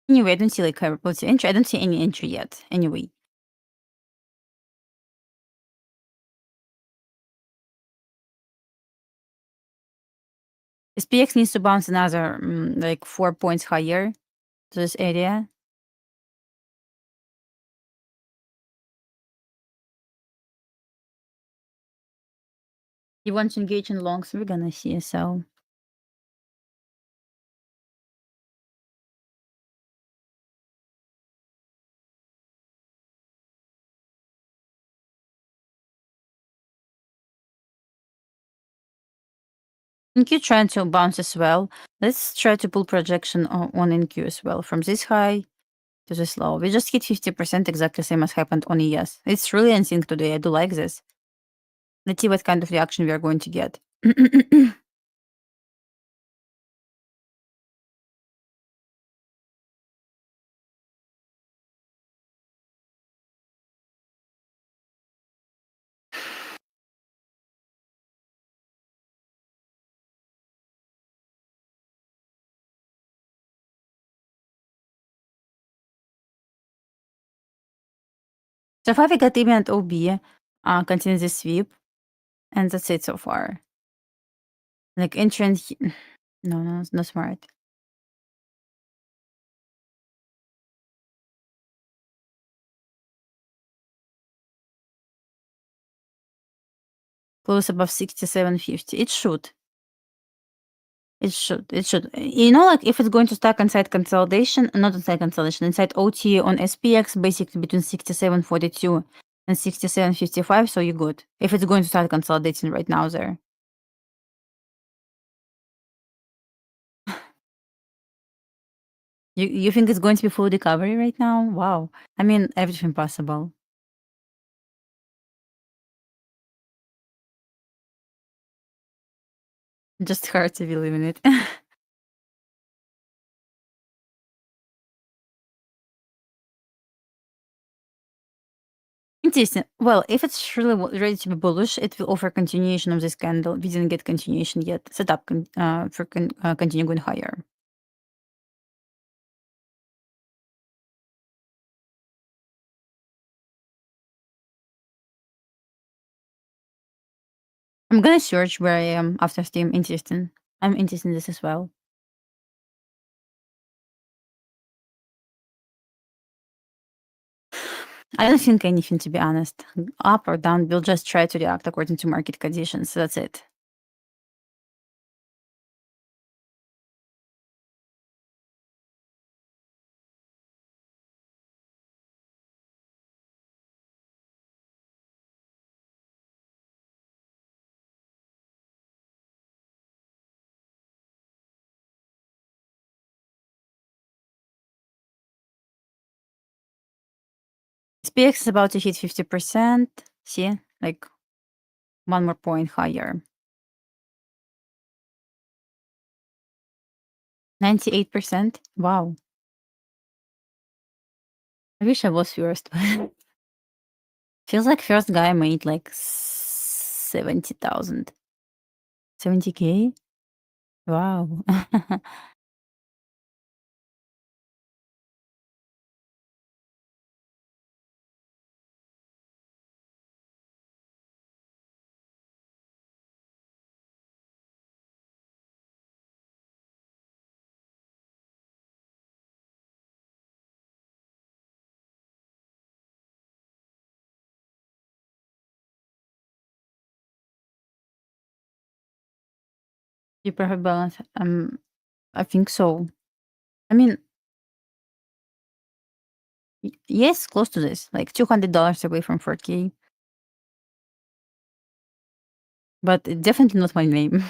Anyway, I don't see like capability entry. I don't see any entry yet. Anyway. SPX needs to bounce another like 4 points higher to this area. You want to engage in longs, we're gonna see. So NQ trying to bounce as well. Let's try to pull projection on NQ as well. From this high to this low. We just hit 50%, exactly same as happened on ES. It's really in sync today. I do like this. Let's see what kind of reaction we are going to get. So far we got even at OB, continue the sweep, and that's it so far. Like entrance, no, it's not smart. Close above 67.50. It should. It should. You know, like if it's going to stack inside consolidation, not inside consolidation, inside OT on SPX, basically between 67.42 and 67.55, so you're good. If it's going to start consolidating right now there. You think it's going to be full recovery right now? Wow. I mean, everything possible. Just hard to believe in it. Interesting. Well, if it's really ready to be bullish, it will offer continuation of this candle. We didn't get continuation yet. Set up for continue going higher. I'm gonna search where I am after Steam. Interesting. I'm interested in this as well. I don't think anything, to be honest. Up or down, we'll just try to react according to market conditions. So that's it. SPX is about to hit 50%. See, like 1 more point higher. 98%. Wow. I wish I was first. Feels like first guy made like 70,000. 70K? Wow. You perfect balance. I think so. I mean, yes, close to this, like $200 away from 4K. But definitely not my name.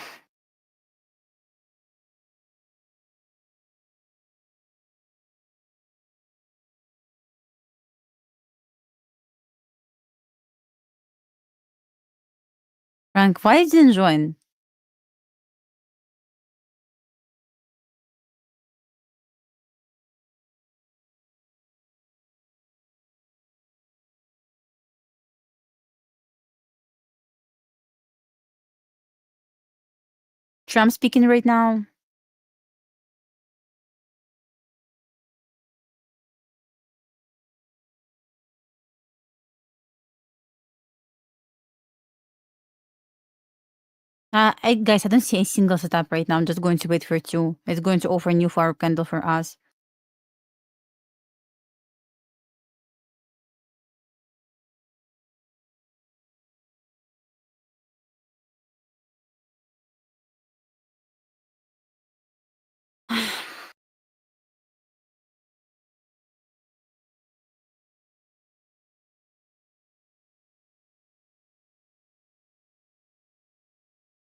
Frank, why you didn't join? Trump speaking right now. Guys, I don't see a single setup right now. I'm just going to wait for 2. It's going to offer a new flower candle for us.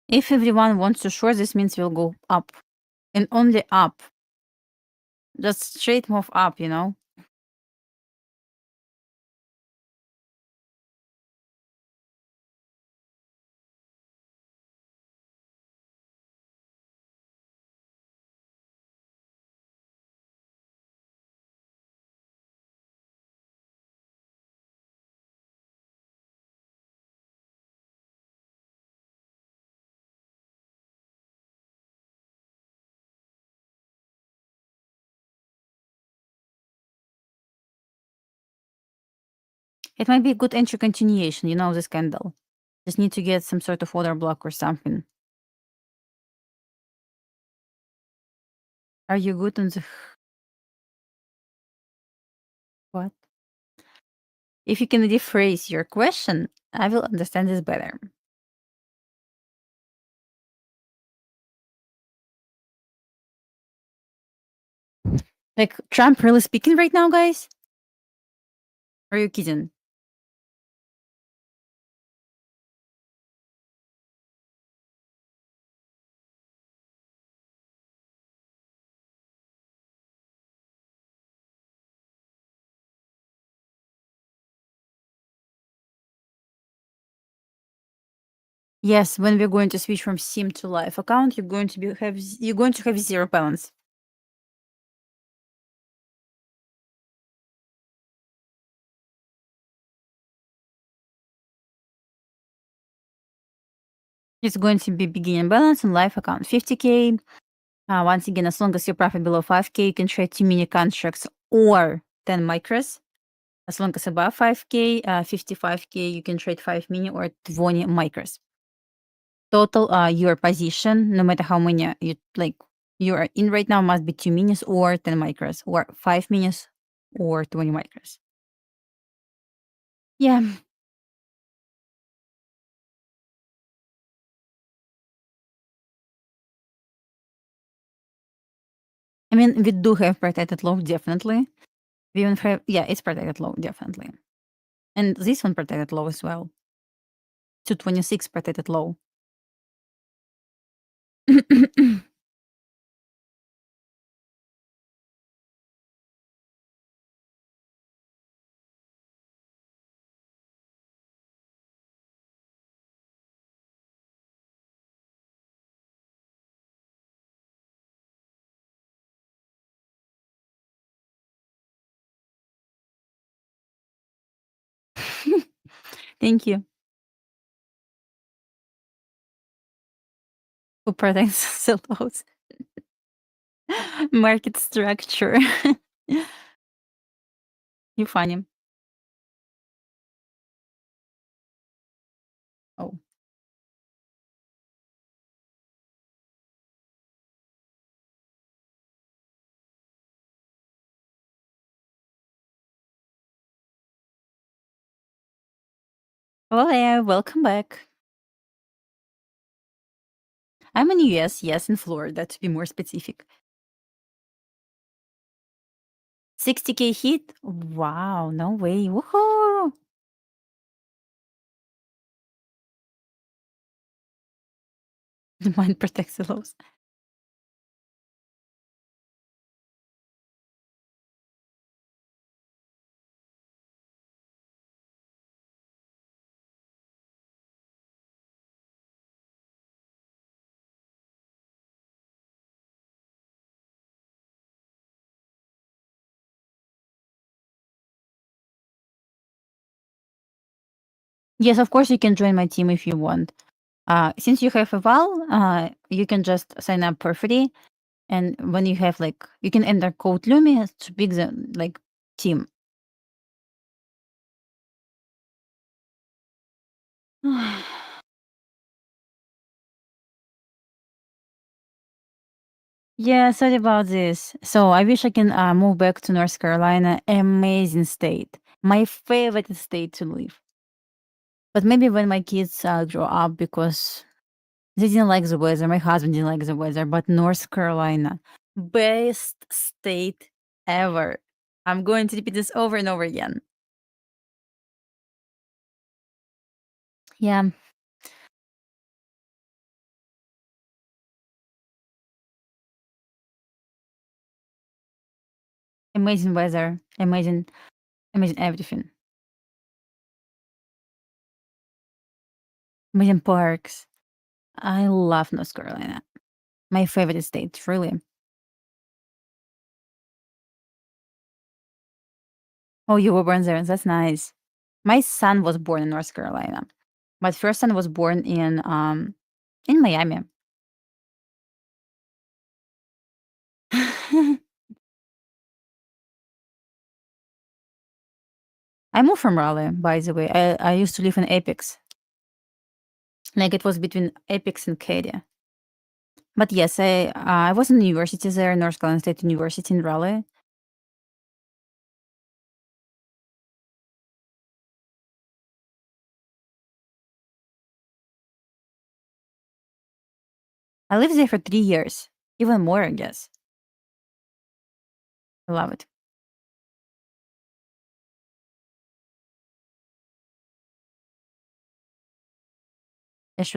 If everyone wants to short, this means we'll go up. And only up. Just straight move up, you know? It might be a good entry continuation, you know, this candle. Just need to get some sort of order block or something. Are you good on the... What? If you can rephrase your question, I will understand this better. Like, Trump really speaking right now, guys? Are you kidding? Yes, when we're going to switch from sim to live account, you're going to have 0 balance. It's going to be beginning balance on live account 50K. Once again, as long as your profit below 5K, you can trade 2 mini contracts or 10 micros. As long as above 5K, 55K, you can trade 5 mini or 20 micros. Total, your position, no matter how many you are in right now, must be 2 minis or 10 micros, or 5 minis or 20 micros. Yeah. I mean, we do have protected low, definitely. We even have, yeah, it's protected low, definitely. And this one protected low as well. 226 protected low. Thank you. Who protects the lows? Market structure. You funny. Oh. Well, yeah, welcome back. I'm in US, yes, in Florida, to be more specific. 60K hit? Wow, no way. Woohoo! The mind protects the lows. Yes, of course you can join my team if you want. Since you have eval, you can just sign up for free, and when you have you can enter code Lumi to pick the team. Yeah, sorry about this. So I wish I can move back to North Carolina. Amazing state, my favorite state to live. But maybe when my kids grow up, because they didn't like the weather. My husband didn't like the weather, but North Carolina, best state ever. I'm going to repeat this over and over again. Yeah. Amazing weather, amazing everything. Amazing parks. I love North Carolina. My favorite state, really. Oh, you were born there. That's nice. My son was born in North Carolina. My first son was born in Miami. I moved from Raleigh, by the way. I used to live in Apex. It was between Apex and Katy. But yes, I was in university there, North Carolina State University in Raleigh. I lived there for 3 years, even more, I guess. I love it.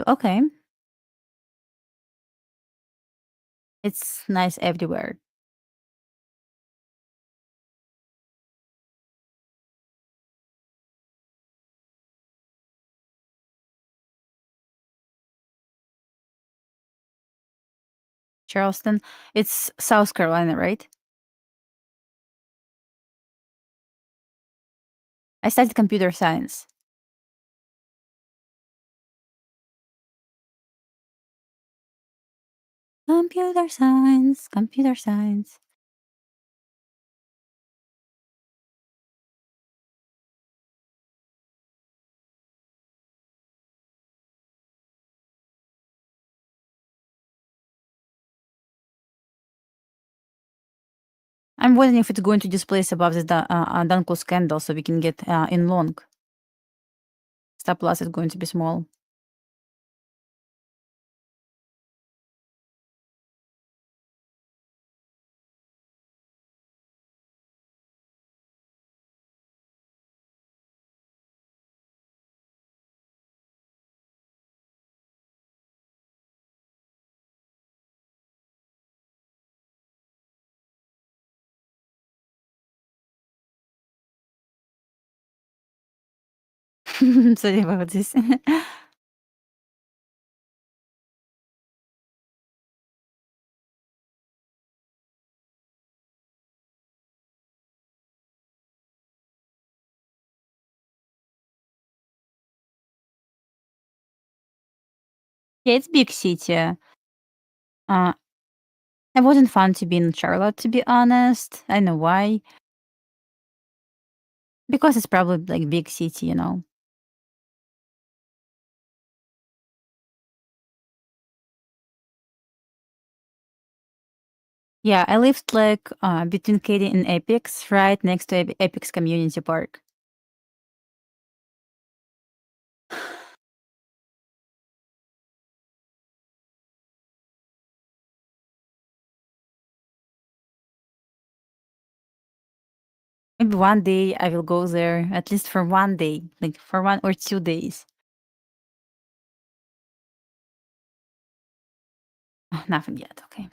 Okay. It's nice everywhere. Charleston, it's South Carolina, right? I studied computer science. Computer science, computer science. I'm wondering if it's going to displace above the Dunkle's candle so we can get in long. Stop loss is going to be small. Sorry about this. Yeah, it's big city. It wasn't fun to be in Charlotte, to be honest. I know why. Because it's probably big city, you know. Yeah, I lived between Katy and Apex, right next to Apex Community Park. Maybe one day I will go there, at least for one day, like for 1 or 2 days. Oh, nothing yet. Okay.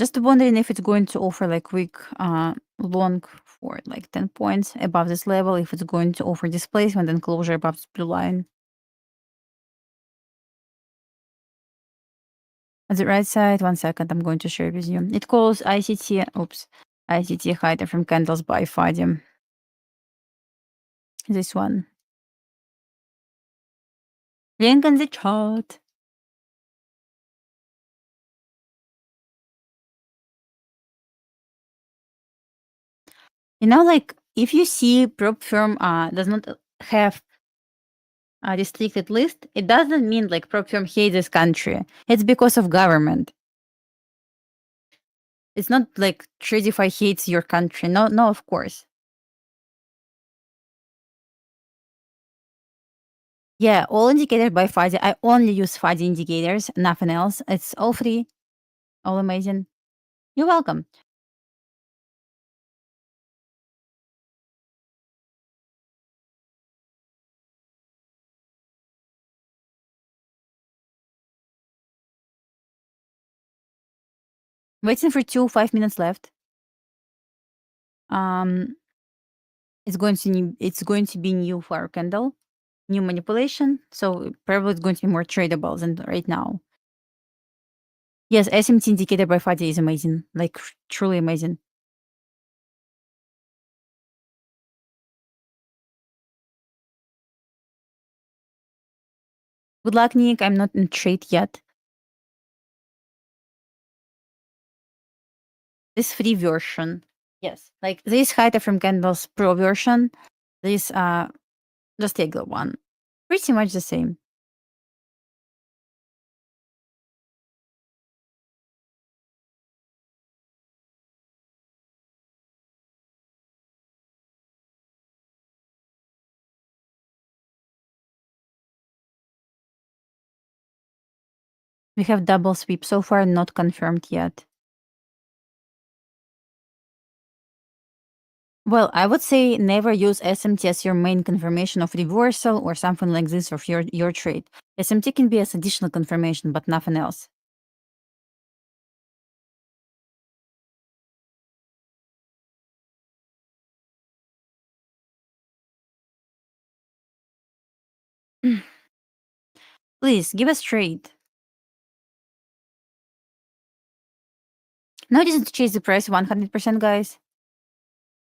Just wondering if it's going to offer like quick long for like 10 points above this level, if it's going to offer displacement and closure above this blue line. On the right side, 1 second, I'm going to share with you. It calls ICT hider from candles by Fadim. This one. Link in the chart. You know, like if you see prop firm does not have a restricted list, it doesn't mean like prop firm hates this country. It's because of government. It's not like Tradeify hates your country. No, of course. Yeah, all indicators by Fadi. I only use Fadi indicators, nothing else. It's all free, all amazing. You're welcome. Waiting for 5 minutes left. It's going to be new flower candle, new manipulation. So probably it's going to be more tradable than right now. Yes, SMT indicator by Fadi is amazing, like truly amazing. Good luck, Nick. I'm not in trade yet. This free version. Yes, like this Hider from Candles Pro version. This just take the one. Pretty much the same. We have double sweep so far, not confirmed yet. Well, I would say never use SMT as your main confirmation of reversal or something like this of your trade. SMT can be as additional confirmation, but nothing else. Please give us trade. No reason to chase the price 100%, guys.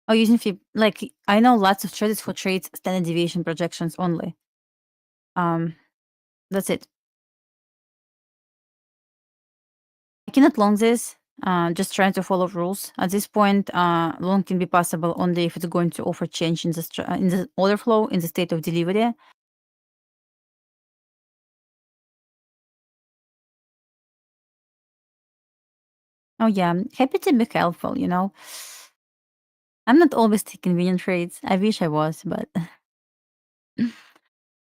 Oh, using fee. Like, I know lots of traders for trades standard deviation projections only. That's it. I cannot long this. Just trying to follow rules. At this point, long can be possible only if it's going to offer change in the order flow, in the state of delivery. Oh yeah, happy to be helpful, you know. I'm not always taking convenient trades. I wish I was, but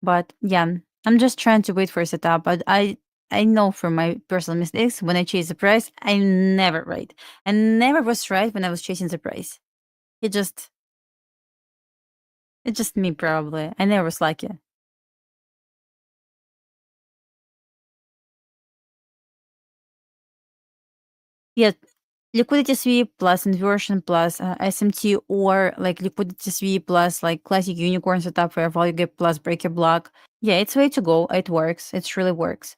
but yeah, I'm just trying to wait for a setup. But I know from my personal mistakes, when I chase the price, I'm never right. I never was right when I was chasing the price. It's just me probably. I never was lucky. Yeah, liquidity sweep plus inversion plus SMT, or like liquidity sweep plus like classic unicorn setup where value gap plus breaker block. Yeah, it's way to go. It works. It really works.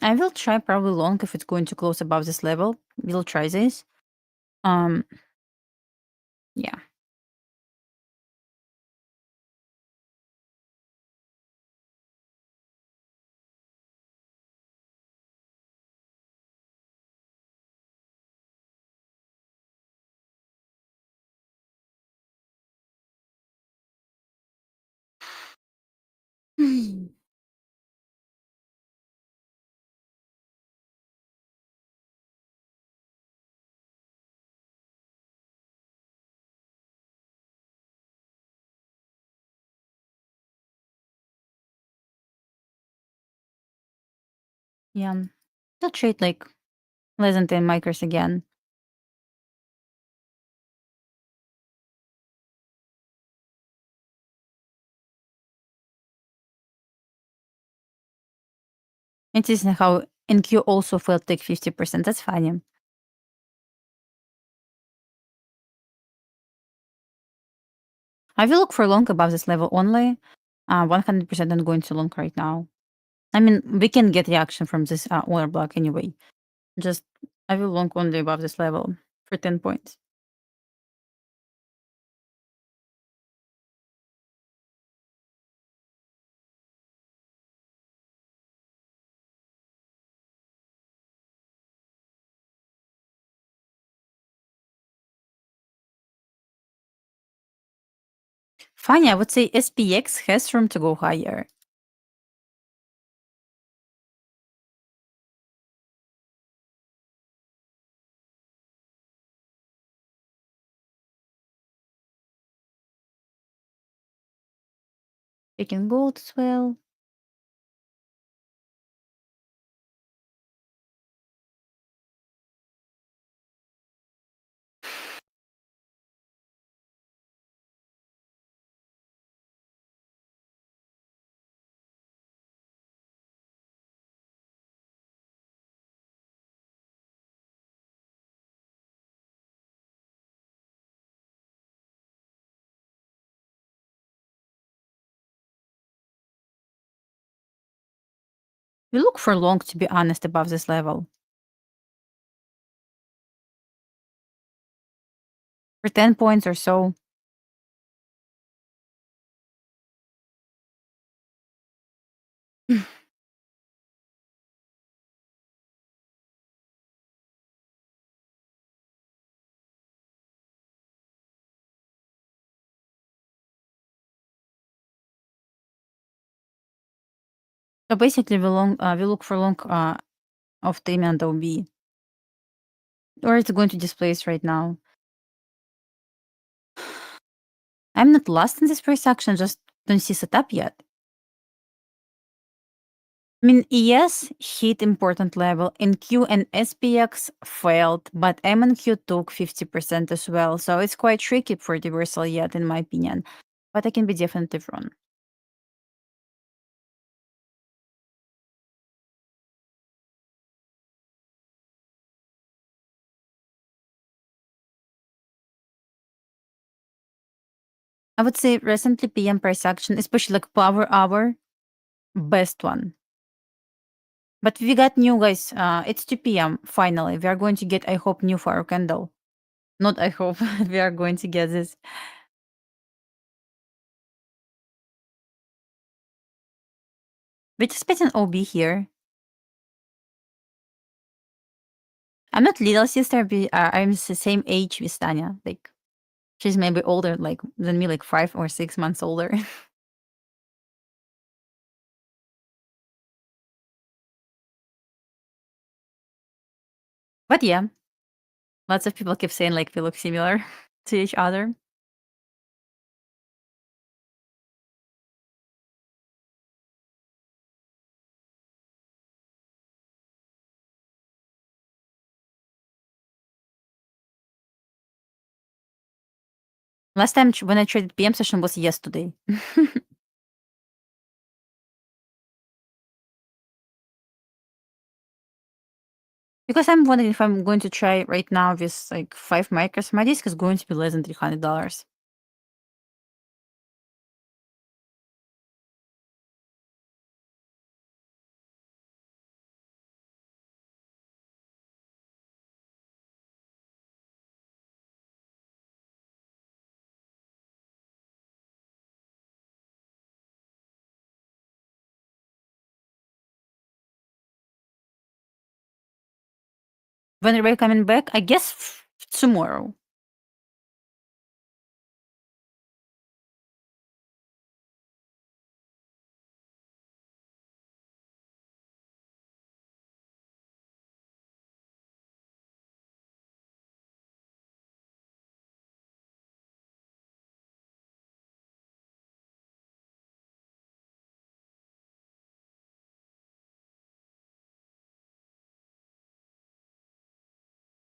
I will try probably long if it's going to close above this level. We'll try this. Yeah. Yeah. I'll trade like less than 10 micros again. It is how NQ also failed take 50%. That's funny. I will look for long above this level only. 100% I'm going to long right now. I mean, we can get reaction from this order block anyway. Just I will long only above this level for 10 points. Funny, I would say SPX has room to go higher. Taking gold as well. We look for long, to be honest, above this level. For 10 points or so. So basically, we look for long of Tame and OB. Or it's going to displace right now. I'm not lost in this first action, just don't see setup yet. I mean, ES hit important level, NQ and SPX failed, but MNQ took 50% as well, so it's quite tricky for reversal yet, in my opinion. But I can be definitely wrong. I would say recently PM price action, especially like power hour, best one. But we got new, guys. It's 2 p.m. Finally, we are going to get, I hope, new fire candle. Not I hope, we are going to get this. We just put an OB here. I'm not little sister, I'm the same age with Tanya. Like, she's maybe older, like than me, like 5 or 6 months older. But yeah, lots of people keep saying like we look similar to each other. Last time when I traded PM session was yesterday. Because I'm wondering if I'm going to try right now with like 5 micros. My disc is going to be less than $300. When are we coming back? I guess tomorrow.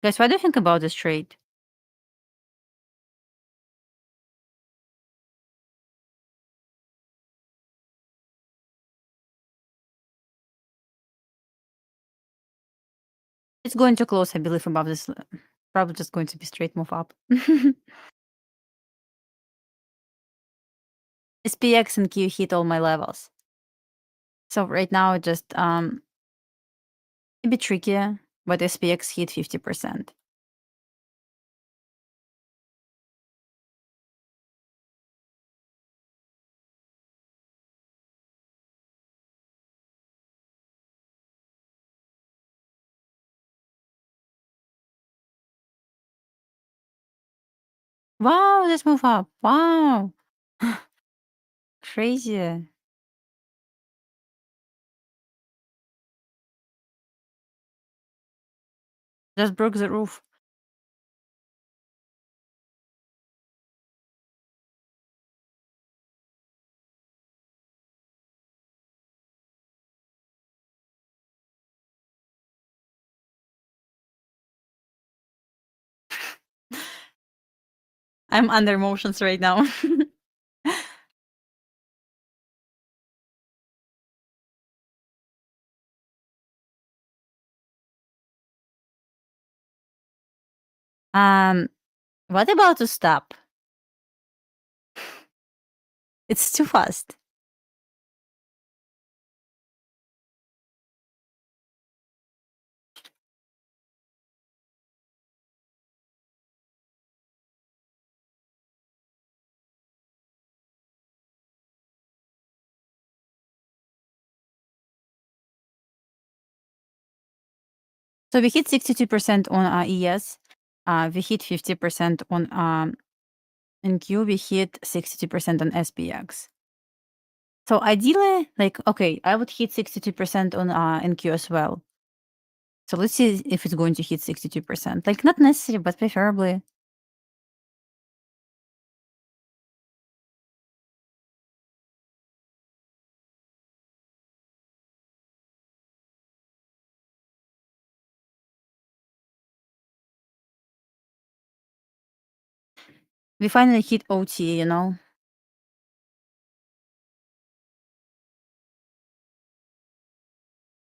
Guys, what do you think about this trade? It's going to close, I believe, above this. Probably just going to be straight move up. SPX and Q hit all my levels. So right now it just a bit trickier, but SPX hit 50%. Wow, let's move up. Wow. Crazy. Just broke the roof. I'm under emotions right now. What about to stop? It's too fast. So we hit 62% on ES. We hit 50% on NQ. We hit 62% on SPX. So ideally, like, okay, I would hit 62% on NQ as well. So let's see if it's going to hit 62%. Like, not necessary, but preferably. We finally hit OT, you know?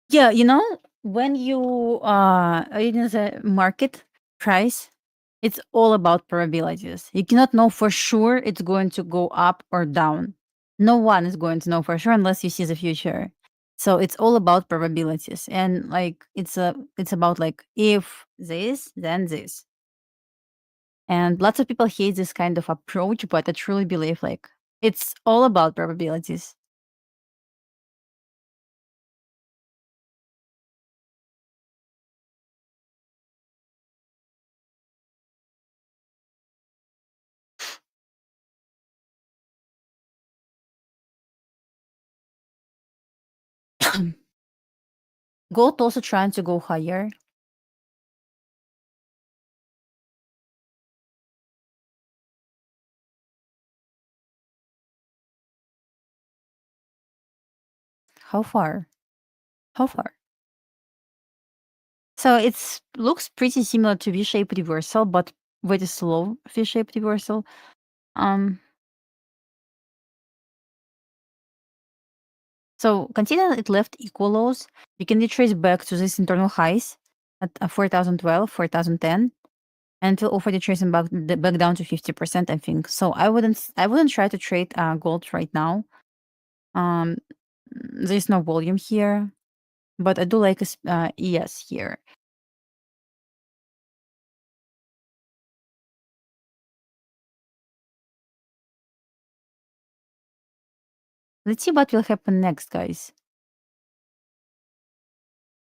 Yeah, you know, when you read the market price, it's all about probabilities. You cannot know for sure it's going to go up or down. No one is going to know for sure unless you see the future. So it's all about probabilities. And like it's about like if this, then this. And lots of people hate this kind of approach, but I truly believe like it's all about probabilities. Gold also trying to go higher. How far? How far? So it's looks pretty similar to V-shaped reversal, but very slow V-shaped reversal. So consider it left equal lows. You can retrace back to these internal highs at 4012, 4010, and it will offer retracing back down to 50%, I think. So I wouldn't try to trade gold right now. There's no volume here, but I do like ES here. Let's see what will happen next, guys.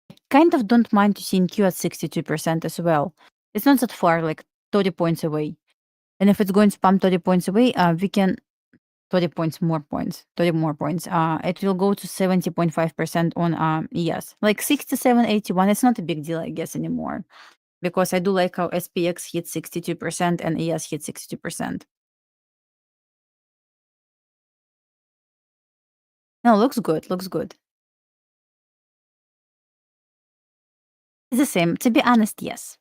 I kind of don't mind to see NQ at 62% as well. It's not that far, like 30 points away. And if it's going to pump 30 points away, we can 30 more points. It will go to 70.5% on ES. Like 67.81, it's not a big deal, I guess, anymore. Because I do like how SPX hit 62% and ES hit 62%. No, looks good, looks good. It's the same. To be honest, yes.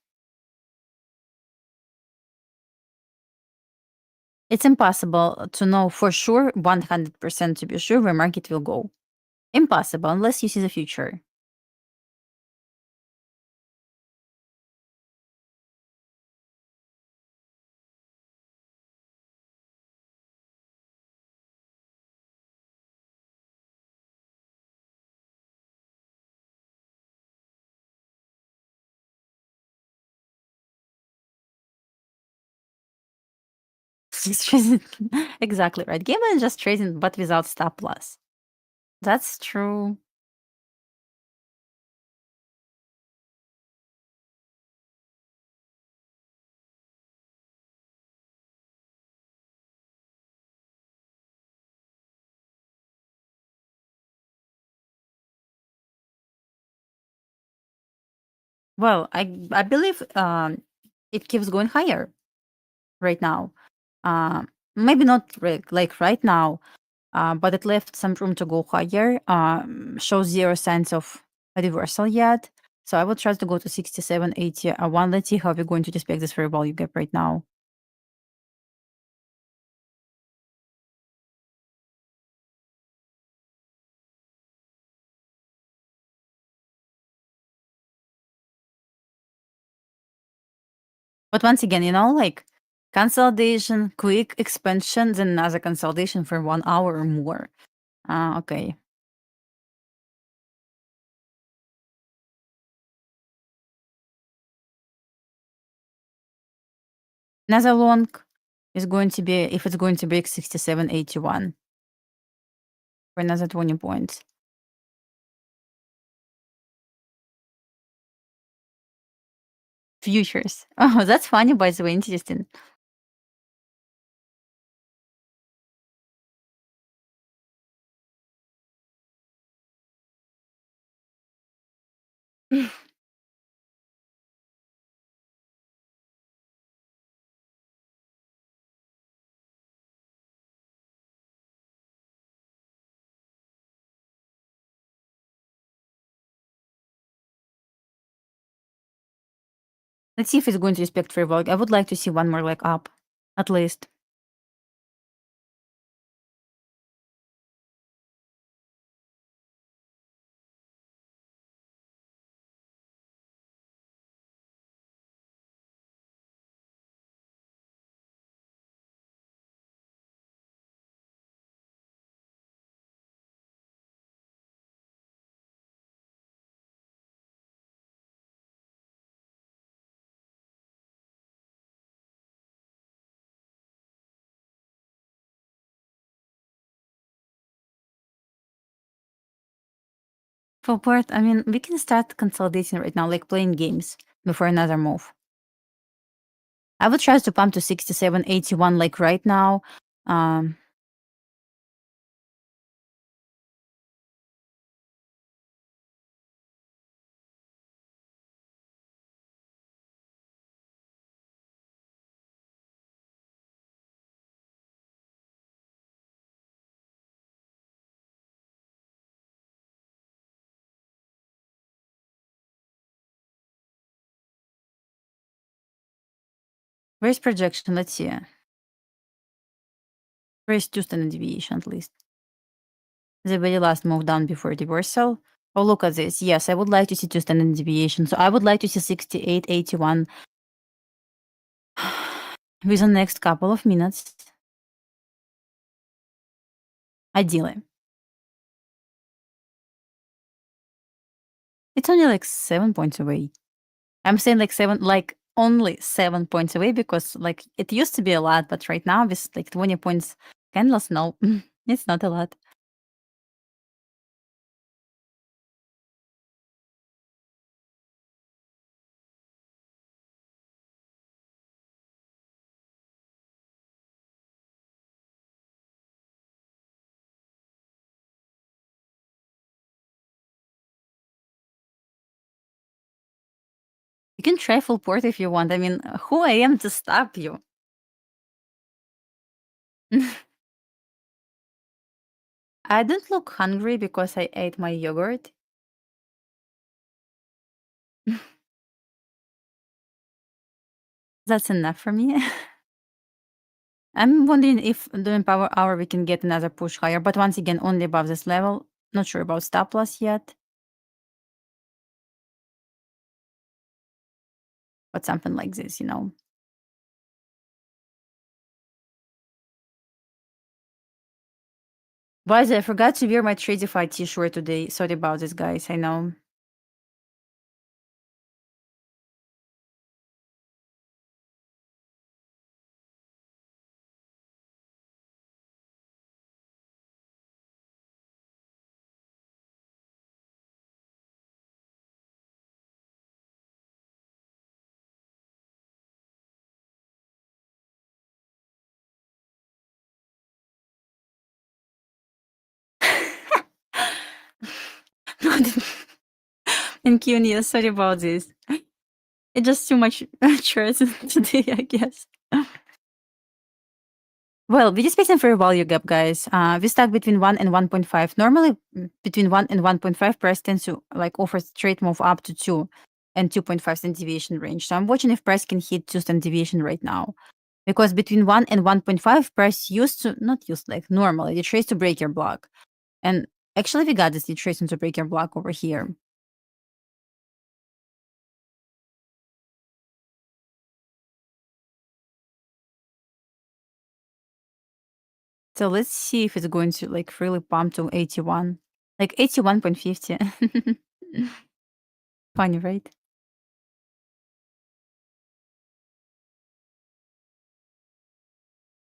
It's impossible to know for sure, 100% to be sure, where market will go. Impossible, unless you see the future. Just trading. Exactly right. Gambling is just trading, but without stop loss. That's true. Well, I believe it keeps going higher right now. Maybe not like right now, but it left some room to go higher. Shows zero signs of a reversal yet. So I will try to go to 67.81. Let's see how we're going to respect this fair value gap right now. But once again, like consolidation, quick expansion, then another consolidation for 1 hour or more. Okay. Another long is going to be, if it's going to break 67.81 for another 20 points. Futures. Oh, that's funny, by the way, interesting. Let's see if it's going to respect fair value. I would like to see one more leg up, at least. For part, I mean, we can start consolidating right now, like playing games before another move. I would try to pump to 67.81 like right now. Where's projection? Let's see. Where's two standard deviation at least? The very last move down before reversal. Oh, look at this. Yes, I would like to see two standard deviation. So I would like to see 68.81 with the next couple of minutes. Ideally. It's only like 7 points away. I'm saying like only 7 points away because like it used to be a lot, but right now with like 20 points candles, no, it's not a lot. You can try full port if you want. I mean, who I am to stop you? I don't look hungry because I ate my yogurt. That's enough for me. I'm wondering if during power hour we can get another push higher, but once again, only above this level. Not sure about stop loss yet. But something like this, you know. By the way, I forgot to wear my Tradeify t-shirt today. Sorry about this, guys. I know. And Cunia, sorry about this. It's just too much chores today, I guess. Well, we're just facing for a value gap, guys. We stuck between 1 and 1.5. Normally, between 1 and 1.5, price tends to like offer straight move up to 2 and 2.5 standard deviation range. So I'm watching if price can hit 2 standard deviation right now. Because between 1 and 1.5, price used to, not used like normally, it trades to break your block. And actually, we got this tracing to break your block over here. So let's see if it's going to like really pump to 81. Like 81.50. Funny, right?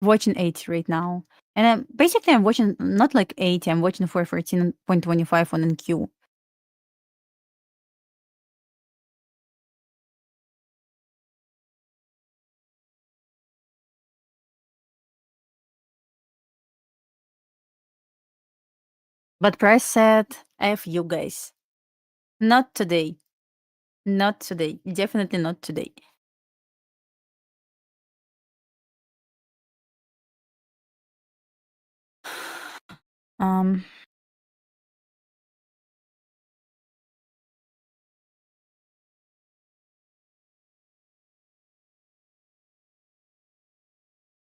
Watching 80 right now. And basically I'm watching not like 80, I'm watching for 14.25 on NQ. But price said, F you guys. Not today. Not today. Definitely not today. Um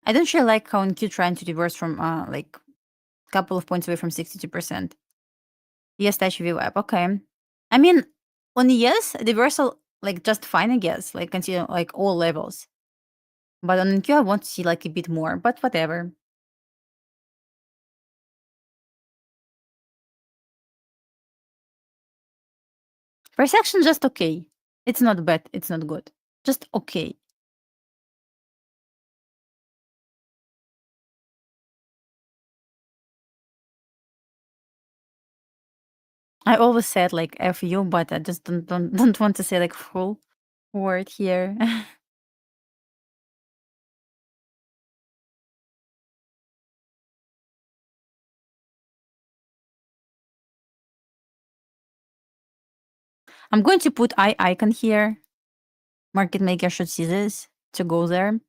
I don't really like how NQ trying to reverse from like couple of points away from 62%. Yes, touch view app. Okay. I mean, on yes, reversal like just fine, I guess. Like consider like all levels. But on NQ, I want to see like a bit more. But whatever. Price action just okay. It's not bad. It's not good. Just okay. I always said like F you, but I just don't want to say like full word here. I'm going to put icon here. Market maker should see this to go there.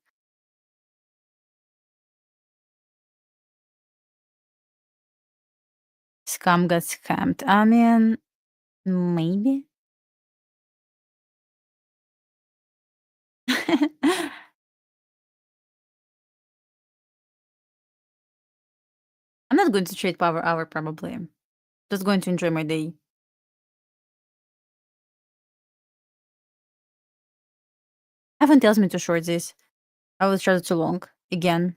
Scam got scammed. I mean, maybe. I'm not going to trade power hour probably. Just going to enjoy my day. Evan tells me to short this. I will short it too long again,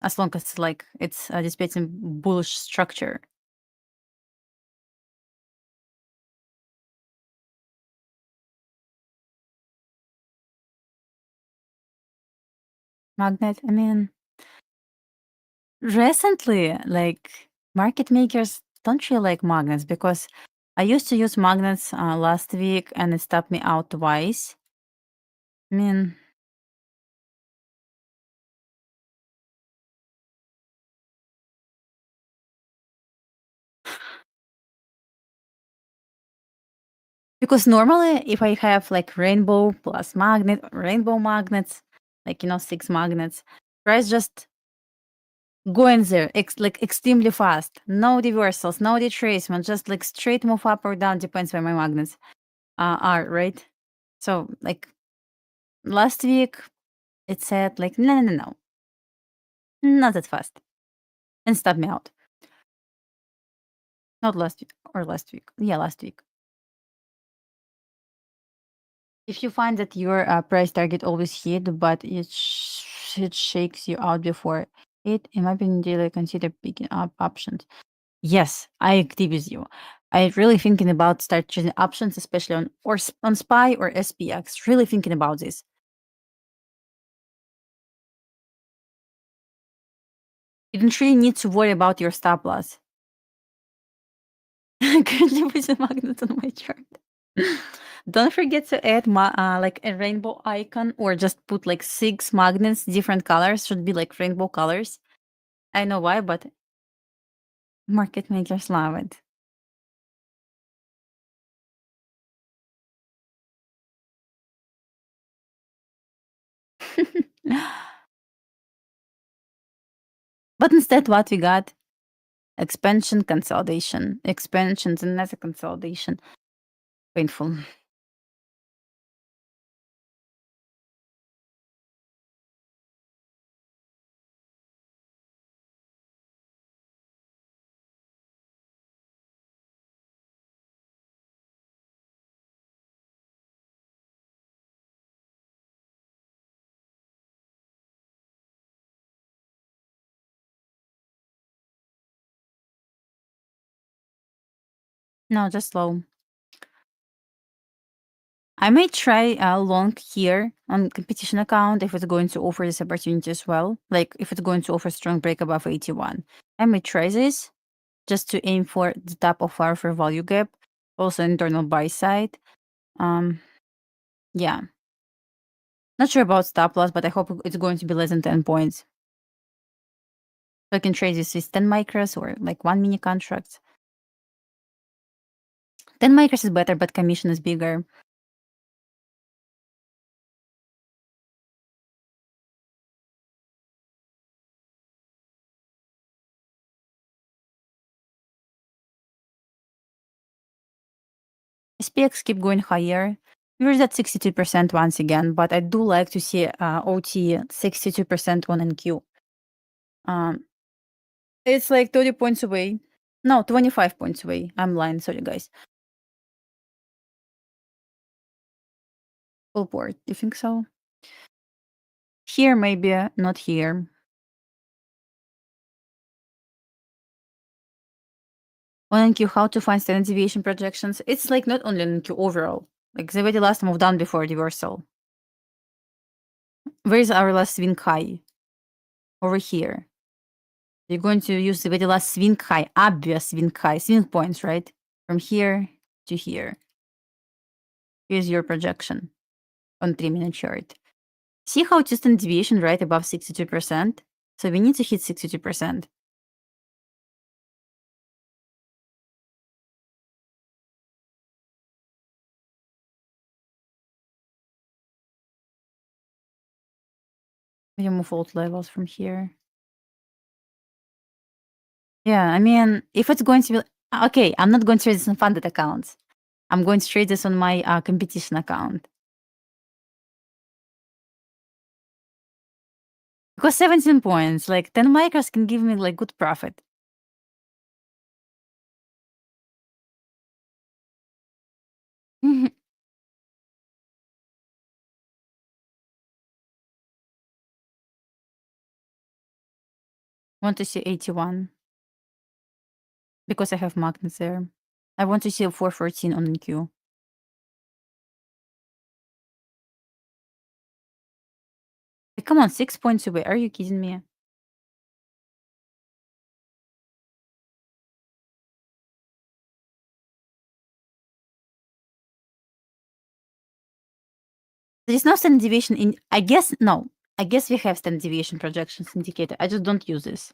as long as like it's dissipating bullish structure. Magnet. I mean, recently, like market makers don't really like magnets because I used to use magnets last week and it stopped me out twice. I mean, Because normally, if I have like rainbow plus magnet, rainbow magnets, like 6 magnets, price just go in there like extremely fast. No reversals, no retracement, just like straight move up or down, depends where my magnets are, right? So like last week, it said like no, not that fast, and stop me out. Not last week or last week. Yeah, last week. If you find that your price target always hit, but it shakes you out before it, in my opinion, daily consider picking up options. Yes, I agree with you. I'm really thinking about start choosing options, especially on SPY or SPX. Really thinking about this. You don't really need to worry about your stop loss. Currently putting magnets on my chart. Don't forget to add like a rainbow icon, or just put like 6 magnets, different colors. Should be like rainbow colors. I know why, but market makers love it. But instead, what we got? Expansion, consolidation, expansions, and another consolidation. Painful. No, just low. I may try long here on competition account if it's going to offer this opportunity as well. Like if it's going to offer strong break above 81. I may try this just to aim for the top of our fair value gap. Also internal buy side. Yeah. Not sure about stop loss, but I hope it's going to be less than 10 points. So I can trade this with 10 micros or like 1 mini contract. 10 micros is better, but commission is bigger. SPX keep going higher. We're at 62% once again, but I do like to see OT 62% on NQ. It's like 30 points away. No, 25 points away. I'm lying, sorry guys. Full board, you think so? Here maybe, not here. On NQ, how to find standard deviation projections? It's like not only on NQ overall. Like the very last move down before reversal. Where is our last swing high? Over here. You're going to use the very last swing high, obvious swing high, swing points, right? From here to here. Here's your projection on 3-minute chart. See how it's standard deviation right above 62%? So we need to hit 62%. We move alt levels from here. Yeah, I mean, if it's going to be... Okay, I'm not going to trade this on funded accounts. I'm going to trade this on my competition account. Because 17 points, like 10 micros can give me like good profit. Want to see 81. Because I have magnets there. I want to see 414 on NQ. Like, come on, 6 points away. Are you kidding me? There is no standard deviation in... I guess, no. I guess we have standard deviation projections indicator. I just don't use this.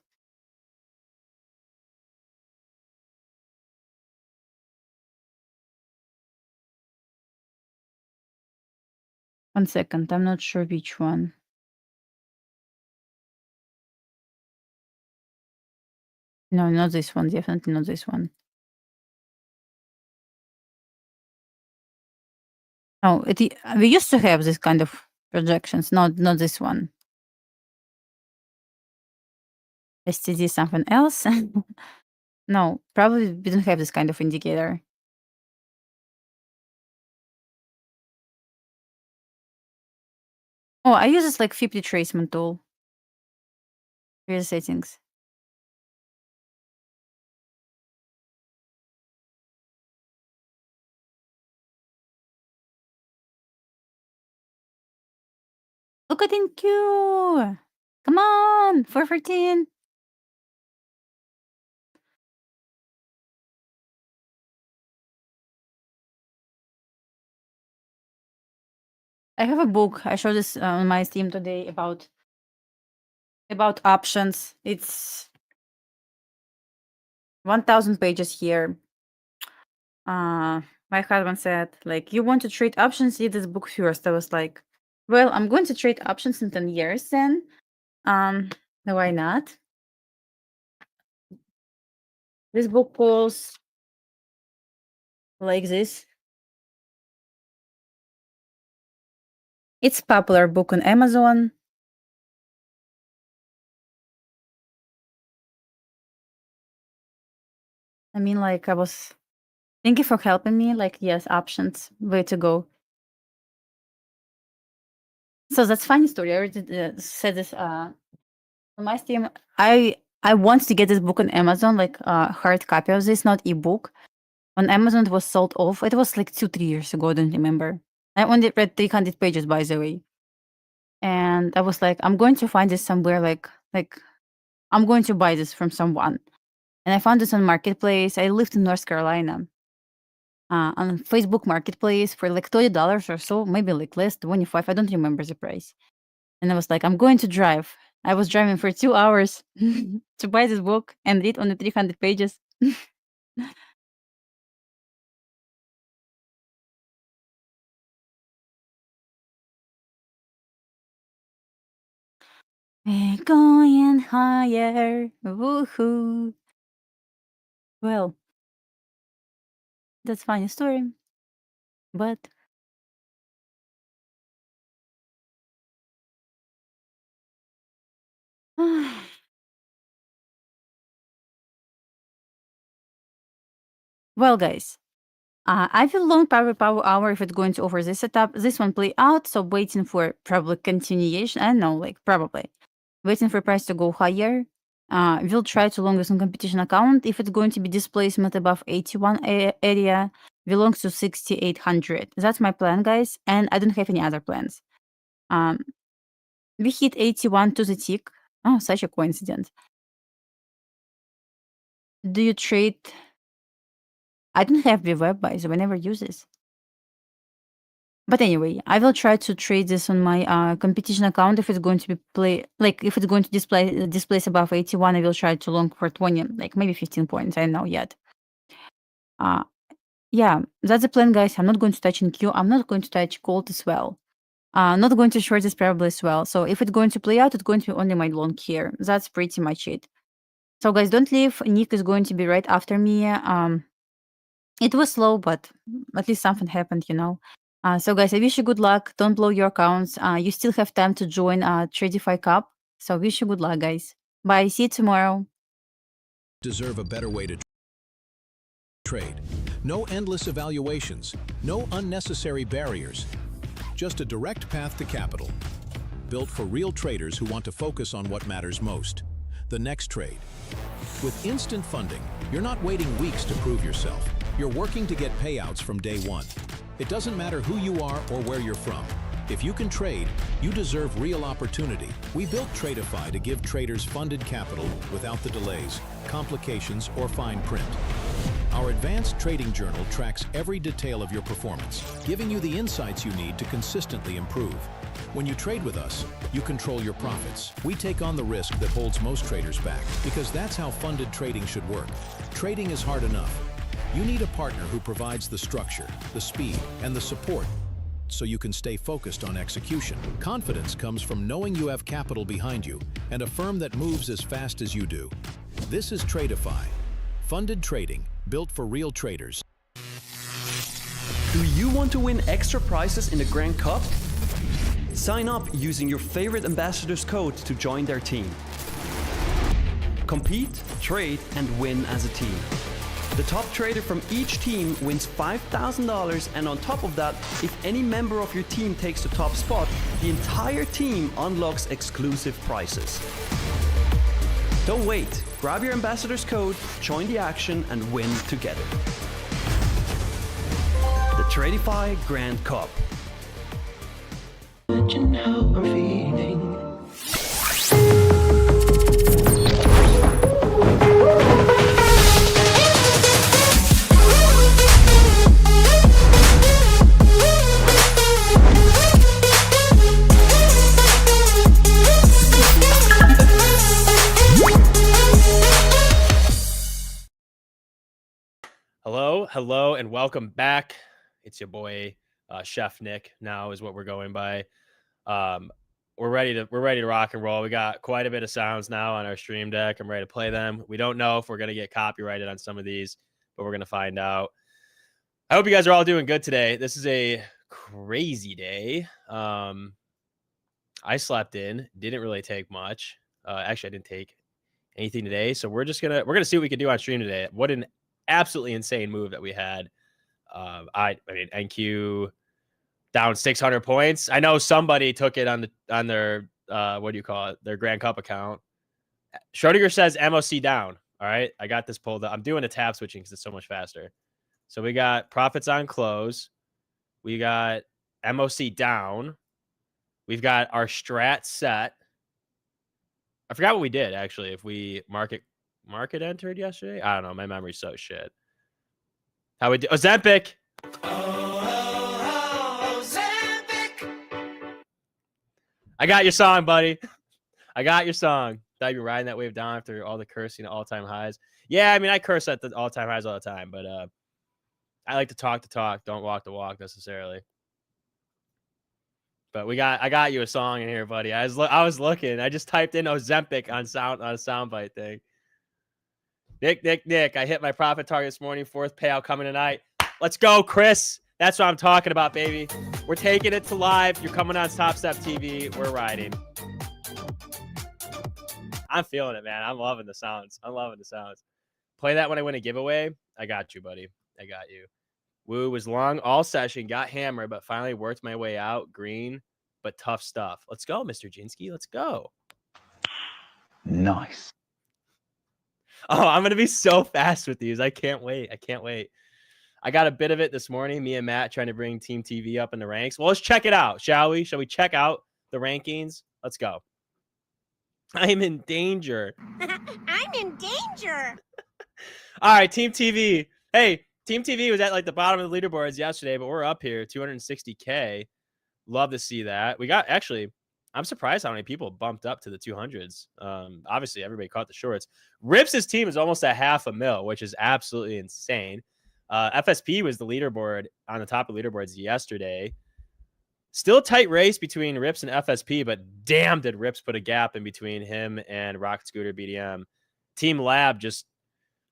1 second, I'm not sure which one. No, not this one. Definitely not this one. Oh, we used to have this kind of projections. Not this one. STD something else. No, probably we don't have this kind of indicator. Oh, I use this like 50 tracement tool. Here's settings. Look at NQ. Come on, 414. I have a book. I showed this on my Steam today about options. It's 1,000 pages here. My husband said, like, you want to trade options, read this book first. I was like, well, I'm going to trade options in 10 years then. Why not? This book calls like this. It's popular book on Amazon. I mean, like, I was... Thank you for helping me. Like, yes, options, way to go. So that's funny story. I already said this on my Steam. I want to get this book on Amazon, like a hard copy of this, not ebook. On Amazon, it was sold off. It was like 2-3 years ago. I don't remember. I only read 300 pages, by the way. And I was like, I'm going to find this somewhere. Like I'm going to buy this from someone. And I found this on Marketplace. I lived in North Carolina. On Facebook Marketplace for like $30 or so, maybe like less, 25. I don't remember the price. And I was like, I'm going to drive. I was driving for 2 hours to buy this book and read only 300 pages. We're going higher. Woohoo. Well, that's funny story. But well, guys, I will long power hour if it's going to offer this setup. This one play out, so waiting for probably continuation. I don't know, like probably waiting for price to go higher. We'll try to long this on competition account. If it's going to be displacement above 81 area, belongs to 6,800. That's my plan, guys, and I don't have any other plans. We hit 81 to the tick. Oh, such a coincidence. Do you trade? I don't have VWeb, by the way. I never use this. But anyway, I will try to trade this on my competition account. If it's going to be if it's going to displace above 81, I will try to long for 20, like maybe 15 points. I don't know yet. Yeah, that's the plan, guys. I'm not going to touch NQ. I'm not going to touch gold as well. Not going to short this probably as well. So if it's going to play out, it's going to be only my long here. That's pretty much it. So guys, don't leave. Nick is going to be right after me. It was slow, but at least something happened, you know. So guys, I wish you good luck. Don't blow your accounts. You still have time to join Tradeify Cup. So wish you good luck, guys. Bye. See you tomorrow. Deserve a better way to trade. No endless evaluations. No unnecessary barriers. Just a direct path to capital. Built for real traders who want to focus on what matters most. The next trade. With instant funding, you're not waiting weeks to prove yourself. You're working to get payouts from day one. It doesn't matter who you are or where you're from. If you can trade, you deserve real opportunity. We built Tradeify to give traders funded capital without the delays, complications, or fine print. Our advanced trading journal tracks every detail of your performance, giving you the insights you need to consistently improve. When you trade with us, you control your profits. We take on the risk that holds most traders back, because that's how funded trading should work. Trading is hard enough. You need a partner who provides the structure, the speed, and the support. so you can stay focused on execution. Confidence comes from knowing you have capital behind you and a firm that moves as fast as you do. This is Tradeify, funded trading built for real traders. Do you want to win extra prizes in the Grand Cup? Sign up using your favorite ambassador's code to join their team. Compete, trade, and win as a team. The top trader from each team wins $5,000, and on top of that, if any member of your team takes the top spot, the entire team unlocks exclusive prizes. Don't wait. Grab your ambassador's code, join the action, and win together. The Tradeify Grand Cup. Imagine how I'm feeling. Hello, and welcome back. It's your boy, Chef Nick. Now is what we're going by. We're ready to rock and roll. We got quite a bit of sounds now on our stream deck. I'm ready to play them. We don't know if we're gonna get copyrighted on some of these, but we're gonna find out. I hope you guys are all doing good today. This is a crazy day. I slept in, didn't really take much. Actually, I didn't take anything today, so we're gonna see what we can do on stream today. What an absolutely insane move that we had. I mean, NQ down 600 points. I know somebody took it on their what do you call it? Their Grand Cup account. Schrodinger says MOC down. All right, I got this pulled up. I'm doing the tab switching because it's so much faster. So we got profits on close. We got MOC down. We've got our strat set. I forgot what we did actually. If we market entered yesterday, I don't know. My memory's so shit. How we do? Ozempic. I got your song, buddy. I got your song. Thought you were riding that wave down after all the cursing at all-time highs. Yeah, I mean, I curse at the all-time highs all the time, but I like to talk the talk, don't walk the walk necessarily. But I got you a song in here, buddy. I was looking. I just typed in Ozempic on a soundbite thing. Nick. I hit my profit target this morning. 4th payout coming tonight. Let's go, Chris. That's what I'm talking about, baby. We're taking it to live. You're coming on Top Step TV. We're riding. I'm feeling it, man. I'm loving the sounds. Play that when I win a giveaway. I got you, buddy. I got you. Woo was long all session, got hammered, but finally worked my way out. Green, but tough stuff. Let's go, Mr. Jinsky. Let's go. Nice. Oh, I'm going to be so fast with these. I can't wait. I got a bit of it this morning. Me and Matt trying to bring Team TV up in the ranks. Well, let's check it out, shall we? Shall we check out the rankings? Let's go. I'm in danger. I'm in danger. All right, Team TV. Hey, Team TV was at like the bottom of the leaderboards yesterday, but we're up here, 260K. Love to see that. We got actually, I'm surprised how many people bumped up to the 200s. Obviously, everybody caught the shorts. Rips' team is almost at $500,000, which is absolutely insane. FSP was the leaderboard on the top of leaderboards yesterday. Still a tight race between Rips and FSP, but damn did Rips put a gap in between him and Rocket Scooter BDM. Team Lab just,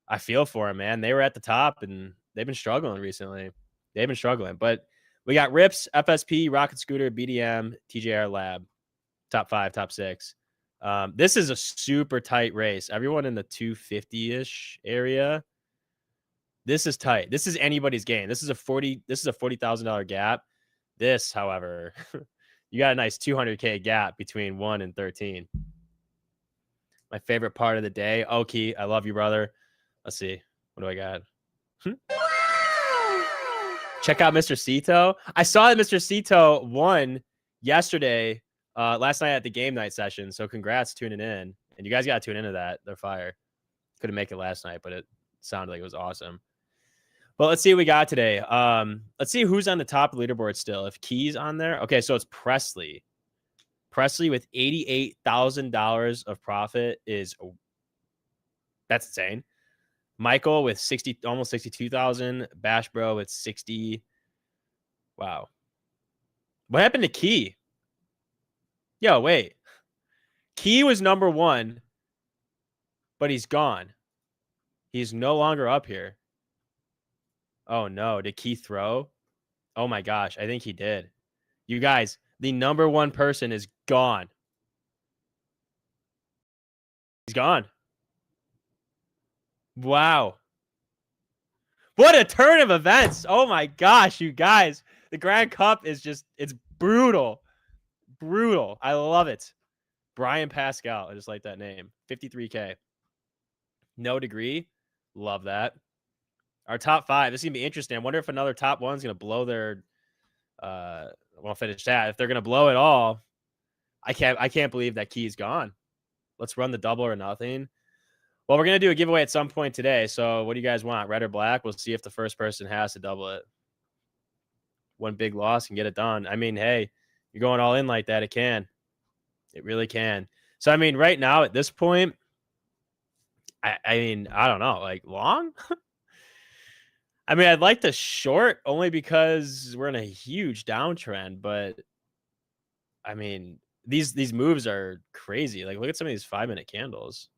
I feel for him, man. They were at the top and they've been struggling recently. But we got Rips, FSP, Rocket Scooter, BDM, TJR Lab. Top 5, top 6. This is a super tight race. Everyone in the 250-ish area. This is tight. This is anybody's game. This is a $40,000 gap. This, however, you got a nice 200K gap between 1 and 13. My favorite part of the day. Oki, I love you, brother. Let's see. What do I got? Check out Mr. Cito. I saw that Mr. Cito won yesterday, last night at the game night session. So congrats tuning in. And you guys got to tune into that. They're fire. Couldn't make it last night, but it sounded like it was awesome. But let's see what we got today. Let's see who's on the top of the leaderboard still. If Key's on there. Okay, so it's Presley. Presley with $88,000 of profit that's insane. Michael with almost 62,000. Bash Bro with 60. Wow. What happened to Key? Yo, wait. Key was number 1, but he's gone. He's no longer up here. Oh, no. Did Key throw? Oh, my gosh. I think he did. You guys, the number 1 person is gone. He's gone. Wow. What a turn of events. Oh, my gosh, you guys. The Grand Cup is just, it's brutal. Brutal. I love it. Brian Pascal. I just like that name. 53K. No degree. Love that. Our top 5. This is going to be interesting. I wonder if another top 1 is going to blow their won't finish that. If they're going to blow it all, I can't believe that Key's gone. Let's run the double or nothing. Well, we're going to do a giveaway at some point today. So what do you guys want? Red or black? We'll see if the first person has to double it. One big loss and get it done. I mean, hey, you're going all in like that. It can. It really can. So, I mean, right now at this point, I mean, I don't know, like long? I mean, I'd like to short only because we're in a huge downtrend, but I mean, these moves are crazy. Like, look at some of these 5-minute candles.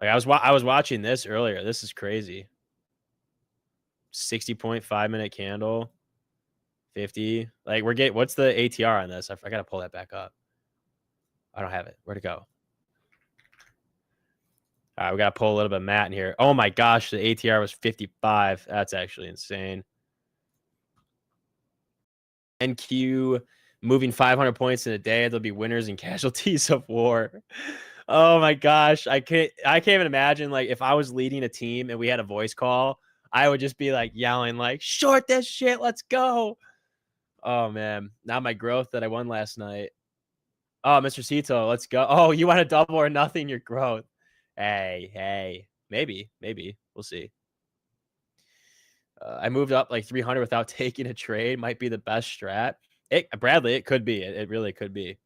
Like, I was watching this earlier. This is crazy. 60-point 5-minute candle, 50. Like, what's the ATR on this? I gotta pull that back up. I don't have it. Where'd it go? All right, we got to pull a little bit of Matt in here. Oh, my gosh. The ATR was 55. That's actually insane. NQ moving 500 points in a day. There'll be winners and casualties of war. Oh, my gosh. I can't even imagine, like, if I was leading a team and we had a voice call, I would just be, like, yelling, like, short this shit. Let's go. Oh, man. Now my growth that I won last night. Oh, Mr. Cito, let's go. Oh, you want a double or nothing? Your growth. Hey, maybe. We'll see. I moved up like 300 without taking a trade. Might be the best strat. Bradley, it could be. It really could be.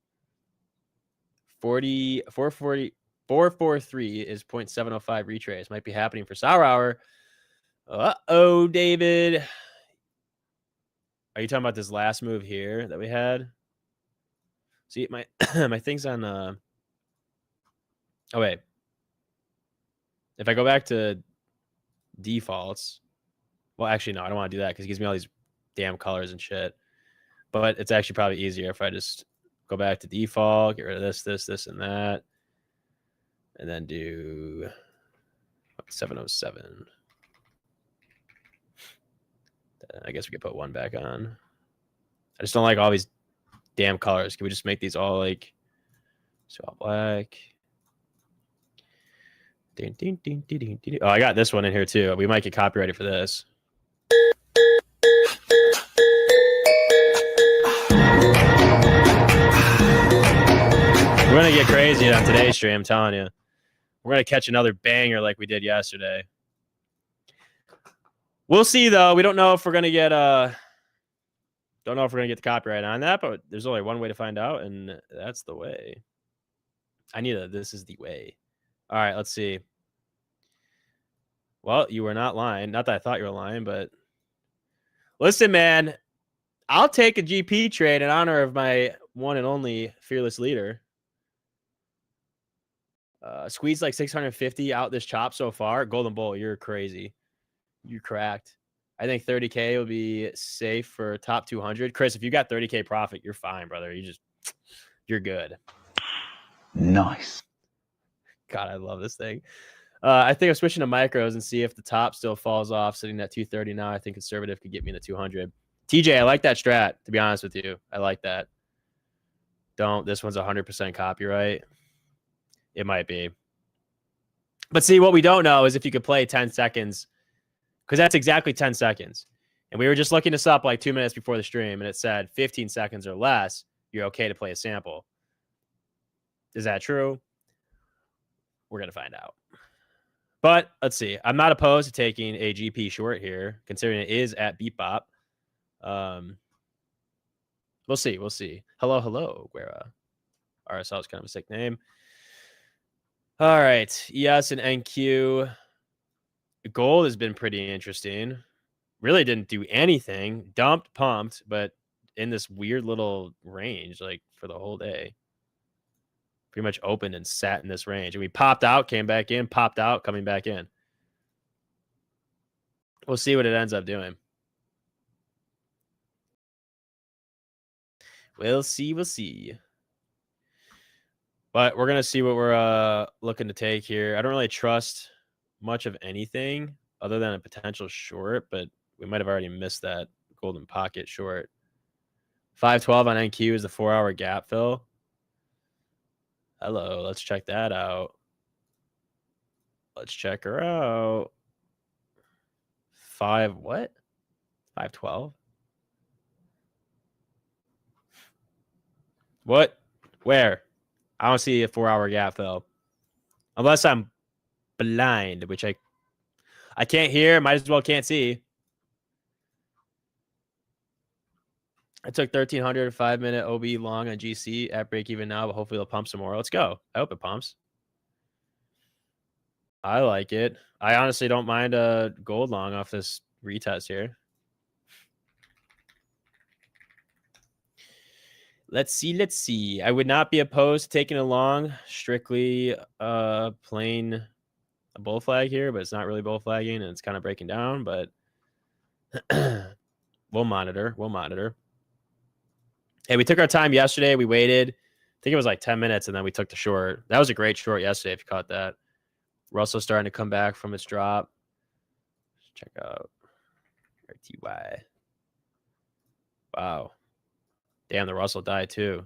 443 is 0.705 retrace. Might be happening for Sour Hour. Uh-oh, David. Are you talking about this last move here that we had? See, my my thing's on... Oh, wait. If I go back to defaults, well, actually, no, I don't want to do that because it gives me all these damn colors and shit. But it's actually probably easier if I just go back to default, get rid of this, and that, and then do 707. I guess we could put 1 back on. I just don't like all these damn colors. Can we just make these all like so all black? Oh, I got this one in here too. We might get copyrighted for this. We're going to get crazy on today's stream, I'm telling you. We're going to catch another banger like we did yesterday. We'll see, though. We don't know if we're going to get the copyright on that, but there's only one way to find out, and that's the way. This is the way. All right, let's see. Well, you were not lying. Not that I thought you were lying, but listen, man, I'll take a GP trade in honor of my one and only fearless leader. Squeezed like 650 out this chop so far. Golden Bull, you're crazy. You cracked. I think 30K will be safe for top 200. Chris, if you got 30K profit, you're fine, brother. You're good. Nice. God, I love this thing. I think I'm switching to micros and see if the top still falls off, sitting at 230 now. I think conservative could get me in the 200. TJ, I like that strat, to be honest with you. I like that. This one's 100% copyright. It might be. But see, what we don't know is if you could play 10 seconds, because that's exactly 10 seconds. And we were just looking this up like 2 minutes before the stream, and it said 15 seconds or less, you're okay to play a sample. Is that true? We're going to find out. But let's see. I'm not opposed to taking a GP short here, considering it is at Beat Bop. We'll see. Hello, Guerra. RSL is kind of a sick name. All right. ES and NQ. Gold has been pretty interesting. Really didn't do anything. Dumped, pumped, but in this weird little range like for the whole day. Pretty much opened and sat in this range. And we popped out, came back in, popped out, coming back in. We'll see what it ends up doing. We'll see. We'll see. But we're going to see what we're looking to take here. I don't really trust much of anything other than a potential short, but we might have already missed that golden pocket short. 512 on NQ is the 4-hour gap fill. Hello, let's check that out. Let's check her out. 512? What? Where? I don't see a 4-hour gap fill. Unless I'm blind, which I can't hear, might as well can't see. I took 1,300 5-minute OB long on GC at break even now, but hopefully it'll pump some more. Let's go. I hope it pumps. I like it. I honestly don't mind a gold long off this retest here. Let's see. Let's see. I would not be opposed to taking a long, strictly plain a bull flag here, but it's not really bull flagging and it's kind of breaking down, but we'll monitor. We'll monitor. Hey, we took our time yesterday. We waited. I think it was like 10 minutes, and then we took the short. That was a great short yesterday if you caught that. Russell starting to come back from its drop. Let's check out RTY. Wow. Damn, the Russell died too.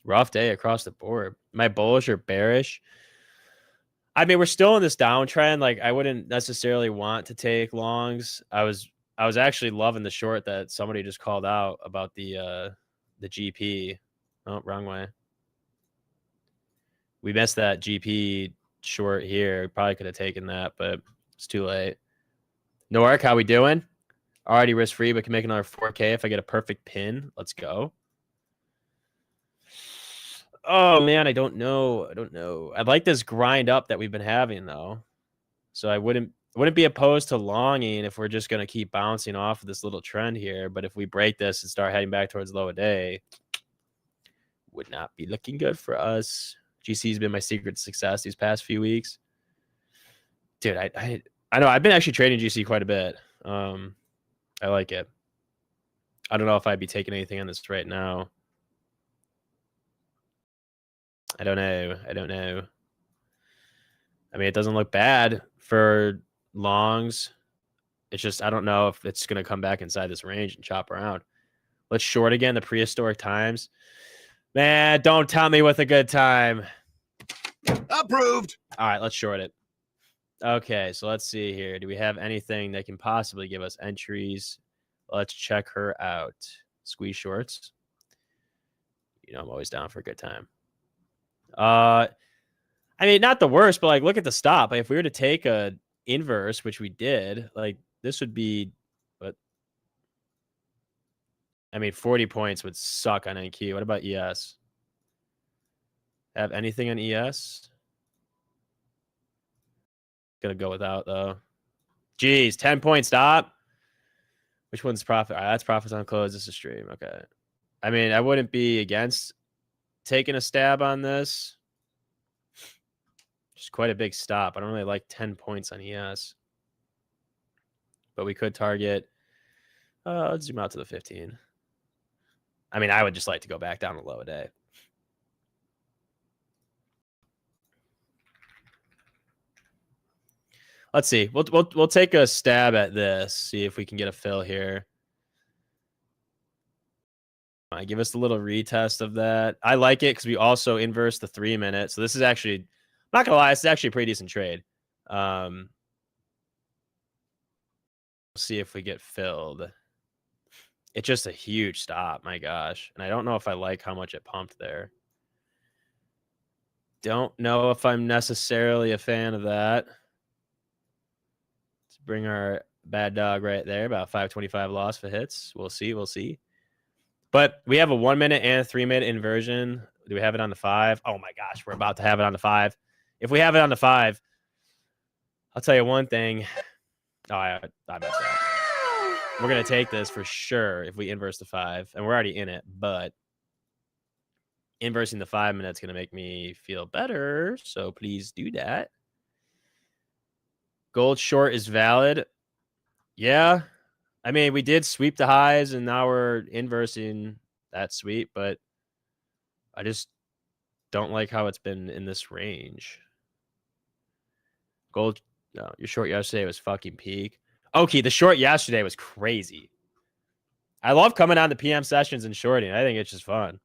Rough day across the board. Am I bullish or bearish? I mean, we're still in this downtrend. Like, I wouldn't necessarily want to take longs. I was actually loving the short that somebody just called out about the GP. Oh, wrong way. We missed that GP short here. Probably could have taken that, but it's too late. Noark, how we doing? Already risk free, but can make another 4K if I get a perfect pin. Let's go. Oh man, I don't know. I like this grind up that we've been having though. So I wouldn't be opposed to longing if we're just going to keep bouncing off of this little trend here. But if we break this and start heading back towards low a day, would not be looking good for us. GC's been my secret to success these past few weeks. Dude, I know I've been actually trading GC quite a bit. I like it. I don't know if I'd be taking anything on this right now. I don't know. I mean, it doesn't look bad for longs. It's just, I don't know if it's going to come back inside this range and chop around. Let's short again, the prehistoric times. Man, don't tell me with a good time. Approved. All right, let's short it. Okay, so let's see here. Do we have anything that can possibly give us entries? Let's check her out. Squeeze shorts. You know, I'm always down for a good time. I mean, not the worst, but like, look at the stop. Like, if we were to take a inverse, which we did, like, this would be, what? I mean, 40 points would suck on NQ. What about ES? Have anything on ES? Gonna go without though. Jeez, 10-point stop. Which one's profit? All right, that's profits on close. This is stream. Okay. I mean, I wouldn't be against taking a stab on this. Just quite a big stop. I don't really like 10 points on ES. But we could target. Let's zoom out to the 15. I mean, I would just like to go back down to low a day. Let's see. We'll take a stab at this. See if we can get a fill here. Give us a little retest of that. I like it because we also inverse the 3-minute. So this is actually, I'm not gonna lie, it's actually a pretty decent trade. We'll see if we get filled. It's just a huge stop, my gosh. And I don't know if I like how much it pumped there. Don't know if I'm necessarily a fan of that. Let's bring our bad dog right there, about 525 loss for hits. We'll see. But we have a 1-minute and a 3-minute inversion. Do we have it on the 5? Oh my gosh, we're about to have it on the 5. If we have it on the 5, I'll tell you one thing. Oh, I messed up. We're going to take this for sure if we inverse the 5. And we're already in it, but inversing the 5 minutes going to make me feel better. So please do that. Gold short is valid. Yeah. I mean, we did sweep the highs and now we're inversing that sweep, but I just don't like how it's been in this range. Gold, no, your short yesterday was fucking peak. Okay, the short yesterday was crazy. I love coming on the PM sessions and shorting. I think it's just fun.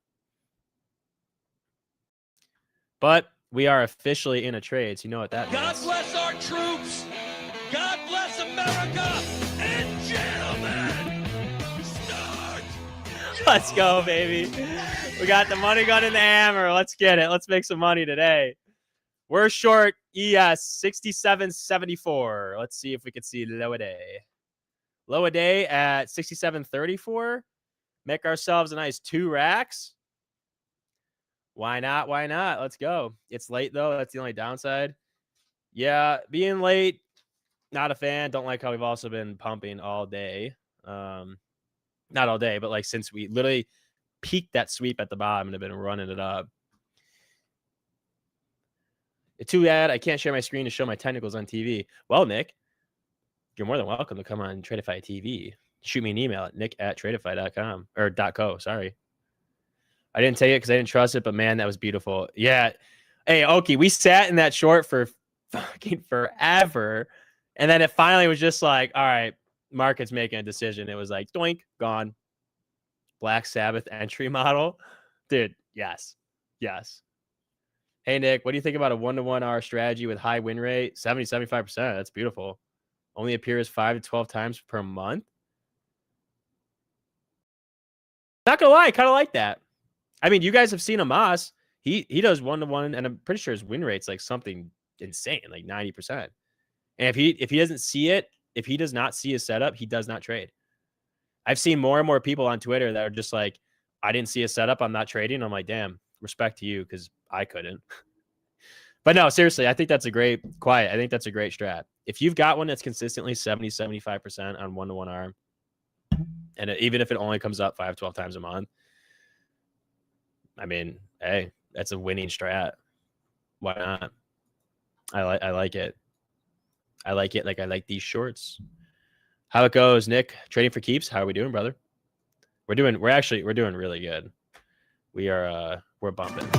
But we are officially in a trade, so you know what that means. God bless our troops. God bless America. And gentlemen, start. Let's go, baby. We got the money gun in the hammer. Let's get it. Let's make some money today. We're short ES 67.74. Let's see if we can see low a day. Low a day at 67.34. Make ourselves a nice 2 racks. Why not? Why not? Let's go. It's late, though. That's the only downside. Yeah, being late, not a fan. Don't like how we've also been pumping all day. Not all day, but like since we literally peaked that sweep at the bottom and have been running it up. Too bad I can't share my screen to show my technicals on TV. Well, Nick, you're more than welcome to come on Tradeify TV. Shoot me an email at nick@tradeify.com or .co. Sorry. I didn't take it because I didn't trust it, but man, that was beautiful. Yeah. Hey, Oki, we sat in that short for fucking forever. And then it finally was just like, all right, market's making a decision. It was like, doink, gone. Black Sabbath entry model. Dude, yes. Yes. Hey, Nick, what do you think about a 1-to-1 hour strategy with high win rate? 70-75%. That's beautiful. Only appears 5 to 12 times per month. Not gonna lie, I kind of like that. I mean, you guys have seen Amos. He does 1-to-1, and I'm pretty sure his win rate's like something insane, like 90%. And if he doesn't see it, if he does not see his setup, he does not trade. I've seen more and more people on Twitter that are just like, I didn't see a setup, I'm not trading. I'm like, damn, respect to you, because I couldn't. But no, seriously, I think that's a great quiet. I think that's a great strat. If you've got one that's consistently 70-75% on 1-to-1 arm, and even if it only comes up 5-12 times a month, I mean, hey, that's a winning strat. Why not? I like it. I like it like I like these shorts. How it goes, Nick? Trading for keeps? How are we doing, brother? We're doing really good. We're bumping.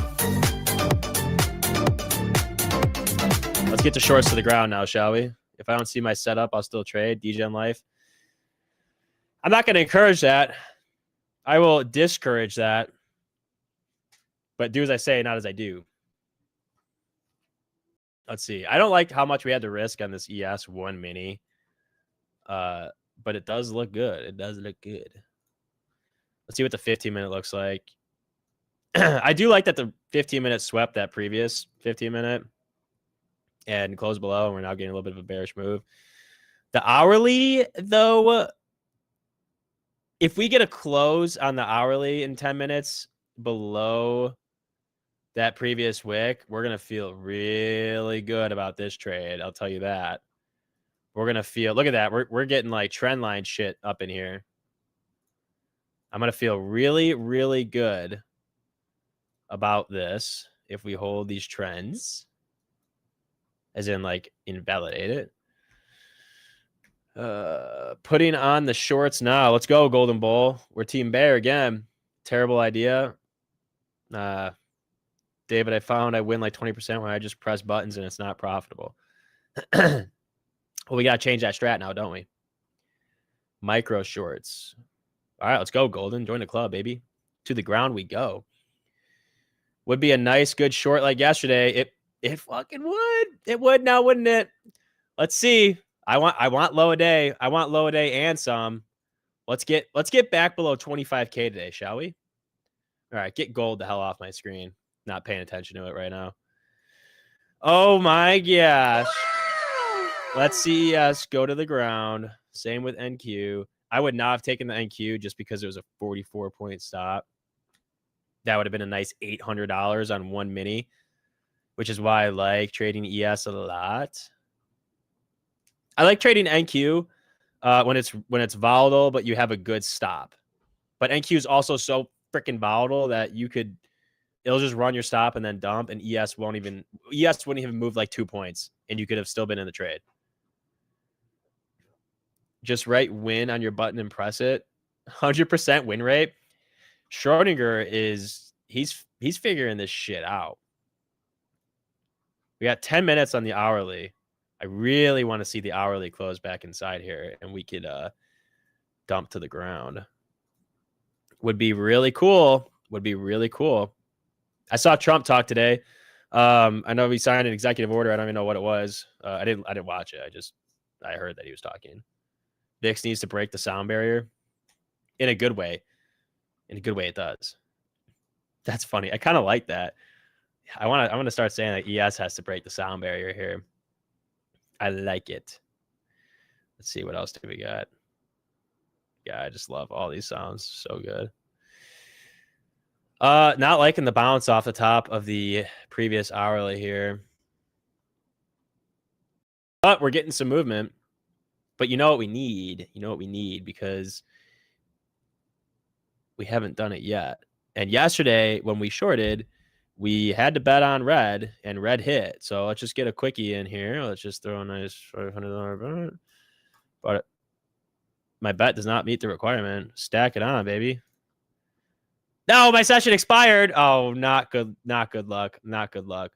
Let's get the shorts to the ground now, shall we? If I don't see my setup, I'll still trade. DGen Life. I'm not going to encourage that. I will discourage that. But do as I say, not as I do. Let's see. I don't like how much we had to risk on this ES 1 mini. But it does look good. It does look good. Let's see what the 15-minute looks like. I do like that the 15-minute swept that previous 15-minute and closed below, and we're now getting a little bit of a bearish move. The hourly, though, if we get a close on the hourly in 10 minutes below that previous wick, we're going to feel really good about this trade. I'll tell you that. We're going to feel, look at that. We're getting like trend line shit up in here. I'm going to feel really, really good about this if we hold these trends, as in like invalidate it. Putting on the shorts now. Let's go, Golden Bull. We're Team Bear again. Terrible idea. David, I found I win like 20% when I just press buttons and it's not profitable. Well, we got to change that strat now, don't we? Micro shorts. All right, let's go, Golden. Join the club, baby. To the ground we go. Would be a nice, good short like yesterday. It fucking would. It would now, wouldn't it? Let's see. I want low a day. I want low a day and some. Let's get back below 25K today, shall we? All right, get gold the hell off my screen. Not paying attention to it right now. Oh my gosh. Let's see ES go to the ground. Same with NQ. I would not have taken the NQ just because it was a 44-point stop. That would have been a nice $800 on 1 mini, which is why I like trading ES a lot. I like trading NQ when it's volatile, but you have a good stop. But NQ is also so freaking volatile that it'll just run your stop and then dump, and ES wouldn't even move like 2 points, and you could have still been in the trade. Just write win on your button and press it. 100% win rate. Schrodinger he's figuring this shit out. We got 10 minutes on the hourly. I really want to see the hourly close back inside here, and we could dump to the ground. Would be really cool. Would be really cool. I saw Trump talk today. I know he signed an executive order. I don't even know what it was. I didn't watch it. I heard that he was talking. VIX needs to break the sound barrier in a good way. In a good way, it does. That's funny. I kind of like that. I want to start saying that ES has to break the sound barrier here. I like it. Let's see, what else do we got? Yeah, I just love all these sounds. So good. Not liking the bounce off the top of the previous hourly here. But we're getting some movement. But you know what we need? You know what we need, because we haven't done it yet. And yesterday, when we shorted, we had to bet on red, and red hit. So let's just get a quickie in here. Let's just throw a nice $500 bet. But my bet does not meet the requirement. Stack it on, baby. No, my session expired. Oh, not good. Not good luck. Not good luck.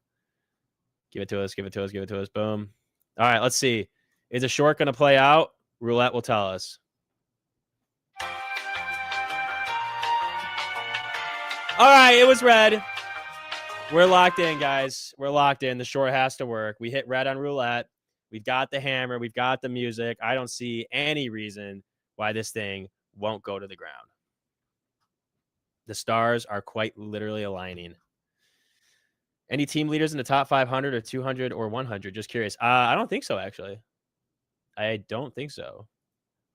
Give it to us. Give it to us. Give it to us. Boom. All right, let's see. Is a short going to play out? Roulette will tell us. All right, it was red. We're locked in, guys. We're locked in. The short has to work. We hit red on roulette. We've got the hammer. We've got the music. I don't see any reason why this thing won't go to the ground. The stars are quite literally aligning. Any team leaders in the top 500 or 200 or 100? Just curious. I don't think so, actually. I don't think so.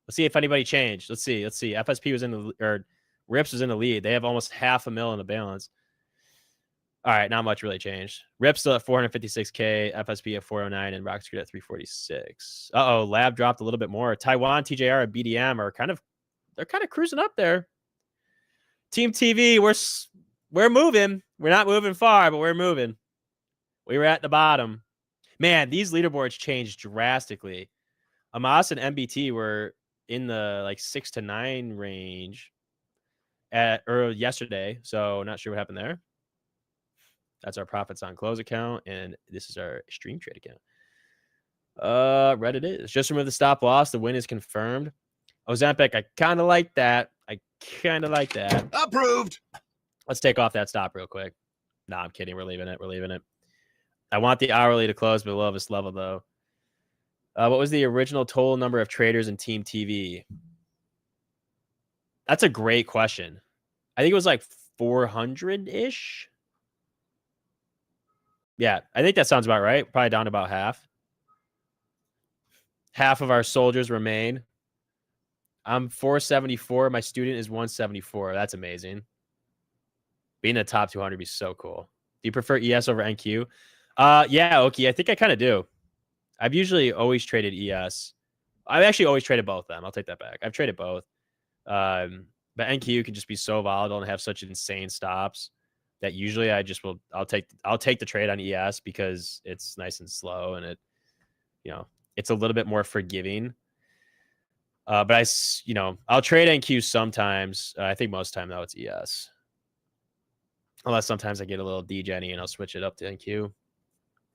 Let's see if anybody changed. Let's see. Let's see. FSP was in the, or Rips was in the lead. They have almost $500,000 in the balance. All right, not much really changed. Rips still at 456K, FSP at 409, and Rockscreen at 346. Uh-oh, Lab dropped a little bit more. Taiwan, TJR, and BDM are they're kind of cruising up there. Team TV, we're moving. We're not moving far, but we're moving. We were at the bottom. Man, these leaderboards changed drastically. Amos and MBT were in the like 6 to 9 range yesterday, so not sure what happened there. That's our profits on close account, and this is our stream trade account. Red it is. Just remove the stop loss. The win is confirmed. Ozempic, I kind of like that. Approved. Let's take off that stop real quick. Nah, I'm kidding. We're leaving it. We're leaving it. I want the hourly to close below this level, though. What was the original total number of traders in Team TV? That's a great question. I think it was like 400-ish. Yeah, I think that sounds about right. Probably down to about half. Half of our soldiers remain. I'm 474. My student is 174. That's amazing. Being in the top 200 would be so cool. Do you prefer ES over NQ? Yeah, Oki. I think I kind of do. I've usually always traded ES. I've actually always traded both of them. I'll take that back. I've traded both. But NQ can just be so volatile and have such insane stops that usually I'll take the trade on ES because it's nice and slow and it's a little bit more forgiving. But I'll trade NQ sometimes. I think most of the time though it's ES. Unless sometimes I get a little degenny and I'll switch it up to NQ.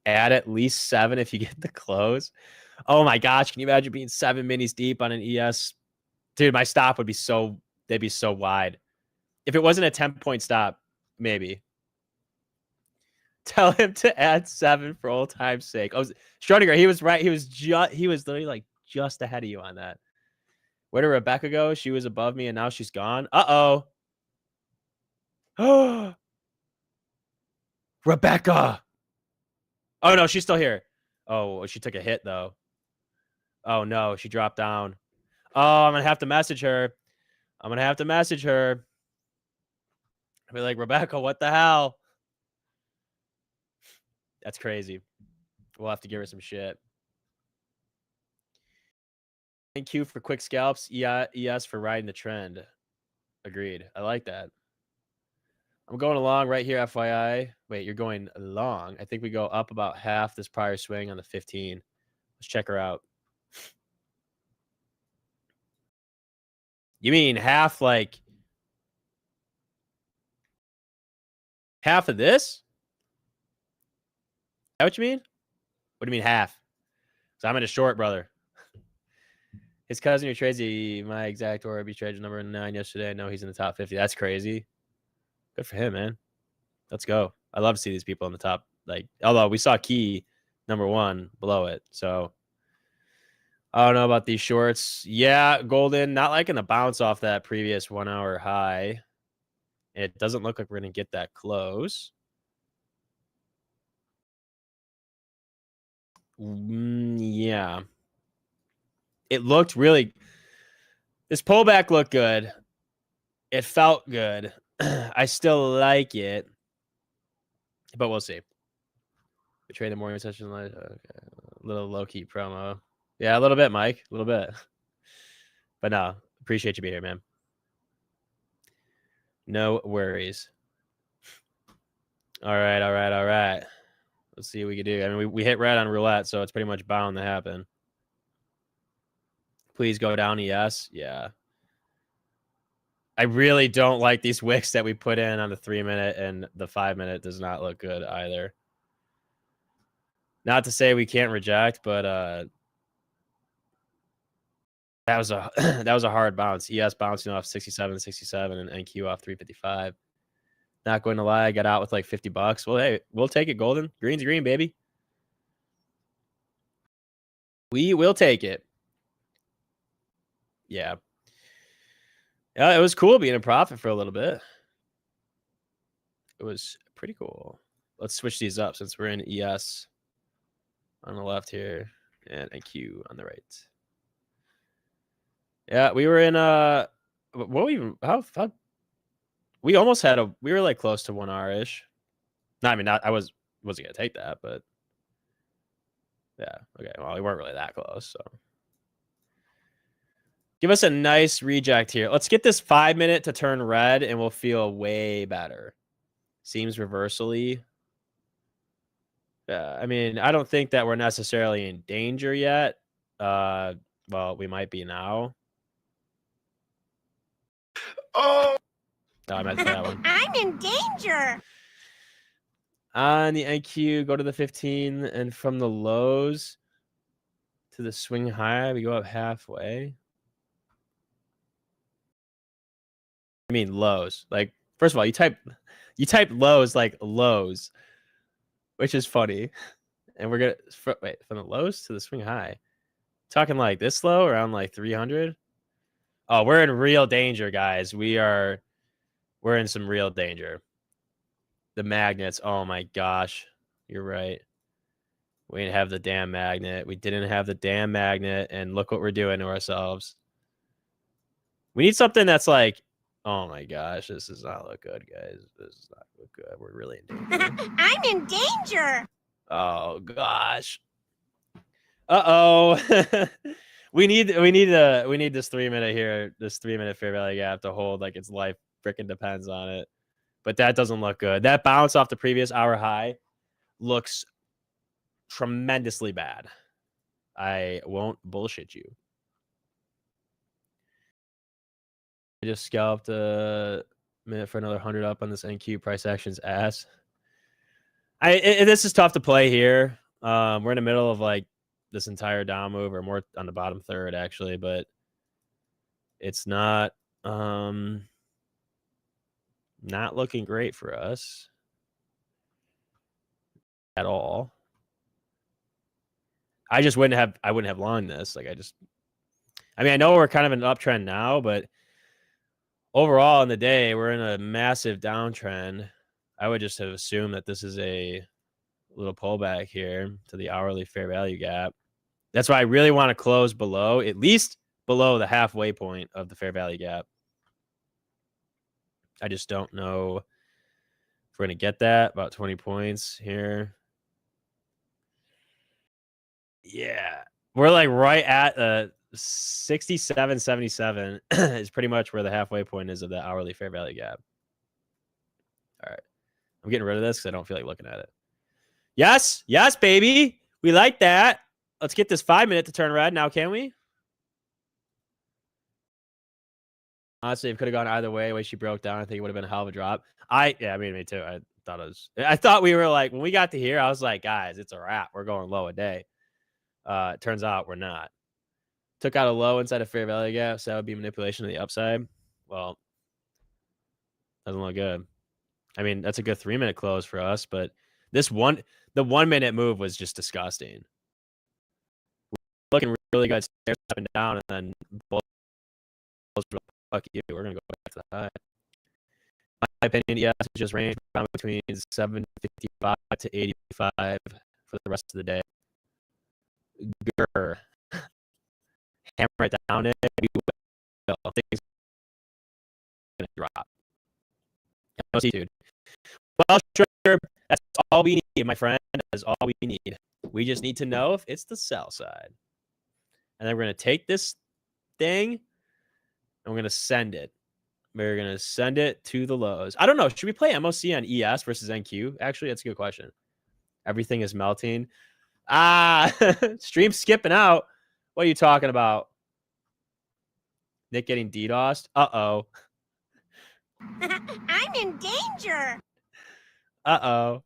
Add at least 7 if you get the close. Oh my gosh, can you imagine being 7 minis deep on an ES? Dude, my stop would be they'd be so wide. If it wasn't a 10-point stop, maybe. Tell him to add 7 for old time's sake. Oh, Schrodinger, he was right. He was literally like just ahead of you on that. Where did Rebecca go? She was above me and now she's gone. Uh-oh. Oh, Rebecca. Oh, no, she's still here. Oh, she took a hit, though. Oh, no, she dropped down. Oh, I'm going to have to message her. I'll be like, Rebecca, what the hell? That's crazy. We'll have to give her some shit. NQ for quick scalps, ES for riding the trend. Agreed. I like that. I'm going along right here, FYI. Wait, you're going long. I think we go up about half this prior swing on the 15. Let's check her out. You mean half, like half of this? Is that what you mean? What do you mean half? So I'm in a short, brother. His cousin who trades my exact order be traded number 9 yesterday. I know he's in the top 50. That's crazy. Good for him, man. Let's go. I love to see these people in the top. Like, although we saw Key number 1 below it. So I don't know about these shorts. Yeah, Golden, not liking the bounce off that previous 1 hour high. It doesn't look like we're going to get that close. Yeah. It looked really... This pullback looked good. It felt good. I still like it. But we'll see. We trade the morning session. Okay. A little low-key promo. Yeah, a little bit, Mike. A little bit. But no, appreciate you being here, man. No worries. All right. Let's see what we can do. I mean, we hit red on roulette, so it's pretty much bound to happen. Please go down, yes. Yeah. I really don't like these wicks that we put in on the 3-minute, and the 5-minute does not look good either. Not to say we can't reject, but that was a hard bounce. ES bouncing off 67, and NQ off 355. Not going to lie, I got out with like $50. Well, hey, we'll take it, Golden. Green's green, baby. We will take it. Yeah. Yeah, it was cool being a profit for a little bit. It was pretty cool. Let's switch these up since we're in ES on the left here and NQ on the right. Yeah, we were in we almost had we were like close to 1 hour-ish. No, I mean, I wasn't gonna take that, but yeah, okay. Well, we weren't really that close, so give us a nice reject here. Let's get this 5-minute to turn red, and we'll feel way better. Seems reversally. I mean, I don't think that we're necessarily in danger yet. Well, we might be now. Oh! No, I meant that one. I'm in danger! On the NQ, go to the 15, and from the lows to the swing high, we go up halfway. I mean lows. Like, first of all, you type lows like lows, which is funny. And we're gonna wait from the lows to the swing high. Talking like this low, around like 300. Oh, we're in real danger, guys. We're in some real danger. The magnets. Oh my gosh, you're right. We didn't have the damn magnet. We didn't have the damn magnet, and look what we're doing to ourselves. We need something that's like, oh my gosh, this does not look good, guys. This does not look good. We're really in danger. I'm in danger! Oh gosh. Uh-oh. we need this 3-minute here, this 3-minute fair value gap to hold like its life freaking depends on it. But that doesn't look good. That bounce off the previous hour high looks tremendously bad. I won't bullshit you. I just scalped a minute for another 100 up on this NQ price action's ass. This is tough to play here. We're in the middle of like this entire down move, or more on the bottom third actually, but it's not looking great for us at all. I wouldn't have long this. Like I mean, I know we're kind of in an uptrend now, but overall in the day, we're in a massive downtrend. I would just have assumed that this is a little pullback here to the hourly fair value gap. That's why I really want to close below, at least below the halfway point of the fair value gap. I just don't know if we're going to get that. About 20 points here. Yeah. We're like right at 67.77 is pretty much where the halfway point is of the hourly fair value gap. All right. I'm getting rid of this because I don't feel like looking at it. Yes. Yes, baby. We like that. Let's get this 5-minute to turn red now, can we? Honestly, it could have gone either way. The way she broke down, I think it would have been a hell of a drop. Yeah, I mean, me too. I thought we were like, when we got to here, I was like, guys, it's a wrap. We're going low a day. It turns out we're not. Took out a low inside of fair value gap, so that would be manipulation of the upside. Well, doesn't look good. I mean, that's a good 3-minute close for us, but the 1-minute move was just disgusting. Looking really good, stairs up and down, and then both. Fuck you. We're gonna go back to the high. My opinion, yes, it's just range between 755 to 85 for the rest of the day. Grr. Hammer it down. Things gonna drop. No see, dude. Well, sure. That's all we need, my friend. That's all we need. We just need to know if it's the sell side, and then we're gonna take this thing. And we're going to send it. We're going to send it to the lows. I don't know. Should we play MOC on ES versus NQ? Actually, that's a good question. Everything is melting. Stream skipping out. What are you talking about? Nick getting DDoSed? Uh-oh. I'm in danger. Uh-oh.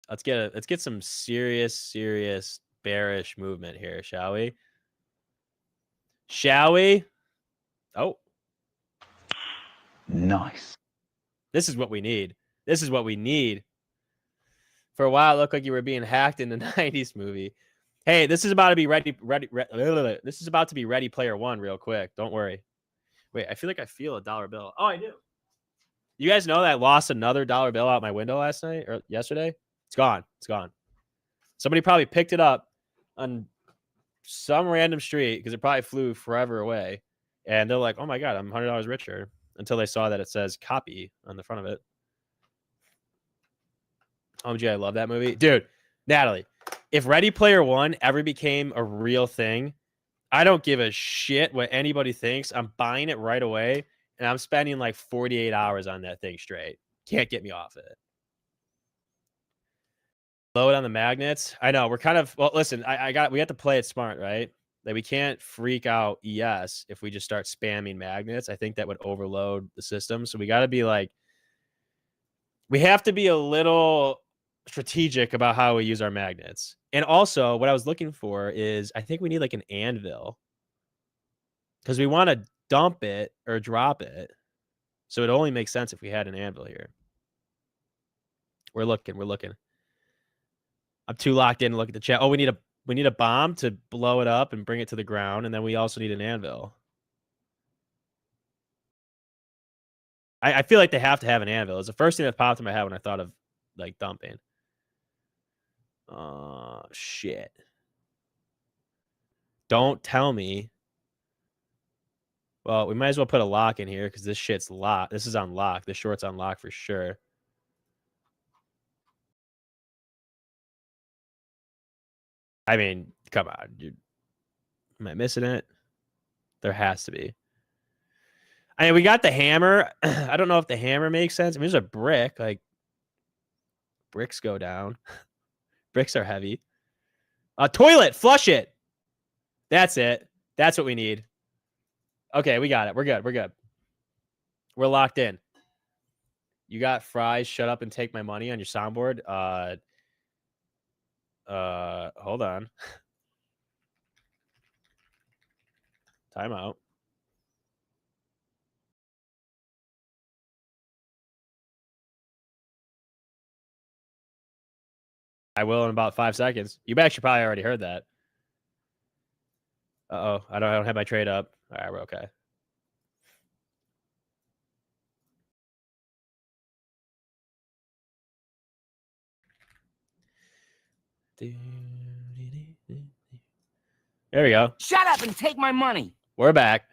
Let's get some serious bearish movement here, shall we? Shall we? Oh. Nice. This is what we need. This is what we need. For a while, it looked like you were being hacked in the 90s movie. Hey, this is about to be ready. This is about to be Ready Player One real quick. Don't worry. Wait, I feel like I feel a dollar bill. Oh, I do. You guys know that I lost another dollar bill out my window last night or yesterday? It's gone. It's gone. Somebody probably picked it up on some random street because it probably flew forever away, and they're like, "Oh my god, I'm $100 richer," until they saw that it says "copy" on the front of it. OMG, I love that movie, dude. Natalie, if Ready Player One ever became a real thing, I don't give a shit what anybody thinks. I'm buying it right away, and I'm spending like 48 hours on that thing straight. Can't get me off it. Load on the magnets. I know we're kind of listen. We have to play it smart, right? That we can't freak out ES if we just start spamming magnets. I think that would overload the system. So we got to be like, we have to be a little strategic about how we use our magnets. And also, what I was looking for is I think we need like an anvil because we want to dump it or drop it. So it only makes sense if we had an anvil here. We're looking. I'm too locked in to look at the chat. Oh, we need a bomb to blow it up and bring it to the ground, and then we also need an anvil. I feel like they have to have an anvil. It's the first thing that popped in my head when I thought of like dumping. Shit. Don't tell me. Well, we might as well put a lock in here because this shit's locked. This is on lock. This short's on lock for sure. I mean, come on, dude. Am I missing it? There has to be. I mean, we got the hammer. I don't know if the hammer makes sense. I mean, there's a brick. Like, bricks go down. Bricks are heavy. Toilet, flush it. That's it. That's what we need. Okay, we got it. We're good. We're locked in. You got fries. Shut up and take my money on your soundboard. Hold on. Timeout. I will in about 5 seconds. You actually probably already heard that. Uh-oh. I don't have my trade up. All right, we're okay. There we go. Shut up and take my money. We're back.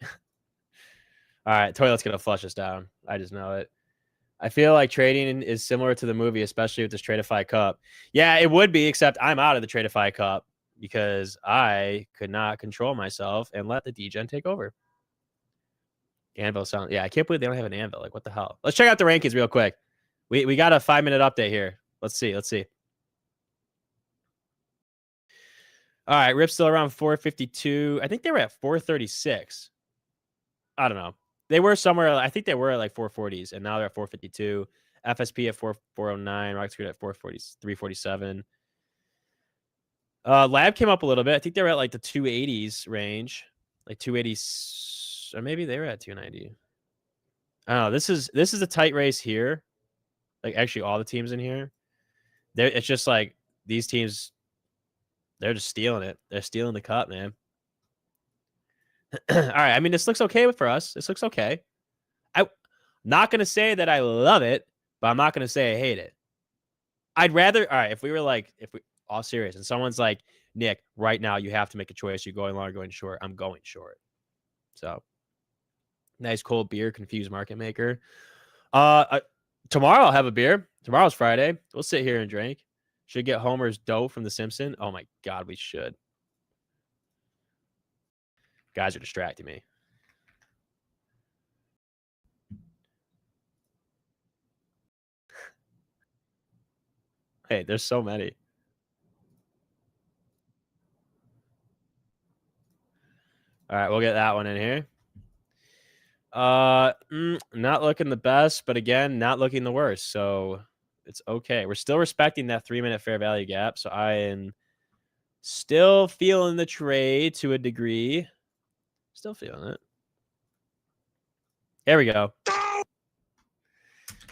All right, toilet's gonna flush us down. I just know it. I feel like trading is similar to the movie, especially with this Tradeify Cup. Yeah, it would be, except I'm out of the Tradeify Cup. because I could not control myself and let the degen take over. Anvil sound. Yeah, I can't believe they don't have an anvil. Like, what the hell? Let's check out the rankings real quick. We got a 5-minute update here. Let's see. All right, Rip's still around 452. I think they were at 436. I don't know. They were somewhere. I think they were at like 440s, and now they're at 452. FSP at 409. Rocket Squid at 347. Lab came up a little bit. I think they were at like the 280s range, like 280s, or maybe they were at 290. I don't know. This is a tight race here. Like actually, all the teams in here, it's just like these teams. They're just stealing it. They're stealing the cup, man. All right. I mean, this looks okay for us. This looks okay. I'm not going to say that I love it, but I'm not going to say I hate it. I'd rather, all right, if we all serious and someone's like, Nick, right now you have to make a choice. You're going long or going short. I'm going short. So nice cold beer, confused market maker. Tomorrow I'll have a beer. Tomorrow's Friday. We'll sit here and drink. Should get Homer's dough from The Simpsons. Oh my God, we should. Guys are distracting me. Hey, there's so many. All right, we'll get that one in here. Not looking the best, but again, not looking the worst. So it's okay. We're still respecting that 3-minute fair value gap. So I am still feeling the trade to a degree. Still feeling it. There we go.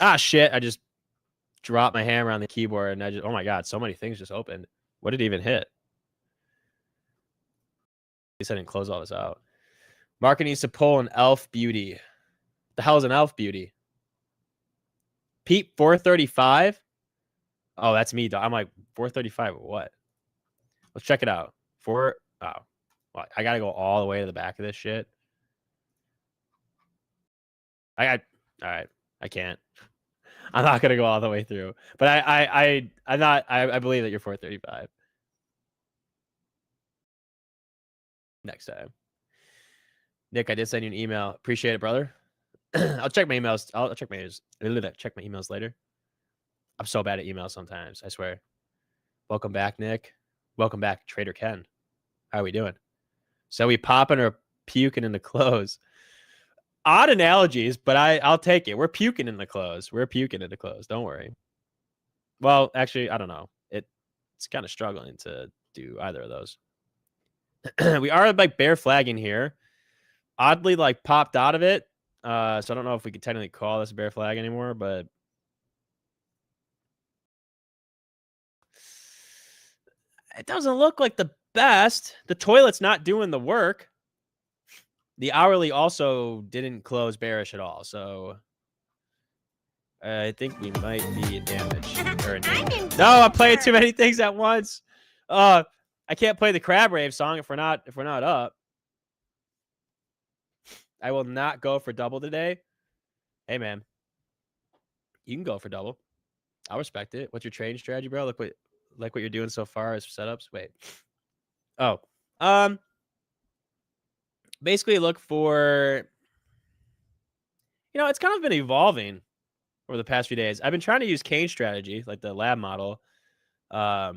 Ah, shit. I just dropped my hammer on the keyboard and oh my God, so many things just opened. What did it even hit? At least I didn't close all this out. Market needs to pull an Elf Beauty. The hell is an Elf Beauty? Pete 435. Oh, that's me. I'm like 435. What? Let's check it out. Well, I gotta go all the way to the back of this shit. All right. I can't. I'm not gonna go all the way through. But I believe that you're 435. Next time. Nick, I did send you an email. Appreciate it, brother. I'll check my emails. I'll check my emails later. I'm so bad at emails sometimes, I swear. Welcome back, Nick. Welcome back, Trader Ken. How are we doing? So we popping or puking in the close. Odd analogies, but I'll take it. We're puking in the close. Don't worry. Well, actually, I don't know. It's kind of struggling to do either of those. We are like bear flagging here. Oddly, like popped out of it. So I don't know if we could technically call this a bear flag anymore, but it doesn't look like the best. The toilet's not doing the work. The hourly also didn't close bearish at all, so I think we might be in damage. No, I'm playing too many things at once. I can't play the Crab Rave song if we're not up. I will not go for double today. Hey man, you can go for double. I'll respect it. What's your trading strategy, bro? Look what you're doing so far as setups. Wait. Oh. Basically look for, it's kind of been evolving over the past few days. I've been trying to use Kane strategy, like the lab model. But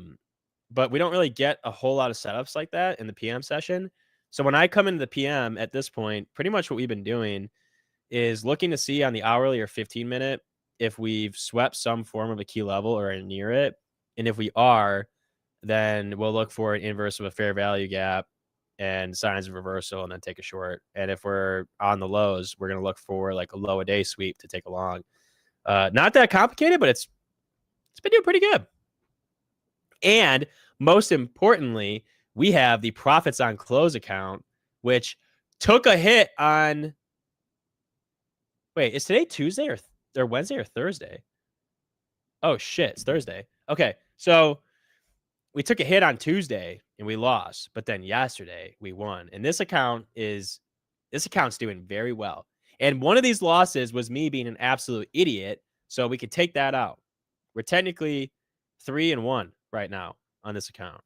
we don't really get a whole lot of setups like that in the PM session. So when I come into the PM at this point, pretty much what we've been doing is looking to see on the hourly or 15-minute if we've swept some form of a key level or are near it. And if we are, then we'll look for an inverse of a fair value gap and signs of reversal and then take a short. And if we're on the lows, we're going to look for like a low a day sweep to take a long. Not that complicated, but it's been doing pretty good. And most importantly, we have the profits on close account, which took a hit on. Wait, is today Tuesday or Wednesday or Thursday? Oh shit, it's Thursday. Okay, so we took a hit on Tuesday and we lost, but then yesterday we won. And this account's doing very well. And one of these losses was me being an absolute idiot, so we could take that out. We're technically 3-1 right now on this account.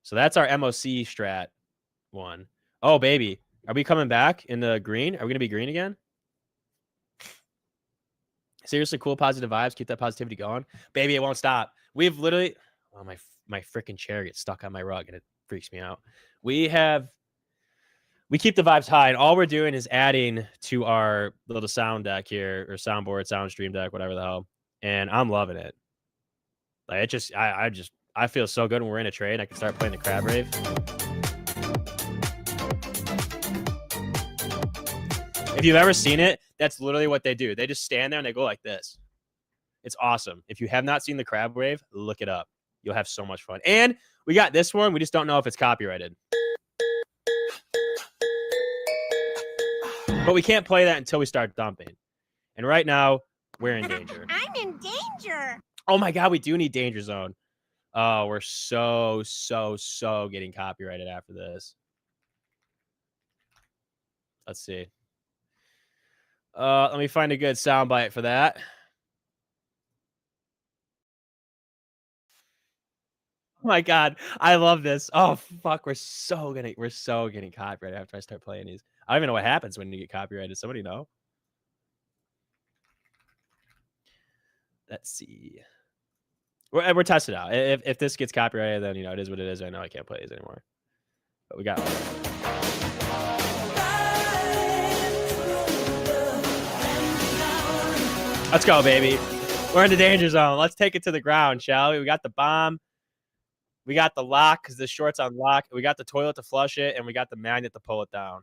So that's our MOC strat one. Oh, baby. Are we coming back in the green? Are we going to be green again? Seriously, cool, positive vibes. Keep that positivity going. Baby, it won't stop. We've literally... Oh, my freaking chair gets stuck on my rug, and it freaks me out. We keep the vibes high, and all we're doing is adding to our little sound deck here, or soundboard, sound stream deck, whatever the hell. And I'm loving it. Like, it just... I feel so good when we're in a trade. I can start playing the crab rave. If you've ever seen it, that's literally what they do. They just stand there and they go like this. It's awesome. If you have not seen the crab wave, look it up. You'll have so much fun. And we got this one. We just don't know if it's copyrighted. But we can't play that until we start dumping. And right now, we're in danger. I'm in danger. Oh my God, we do need danger zone. Oh, we're so getting copyrighted after this. Let's see. Let me find a good soundbite for that. Oh my God, I love this. Oh fuck, we're so getting copyrighted after I start playing these. I don't even know what happens when you get copyrighted. Somebody know? Let's see. We're testing it out. If this gets copyrighted, then it is what it is. I know I can't play these anymore. But we got one. Let's go, baby. We're in the danger zone. Let's take it to the ground, shall we? We got the bomb. We got the lock because the short's on lock. We got the toilet to flush it, and we got the magnet to pull it down.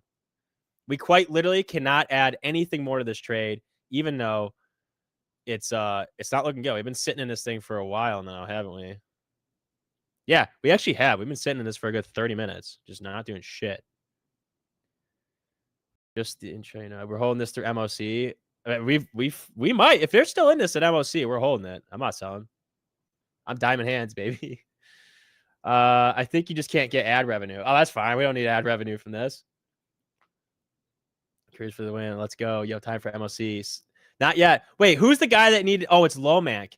We quite literally cannot add anything more to this trade, even though it's not looking good. We've been sitting in this thing for a while now, haven't we? Yeah, we actually have. We've been sitting in this for a good 30 minutes, just not doing shit. Just the intro, we're holding this through MOC. I mean, we might, if they're still in this at MOC, we're holding it. I'm not selling. I'm diamond hands, baby. I think you just can't get ad revenue. Oh, that's fine. We don't need ad revenue from this. Curious for the win. Let's go. Yo, time for MOCs. Not yet. Wait, who's the guy that needed? Oh, it's Lomac.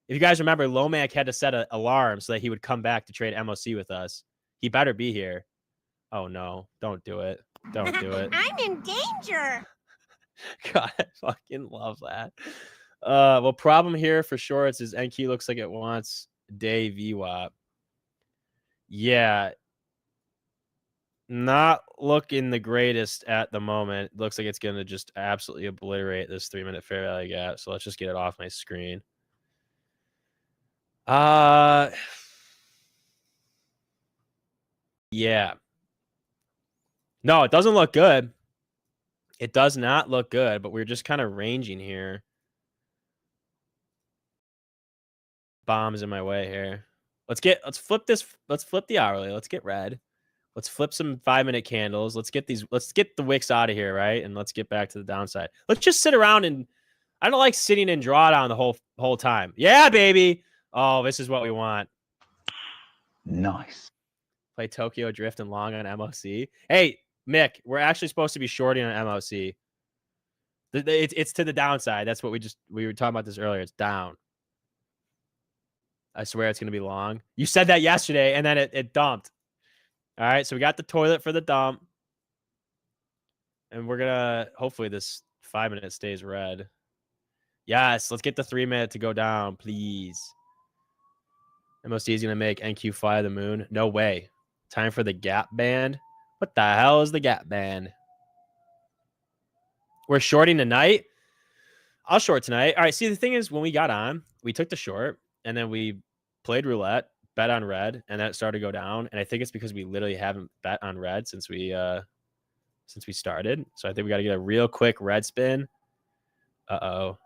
If you guys remember, Lomac had to set an alarm so that he would come back to trade MOC with us. He better be here. Oh no, don't do it. Don't do it. I'm in danger. God, I fucking love that. Well, problem here for shorts is NQ looks like it wants day VWAP. Yeah. Not looking the greatest at the moment. Looks like it's going to just absolutely obliterate this 3-minute fair value gap. So let's just get it off my screen. Yeah. No, it doesn't look good. It does not look good, but we're just kind of ranging here. Bombs in my way here. Let's flip this. Let's flip the hourly. Let's get red. Let's flip some 5-minute candles. Let's get the wicks out of here, right? And let's get back to the downside. Let's just sit around and I don't like sitting in drawdown the whole time. Yeah, baby. Oh, this is what we want. Nice. Play Tokyo Drift and long on MOC. Hey, Mick, we're actually supposed to be shorting on MOC. It's to the downside. That's what we were talking about this earlier. It's down. I swear it's going to be long. You said that yesterday, and then it dumped. All right, so we got the toilet for the dump. And we're going to, hopefully this 5-minute stays red. Yes, let's get the 3-minute to go down, please. MOC is going to make NQ fly the moon. No way. Time for the gap band. What the hell is the gap band? We're shorting tonight. I'll short tonight. All right, see, the thing is, when we got on, we took the short, and then we played roulette, bet on red, and then it started to go down. And I think it's because we literally haven't bet on red since we started. So I think we got to get a real quick red spin. Uh-oh.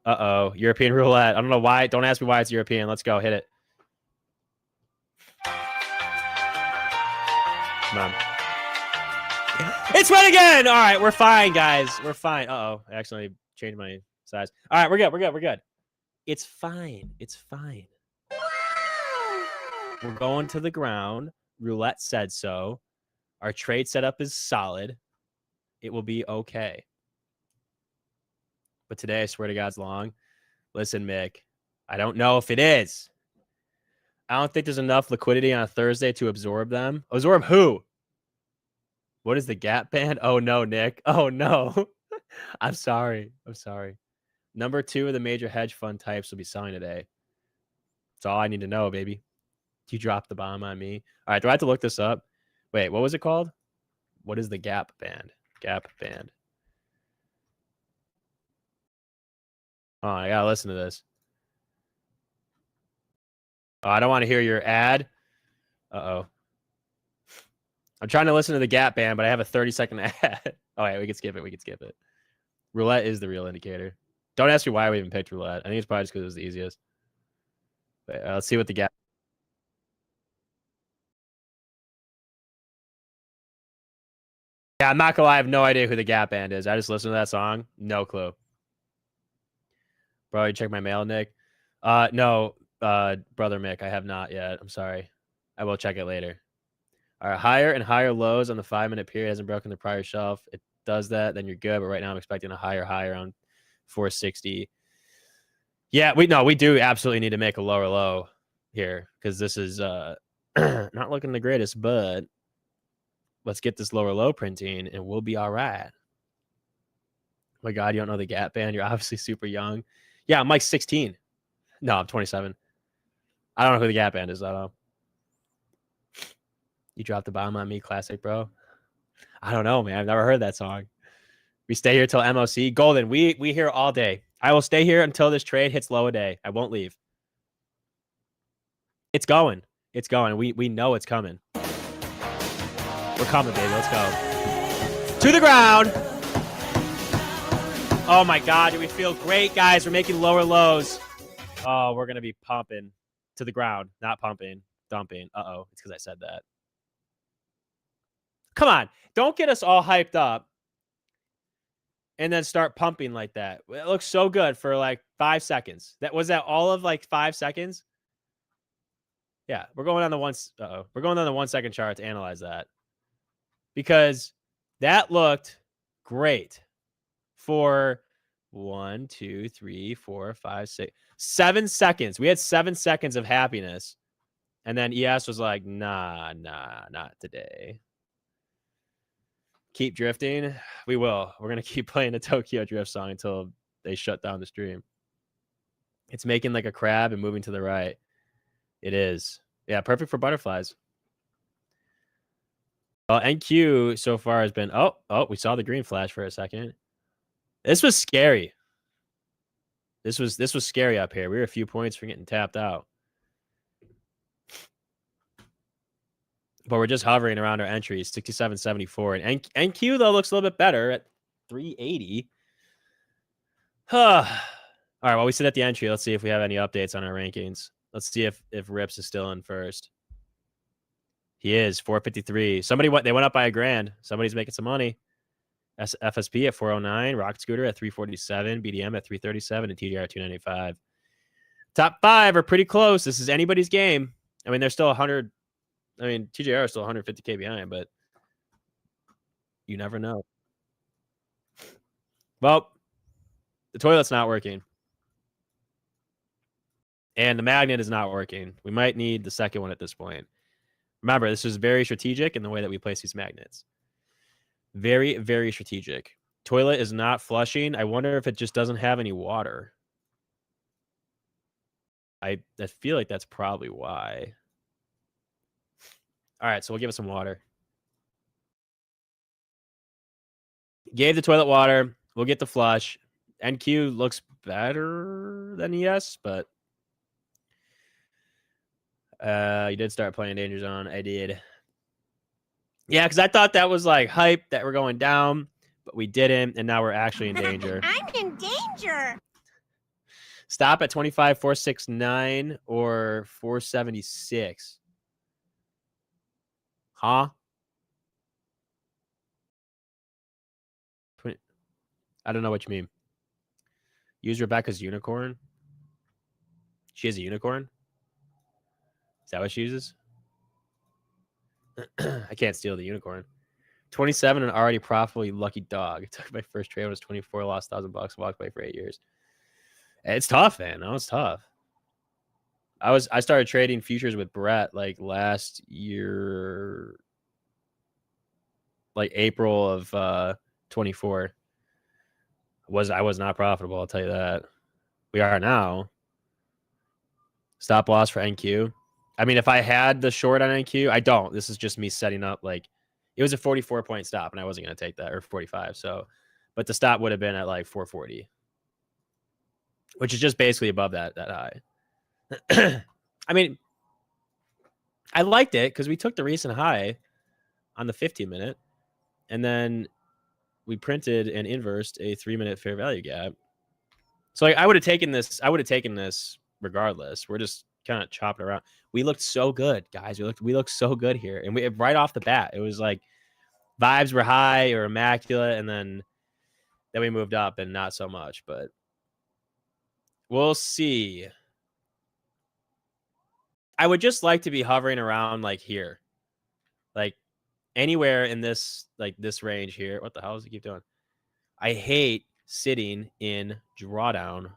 Uh-oh. European roulette. I don't know why. Don't ask me why it's European. Let's go. Hit it. Come on. It's red again. All right, we're fine, guys. We're fine. Uh-oh. I accidentally changed my size. All right, we're good. We're good. We're good. It's fine. It's fine. We're going to the ground. Roulette said so. Our trade setup is solid. It will be okay. But today, I swear to God, it's long. Listen, Mick, I don't know if it is. I don't think there's enough liquidity on a Thursday to absorb them. Absorb who? What is the gap band? Oh no, Nick. Oh no. I'm sorry. I'm sorry. Number 2 of the major hedge fund types will be selling today. That's all I need to know, baby. You dropped the bomb on me. All right, do I have to look this up? Wait, what was it called? What is the gap band? Gap band. Oh, I gotta listen to this. Oh, I don't want to hear your ad. Uh-oh. I'm trying to listen to the gap band, but I have a 30-second ad. Oh, yeah, we can skip it. We can skip it. Roulette is the real indicator. Don't ask me why we even picked roulette. I think it's probably just because it was the easiest. But, let's see what the gap. Yeah, I'm not gonna lie. I have no idea who the Gap Band is. I just listened to that song. No clue. Bro, you check my mail, Nick? No, brother Mick, I have not yet. I'm sorry. I will check it later. All right, higher and higher lows on the 5-minute period hasn't broken the prior shelf. It does that, then you're good. But right now, I'm expecting a higher high around 460. Yeah, we do absolutely need to make a lower low here because this is not looking the greatest. But let's get this lower low printing, and we'll be all right. Oh my God, you don't know the Gap Band? You're obviously super young. Yeah, I'm like 16. No, I'm 27. I don't know who the Gap Band is, though. You dropped the bomb on me, classic, bro. I don't know, man. I've never heard that song. We stay here till MOC. Golden, we here all day. I will stay here until this trade hits low a day. I won't leave. It's going. It's going. We know it's coming. We're coming, baby. Let's go. To the ground. Oh, my God. Do we feel great, guys? We're making lower lows. Oh, we're going to be pumping to the ground. Not pumping. Dumping. Uh-oh. It's because I said that. Come on. Don't get us all hyped up and then start pumping like that. It looks so good for like 5 seconds. Was that all of like 5 seconds? Yeah, we're going on the We're going on the 1 second chart to analyze that. Because that looked great for 1, 2, 3, 4, 5, 6, 7 seconds. We had 7 seconds of happiness. And then ES was like, nah, not today. Keep drifting. We will. We're going to keep playing the Tokyo Drift song until they shut down the stream. It's making like a crab and moving to the right. It is. Yeah, perfect for butterflies. NQ so far has been, oh, we saw the green flash for a second. This was scary. This was scary up here. We were a few points from getting tapped out. But we're just hovering around our entries, 67.74. And NQ, though, looks a little bit better at 380. All right, well, we sit at the entry. Let's see if we have any updates on our rankings. Let's see if Rips is still in first. He is, 453. They went up by $1,000. Somebody's making some money. FSP at 409, Rocket Scooter at 347, BDM at 337, and TDR at 295. Top 5 are pretty close. This is anybody's game. I mean, they're still 100. I mean, TJR is still 150K behind, but you never know. Well, the toilet's not working. And the magnet is not working. We might need the second one at this point. Remember, this is very strategic in the way that we place these magnets. Very, very strategic. Toilet is not flushing. I wonder if it just doesn't have any water. I feel like that's probably why. All right, so we'll give it some water. Gave the toilet water. We'll get the flush. NQ looks better than ES, but you did start playing Danger Zone. I did. Yeah, because I thought that was like hype that we're going down, but we didn't, and now we're actually in danger. I'm in danger. Stop at 25,469 or 476. Huh? I don't know what you mean. Use Rebecca's unicorn. She has a unicorn? Is that what she uses? I can't steal the unicorn. 27 and already profitable, you lucky dog. I took my first trade, was 24, lost $1,000, walked away for 8 years. It's tough, man. No, it's tough. I started trading futures with Brett like last year, like April of 24. I was not profitable, I'll tell you that. We are now. Stop loss for NQ. I mean, if I had the short on NQ, I don't. This is just me setting up like it was a 44-point stop, and I wasn't going to take that, or 45. So, but the stop would have been at like 440, which is just basically above that high. I mean, I liked it because we took the recent high on the 15-minute, and then we printed and inversed a 3-minute fair value gap. So like, I would have taken this. I would have taken this regardless. We're just kind of chopping around. We looked so good, guys. We looked so good here, and we right off the bat, it was like vibes were high or immaculate, and then we moved up and not so much. But we'll see. I would just like to be hovering around like here, like anywhere in this range here. What the hell does it keep doing? I hate sitting in drawdown.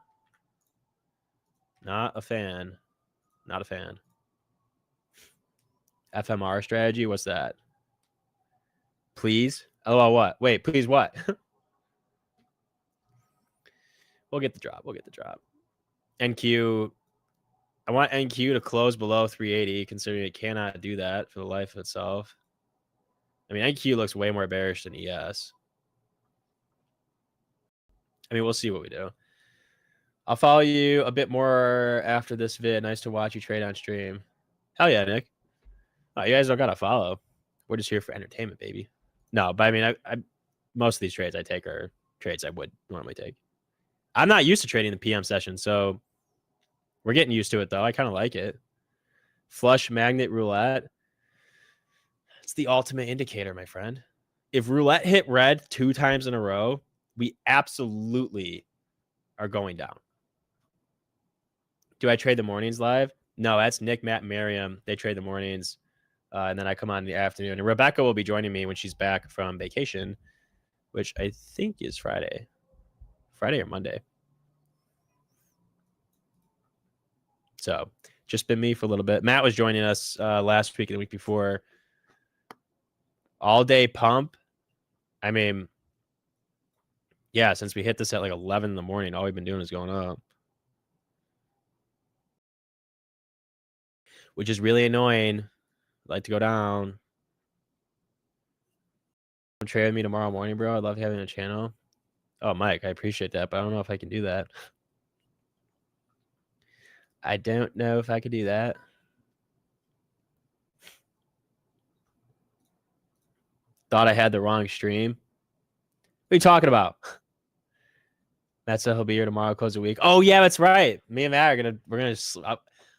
Not a fan. Not a fan. FMR strategy. What's that? Please. Oh, what? Wait, please what? We'll get the drop. We'll get the drop. NQ. I want NQ to close below 380, considering it cannot do that for the life of itself. I mean, NQ looks way more bearish than ES. I mean, we'll see what we do. I'll follow you a bit more after this vid. Nice to watch you trade on stream. Hell yeah, Nick. Oh, you guys don't got to follow. We're just here for entertainment, baby. No, but I mean, I most of these trades I take are trades I would normally take. I'm not used to trading the PM session, so we're getting used to it, though. I kind of like it. Flush magnet roulette. It's the ultimate indicator, my friend. If roulette hit red 2 times in a row, we absolutely are going down. Do I trade the mornings live? No, that's Nick, Matt, and Miriam. They trade the mornings, and then I come on in the afternoon. And Rebecca will be joining me when she's back from vacation, which I think is Friday. Friday or Monday. So just been me for a little bit. Matt was joining us last week and the week before. All day pump. I mean, yeah, since we hit this at like 11 in the morning, all we've been doing is going up. Which is really annoying. I'd like to go down. Trade with me tomorrow morning, bro. I love having a channel. Oh, Mike, I appreciate that, but I don't know if I can do that. I don't know if I could do that. Thought I had the wrong stream. What are you talking about? Matt said he'll be here tomorrow, close the week. Oh yeah, that's right. Me and Matt are gonna.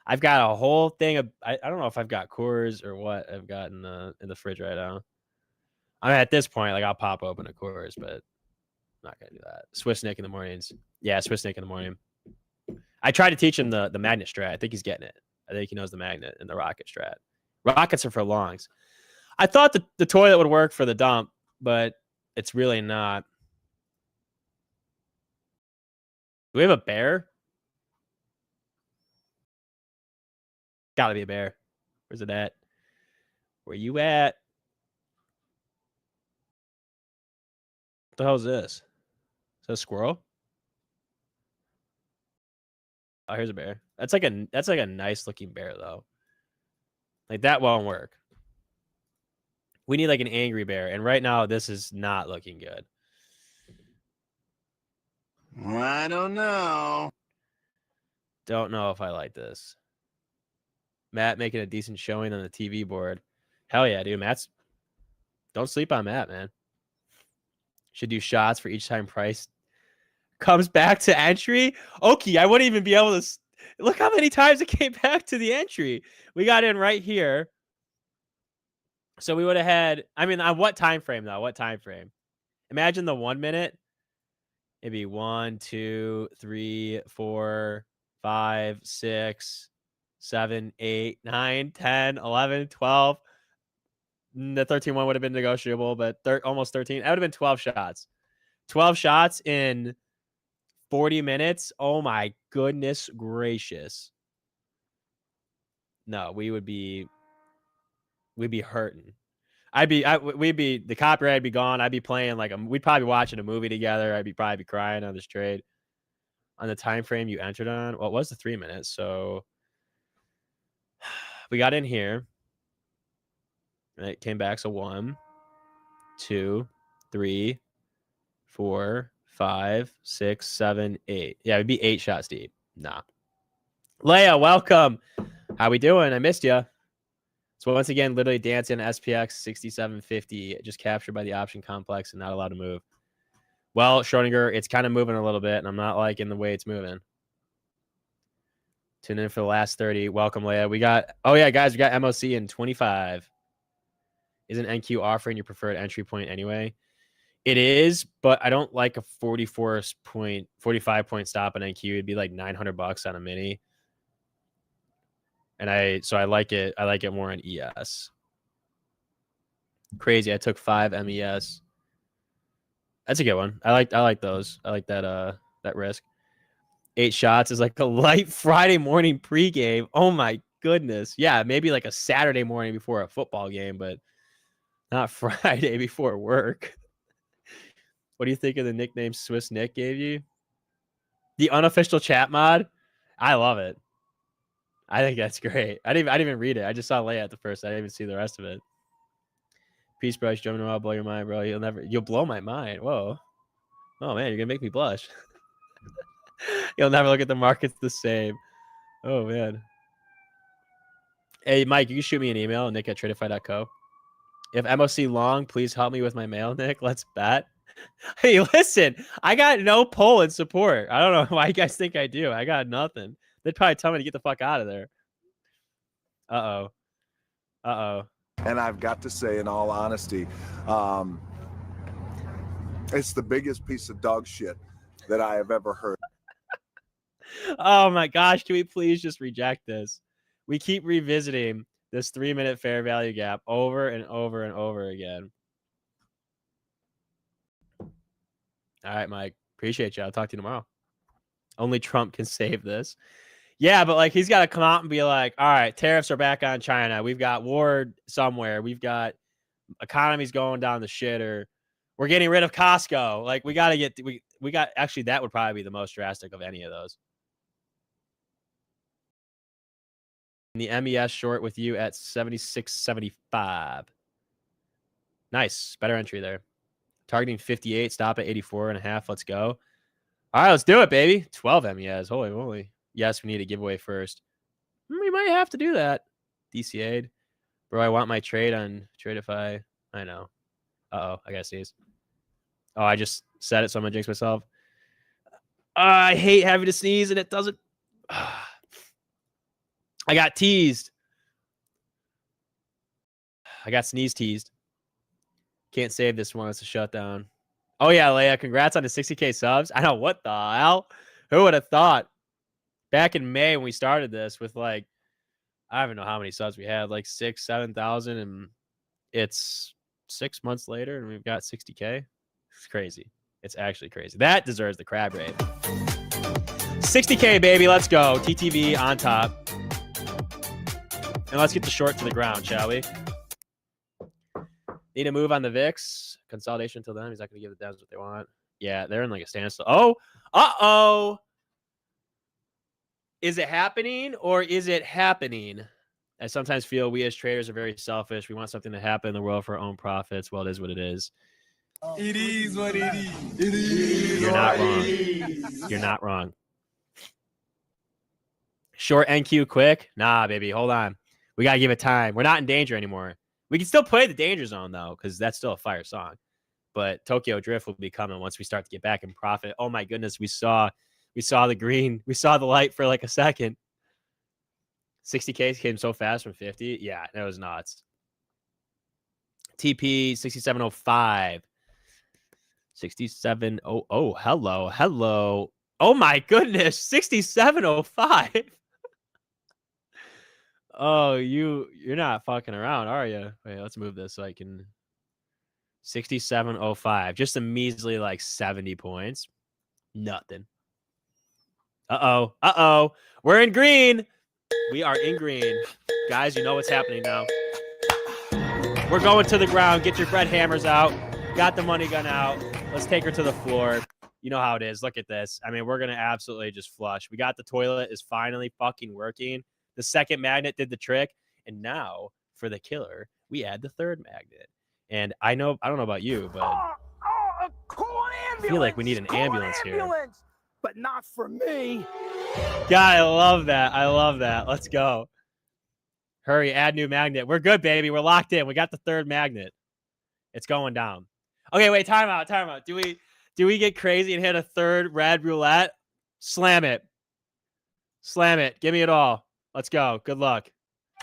I've got a whole thing of. I don't know if I've got Coors or what I've got in the fridge right now. I mean, at this point, like I'll pop open a Coors, but I'm not gonna do that. Swiss Nick in the mornings. Yeah, Swiss Nick in the morning. I tried to teach him the magnet strat. I think he's getting it. I think he knows the magnet and the rocket strat. Rockets are for longs. I thought the toilet would work for the dump, but it's really not. Do we have a bear? Gotta be a bear. Where's it at? Where you at? What the hell is this? Is that a squirrel? Oh, here's a bear. That's like a nice looking bear though. Like that won't work. We need like an angry bear, and right now this is not looking good. I don't know. Don't know if I like this. Matt making a decent showing on the TV board. Hell yeah, dude. Don't sleep on Matt, man. Should do shots for each time price comes back to entry. Okay, I wouldn't even be able to look how many times it came back to the entry. We got in right here. So we would have had, I mean, on what time frame though? What time frame? Imagine the 1 minute. Maybe 1, 2, 3, 4, 5, 6, 7, 8, 9, 10, 11, 12. The 13 one would have been negotiable, but almost 13. That would have been 12 shots. 12 shots in 40 minutes. Oh my goodness gracious. no, we'd be hurting. We'd be the copyright would be gone. I'd be playing like we'd probably be watching a movie together. I'd probably be crying on this trade. On the time frame you entered on, well, it was the 3 minutes. So we got in here. It came back. So 1, 2, 3, 4, 5, 6, 7, 8. Yeah, it'd be 8 shots deep. Nah. Leia, welcome. How we doing? I missed you. So once again, literally dancing SPX 6750, just captured by the option complex and not allowed to move. Well, Schrodinger, it's kind of moving a little bit, and I'm not liking the way it's moving. Tune in for the last 30. Welcome, Leia. We got, oh yeah, guys, we got MOC in 25. Isn't NQ offering your preferred entry point anyway? It is, but I don't like a 45 point stop on NQ. It'd be like $900 on a mini. And I like it. I like it more on ES. Crazy. I took 5 MES. That's a good one. I like those. I like that risk. 8 shots is like a light Friday morning pregame. Oh my goodness. Yeah, maybe like a Saturday morning before a football game, but not Friday before work. What do you think of the nickname Swiss Nick gave you? The unofficial chat mod? I love it. I think that's great. I didn't even read it. I just saw layout the first. I didn't even see the rest of it. Peace, bro. Jumping I'll blow your mind, bro. You'll blow my mind. Whoa. Oh man, you're gonna make me blush. You'll never look at the markets the same. Oh man. Hey Mike, you can shoot me an email, nick@tradeify.co. If MOC long, please help me with my mail, Nick. Let's bet. Hey, listen, I got no pull in support. I don't know why you guys think I do. I got nothing. They'd probably tell me to get the fuck out of there. Uh-oh. Uh-oh. And I've got to say, in all honesty, it's the biggest piece of dog shit that I have ever heard. Oh my gosh, can we please just reject this? We keep revisiting this 3-minute fair value gap over and over and over again. All right, Mike. Appreciate you. I'll talk to you tomorrow. Only Trump can save this. Yeah, but like he's got to come out and be like, all right, tariffs are back on China. We've got war somewhere. We've got economy's going down the shitter. We're getting rid of Costco. Like we got to get we got actually that would probably be the most drastic of any of those. The MES short with you at 76.75. Nice. Better entry there. Targeting 58. Stop at 84.5. Let's go. All right, let's do it, baby. 12 MES. Holy moly. Yes, we need a giveaway first. We might have to do that. DCA'd. Bro, I want my trade on Tradeify. I know. Uh-oh. I got to sneeze. Oh, I just said it, so I'm going to jinx myself. I hate having to sneeze, and it doesn't... I got teased. I got sneeze teased. Can't save this one. It's a shutdown. Oh, yeah, Leia. Congrats on the 60K subs. I know. What the hell? Who would have thought? Back in May when we started this with like, I don't even know how many subs we had, like 6,000, 7,000. And it's 6 months later and we've got 60K. It's crazy. It's actually crazy. That deserves the crab rate. 60K, baby. Let's go. TTV on top. And let's get the short to the ground, shall we? Need a move on the VIX. Consolidation until then. He's not going to give the devs what they want. Yeah, they're in like a standstill. Oh, uh-oh. Is it happening or is it happening? I sometimes feel we as traders are very selfish. We want something to happen in the world for our own profits. Well, it is what it is. It is what it is. It is. You're not wrong. You're not wrong. Short NQ quick? Nah, baby. Hold on. We got to give it time. We're not in danger anymore. We can still play the danger zone, though, because that's still a fire song. But Tokyo Drift will be coming once we start to get back in profit. Oh, my goodness. We saw the green. We saw the light for like a second. 60K came so fast from 50. Yeah, that was nuts. TP 6705. 6700. Oh, hello. Oh, my goodness. 6705. Oh, you're not fucking around, are you? Wait, let's move this so I can. 6705. Just a measly like 70 points. Nothing. Uh-oh. We're in green. We are in green. Guys, you know what's happening now. We're going to the ground. Get your bread hammers out. Got the money gun out. Let's take her to the floor. You know how it is. Look at this. I mean, we're going to absolutely just flush. We got the toilet is finally fucking working. The second magnet did the trick. And now for the killer, we add the third magnet. And I don't know about you, but I feel like we need an ambulance here. But not for me. God, I love that. I love that. Let's go. Hurry, add new magnet. We're good, baby. We're locked in. We got the third magnet. It's going down. Okay, wait, time out. Do we get crazy and hit a third red roulette? Slam it. Slam it. Give me it all. Let's go. Good luck.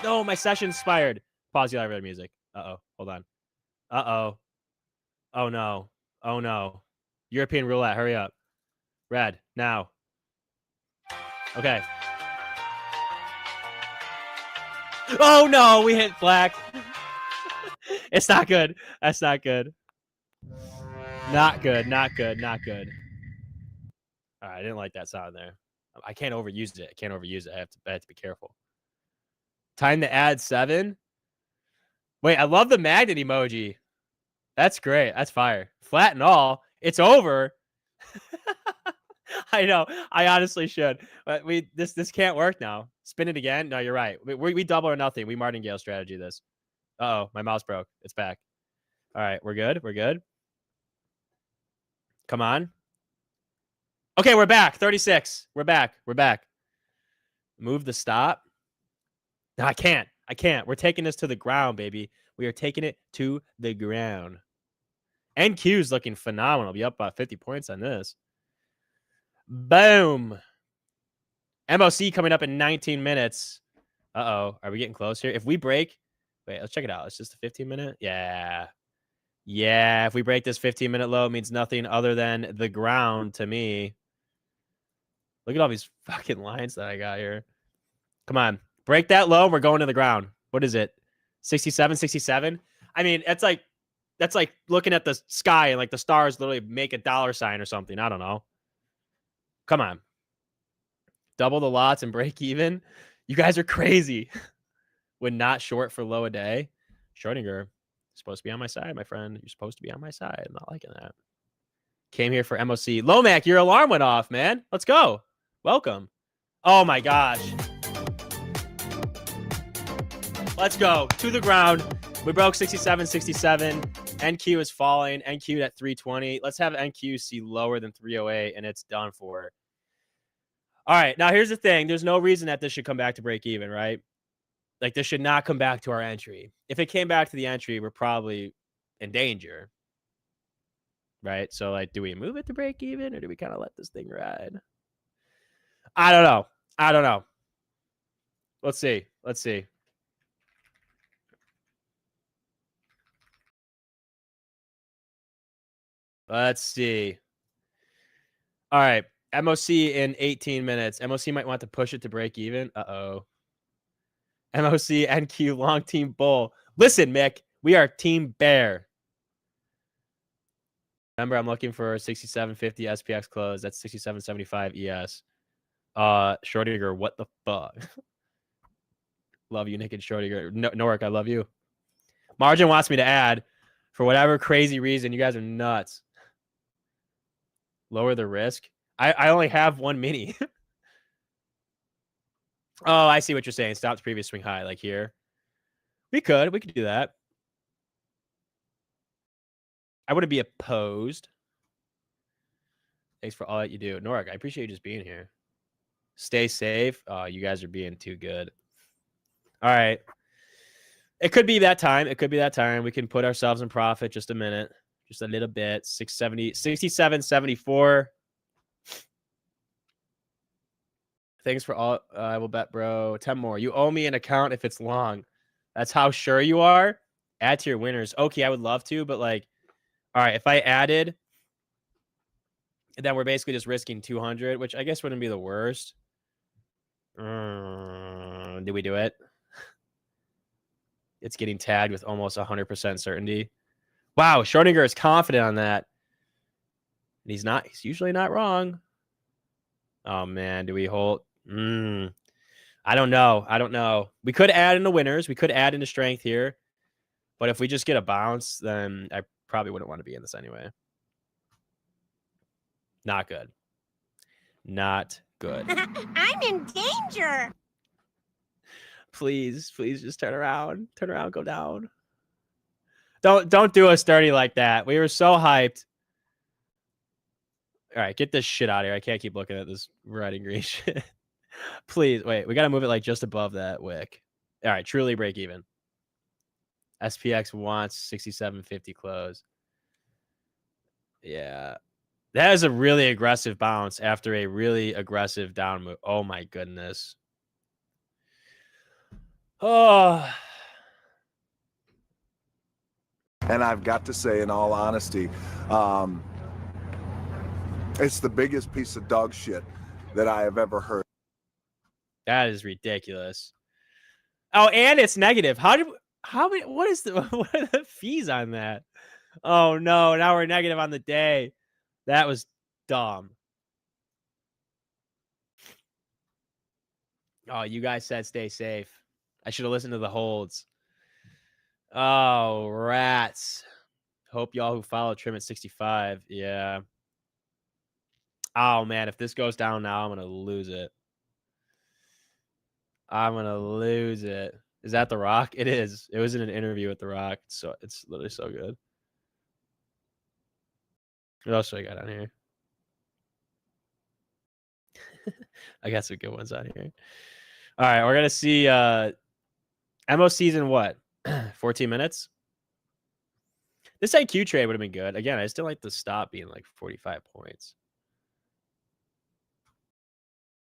No, my session expired. Pause the live music. Uh-oh. Hold on. Uh-oh. Oh, no. Oh, no. European roulette. Hurry up. Red. Now. Okay. Oh, no. We hit black. It's not good. That's not good. Not good. Not good. Not good. All right. I didn't like that sound there. I can't overuse it. I have to be careful. Time to add 7. Wait, I love the magnet emoji. That's great. That's fire. Flat and all. It's over. I know. I honestly should. But this can't work now. Spin it again. No, you're right. We double or nothing. We martingale strategy this. Uh-oh, my mouse broke. It's back. All right, we're good. We're good. Come on. Okay, we're back. 36. We're back. We're back. Move the stop. No, I can't. We're taking this to the ground, baby. We are taking it to the ground. NQ's looking phenomenal. Be up by 50 points on this. Boom. MOC coming up in 19 minutes. Uh-oh. Are we getting close here? If we break... Wait, let's check it out. It's just a 15-minute? Yeah. Yeah, if we break this 15-minute low, it means nothing other than the ground to me. Look at all these fucking lines that I got here. Come on. Break that low, we're going to the ground. What is it? 67, 67? I mean, that's like looking at the sky and like the stars literally make a dollar sign or something. I don't know. Come on. Double the lots and break even? You guys are crazy. When not short for low a day. Schrodinger, supposed to be on my side, my friend. You're supposed to be on my side. I'm not liking that. Came here for MOC. Lomac, your alarm went off, man. Let's go. Welcome. Oh my gosh. Let's go. To the ground. We broke 67, 67. NQ is falling. NQ at 320. Let's have NQ see lower than 308, and it's done for. All right. Now, here's the thing. There's no reason that this should come back to break even, right? Like, this should not come back to our entry. If it came back to the entry, we're probably in danger. Right? So, like, do we move it to break even, or do we kind of let this thing ride? I don't know. Let's see. All right. MOC in 18 minutes. MOC might want to push it to break even. Uh-oh. MOC, NQ, long team bull. Listen, Mick, we are team bear. Remember, I'm looking for 6750 SPX close. That's 6775 ES. Schrodinger, what the fuck? Love you, Nick and Schrodinger. Nork, I love you. Margin wants me to add for whatever crazy reason. You guys are nuts. Lower the risk. I only have one mini. Oh, I see what you're saying. Stop the previous swing high, like here. We could do that. I wouldn't be opposed. Thanks for all that you do. Norik, I appreciate you just being here. Stay safe. Oh, you guys are being too good. All right. It could be that time. We can put ourselves in profit just a minute. Just a little bit. 670, 67.74. Thanks for all. I will bet, bro. 10 more. You owe me an account if it's long. That's how sure you are. Add to your winners. Okay, I would love to, but like, all right, if I added, then we're basically just risking 200, which I guess wouldn't be the worst. Did we do it? It's getting tagged with almost 100% certainty. Wow, Schrodinger is confident on that. And he's not. He's usually not wrong. Oh, man. Do we hold? I don't know. I don't know. We could add in the winners. We could add into strength here. But if we just get a bounce, then I probably wouldn't want to be in this anyway. Not good. Not good. I'm in danger. Please, please just turn around. Turn around, go down. Don't do us dirty like that. We were so hyped. All right, get this shit out of here. I can't keep looking at this red and green shit. Please, wait. We got to move it like just above that wick. All right, truly break even. SPX wants 67.50 close. Yeah. That is a really aggressive bounce after a really aggressive down move. Oh, my goodness. Oh. And I've got to say, in all honesty, it's the biggest piece of dog shit that I have ever heard. That is ridiculous. Oh, and it's negative. What are the fees on that? Oh no, now we're negative on the day. That was dumb. Oh, you guys said stay safe. I should have listened to the holds. Oh, rats. Hope y'all who follow trim at 65. Yeah. Oh man, if this goes down now, I'm gonna lose it. I'm gonna lose it. Is that The Rock? It is. It was in an interview with The Rock. So it's literally so good. What else do I got on here? I got some good ones on here. All right, we're gonna see MOC's in what? 14 minutes? This IQ trade would have been good. Again, I still like the stop being like 45 points.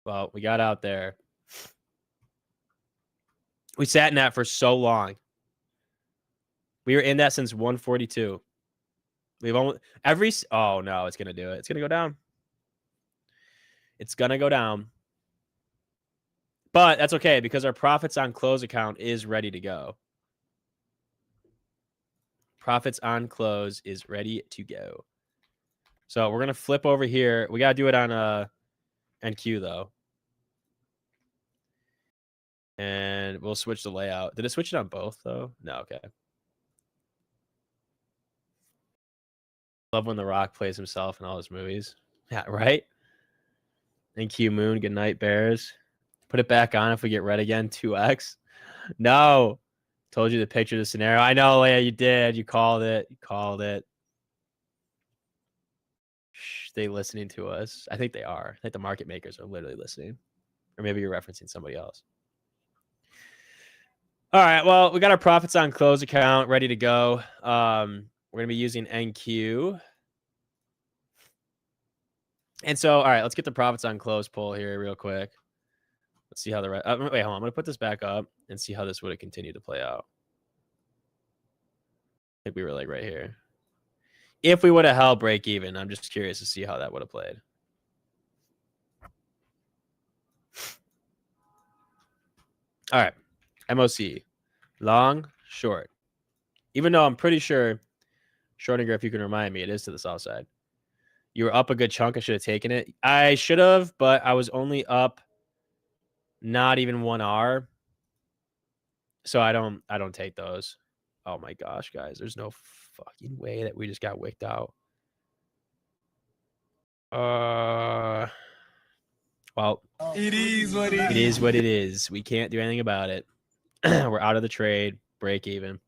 Well, we got out there. We sat in that for so long. We were in that since 142. We've only oh no, it's gonna do it. It's gonna go down. It's gonna go down. But that's okay because our profits on close account is ready to go. Profits on close is ready to go. So we're gonna flip over here. We gotta do it on NQ though. And we'll switch the layout. Did it switch it on both though? No, okay. Love when The Rock plays himself in all his movies. Yeah, right? NQ Moon, good night, Bears. Put it back on if we get red again, 2x. No. Told you to picture the scenario. I know, Leia, you did. You called it. You called it. Shh, they listening to us. I think they are. I think the market makers are literally listening. Or maybe you're referencing somebody else. All right, well, we got our profits on close account ready to go. We're going to be using NQ. And so, all right, let's get the profits on close poll here real quick. Let's see how the wait, hold on. I'm going to put this back up and see how this would have continued to play out. I think we were like right here. If we would have held break even, I'm just curious to see how that would have played. All right. MOC. Long, short. Even though I'm pretty sure, Schrodinger, if you can remind me, it is to the south side. You were up a good chunk. I should have taken it. I should have, but I was only up not even 1R. So I don't take those. Oh my gosh, guys. There's no fucking way that we just got wicked out. Well, it is what it is what it is. We can't do anything about it. We're out of the trade. Break even.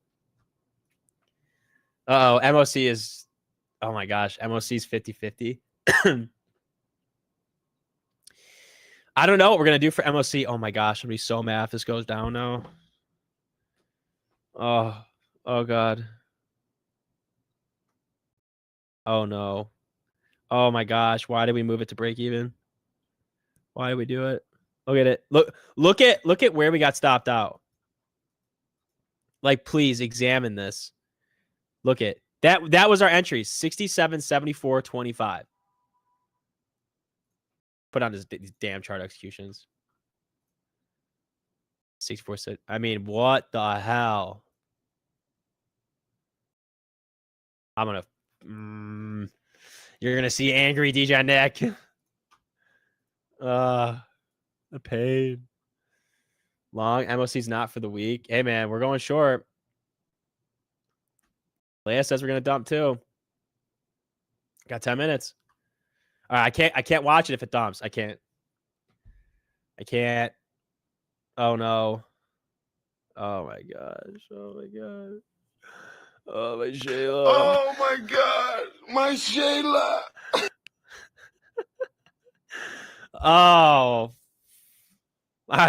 Uh-oh, MOC is, oh my gosh, MOC is 50-50. I don't know what we're going to do for MOC. Oh my gosh, I'm going to be so mad if this goes down now. Oh God. Oh no. Oh my gosh, why did we move it to break even? Why did we do it? Look at it. Look at where we got stopped out. Like, please examine this. Look at that was our entry, 67, 74, 25. Put on these damn chart executions. 64, I mean, what the hell? I'm gonna you're gonna see angry DJ Nick. The pain. Long MOC's not for the week. Hey man, we're going short. Leia says we're gonna dump too. Got 10 minutes. All right, I can't watch it if it dumps. I can't. Oh no. Oh my gosh. Oh my god. Oh my Shayla. Oh my God, my Shayla. Oh.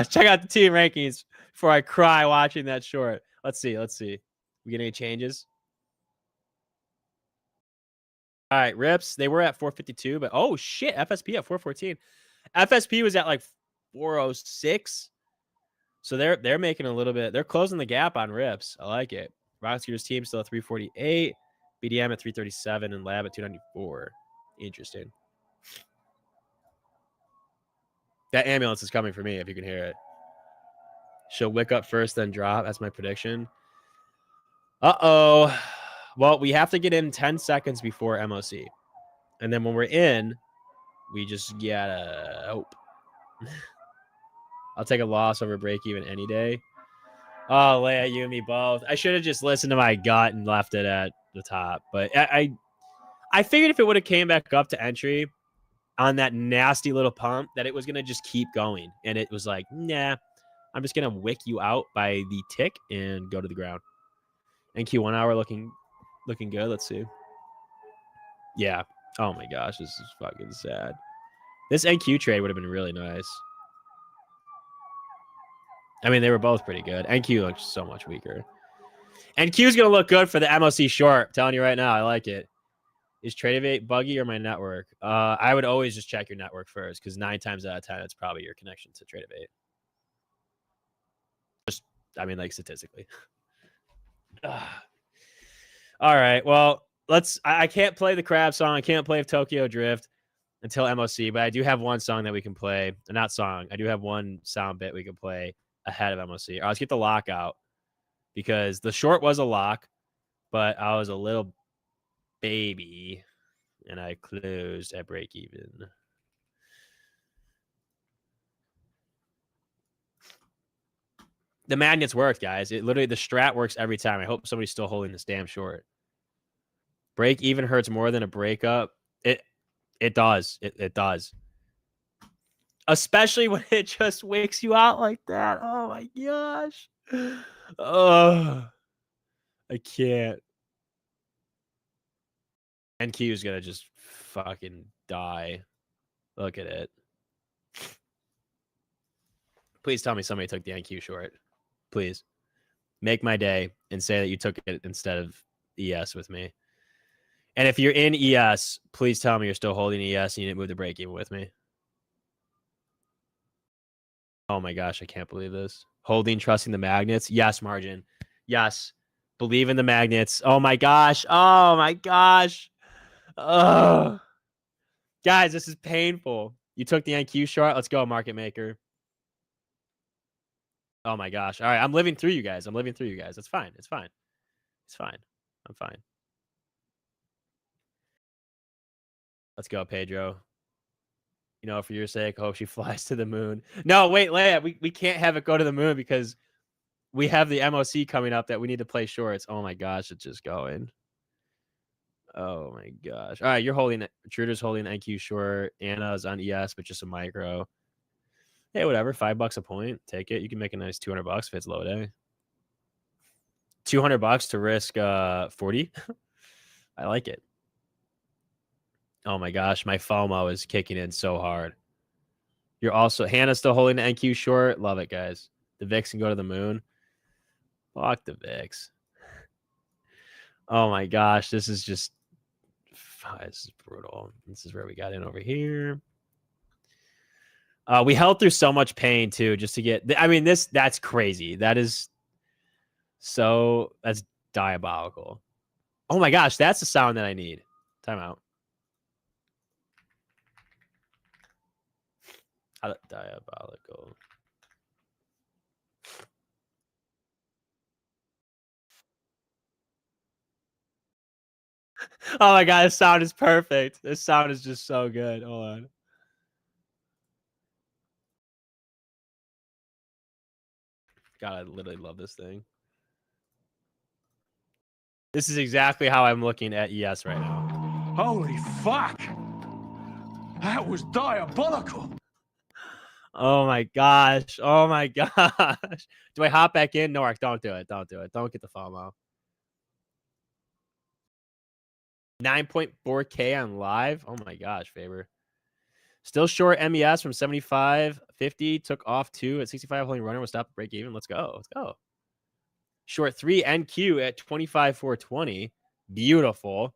Check out the team rankings before I cry watching that short. Let's see. We get any changes? All right, Rips. They were at 452, but oh shit, FSP at 414. FSP was at like 406. So they're making a little bit. They're closing the gap on Rips. I like it. Rocket's team still at 348, BDM at 337, and Lab at 294. Interesting. That ambulance is coming for me if you can hear it. She'll wick up first, then drop. That's my prediction. Uh-oh. Well, we have to get in 10 seconds before MOC. And then when we're in, we just gotta hope. I'll take a loss over break even any day. Oh, Leia, you and me both. I should have just listened to my gut and left it at the top. But I figured if it would have came back up to entry on that nasty little pump that it was going to just keep going. And it was like, nah, I'm just going to wick you out by the tick and go to the ground. NQ 1 hour looking good. Let's see. Yeah. Oh my gosh, this is fucking sad. This NQ trade would have been really nice. I mean, they were both pretty good. NQ looks so much weaker. NQ is going to look good for the MOC short. I'm telling you right now, I like it. Is Tradeify buggy or my network? I would always just check your network first because 9 times out of 10, it's probably your connection to Tradeify. Just, I mean, like statistically. All right. Well, I can't play the crab song. I can't play Tokyo Drift until MOC, but I do have one song that we can play. Not song. I do have one sound bit we can play ahead of MOC. All right, let's get the lock out because the short was a lock, but I was a little baby and I closed at break even. The magnets worked, guys. It literally, the strat works every time. I hope somebody's still holding this damn short. Break even hurts more than a breakup. It does. It does. Especially when it just wakes you out like that. Oh my gosh. Oh, I can't. NQ is gonna just fucking die. Look at it. Please tell me somebody took the NQ short. Please. Make my day and say that you took it instead of ES with me. And if you're in ES, please tell me you're still holding ES and you didn't move the break even with me. Oh my gosh, I can't believe this. Holding, trusting the magnets. Yes, Margin. Yes. Believe in the magnets. Oh my gosh. Oh my gosh. Oh. Guys, this is painful. You took the NQ short. Let's go, market maker. Oh my gosh. All right, I'm living through you guys. It's fine. It's fine. I'm fine. Let's go, Pedro. You know, for your sake, I hope she flies to the moon. No, wait, Leia, we can't have it go to the moon because we have the MOC coming up that we need to play shorts. Oh my gosh, it's just going. Oh my gosh. All right, you're holding it. Truder's holding NQ short. Anna's on ES, but just a micro. Hey, whatever. $5 a point. Take it. You can make a nice $200 if it's low day. $200 to risk 40. I like it. Oh my gosh, my FOMO is kicking in so hard. You're also Hannah's still holding the NQ short. Love it, guys. The VIX can go to the moon. Fuck the VIX. Oh my gosh, this is just this is brutal. This is where we got in over here. We held through so much pain too, just to get. I mean, that's crazy. That's diabolical. Oh my gosh, that's the sound that I need. Time out. Diabolical. Oh my god, this sound is perfect. This sound is just so good. Hold on. God, I literally love this thing. This is exactly how I'm looking at ES right now. Holy fuck! That was diabolical. Oh my gosh. Oh my gosh. Do I hop back in? No, don't do it. Don't do it. Don't get the FOMO. 9.4K on live. Oh my gosh, Faber. Still short MES from 75.50. Took off 2 at 65. Holding runner. Will stop at break even. Let's go. Let's go. Short 3 NQ at 25.420. Beautiful.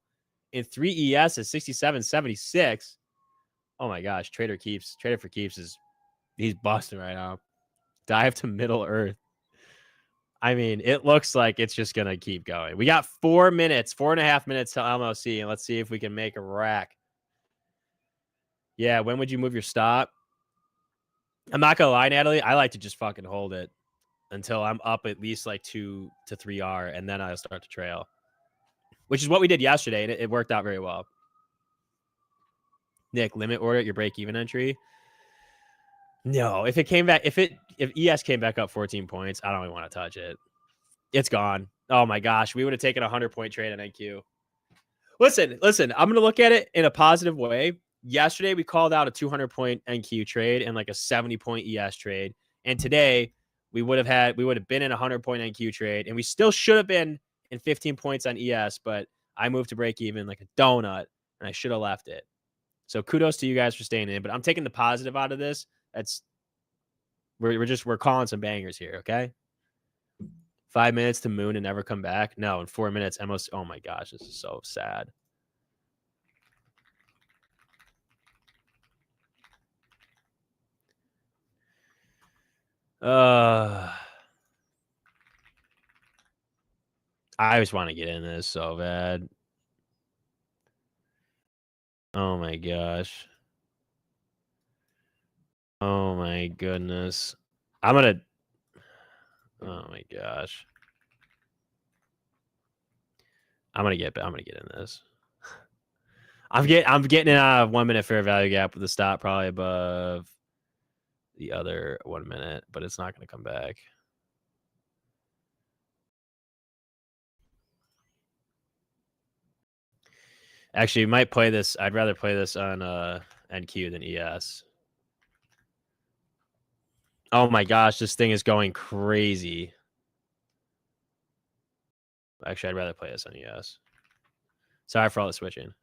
In 3 ES at 67.76. Oh my gosh. Trader for keeps is he's busting right now. Dive to Middle Earth. I mean, it looks like it's just gonna keep going. We got 4.5 minutes till MOC, and let's see if we can make a rack. Yeah, when would you move your stop? I'm not gonna lie, Natalie. I like to just fucking hold it until I'm up at least like 2 to 3R, and then I'll start to trail. Which is what we did yesterday, and it worked out very well. Nick, limit order at your break-even entry. No, if ES came back up 14 points, I don't even want to touch it. It's gone. Oh my gosh, we would have taken a 100-point trade on NQ. Listen, I'm going to look at it in a positive way. Yesterday, we called out a 200-point NQ trade and like a 70-point ES trade. And today, we would have been in a 100-point NQ trade, and we still should have been in 15 points on ES, but I moved to break even like a donut, and I should have left it. So kudos to you guys for staying in, but I'm taking the positive out of this. We're calling some bangers here, okay? 5 minutes to moon and never come back. No, in 4 minutes, MOC. Oh my gosh, this is so sad. I just want to get in this so bad. Oh my gosh. Oh my goodness. Oh my gosh. I'm gonna get in this. I'm getting in a 1 minute fair value gap with the stop probably above the other 1 minute, but it's not gonna come back. Actually, you might play this. I'd rather play this on NQ than ES. Oh my gosh, this thing is going crazy. Actually, I'd rather play this on ES. Sorry for all the switching.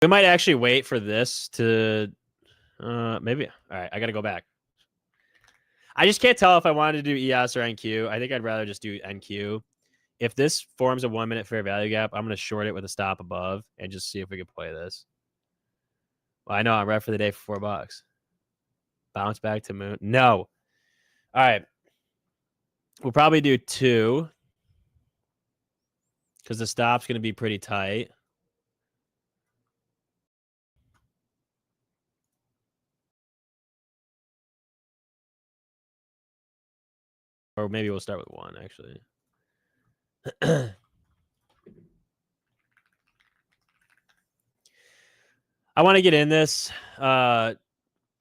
We might actually wait for this to maybe. All right, I got to go back. I just can't tell if I wanted to do ES or NQ. I think I'd rather just do NQ. If this forms a 1 minute fair value gap, I'm going to short it with a stop above and just see if we can play this. Well, I know I'm right for the day for $4. Bounce back to moon. No. All right. We'll probably do 2 because the stop's going to be pretty tight. Or maybe we'll start with 1, actually. I want to get in this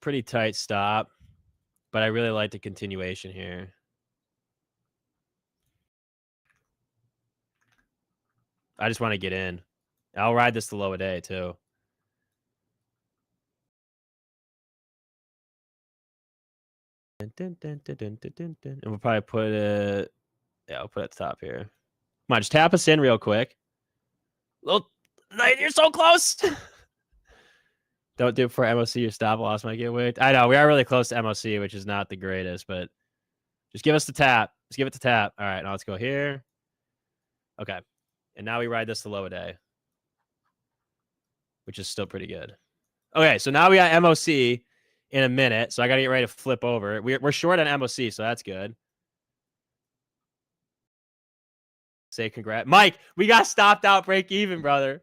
pretty tight stop, but I really like the continuation here. I just want to get in. I'll ride this the low a day, too. And we'll probably put it... Yeah, I'll put it at the top here. Come on, just tap us in real quick. You're so close! Don't do it for MOC. Your stop loss might get wicked. I know, we are really close to MOC, which is not the greatest, but just give us the tap. Just give it the tap. All right, now let's go here. Okay. And now we ride this the low a day, which is still pretty good. Okay, so now we got MOC in a minute, so I got to get ready to flip over. We're short on MOC, so that's good. Say congrats. Mike, we got stopped out break even, brother.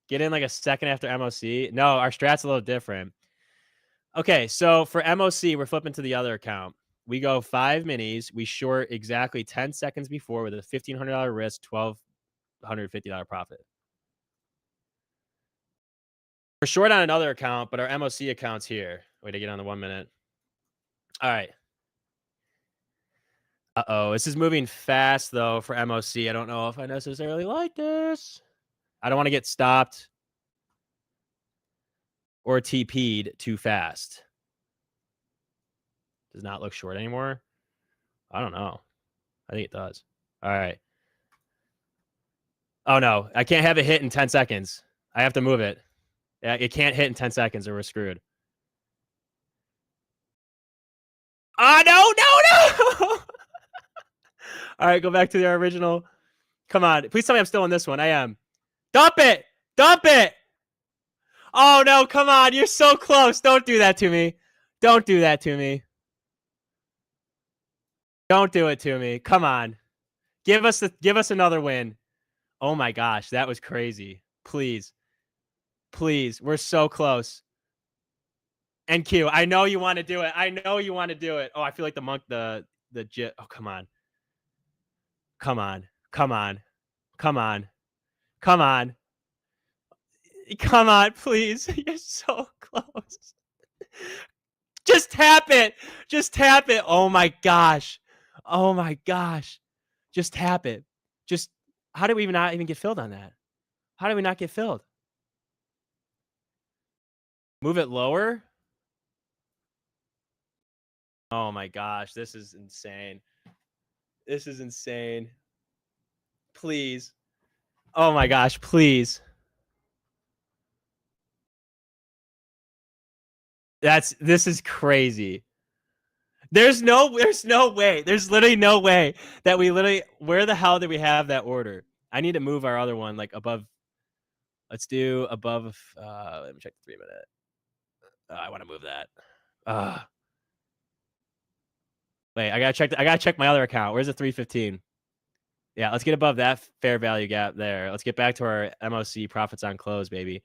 Get in like a second after MOC. No, our strat's a little different. Okay, so for MOC, we're flipping to the other account. We go 5 minis. We short exactly 10 seconds before with a $1,500 risk, $1,250 profit. We're short on another account, but our MOC account's here. Wait to get on the 1 minute. All right. Uh-oh. This is moving fast, though, for MOC. I don't know if I necessarily like this. I don't want to get stopped or TP'd too fast. Does not look short anymore. I don't know. I think it does. All right. Oh, no. I can't have it hit in 10 seconds. I have to move it. Yeah, it can't hit in 10 seconds or we're screwed. Oh, no. All right, go back to the original. Come on. Please tell me I'm still in this one. I am. Dump it. Dump it. Oh, no. Come on. You're so close. Don't do that to me. Don't do that to me. Don't do it to me. Come on. Give us another win. Oh, my gosh. That was crazy. Please. Please. We're so close. And Q, I know you want to do it. I know you want to do it. Oh, I feel like the monk, the jit. Oh, come on. Come on. Come on. Come on. Come on. Come on, please. You're so close. Just tap it. Just tap it. Oh my gosh. Oh my gosh. Just tap it. Just, how did we not even get filled on that? How did we not get filled? Move it lower. Oh my gosh. This is insane. This is insane. Please. Oh my gosh, please. This is crazy. There's no way. There's literally no way that where the hell did we have that order? I need to move our other one like above. Let's do above. Let me check the 3 minute. I want to move that. Wait, I gotta check my other account. Where's the 315? Yeah, let's get above that fair value gap there. Let's get back to our MOC profits on close, baby.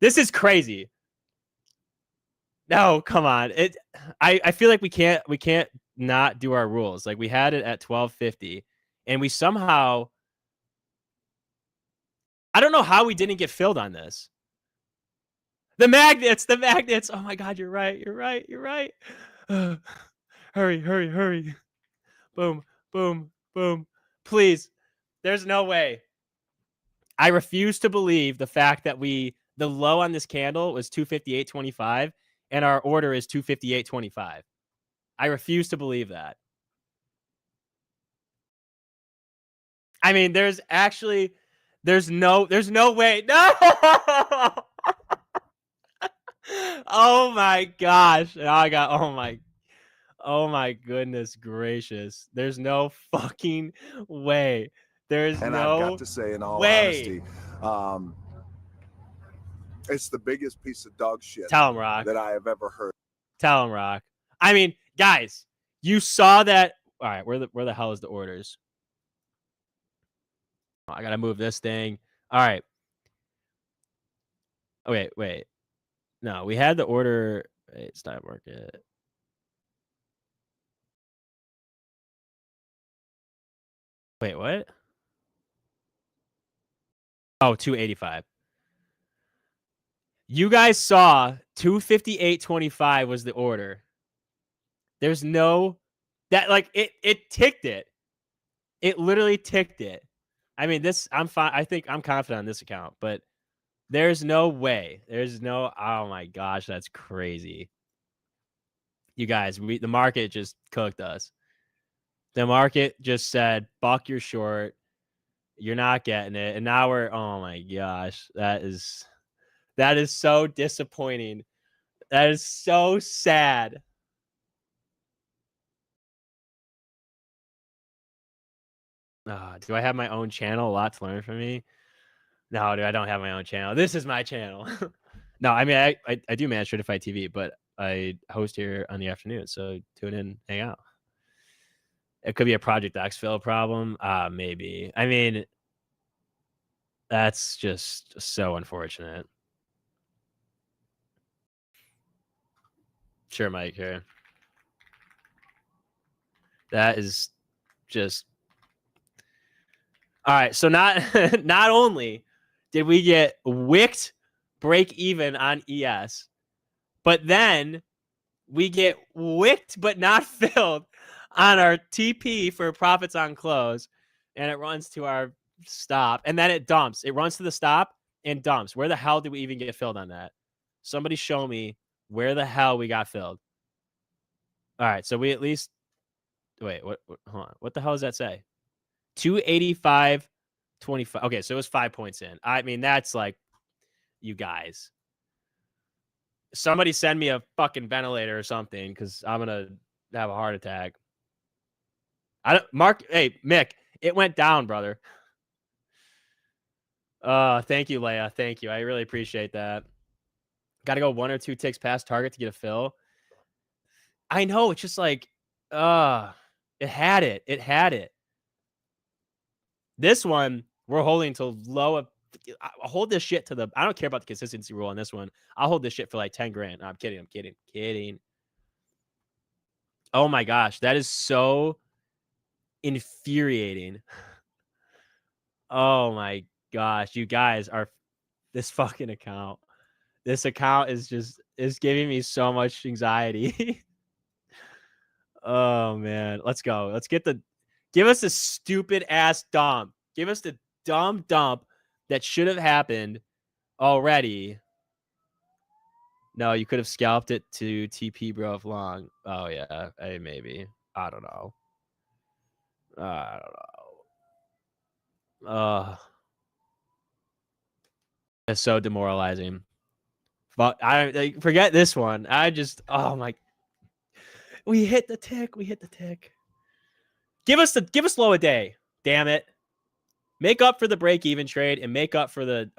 This is crazy. No, come on. I feel like we can't not do our rules. Like we had it at 1250 and we somehow, I don't know how we didn't get filled on this. The magnets. Oh my God, you're right. Hurry. Boom. Please. There's no way. I refuse to believe the fact that the low on this candle was 258.25 and our order is 258.25. I refuse to believe that. I mean, there's no way. No. Oh my gosh. Oh my goodness gracious. There's no fucking way. And I've got to say, in all honesty, it's the biggest piece of dog shit that I have ever heard. Tell him, Rock. I mean, guys, you saw that. All right, where the hell is the orders? Oh, I gotta move this thing. All right. Oh, wait. No, we had the order. Wait, stock market. Wait, what? Oh, 285. You guys saw 258.25 was the order. There's no that like it ticked it. It literally ticked it. I mean, I'm fine. I think I'm confident on this account, but there's no way. Oh my gosh, that's crazy. You guys, the market just cooked us. The market just said, "Buck, you're short. You're not getting it." And now oh my gosh, that is so disappointing. That is so sad. Do I have my own channel? A lot to learn from me. No, dude, I don't have my own channel. This is my channel. No, I mean, I do manage Tradeify TV, but I host here on the afternoon. So tune in, hang out. It could be a Project Xfill problem. Maybe. I mean, that's just so unfortunate. Sure, Mike here. That is just all right. So not only did we get wicked break even on ES. But then we get wicked but not filled on our TP for profits on close, and it runs to our stop, and then it dumps. It runs to the stop and dumps. Where the hell did we even get filled on that? Somebody show me where the hell we got filled. All right, so we at least wait. What hold on. What the hell does that say? 285.25. Okay, so it was 5 points in. I mean, that's like, you guys. Somebody send me a fucking ventilator or something, because I'm gonna have a heart attack. Hey, Mick, it went down, brother. Thank you, Leia. Thank you. I really appreciate that. Got to go 1 or 2 ticks past target to get a fill. I know, it's just like, it had it. It had it. This one, we're holding to low of. I'll hold this shit to the. I don't care about the consistency rule on this one. I'll hold this shit for like 10 grand. No, I'm kidding. I'm kidding. Oh my gosh, that is so infuriating. Oh my gosh, you guys are this fucking account. This account is giving me so much anxiety. Oh man, let's go. Let's give us a stupid ass dump. Give us the dumb dump that should have happened already. No, you could have scalped it to TP, bro, if long. Oh yeah, hey, maybe. I don't know. It's so demoralizing. But I forget this one. Oh my. We hit the tick. Give us low a day. Damn it. Make up for the break even trade and make up for the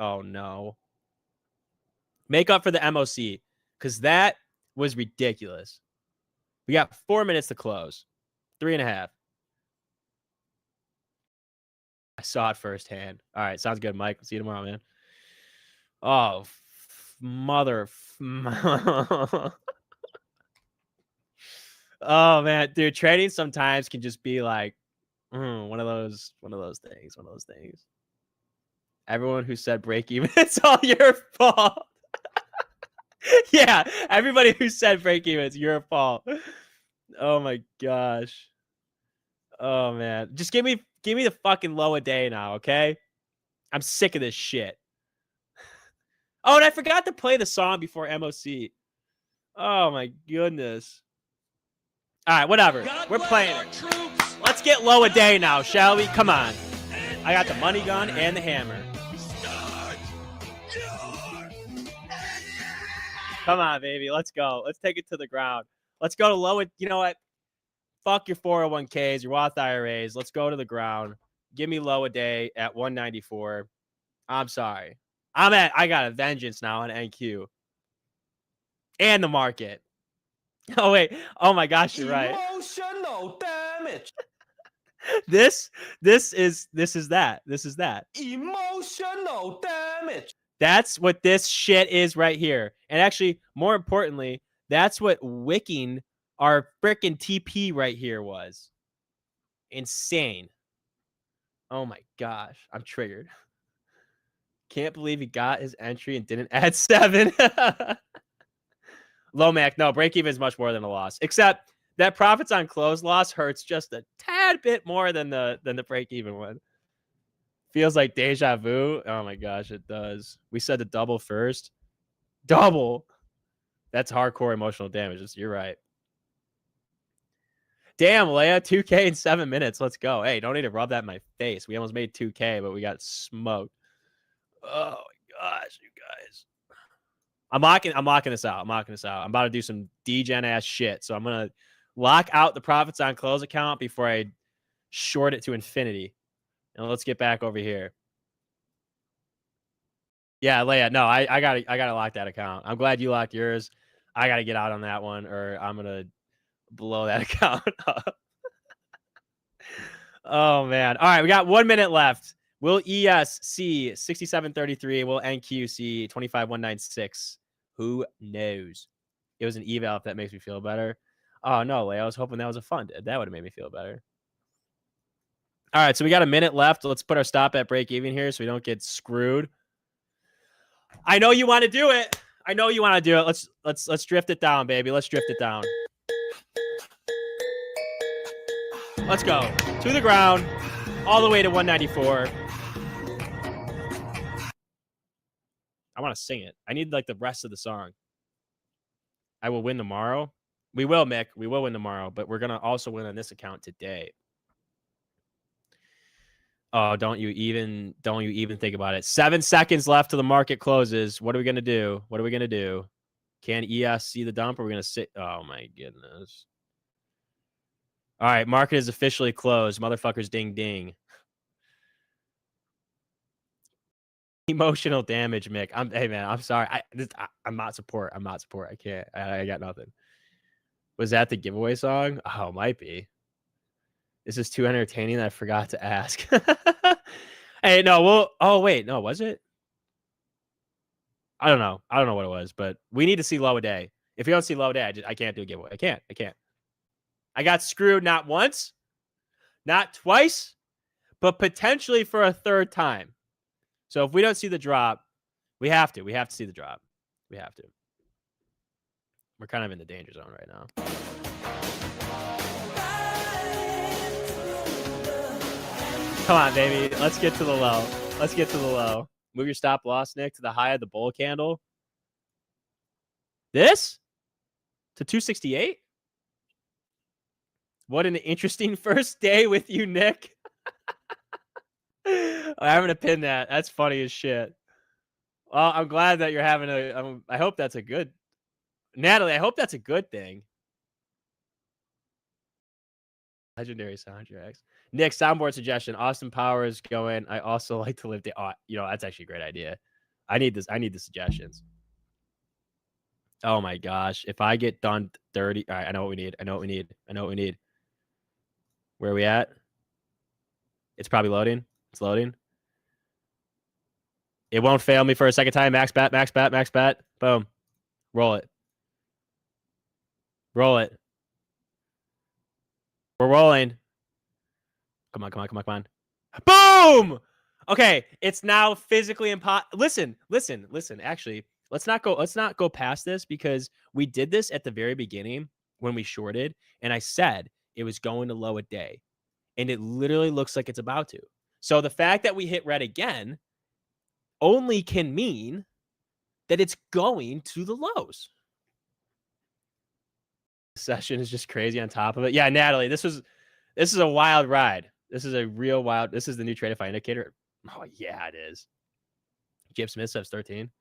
Make up for the MOC, because that was ridiculous. We got 4 minutes to close. 3.5. I saw it firsthand. All right, sounds good, Mike. See you tomorrow, man. Oh, mother. Oh man, dude, trading sometimes can just be like one of those things. Everyone who said break even, it's all your fault. Yeah, everybody who said break even, it's your fault. Oh my gosh. Oh man, just give me the fucking low a day now, okay? I'm sick of this shit. Oh, and I forgot to play the song before MOC. Oh my goodness. All right, whatever. We're playing it. Let's get low a day now, shall we? Come on. I got the money gun and the hammer. Come on, baby. Let's go. Let's take it to the ground. Let's go to low. You know what? Fuck your 401ks, your Roth IRAs. Let's go to the ground. Give me low a day at 194. I'm sorry. I got a vengeance now on NQ. And the market. Oh, wait. Oh, my gosh, you're right. Emotional damage. This is that. Emotional damage. That's what this shit is right here. And actually, more importantly, that's what wicking our freaking TP right here was. Insane. Oh my gosh. I'm triggered. Can't believe he got his entry and didn't add 7. Lomac, no, break even is much more than a loss. Except that profits on close loss hurts just a tad bit more than the break even one. Feels like deja vu. Oh my gosh, it does. We said the double first. Double. That's hardcore emotional damage. You're right. Damn, Leia, 2K in 7 minutes. Let's go. Hey, don't need to rub that in my face. We almost made 2K, but we got smoked. Oh my gosh, you guys. I'm locking this out. I'm about to do some degen ass shit. So I'm gonna lock out the profits on close account before I short it to infinity. And let's get back over here. Yeah, Leia. No, I gotta lock that account. I'm glad you locked yours. I gotta get out on that one, or I'm gonna blow that account up. Oh man. All right, we got 1 minute left. Will ES see 67.33? Will NQ see 25.196? Who knows? It was an eval if that makes me feel better. Oh no, Leia. I was hoping that was a fund. That would have made me feel better. All right, so we got a minute left. Let's put our stop at break even here so we don't get screwed. I know you want to do it. I know you want to do it. Let's drift it down, baby. Let's drift it down. Let's go to the ground, all the way to 194. I want to sing it. I need like the rest of the song. I will win tomorrow. We will, Mick. We will win tomorrow, but we're gonna also win on this account today. Oh, don't you even think about it. 7 seconds left till the market closes. What are we gonna do? What are we gonna do? Can ES see the dump? Or are we gonna sit? Oh my goodness. All right, market is officially closed. Motherfuckers, ding ding. Emotional damage, Mick. Hey man, I'm sorry. I'm not support. I'm not support. I can't. I got nothing. Was that the giveaway song? Oh, it might be. This is too entertaining that I forgot to ask. Hey, no, well, oh wait, no, was it? I don't know. I don't know what it was, but we need to see low a day. If you don't see low a day, I can't do a giveaway. I can't. I got screwed not once, not twice, but potentially for a third time. So if we don't see the drop, we have to. We have to see the drop. We have to. We're kind of in the danger zone right now. Come on, baby. Let's get to the low. Let's get to the low. Move your stop loss, Nick, to the high of the bull candle. This? To 268? What an interesting first day with you, Nick. I'm going to pin that. That's funny as shit. Well, I'm glad that you're having I hope that's a good... Natalie, I hope that's a good thing. Legendary soundtracks. Nick, soundboard suggestion. Austin Powers going. I also like to live the. Oh, that's actually a great idea. I need this. I need the suggestions. Oh my gosh! If I get done 30, all right. I know what we need. I know what we need. Where are we at? It's probably loading. It's loading. It won't fail me for a second time. Max bet. Max bet. Max bet. Boom. Roll it. Roll it. We're rolling. Come on. Boom! Okay, it's now physically impossible. Listen. Actually, let's not go past this because we did this at the very beginning when we shorted, and I said it was going to low a day, and it literally looks like it's about to. So the fact that we hit red again only can mean that it's going to the lows. The session is just crazy on top of it. Yeah, Natalie, this is a wild ride. This is a real wild. This is the new Tradeify indicator. Oh, yeah, it is. Jip Smith says 13.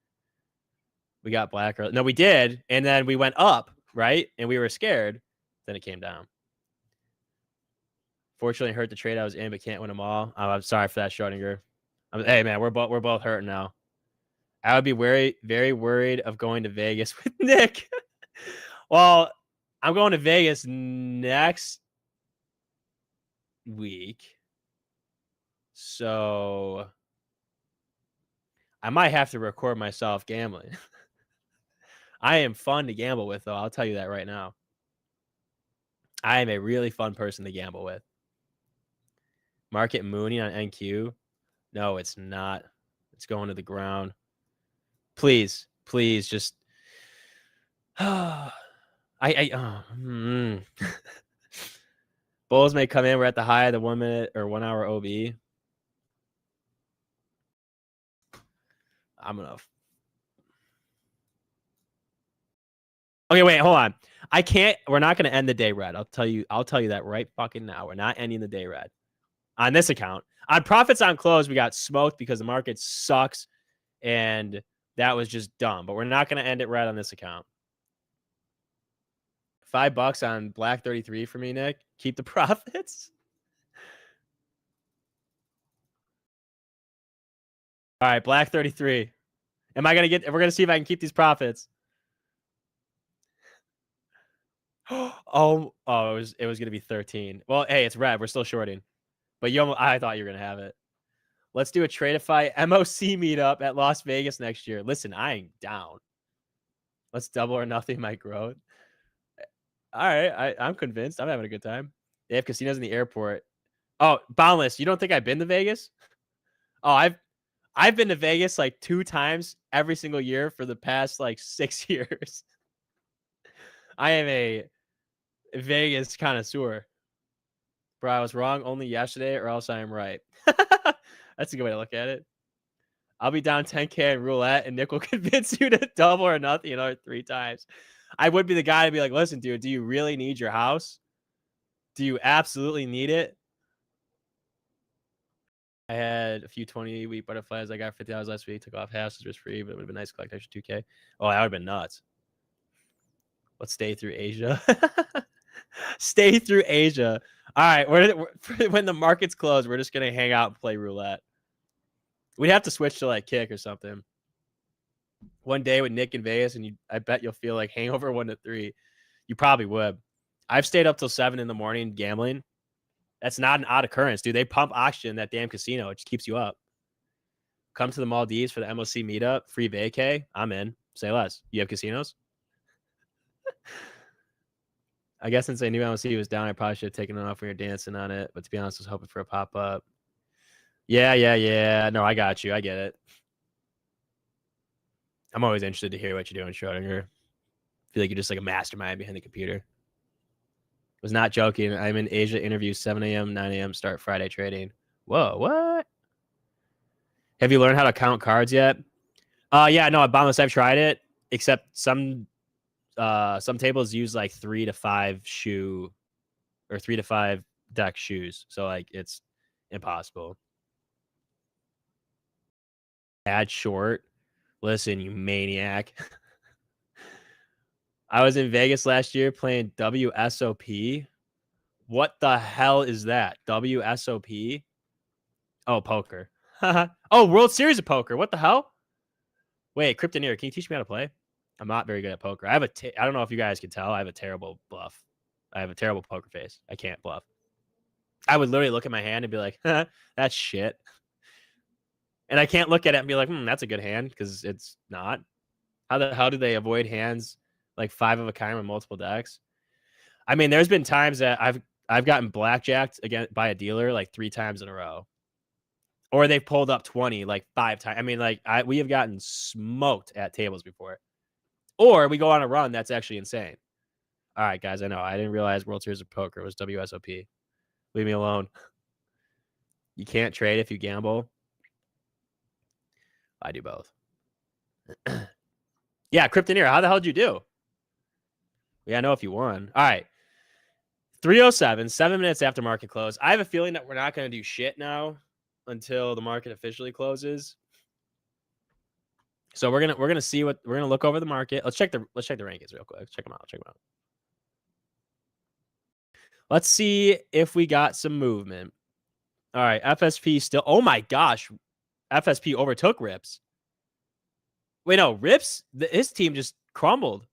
We got black. No, we did. And then we went up, right? And we were scared. Then it came down. Fortunately, hurt the trade I was in, but can't win them all. I'm sorry for that, Schrodinger. Hey, man, we're both hurting now. I would be very worried of going to Vegas with Nick. Well, I'm going to Vegas next week, so I might have to record myself gambling. I am fun to gamble with, though. I'll tell you that right now. I am a really fun person to gamble with. Market mooning on NQ. No, it's not. It's going to the ground. Please, just. Bulls may come in. We're at the high of the 1 minute or 1 hour OB. I'm gonna. Okay, wait, hold on. I can't. We're not gonna end the day red. I'll tell you that right fucking now. We're not ending the day red on this account. On profits on close, we got smoked because the market sucks, and that was just dumb. But we're not gonna end it red on this account. $5 on Black 33 for me, Nick. Keep the profits. All right, Black 33. Am I gonna get? We're gonna see if I can keep these profits. Oh, it was gonna be 13. Well, hey, it's red. We're still shorting, but I thought you were gonna have it. Let's do a Tradeify MOC meetup at Las Vegas next year. Listen, I ain't down. Let's double or nothing my growth. All right, I'm convinced. I'm having a good time. They have casinos in the airport. Oh, Boundless, you don't think I've been to Vegas? Oh, I've been to Vegas like 2 times every single year for the past like 6 years. I am a Vegas connoisseur. Bro, I was wrong only yesterday, or else I am right. That's a good way to look at it. I'll be down 10K in roulette, and Nick will convince you to double or nothing another 3 times. I would be the guy to be like, listen, dude, do you really need your house? Do you absolutely need it? I had a few 20-week butterflies. I got $50 last week. Took off half, so it was free, but it would have been nice to collect extra 2K. Oh, that would have been nuts. Let's stay through Asia. Stay through Asia. All right, when the markets close, we're just going to hang out and play roulette. We'd have to switch to like kick or something. One day with Nick in Vegas, and I bet you'll feel like hangover 1 to 3. You probably would. I've stayed up till 7 in the morning gambling. That's not an odd occurrence, dude. They pump oxygen in that damn casino. It just keeps you up. Come to the Maldives for the MLC meetup. Free vacay. I'm in. Say less. You have casinos? I guess since I knew MLC was down, I probably should have taken it off when you're dancing on it. But to be honest, I was hoping for a pop-up. Yeah. No, I got you. I get it. I'm always interested to hear what you're doing, Schrodinger. I feel like you're just like a mastermind behind the computer. Was not joking. I'm in Asia interview 7 a.m., 9 a.m. start Friday trading. Whoa, what? Have you learned how to count cards yet? Yeah, no, Boundless, I've tried it, except some tables use like 3 to 5 shoe or 3 to 5 deck shoes. So like it's impossible. Add short. Listen, you maniac. I was in Vegas last year playing WSOP. What the hell is that? WSOP? Oh, poker. Oh, World Series of Poker. What the hell? Wait, Kryptoneer, can you teach me how to play? I'm not very good at poker. I don't know if you guys can tell. I have a terrible bluff. I have a terrible poker face. I can't bluff. I would literally look at my hand and be like, that's shit. And I can't look at it and be like, that's a good hand, because it's not. How the hell do they avoid hands like 5 of a kind with multiple decks? I mean, there's been times that I've gotten blackjacked again by a dealer like 3 times in a row. Or they've pulled up 20 like 5 times. I mean, like we have gotten smoked at tables before. Or we go on a run that's actually insane. All right, guys, I know. I didn't realize World Series of Poker was WSOP. Leave me alone. You can't trade if you gamble. I do both. Yeah, Kryptoneer, how the hell did you do? Yeah, I know if you won. All right. 3:07, 7 minutes after market close. I have a feeling that we're not going to do shit now until the market officially closes. So we're gonna see what we're gonna look over the market. Let's check the rankings real quick. Let's check them out. Let's see if we got some movement. All right, FSP still. Oh my gosh, FSP overtook Rips. Wait, no, Rips. His team just crumbled.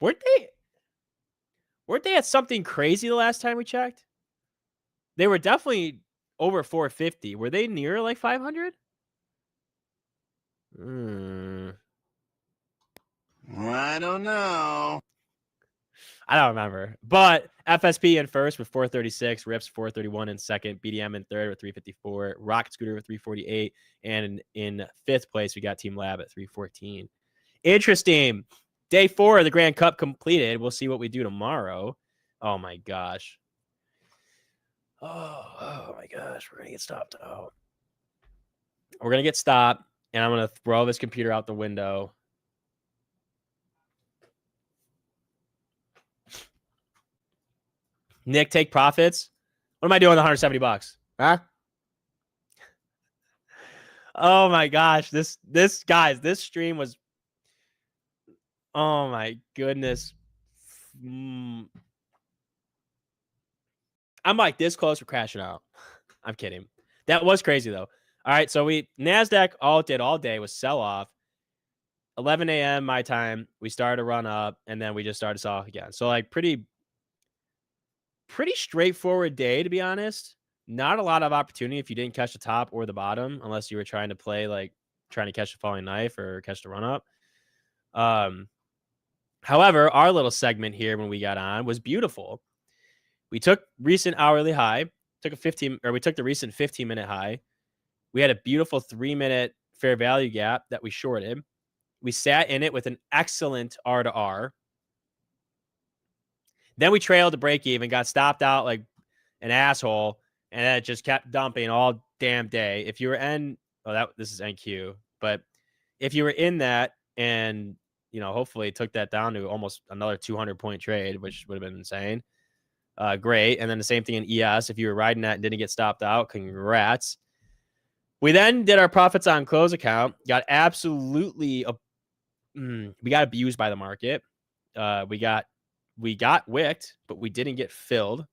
Weren't they at something crazy the last time we checked? They were definitely over 450. Were they near like 500? I don't know. I don't remember. But FSP in first with 436, Rips 431 in second, BDM in third with 354, Rocket Scooter with 348, and in fifth place we got Team Lab at 314. Interesting. Day 4 of the Grand Cup completed. We'll see what we do tomorrow. Oh my gosh. Oh my gosh. We're gonna get stopped. We're gonna get stopped, and I'm gonna throw this computer out the window. Nick, take profits. What am I doing with 170 bucks? Huh? Oh my gosh. This stream was, oh my goodness. I'm like this close to crashing out. I'm kidding. That was crazy though. All right, so NASDAQ all day was sell off. 11 a.m. my time, we started to run up, and then we just started to sell off again. So like pretty straightforward day, to be honest. Not a lot of opportunity if you didn't catch the top or the bottom, unless you were trying to catch the falling knife or catch the run up. However, our little segment here when we got on was beautiful. We took recent hourly high, we took the recent 15-minute high, We had a beautiful 3-minute fair value gap that we shorted. We sat in it with an excellent R to R. Then we trailed to break even, got stopped out like an asshole, and then it just kept dumping all damn day. If you were in, this is NQ, but if you were in that and, hopefully took that down to almost another 200-point trade, which would have been insane. Great. And then the same thing in ES. If you were riding that and didn't get stopped out, congrats. We then did our profits on close account, got absolutely, we got abused by the market. We got wicked, but we didn't get filled.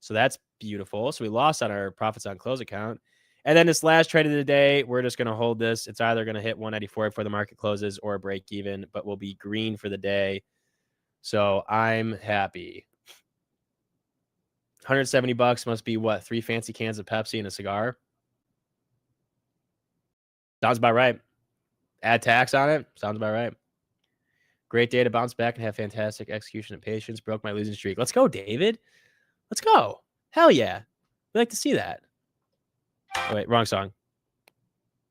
So that's beautiful. So we lost on our profits on close account. And then this last trade of the day, we're just going to hold this. It's either going to hit 194 before the market closes or break even, but we'll be green for the day. So I'm happy. $170 must be what? 3 fancy cans of Pepsi and a cigar. Sounds about right. Add tax on it. Sounds about right. Great day to bounce back and have fantastic execution and patience. Broke my losing streak. Let's go, David. Let's go. Hell yeah. We like to see that. Oh, wait, wrong song.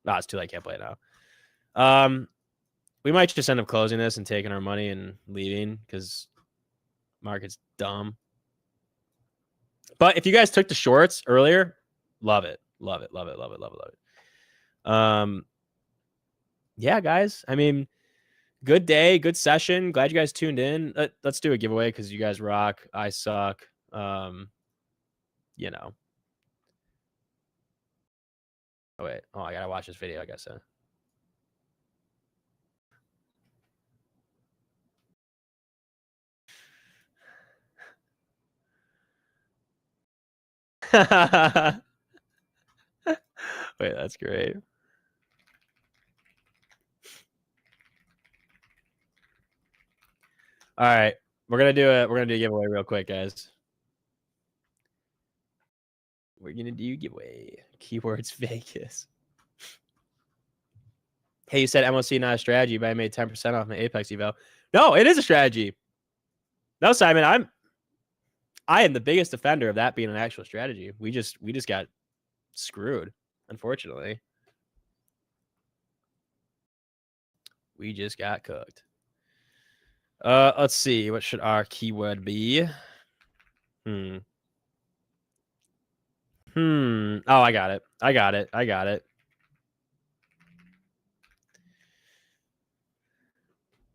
No, it's too late. Can't play it now. We might just end up closing this and taking our money and leaving because market's dumb. But if you guys took the shorts earlier, love it. Love it. Love it. Love it. Love it. Love it. Yeah, guys. I mean, good day, good session. Glad you guys tuned in. Let's do a giveaway because you guys rock. I suck. Oh, wait. Oh, I gotta watch this video, I guess. Wait, that's great. All right, we're gonna do a giveaway real quick, guys. We're gonna do giveaway. Keywords Vegas. Hey, you said MOC not a strategy, but I made 10% off my Apex eval. No, it is a strategy. No, Simon, I am the biggest defender of that being an actual strategy. We just got screwed, unfortunately. We just got cooked. Let's see. What should our keyword be? Oh, I got it. I got it.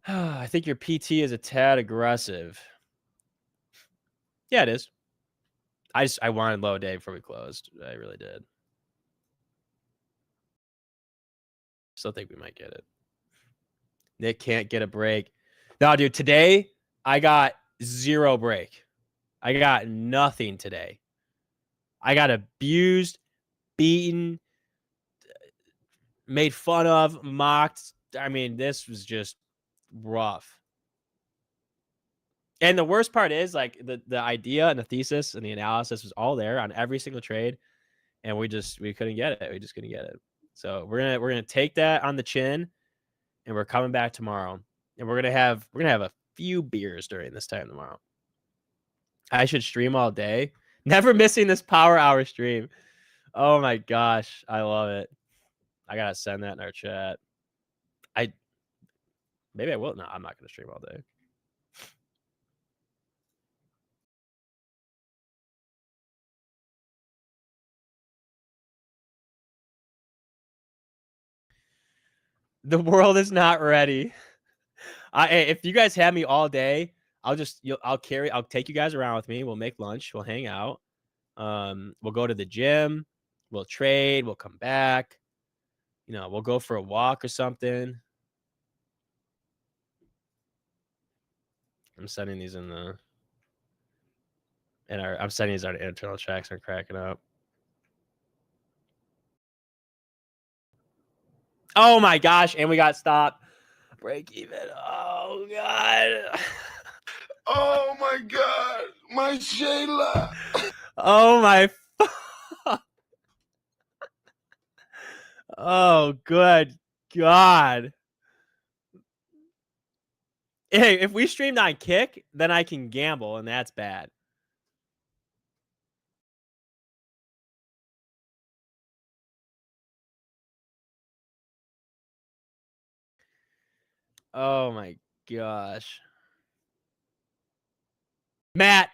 I think your PT is a tad aggressive. Yeah, it is. I wanted low day before we closed. I really did. Still think we might get it. Nick can't get a break. No, dude, today I got 0 break. I got nothing today. I got abused, beaten, made fun of, mocked. I mean, this was just rough. And the worst part is, like, the idea and the thesis and the analysis was all there on every single trade, and we couldn't get it. We just couldn't get it. So we're gonna take that on the chin, and we're coming back tomorrow, and we're gonna have a few beers during this time tomorrow. I should stream all day. Never missing this power hour stream. Oh my gosh, I love it. I gotta send that in our chat. Maybe I will. No, I'm not gonna stream all day. The world is not ready. If you guys have me all day, I'll take you guys around with me. We'll make lunch. We'll hang out. We'll go to the gym. We'll trade. We'll come back. We'll go for a walk or something. I'm sending these I'm sending these out of internal checks. I'm cracking up. Oh my gosh, and we got stopped. Break even. Oh god. Oh my god, my Shayla. Oh my. Oh good god. Hey, if we streamed on Kick, then I can gamble, and that's bad. Oh my gosh. Matt,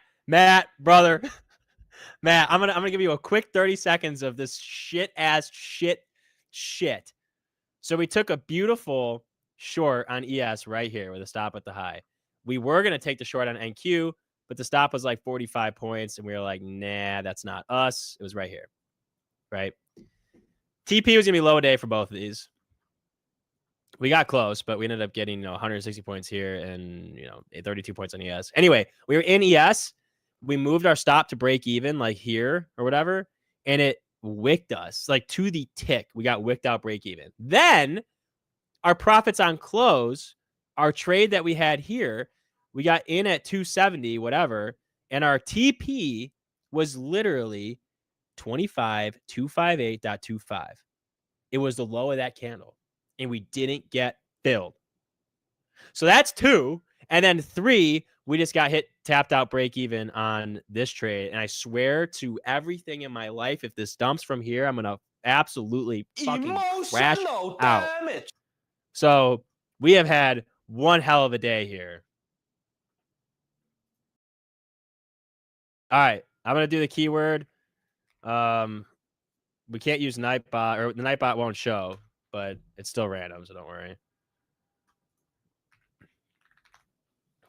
brother. Matt, I'm gonna give you a quick 30 seconds of this shit. So we took a beautiful short on ES right here with a stop at the high. We were gonna take the short on NQ, but the stop was like 45 points, and we were like, nah, that's not us. It was right here, right? TP was gonna be low day for both of these. We got close, but we ended up getting 160 points here and 32 points on ES. Anyway, we were in ES. We moved our stop to break even, like here or whatever, and it wicked us like to the tick. We got wicked out break even. Then our profits on close, our trade that we had here, we got in at 270, whatever, and our TP was literally 25,258.25. It was the low of that candle, and we didn't get filled. So that's 2. And then 3, we just got tapped out break even on this trade. And I swear to everything in my life, if this dumps from here, I'm going to absolutely fucking crash out. So we have had one hell of a day here. All right. I'm going to do the keyword. We can't use Nightbot, or the Nightbot won't show, but it's still random, so don't worry.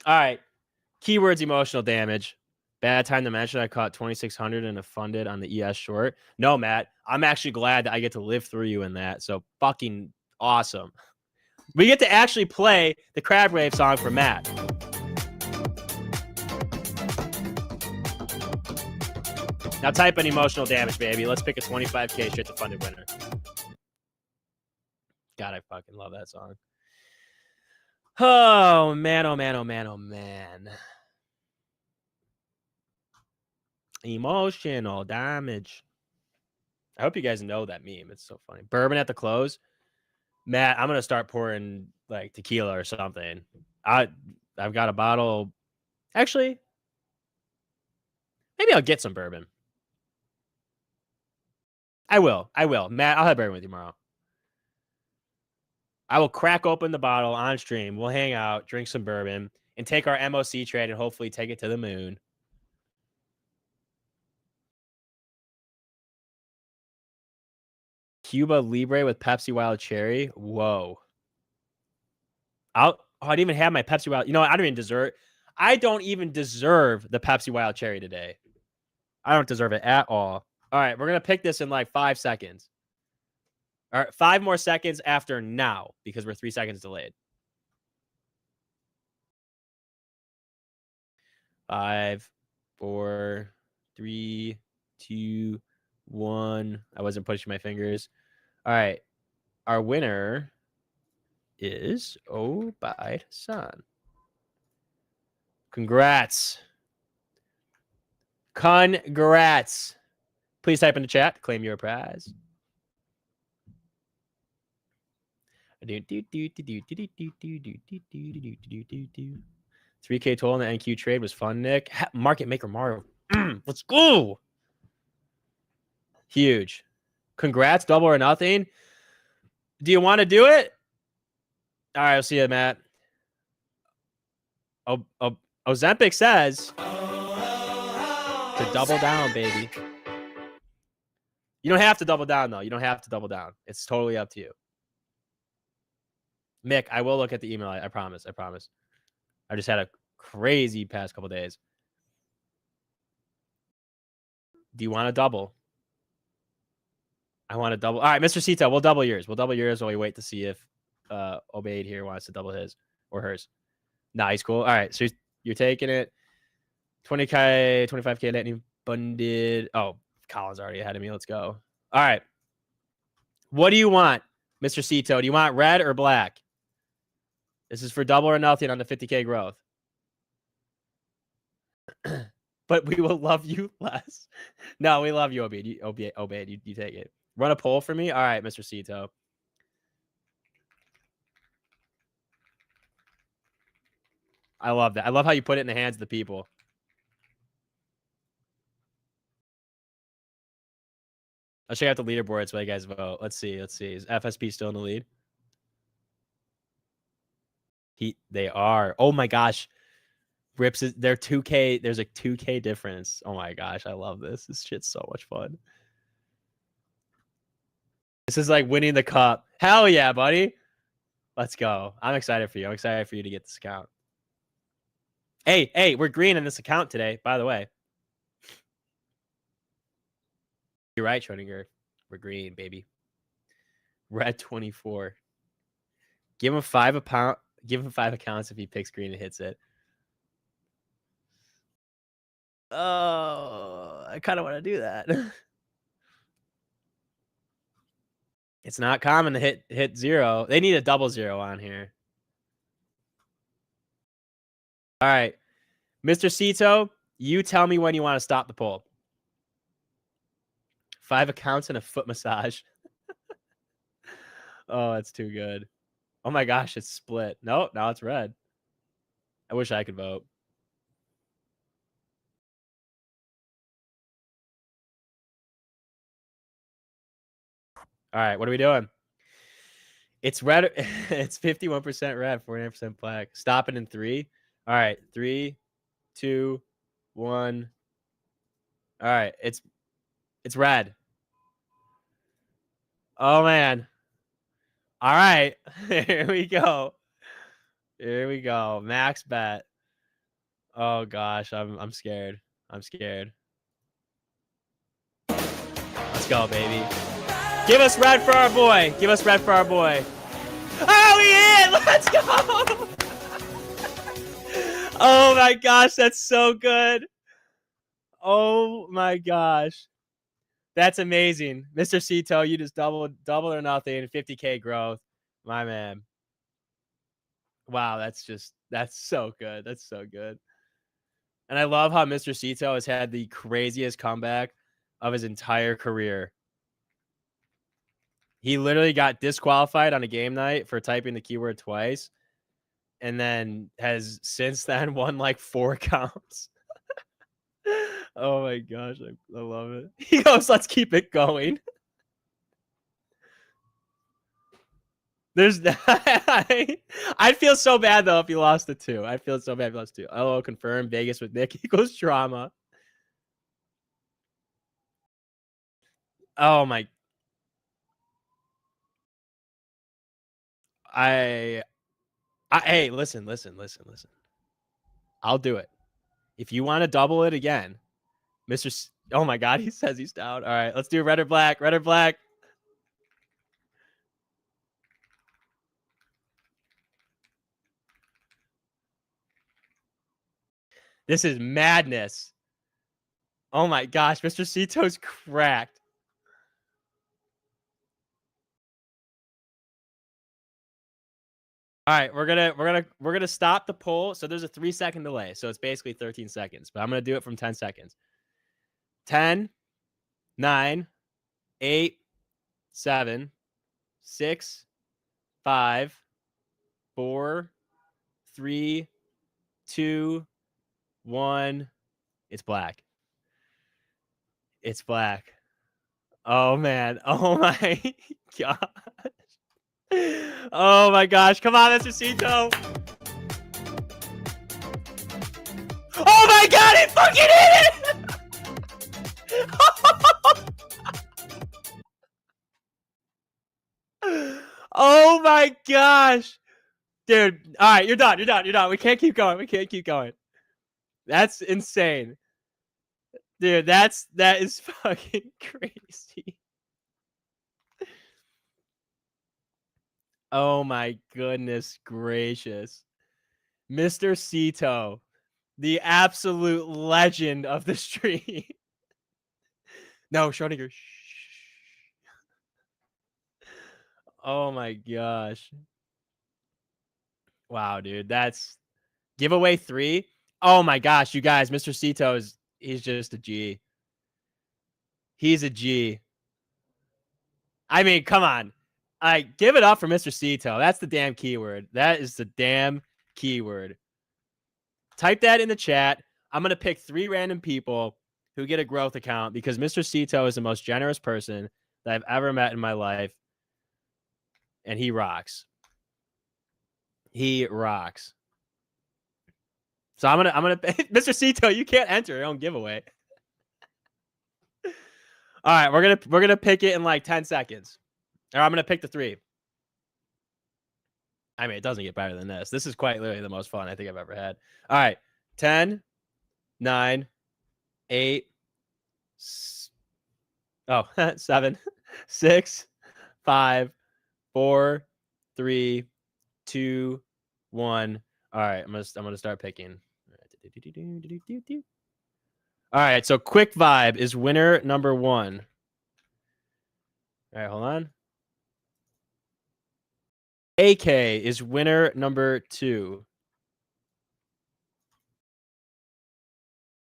All right. Keywords: emotional damage. Bad time to mention I caught 2,600 and a funded on the ES short. No, Matt, I'm actually glad that I get to live through you in that. So fucking awesome. We get to actually play the Crab Rave song for Matt. Now type in emotional damage, baby. Let's pick a 25K straight to funded winner. God, I fucking love that song. Oh, man, oh, man, oh, man, oh, man. Emotional damage. I hope you guys know that meme. It's so funny. Bourbon at the close. Matt, I'm going to start pouring like tequila or something. I've got a bottle. Actually, maybe I'll get some bourbon. I will. Matt, I'll have bourbon with you tomorrow. I will crack open the bottle on stream. We'll hang out, drink some bourbon, and take our MOC trade and hopefully take it to the moon. Cuba Libre with Pepsi Wild Cherry. Whoa. I didn't even have my Pepsi Wild. I don't even deserve the Pepsi Wild Cherry today. I don't deserve it at all. All right, we're going to pick this in like 5 seconds. All right, 5 more seconds after now because we're 3 seconds delayed. 5, 4, 3, 2, 1. I wasn't pushing my fingers. All right, our winner is Obaid San. Congrats. Please type in the chat to claim your prize. 3K total in the NQ trade was fun, Nick. Market maker Mario. Let's go. Huge. Congrats, double or nothing. Do you want to do it? All right, I'll see you, Matt. Ozempic says to double down, baby. You don't have to double down, though. You don't have to double down. It's totally up to you. Mick, I will look at the email. I promise. I just had a crazy past couple days. Do you want to double? I want to double. All right, Mr. Cito, we'll double yours. While we wait to see if Obaid here wants to double his or hers. Nice, cool. All right, so you're taking it. 20K, 25K lightning funded. Oh, Colin's already ahead of me. Let's go. All right. What do you want, Mr. Cito? Do you want red or black? This is for double or nothing on the 50K growth. But we will love you less. No, we love you, Obaid. You take it. Run a poll for me? All right, Mr. Cito. I love that. I love how you put it in the hands of the people. I'll check out the leaderboards while you guys vote. Let's see. Is FSP still in the lead? They are. Oh my gosh. Rips is they're 2K. There's a 2K difference. Oh my gosh, I love this. This shit's so much fun. This is like winning the cup. Hell yeah, buddy. Let's go. I'm excited for you. I'm excited for you to get this account. Hey, we're green in this account today, by the way. You're right, Schrodinger. We're green, baby. Red 24. Give him 5 accounts if he picks green and hits it. Oh, I kind of want to do that. It's not common to hit 0. They need a double 0 on here. All right. Mr. Cito, you tell me when you want to stop the poll. 5 accounts and a foot massage. Oh, that's too good. Oh my gosh, it's split. Nope, now it's red. I wish I could vote. All right, what are we doing? It's red. It's 51% red, 49% black. Stop it in 3. All right, 3, 2, 1. All right, it's red. Oh man. All right, here we go. Here we go. Max bet. Oh gosh, I'm scared. I'm scared. Let's go, baby. Give us red for our boy. Give us red for our boy. Oh, we in! Let's go! Oh my gosh, that's so good. Oh my gosh. That's amazing. Mr. Cito, you just double or nothing, 50K growth. My man. Wow, that's so good. That's so good. And I love how Mr. Cito has had the craziest comeback of his entire career. He literally got disqualified on a game night for typing the keyword twice, and then has since then won like 4 counts. Oh my gosh, I love it. He goes, let's keep it going. There's I'd feel so bad though if you lost the 2. I'd feel so bad if you lost 2. Oh, confirm Vegas with Nick equals drama. Oh my. Hey, listen. I'll do it. If you want to double it again, Mr. Oh my God, he says he's down. All right, let's do red or black. Red or black. This is madness. Oh my gosh, Mr. Cito's cracked. All right, we're gonna stop the poll. So there's a 3-second delay. So it's basically 13 seconds, but I'm gonna do it from 10 seconds. 10, 9, 8, 7, 6, 5, 4, 3, 2, 1. It's black. It's black. Oh man. Oh my gosh. Oh my gosh. Come on, Mr. Cito. Oh my God, he fucking hit it! Oh my gosh. Dude. All right, you're done. We can't keep going. That's insane. Dude, that is fucking crazy. Oh my goodness gracious. Mr. Cito, the absolute legend of the stream. No, Schrodinger. Oh my gosh. Wow, dude. That's giveaway 3. Oh my gosh, you guys, Mr. Cito he's just a G. He's a G. I mean, come on. Give it up for Mr. Cito. That's the damn keyword. That is the damn keyword. Type that in the chat. I'm going to pick 3 random people who get a growth account because Mr. Cito is the most generous person that I've ever met in my life. And he rocks. He rocks. So I'm gonna Mr. Cito, you can't enter your own giveaway. All right, we're gonna pick it in like 10 seconds. Or I'm gonna pick the 3. I mean, it doesn't get better than this. This is quite literally the most fun I think I've ever had. All right. 10, 9, 8, 7, 6, 5, 4, 3, 2, 1. All right, I'm gonna start picking. All right, so quick vibe is winner number 1. All right, hold on. AK is winner number 2.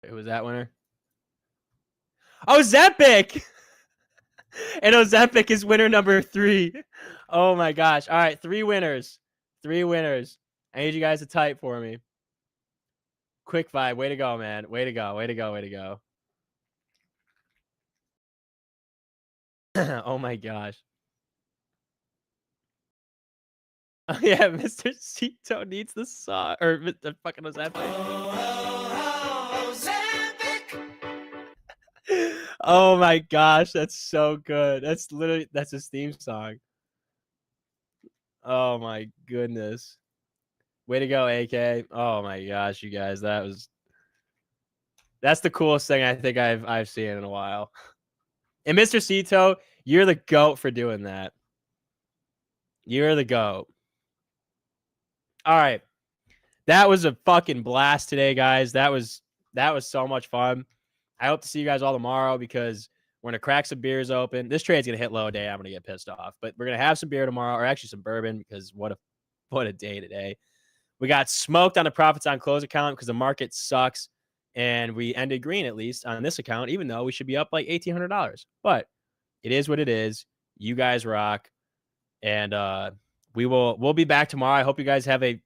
Who was that winner? Oh, Zempic! And Ozempic is winner number 3. Oh my gosh. All right, 3 winners. 3 winners. I need you guys to type for me. Quick vibe. Way to go, man. Way to go. Way to go. Way to go. Oh my gosh. Oh yeah, Mr. Cito needs the song. Or Mr. fucking Ozempic. Oh my gosh, that's so good. That's his theme song. Oh my goodness. Way to go, AK. Oh my gosh, you guys. That's the coolest thing I think I've seen in a while. And Mr. Cito, you're the GOAT for doing that. You're the GOAT. All right. That was a fucking blast today, guys. That was so much fun. I hope to see you guys all tomorrow because we're going to crack some beers open. This trade's going to hit low day. I'm going to get pissed off. But we're going to have some beer tomorrow, or actually some bourbon, because what a day today. We got smoked on the profits on close account because the market sucks. And we ended green, at least, on this account, even though we should be up like $1,800. But it is what it is. You guys rock. And we'll be back tomorrow. I hope you guys have a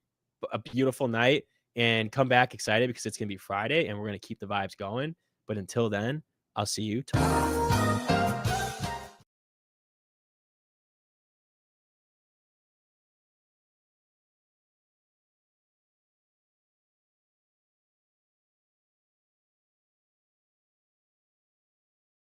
beautiful night and come back excited because it's going to be Friday and we're going to keep the vibes going. But until then, I'll see you tomorrow.